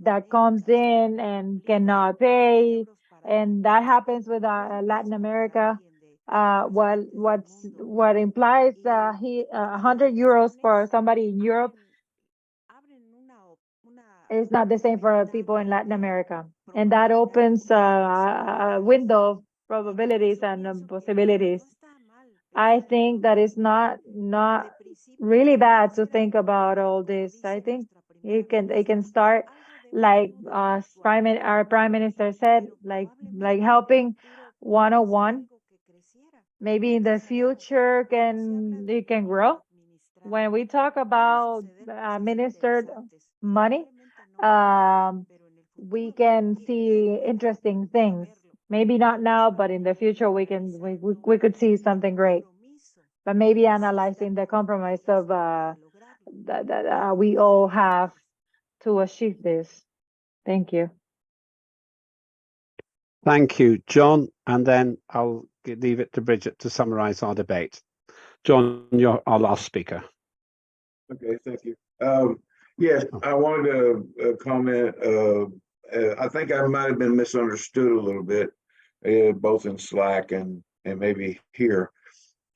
that comes in and cannot pay, and that happens with Latin America. What implies 100 euros for somebody in Europe is not the same for people in Latin America, and that opens a window of probabilities and possibilities. I think that is not really bad to think about all this. I think it can start like our Prime Minister said, like helping 101. Maybe in the future it can grow. When we talk about ministered money, we can see interesting things. Maybe not now, but in the future we could see something great. But maybe analyzing the compromise of that we all have to achieve this. Thank you. Thank you, John. And then I'll leave it to Bridget to summarize our debate. John, you're our last speaker. Okay, thank you. Yes, I wanted to comment. I think I might have been misunderstood a little bit, both in Slack and maybe here.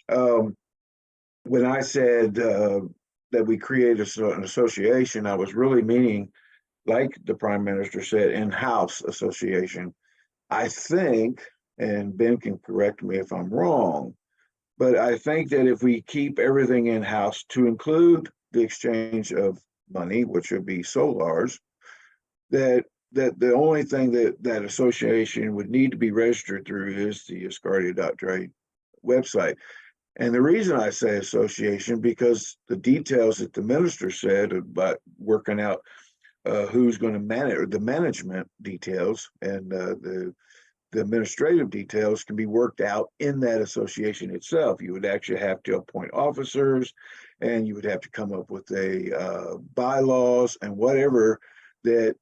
When I said that we create an association, I was really meaning, like the Prime Minister said, in-house association. I think, and Ben can correct me if I'm wrong, but I think that if we keep everything in-house to include the exchange of money, which would be solars, that the only thing that association would need to be registered through is the Asgardia.trade website. And the reason I say association, because the details that the minister said about working out who's going to manage, or the management details and the administrative details can be worked out in that association itself. You would actually have to appoint officers, and you would have to come up with a bylaws and whatever that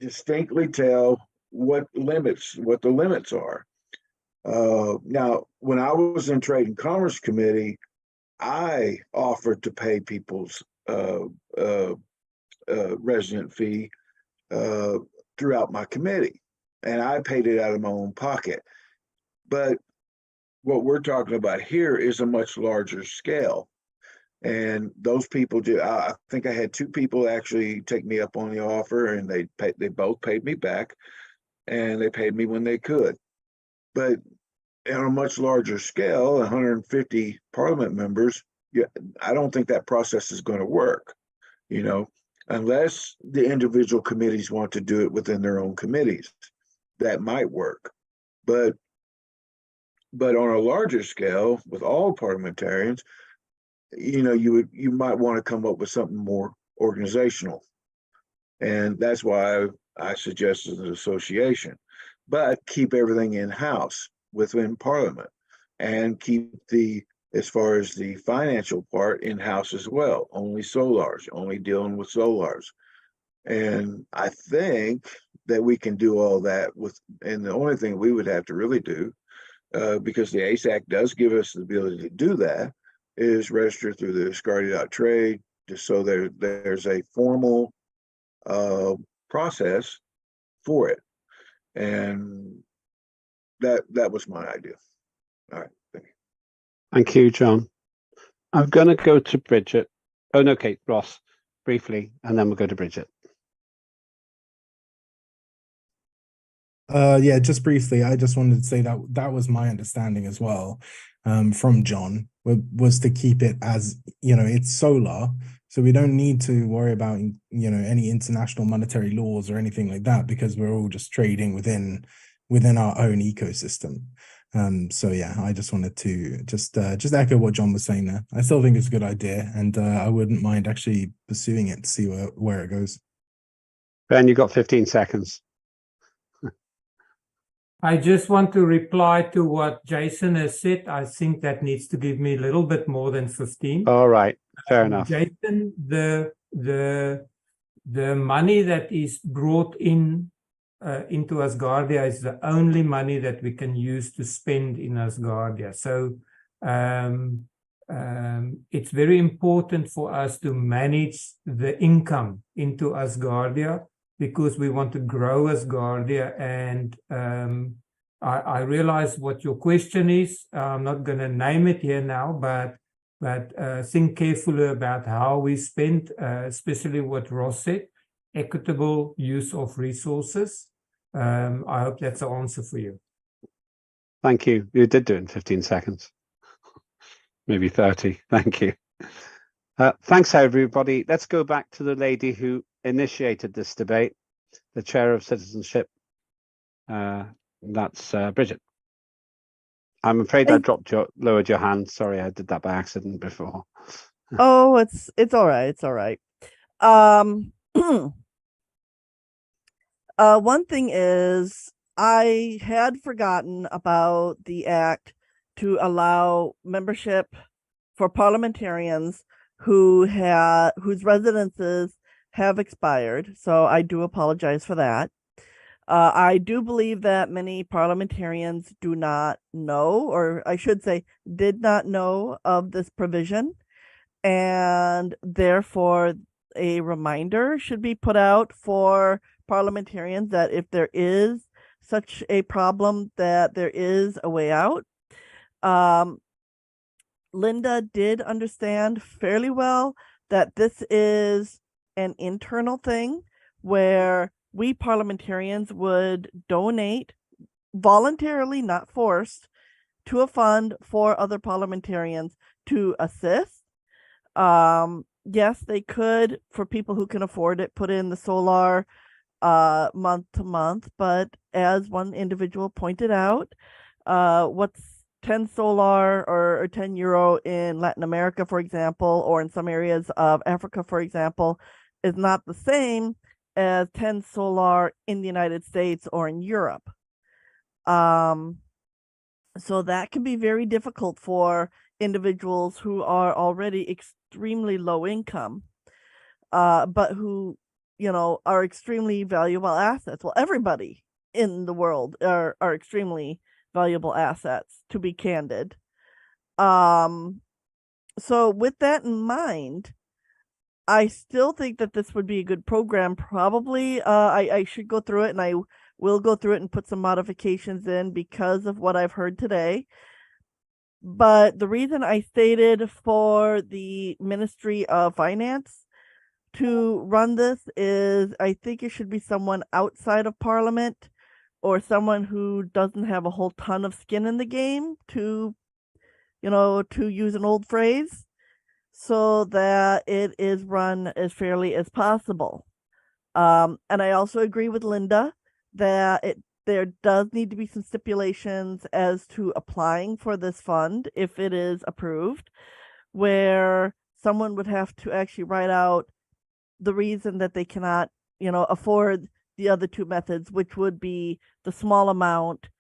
distinctly tell what the limits are. Now, when I was in Trade and Commerce Committee, I offered to pay people's resident fee throughout my committee, and I paid it out of my own pocket. But what we're talking about here is a much larger scale. And those people I think I had 2 people actually take me up on the offer, and they both paid me back, and they paid me when they could. But on a much larger scale, 150 parliament members, I don't think that process is going to work, unless the individual committees want to do it within their own committees. That might work. But on a larger scale, with all parliamentarians, you might want to come up with something more organizational. And that's why I suggested an association, but keep everything in-house within Parliament, and keep as far as the financial part in-house as well, only solars, only dealing with solars. And I think that we can do all that and the only thing we would have to really do, because the ASAC does give us the ability to do that, is register through the Asgardia.trade, just so there's a formal process for it. And that was my idea. All right, thank you. Thank you, John. I'm going to go to Bridget. Oh, no, Kate, Ross, briefly, and then we'll go to Bridget. Yeah, just briefly, I just wanted to say that was my understanding as well, from John, was to keep it as, it's solar. So we don't need to worry about, you know, any international monetary laws or anything like that, because we're all just trading within our own ecosystem. So yeah, I just wanted to just echo what John was saying there. I still think it's a good idea, and I wouldn't mind actually pursuing it to see where it goes. Ben, you got 15 seconds. I just want to reply to what Jason has said. I think that needs to give me a little bit more than 15. All right, fair enough. Jason, the money that is brought in into Asgardia is the only money that we can use to spend in Asgardia. So it's very important for us to manage the income into Asgardia, because we want to grow Asgardia. And I realize what your question is. I'm not going to name it here now, but think carefully about how we spend, especially what Ross said, equitable use of resources. I hope that's the answer for you. Thank you. You did do it in 15 seconds. Maybe 30. Thank you. Thanks, everybody. Let's go back to the lady who initiated this debate, the chair of citizenship. That's Bridget. I'm afraid I lowered your hand. Sorry, I did that by accident before. Oh, it's all right. It's all right. One thing is, I had forgotten about the act to allow membership for parliamentarians whose residences have expired. So I do apologize for that. I do believe that many parliamentarians do not know, or I should say, did not know of this provision, and therefore a reminder should be put out for parliamentarians that if there is such a problem, that there is a way out. Linda did understand fairly well that this is an internal thing where we parliamentarians would donate voluntarily, not forced, to a fund for other parliamentarians to assist. Yes, they could, for people who can afford it, put in the solar month to month, but as one individual pointed out, what's 10 solar or 10 euro in Latin America, for example, or in some areas of Africa, for example, is not the same as 10 solar in the United States or in Europe. So that can be very difficult for individuals who are already extremely low income, but who, you know, are extremely valuable assets. Well, everybody in the world are extremely valuable assets, to be candid. So with that in mind, I still think that this would be a good program. Probably, I should go through it, and I will go through it and put some modifications in because of what I've heard today. But the reason I stated for the Ministry of Finance to run this is I think it should be someone outside of Parliament, or someone who doesn't have a whole ton of skin in the game, to, you know, to use an old phrase, so that it is run as fairly as possible. And I also agree with Linda that there does need to be some stipulations as to applying for this fund if it is approved, where someone would have to actually write out the reason that they cannot, you know, afford the other two methods, which would be the small amount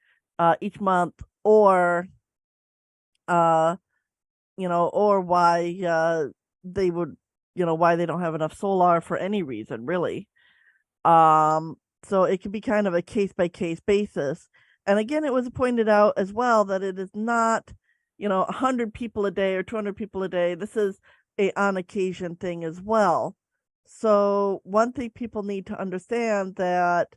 each month, or you know, or why they would, you know, why they don't have enough solar for any reason, really. So it can be kind of a case by case basis. And again, it was pointed out as well that it is not, you know, 100 people a day or 200 people a day. This is a on occasion thing as well. So one thing people need to understand, that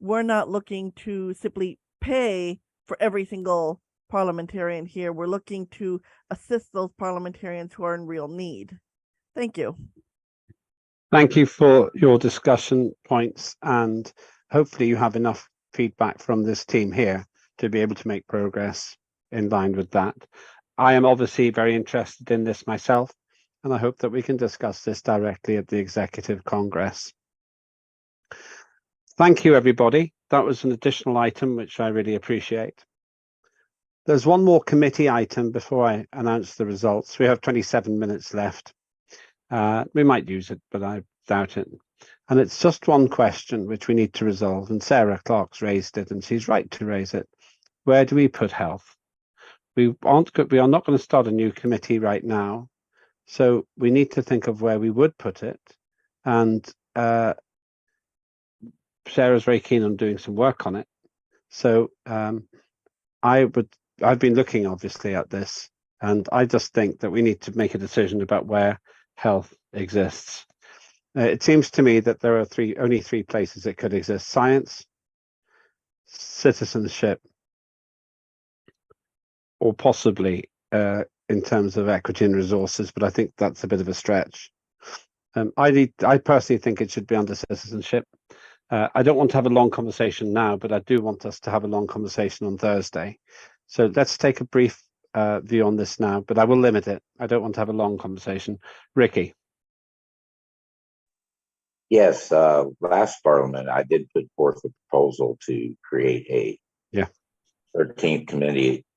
we're not looking to simply pay for every single parliamentarian here. We're looking to assist those parliamentarians who are in real need. Thank you. Thank you for your discussion points, and hopefully you have enough feedback from this team here to be able to make progress in line with that. I am obviously very interested in this myself, and I hope that we can discuss this directly at the Executive Congress. Thank you, everybody. That was an additional item, which I really appreciate. There's one more committee item before I announce the results. We have 27 minutes left. We might use it, but I doubt it. And it's just one question which we need to resolve. And Sarah Clark's raised it, and she's right to raise it. Where do we put health? We are not going to start a new committee right now. So we need to think of where we would put it. And Sarah's very keen on doing some work on it. So I've been looking obviously at this, and I just think that we need to make a decision about where health exists. It seems to me that there are only three places it could exist: science, citizenship, or possibly in terms of equity and resources, but I think that's a bit of a stretch. I personally think it should be under citizenship. I don't want to have a long conversation now, but I do want us to have a long conversation on Thursday. So let's take a brief view on this now, but I will limit it. I don't want to have a long conversation. Ricky. Yes, last Parliament, I did put forth a proposal to create a 13th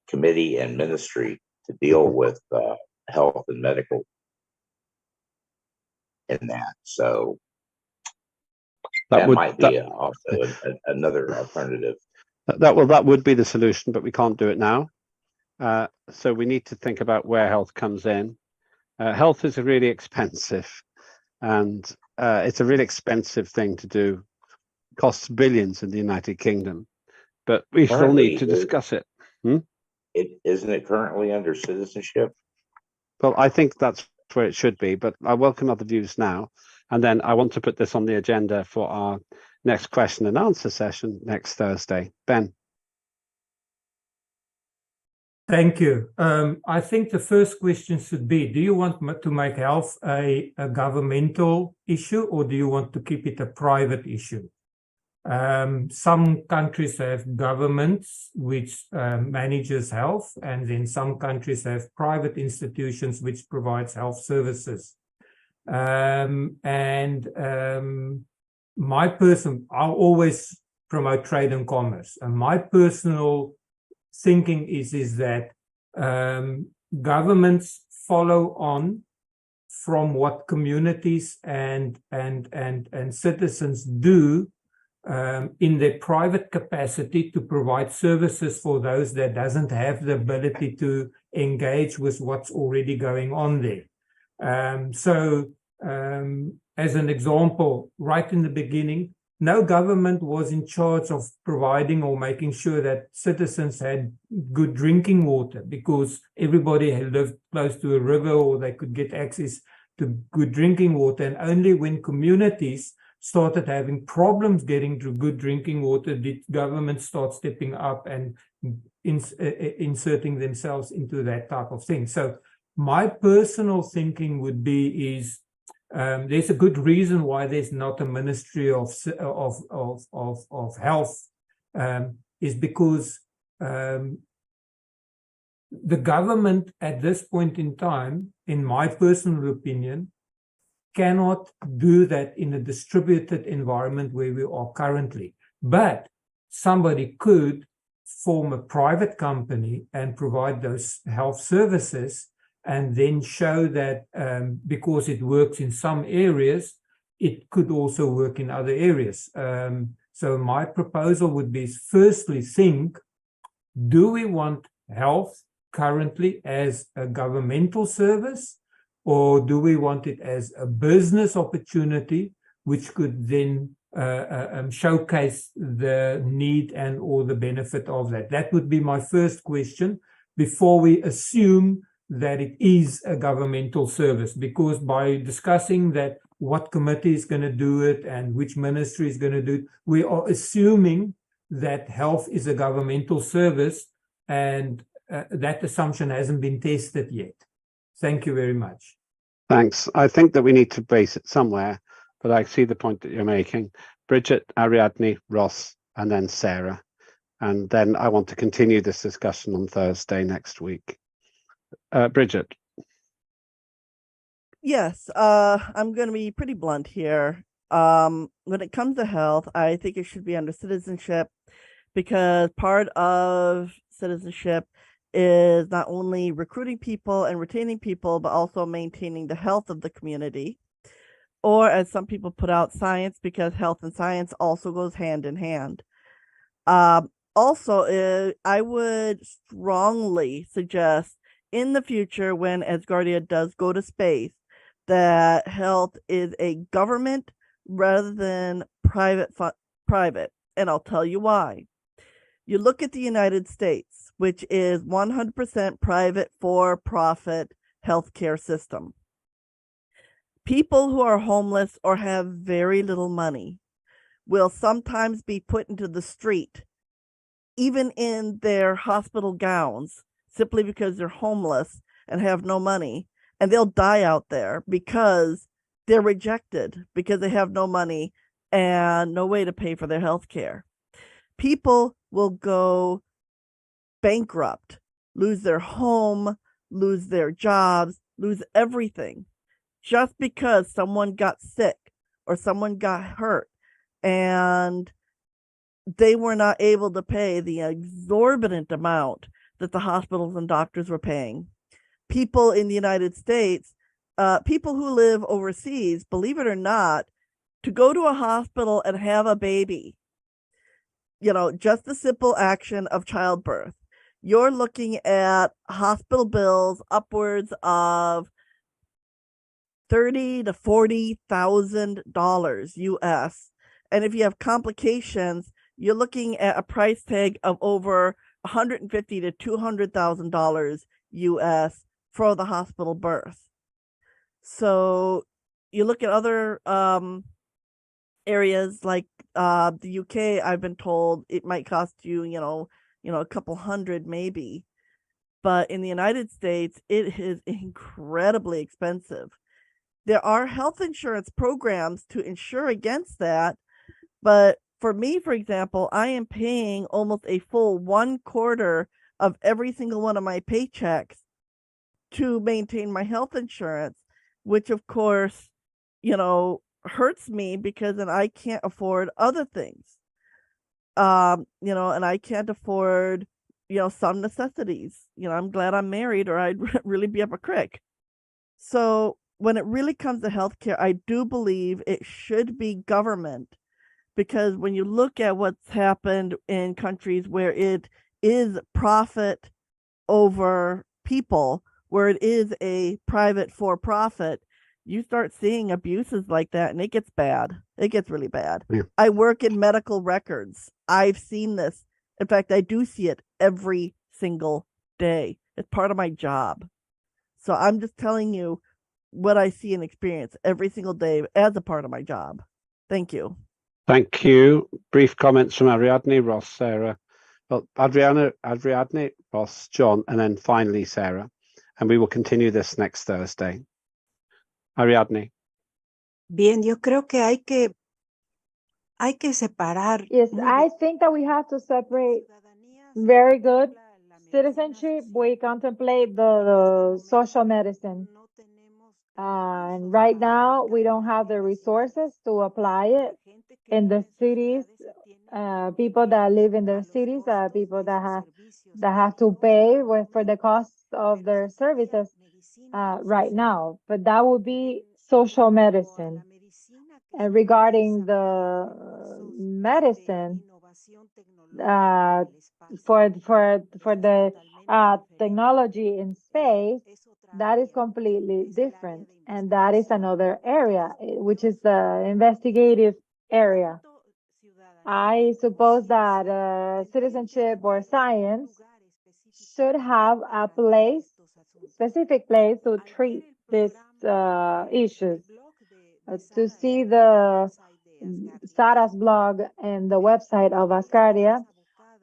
committee and ministry to deal with health and medical in that. So that might be also another alternative. That would be the solution, but we can't do it now. So we need to think about where health comes in. Health is really expensive, and it's a really expensive thing to do. It costs billions in the United Kingdom, but we still need to discuss it. Isn't it currently under citizenship? Well, I think that's where it should be, but I welcome other views now. And then I want to put this on the agenda for our next question and answer session next Thursday. Ben. Thank you. I think the first question should be, do you want to make health a governmental issue, or do you want to keep it a private issue? Some countries have governments which manages health, and then some countries have private institutions which provides health services. I'll always promote trade and commerce, and my personal thinking is that governments follow on from what communities and citizens do in their private capacity to provide services for those that doesn't have the ability to engage with what's already going on there. As an example, right in the beginning, no government was in charge of providing or making sure that citizens had good drinking water, because everybody had lived close to a river or they could get access to good drinking water. And only when communities started having problems getting to good drinking water did governments start stepping up and inserting themselves into that type of thing. So my personal thinking would be is there's a good reason why there's not a Ministry of Health, is because the government at this point in time, in my personal opinion, cannot do that in a distributed environment where we are currently. But somebody could form a private company and provide those health services, and then show that because it works in some areas, it could also work in other areas. So my proposal would be, firstly, think, do we want health currently as a governmental service, or do we want it as a business opportunity, which could then showcase the need and or the benefit of that? That would be my first question before we assume that it is a governmental service, because by discussing that what committee is going to do it and which ministry is going to do it, we are assuming that health is a governmental service, and that assumption hasn't been tested yet. Thank you very much. Thanks. I think that we need to base it somewhere, but I see the point that you're making. Bridget, Ariadne, Ross, and then Sarah. And then I want to continue this discussion on Thursday next week. Bridget. Yes, I'm going to be pretty blunt here. When it comes to health, I think it should be under citizenship because part of citizenship is not only recruiting people and retaining people, but also maintaining the health of the community. Or as some people put out, science, because health and science also goes hand in hand. Also, I would strongly suggest in the future when Asgardia does go to space that health is a government rather than private. And I'll tell you why. You look at the United States, which is 100% private for-profit healthcare system. People who are homeless or have very little money will sometimes be put into the street, even in their hospital gowns, simply because they're homeless and have no money, and they'll die out there because they're rejected, because they have no money and no way to pay for their health care. People will go bankrupt, lose their home, lose their jobs, lose everything, just because someone got sick or someone got hurt and they were not able to pay the exorbitant amount that the hospitals and doctors were paying. People in the United States, people who live overseas, believe it or not, to go to a hospital and have a baby, just the simple action of childbirth, you're looking at hospital bills upwards of $30,000 to $40,000 US. And if you have complications, you're looking at a price tag of over $150,000 to $200,000 US for the hospital birth. So you look at other areas like the UK, I've been told it might cost you, a couple hundred maybe. But in the United States, it is incredibly expensive. There are health insurance programs to insure against that. But for me, for example, I am paying almost a full 1/4 of every single one of my paychecks to maintain my health insurance, which of course, hurts me because then I can't afford other things. And I can't afford, some necessities. I'm glad I'm married or I'd really be up a creek. So when it really comes to healthcare, I do believe it should be government, because when you look at what's happened in countries where it is profit over people, where it is a private for-profit, you start seeing abuses like that and it gets bad. It gets really bad. Yeah. I work in medical records. I've seen this. In fact, I do see it every single day. It's part of my job. So I'm just telling you what I see and experience every single day as a part of my job. Thank you. Thank you. Brief comments from Ariadne, Ross, Sarah. Well, Ariadne, Ross, John, and then finally Sarah. And we will continue this next Thursday. Ariadne. Bien, yo creo que hay que separar. Yes, I think that we have to separate very good citizenship. We contemplate the social medicine. And right now, we don't have the resources to apply it in the cities. People that live in the cities, people that have to pay for the costs of their services right now. But that would be social medicine. And regarding the medicine, for the technology in space, that is completely different, and that is another area, which is the investigative area. I suppose that citizenship or science should have a specific place to treat these issues. To see the Sarah's blog and the website of Asgardia,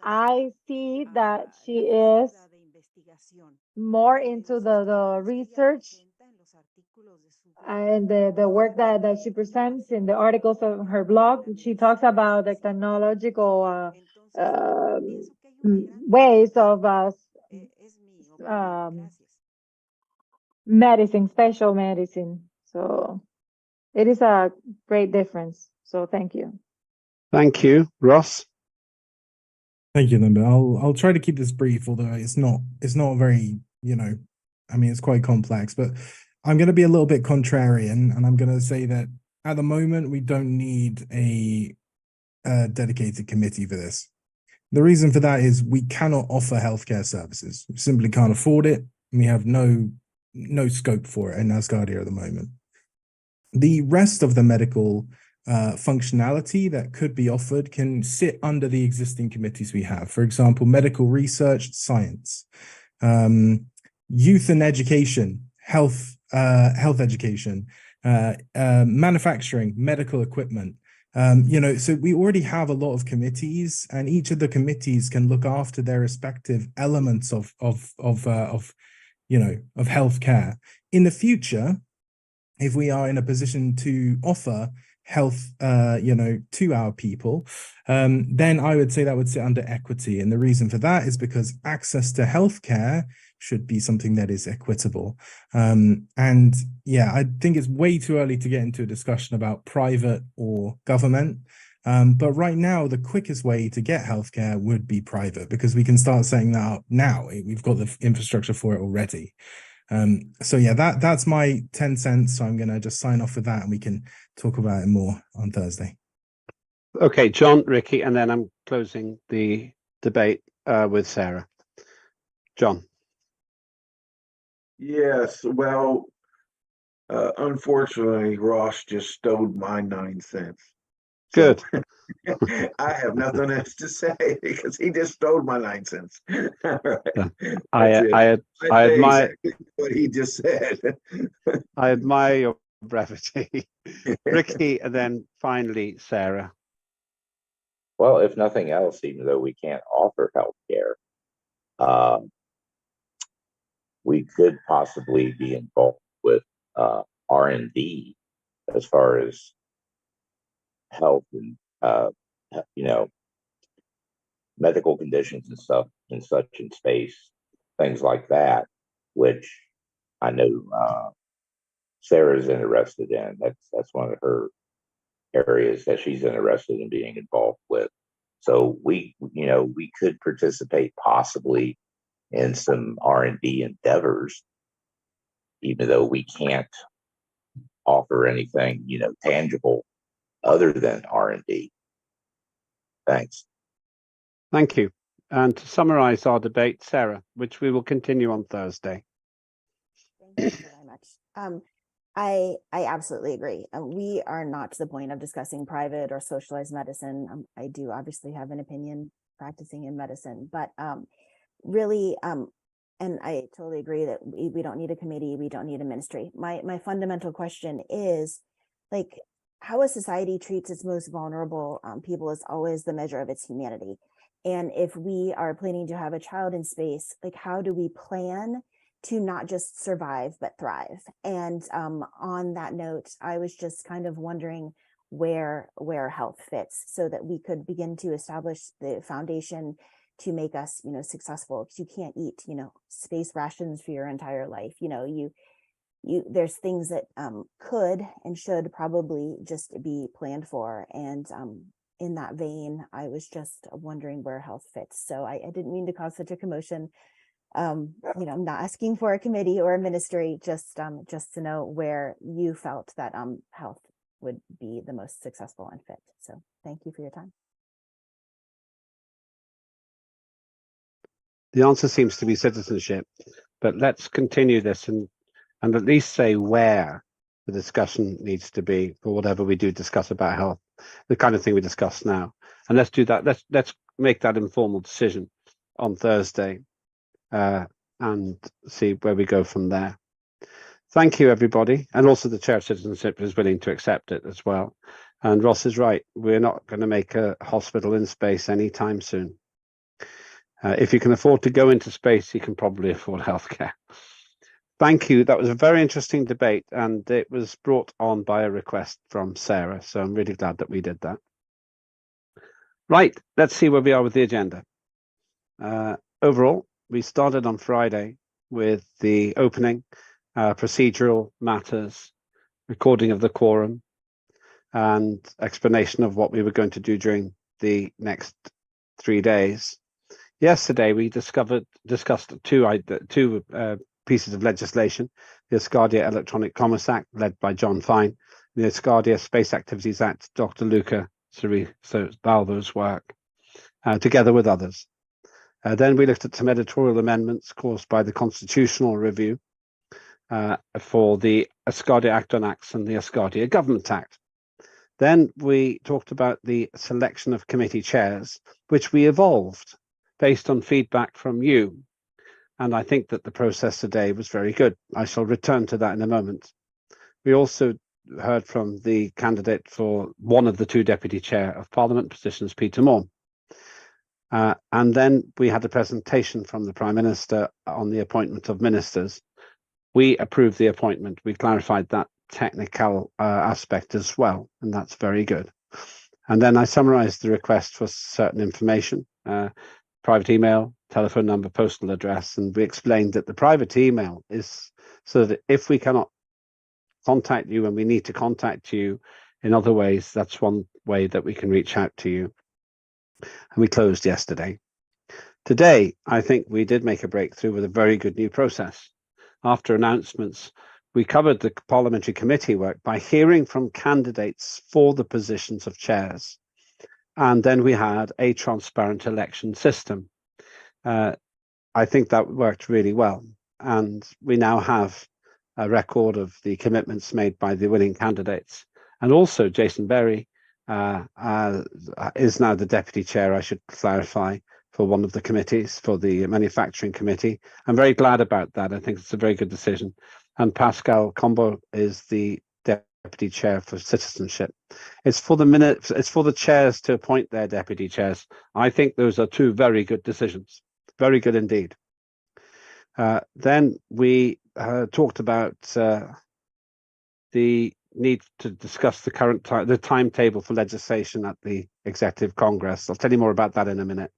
I see that she is more into the research and the work that she presents in the articles of her blog. She talks about the technological ways of medicine, special medicine. So it is a great difference. So thank you. Thank you, Ross. Thank you, Linda. I'll try to keep this brief, although it's not very, I mean, it's quite complex, but I'm going to be a little bit contrarian, and I'm going to say that at the moment we don't need a dedicated committee for this. The reason for that is we cannot offer healthcare services. We simply can't afford it, and we have no scope for it in Asgardia at the moment. The rest of the medical functionality that could be offered can sit under the existing committees we have. For example, medical research, science, youth and education, health education, manufacturing, medical equipment. So we already have a lot of committees, and each of the committees can look after their respective elements of healthcare. In the future, if we are in a position to offer health, to our people, then I would say that would sit under equity. And the reason for that is because access to healthcare should be something that is equitable. And yeah, I think it's way too early to get into a discussion about private or government. But right now, the quickest way to get healthcare would be private, because we can start setting that up now. We've got the infrastructure for it already. So yeah, that's my 10 cents. So I'm going to just sign off with that, and we can talk about it more on Thursday. Okay, John, Ricky, and then I'm closing the debate with Sarah. John. Yes, well, unfortunately, Ross just stole my 9 cents. Good. So, I have nothing else to say because he just stole my 9 cents. All right. I admire exactly what he just said. I admire your brevity. Ricky, and then finally Sarah. Well, if nothing else, even though we can't offer healthcare, we could possibly be involved with R&D as far as health and medical conditions and stuff and such in space, things like that, which I know Sarah's interested in. That's one of her areas that she's interested in being involved with. So we could participate possibly in some R&D endeavors, even though we can't offer anything, tangible other than R&D. Thanks. Thank you. And to summarize our debate, Sarah, which we will continue on Thursday. Thank you so very much. I absolutely agree. We are not to the point of discussing private or socialized medicine. I do obviously have an opinion practicing in medicine, but really, and I totally agree that we don't need a committee, we don't need a ministry. My fundamental question is, like, how a society treats its most vulnerable people is always the measure of its humanity. And if we are planning to have a child in space, like, how do we plan to not just survive, but thrive? And on that note, I was just kind of wondering where health fits, so that we could begin to establish the foundation to make us, successful. Because you can't eat, space rations for your entire life. There's things that could and should probably just be planned for. And in that vein, I was just wondering where health fits. So I didn't mean to cause such a commotion. I'm not asking for a committee or a ministry, just to know where you felt that health would be the most successful and fit. So thank you for your time. The answer seems to be citizenship, but let's continue this and at least say where the discussion needs to be for whatever we do discuss about health, the kind of thing we discuss now. And let's do that. Let's make that informal decision on Thursday and see where we go from there. Thank you, everybody. And also the Chair of Citizenship is willing to accept it as well. And Ross is right. We're not going to make a hospital in space anytime soon. If you can afford to go into space, you can probably afford healthcare. Thank you. That was a very interesting debate, and it was brought on by a request from Sarah. So I'm really glad that we did that. Right, let's see where we are with the agenda. Overall, we started on Friday with the opening, procedural matters, recording of the quorum, and explanation of what we were going to do during the next 3 days. Yesterday, we discussed two pieces of legislation: the Asgardia Electronic Commerce Act, led by John Fine, and the Asgardia Space Activities Act, Dr. Luca Balbo's work, together with others. Then we looked at some editorial amendments caused by the constitutional review for the Asgardia Act on Acts and the Asgardia Government Act. Then we talked about the selection of committee chairs, which we evolved based on feedback from you. And I think that the process today was very good. I shall return to that in a moment. We also heard from the candidate for one of the two deputy chair of Parliament positions, Peter Moore. And then we had a presentation from the Prime Minister on the appointment of ministers. We approved the appointment. We clarified that technical aspect as well, and that's very good. And then I summarized the request for certain information, private email, telephone number, postal address, and we explained that the private email is so that if we cannot contact you and we need to contact you in other ways, that's one way that we can reach out to you. And we closed yesterday. Today, I think we did make a breakthrough with a very good new process. After announcements, we covered the parliamentary committee work by hearing from candidates for the positions of chairs. And then we had a transparent election system. I think that worked really well. And we now have a record of the commitments made by the winning candidates. And also Jason Berry is now the deputy chair, I should clarify, for one of the committees, for the manufacturing committee. I'm very glad about that. I think it's a very good decision. And Pascal Combo is the deputy chair for citizenship. It's for the chairs to appoint their deputy chairs. I think those are two very good decisions. Very good indeed. Then we talked about the need to discuss the timetable for legislation at the Executive Congress. I'll tell you more about that in a minute.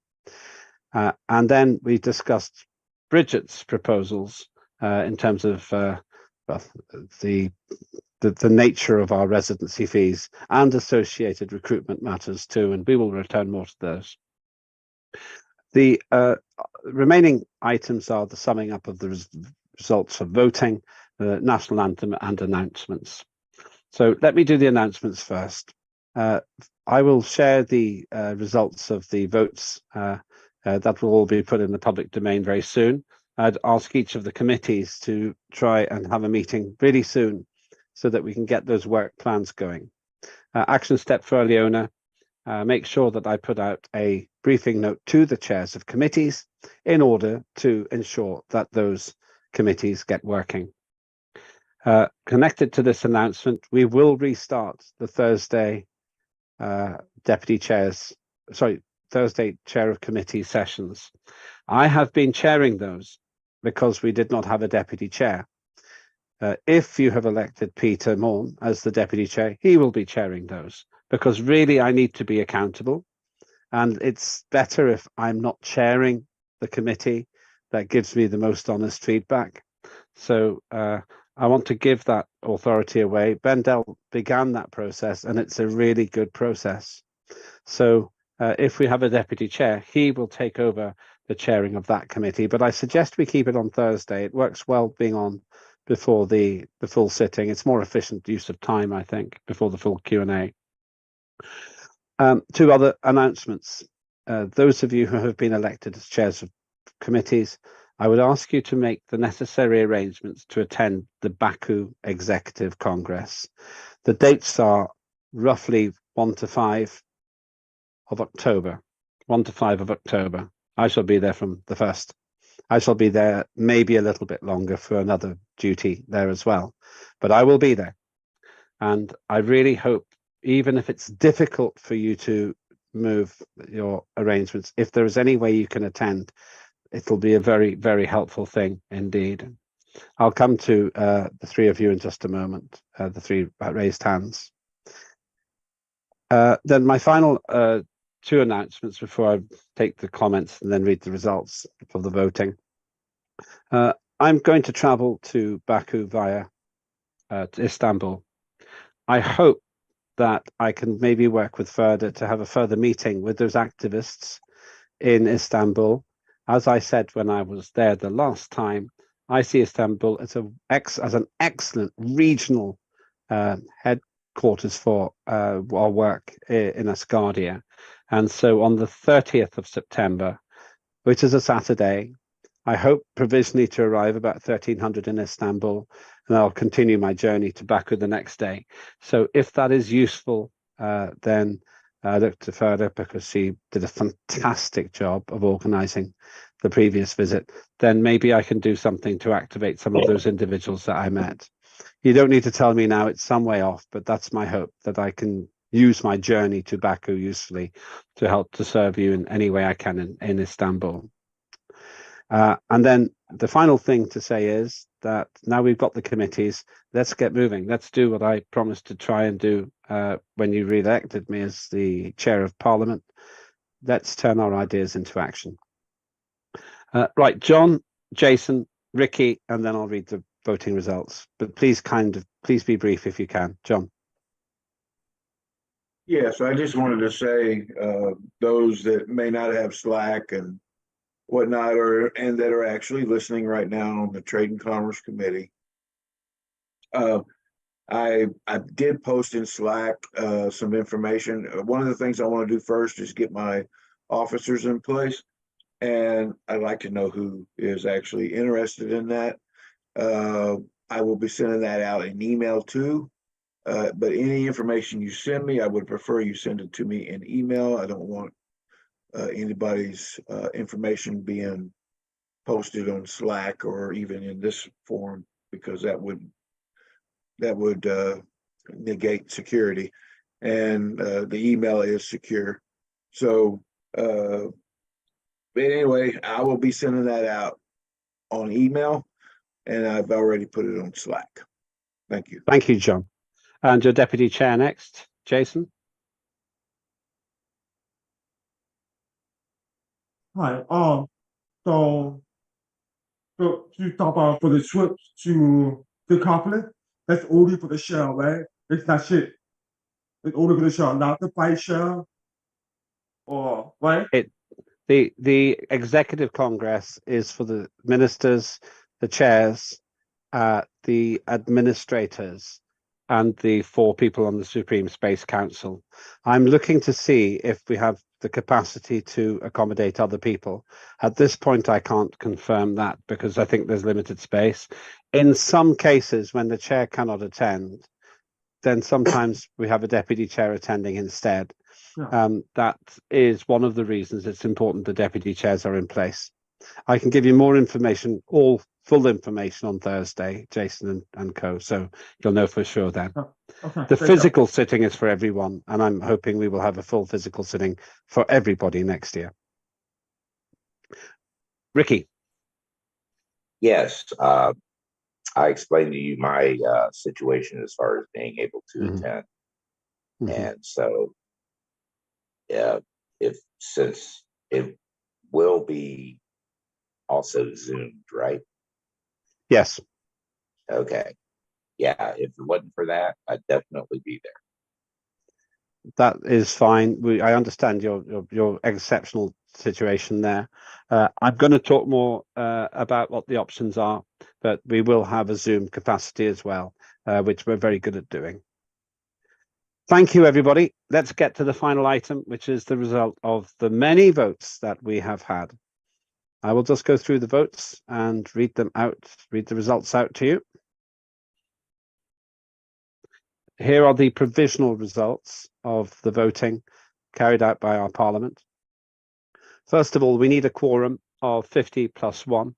And then we discussed Bridget's proposals in terms of the nature of our residency fees and associated recruitment matters too, and we will return more to those. The remaining items are the summing up of the results of voting, the national anthem, and announcements. So let me do the announcements first. I will share the results of the votes that will all be put in the public domain very soon. I'd ask each of the committees to try and have a meeting really soon so that we can get those work plans going. Action step for Leona. Make sure that I put out a briefing note to the chairs of committees in order to ensure that those committees get working. Connected to this announcement, we will restart the Thursday Thursday chair of committee sessions. I have been chairing those because we did not have a deputy chair. If you have elected Peter Morn as the deputy chair, he will be chairing those, because really I need to be accountable, and it's better if I'm not chairing the committee. That gives me the most honest feedback. So I want to give that authority away. Bendel began that process, and it's a really good process. So if we have a deputy chair, he will take over the chairing of that committee. But I suggest we keep it on Thursday. It works well being on before the full sitting. It's more efficient use of time, I think, before the full Q&A. Two other announcements. Those of you who have been elected as chairs of committees, I would ask you to make the necessary arrangements to attend the Baku Executive Congress. The dates are roughly 1 to 5 of October. 1 to 5 of October. I shall be there from the 1st. I shall be there maybe a little bit longer for another duty there as well, but I will be there. And I really hope, even if it's difficult for you to move your arrangements, if there is any way you can attend, it'll be a very, very helpful thing indeed. I'll come to the three of you in just a moment, the three raised hands. Then my final two announcements before I take the comments and then read the results for the voting. I'm going to travel to Baku via to Istanbul I hope that I can maybe work with Ferda to have a further meeting with those activists in Istanbul. As I said when I was there the last time, I see Istanbul as an excellent regional headquarters for our work in Asgardia. And so on the 30th of September, which is a Saturday, I hope provisionally to arrive about 1300 in Istanbul, and I'll continue my journey to Baku the next day. So if that is useful, then look to Ferda, because she did a fantastic job of organizing the previous visit, then maybe I can do something to activate some of those individuals that I met. You don't need to tell me now, it's some way off, but that's my hope, that I can use my journey to Baku usefully to help to serve you in any way I can in Istanbul. And then the final thing to say is that now we've got the committees, let's get moving. Let's do what I promised to try and do when you re-elected me as the chair of Parliament. Let's turn our ideas into action. Right, John, Jason, Ricky, and then I'll read the voting results. But please be brief if you can. John. Yes, I just wanted to say those that may not have Slack and whatnot, and that are actually listening right now on the Trade and Commerce Committee. I did post in Slack some information. One of the things I want to do first is get my officers in place, and I'd like to know who is actually interested in that. I will be sending that out in email too. But any information you send me, I would prefer you send it to me in email. I don't want anybody's information being posted on Slack or even in this forum, because that would negate security, and the email is secure. So but anyway, I will be sending that out on email, and I've already put it on Slack. Thank you. Thank you, John. And your deputy chair next, Jason. Hi. So you talk about for the trip to the conflict, that's only for the shell, right? It's not shit. It's only for the shell, not the fight shell. Or right? The Executive Congress is for the ministers, the chairs, the administrators, and the 4 people on the Supreme Space Council. I'm looking to see if we have the capacity to accommodate other people. At this point, I can't confirm that because I think there's limited space. In some cases, when the chair cannot attend, then sometimes we have a deputy chair attending instead. That is one of the reasons it's important the deputy chairs are in place. I can give you more information, all full information on Thursday, Jason and co. So you'll know for sure then. Okay. The physical sitting is for everyone, and I'm hoping we will have a full physical sitting for everybody next year. Ricky. Yes, I explained to you my situation as far as being able to attend, and so since it will be also zoomed, right? Yes. Okay. Yeah, if it wasn't for that, I'd definitely be there. That is fine. I understand your exceptional situation there. I'm going to talk more about what the options are, but we will have a Zoom capacity as well, which we're very good at doing. Thank you, everybody. Let's get to the final item, which is the result of the many votes that we have had. I will just go through the votes and read the results out to you. Here are the provisional results of the voting carried out by our Parliament. First of all, we need a quorum of 50 plus 1.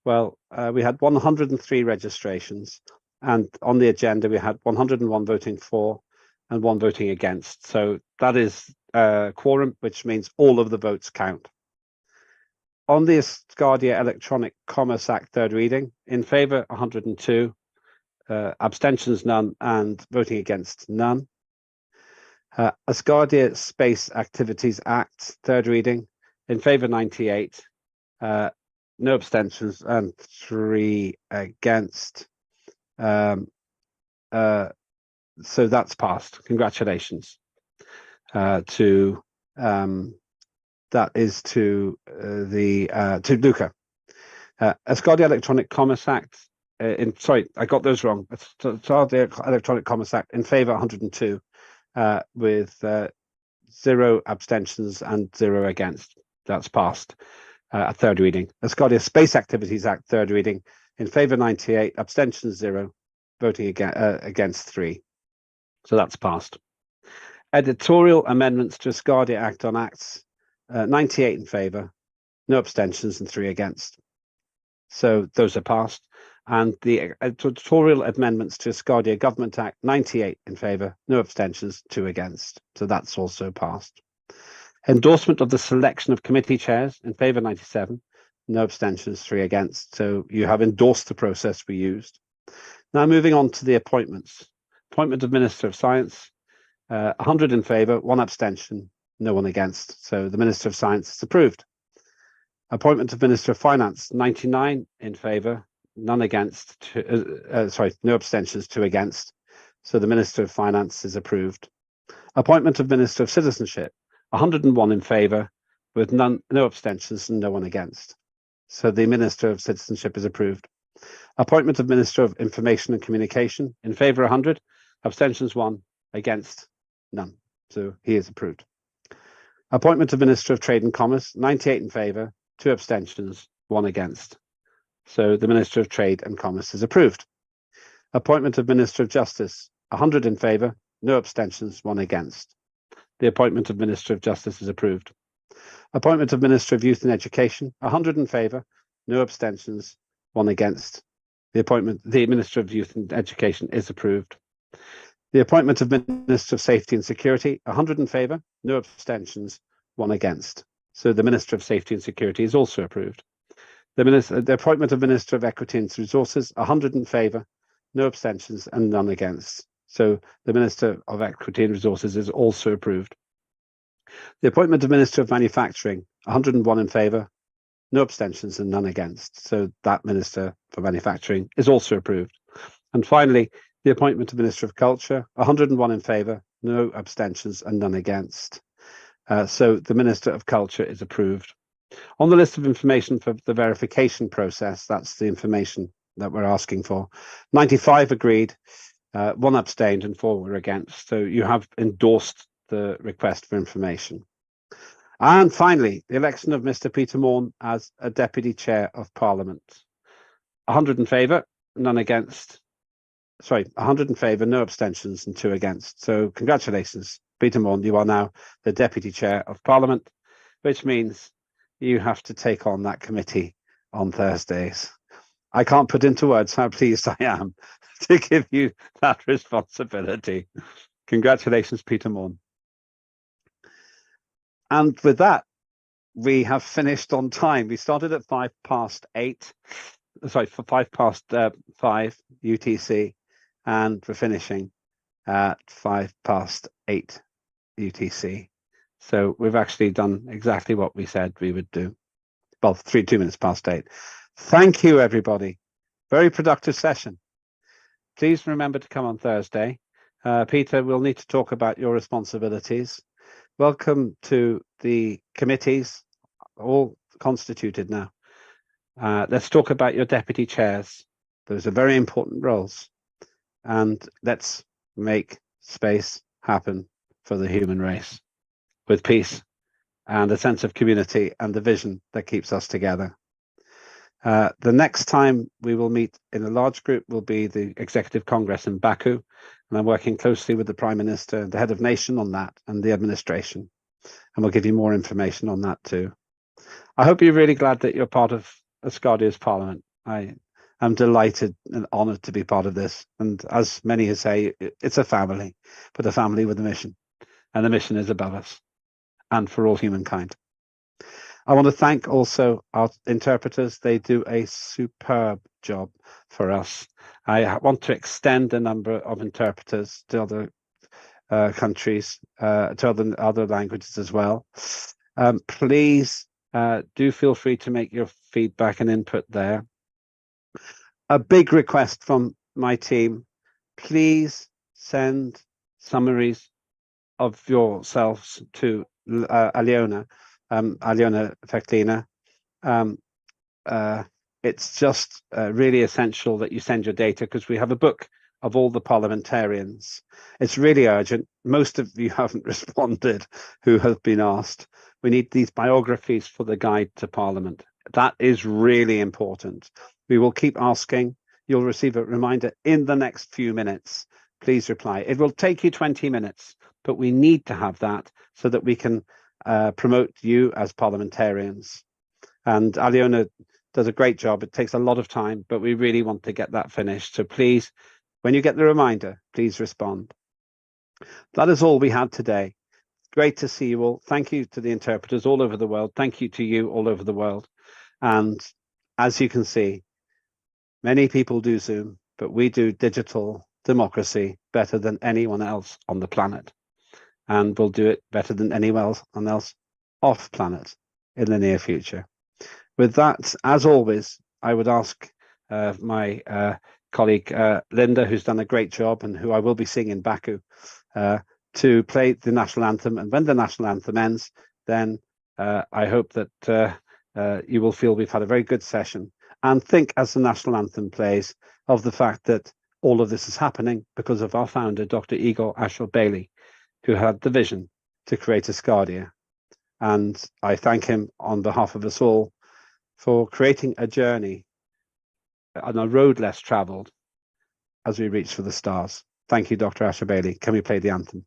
Well, we had 103 registrations, and on the agenda we had 101 voting for and 1 voting against. So that is a quorum, which means all of the votes count. On the Asgardia Electronic Commerce Act third reading, in favour 102, abstentions none, and voting against none. Asgardia Space Activities Act third reading, in favour 98, no abstentions and 3 against. So that's passed. Congratulations to that is to Luca. Asgardia Electronic Commerce Act. Sorry, I got those wrong. Asgardia Electronic Commerce Act in favour 102, with 0 abstentions and 0 against. That's passed at third reading. Asgardia Space Activities Act, third reading, in favour 98, abstentions 0, voting against 3. So that's passed. Editorial amendments to Asgardia Act on Acts, 98 in favour, no abstentions and 3 against. So those are passed. And the editorial amendments to Asgardia Government Act, 98 in favour, no abstentions, 2 against. So that's also passed. Endorsement of the selection of committee chairs, in favour 97, no abstentions, 3 against. So you have endorsed the process we used. Now moving on to the appointments. Appointment of Minister of Science, 100 in favour, 1 abstention, no one against. So the Minister of Science is approved. Appointment of Minister of Finance, 99 in favour, none against, no abstentions, 2 against. So the Minister of Finance is approved. Appointment of Minister of Citizenship, 101 in favour, with no abstentions and no one against. So the Minister of Citizenship is approved. Appointment of Minister of Information and Communication, in favour 100, abstentions 1, against none. So he is approved. Appointment of Minister of Trade and Commerce, 98 in favour, 2 abstentions, 1 against. So the Minister of Trade and Commerce is approved. Appointment of Minister of Justice, 100 in favour, no abstentions, 1 against. The appointment of Minister of Justice is approved. Appointment of Minister of Youth and Education, 100 in favour, no abstentions, 1 against. The Minister of Youth and Education is approved. The appointment of Minister of Safety and Security, 100 in favour, no abstentions, 1 against. So the Minister of Safety and Security is also approved. The appointment of Minister of Equity and Resources, 100 in favour, no abstentions and none against. So the Minister of Equity and Resources is also approved. The appointment of Minister of Manufacturing, 101 in favour, no abstentions and none against. So that Minister for Manufacturing is also approved. And finally, the appointment of Minister of Culture, 101 in favour, no abstentions and none against. So the Minister of Culture is approved. On the list of information for the verification process, that's the information that we're asking for. 95 agreed, 1 abstained and 4 were against. So you have endorsed the request for information. And finally, the election of Mr. Peter Morn as a Deputy Chair of Parliament. 100 in favour, none against. Sorry, 100 in favour, no abstentions and 2 against. So congratulations, Peter Morn, you are now the Deputy Chair of Parliament, which means you have to take on that committee on Thursdays. I can't put into words how pleased I am to give you that responsibility. Congratulations, Peter Morn. And with that, we have finished on time. We started at 8:05, sorry, for 5 UTC, and we're finishing at 8:05 UTC. So we've actually done exactly what we said we would do. Well, 2 minutes past 8. Thank you, everybody. Very productive session. Please remember to come on Thursday. Peter, we'll need to talk about your responsibilities. Welcome to the committees, all constituted now. Let's talk about your deputy chairs. Those are very important roles. And let's make space happen for the human race with peace and a sense of community and the vision that keeps us together. The next time we will meet in a large group will be the Executive Congress in Baku, and I'm working closely with the Prime Minister, the Head of Nation on that, and the administration, and we'll give you more information on that too. I hope you're really glad that you're part of Asgardia's Parliament. I am delighted and honoured to be part of this, and as many say, it's a family, but a family with a mission, and the mission is above us and for all humankind. I want to thank also our interpreters. They do a superb job for us. I want to extend the number of interpreters to other countries, to other languages as well. Please do feel free to make your feedback and input there. A big request from my team, please send summaries of yourselves to Aliona Fecklina. It's just really essential that you send your data, because we have a book of all the parliamentarians. It's really urgent. Most of you haven't responded who have been asked. We need these biographies for the guide to Parliament. That is really important. We will keep asking. You'll receive a reminder in the next few minutes. Please reply. It will take you 20 minutes, but we need to have that so that we can promote you as parliamentarians. And Aliona does a great job. It takes a lot of time, but we really want to get that finished. So please, when you get the reminder, please respond. That is all we had today. Great to see you all. Thank you to the interpreters all over the world. Thank you to you all over the world. And as you can see, many people do Zoom, but we do digital democracy better than anyone else on the planet. And we'll do it better than anyone else off planet in the near future. With that, as always, I would ask my colleague Linda, who's done a great job and who I will be seeing in Baku, to play the national anthem. And when the national anthem ends, then I hope that you will feel we've had a very good session, and think, as the national anthem plays, of the fact that all of this is happening because of our founder, Dr. Igor Ashur-Bailey, who had the vision to create Asgardia. And I thank him on behalf of us all for creating a journey on a road less traveled as we reach for the stars. Thank you, Dr. Ashur-Bailey. Can we play the anthem?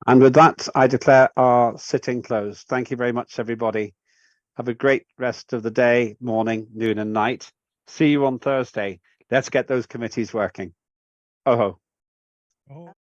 And with that, I declare our sitting closed. Thank you very much, everybody. Have a great rest of the day, morning, noon, and night. See you on Thursday. Let's get those committees working. Oh ho.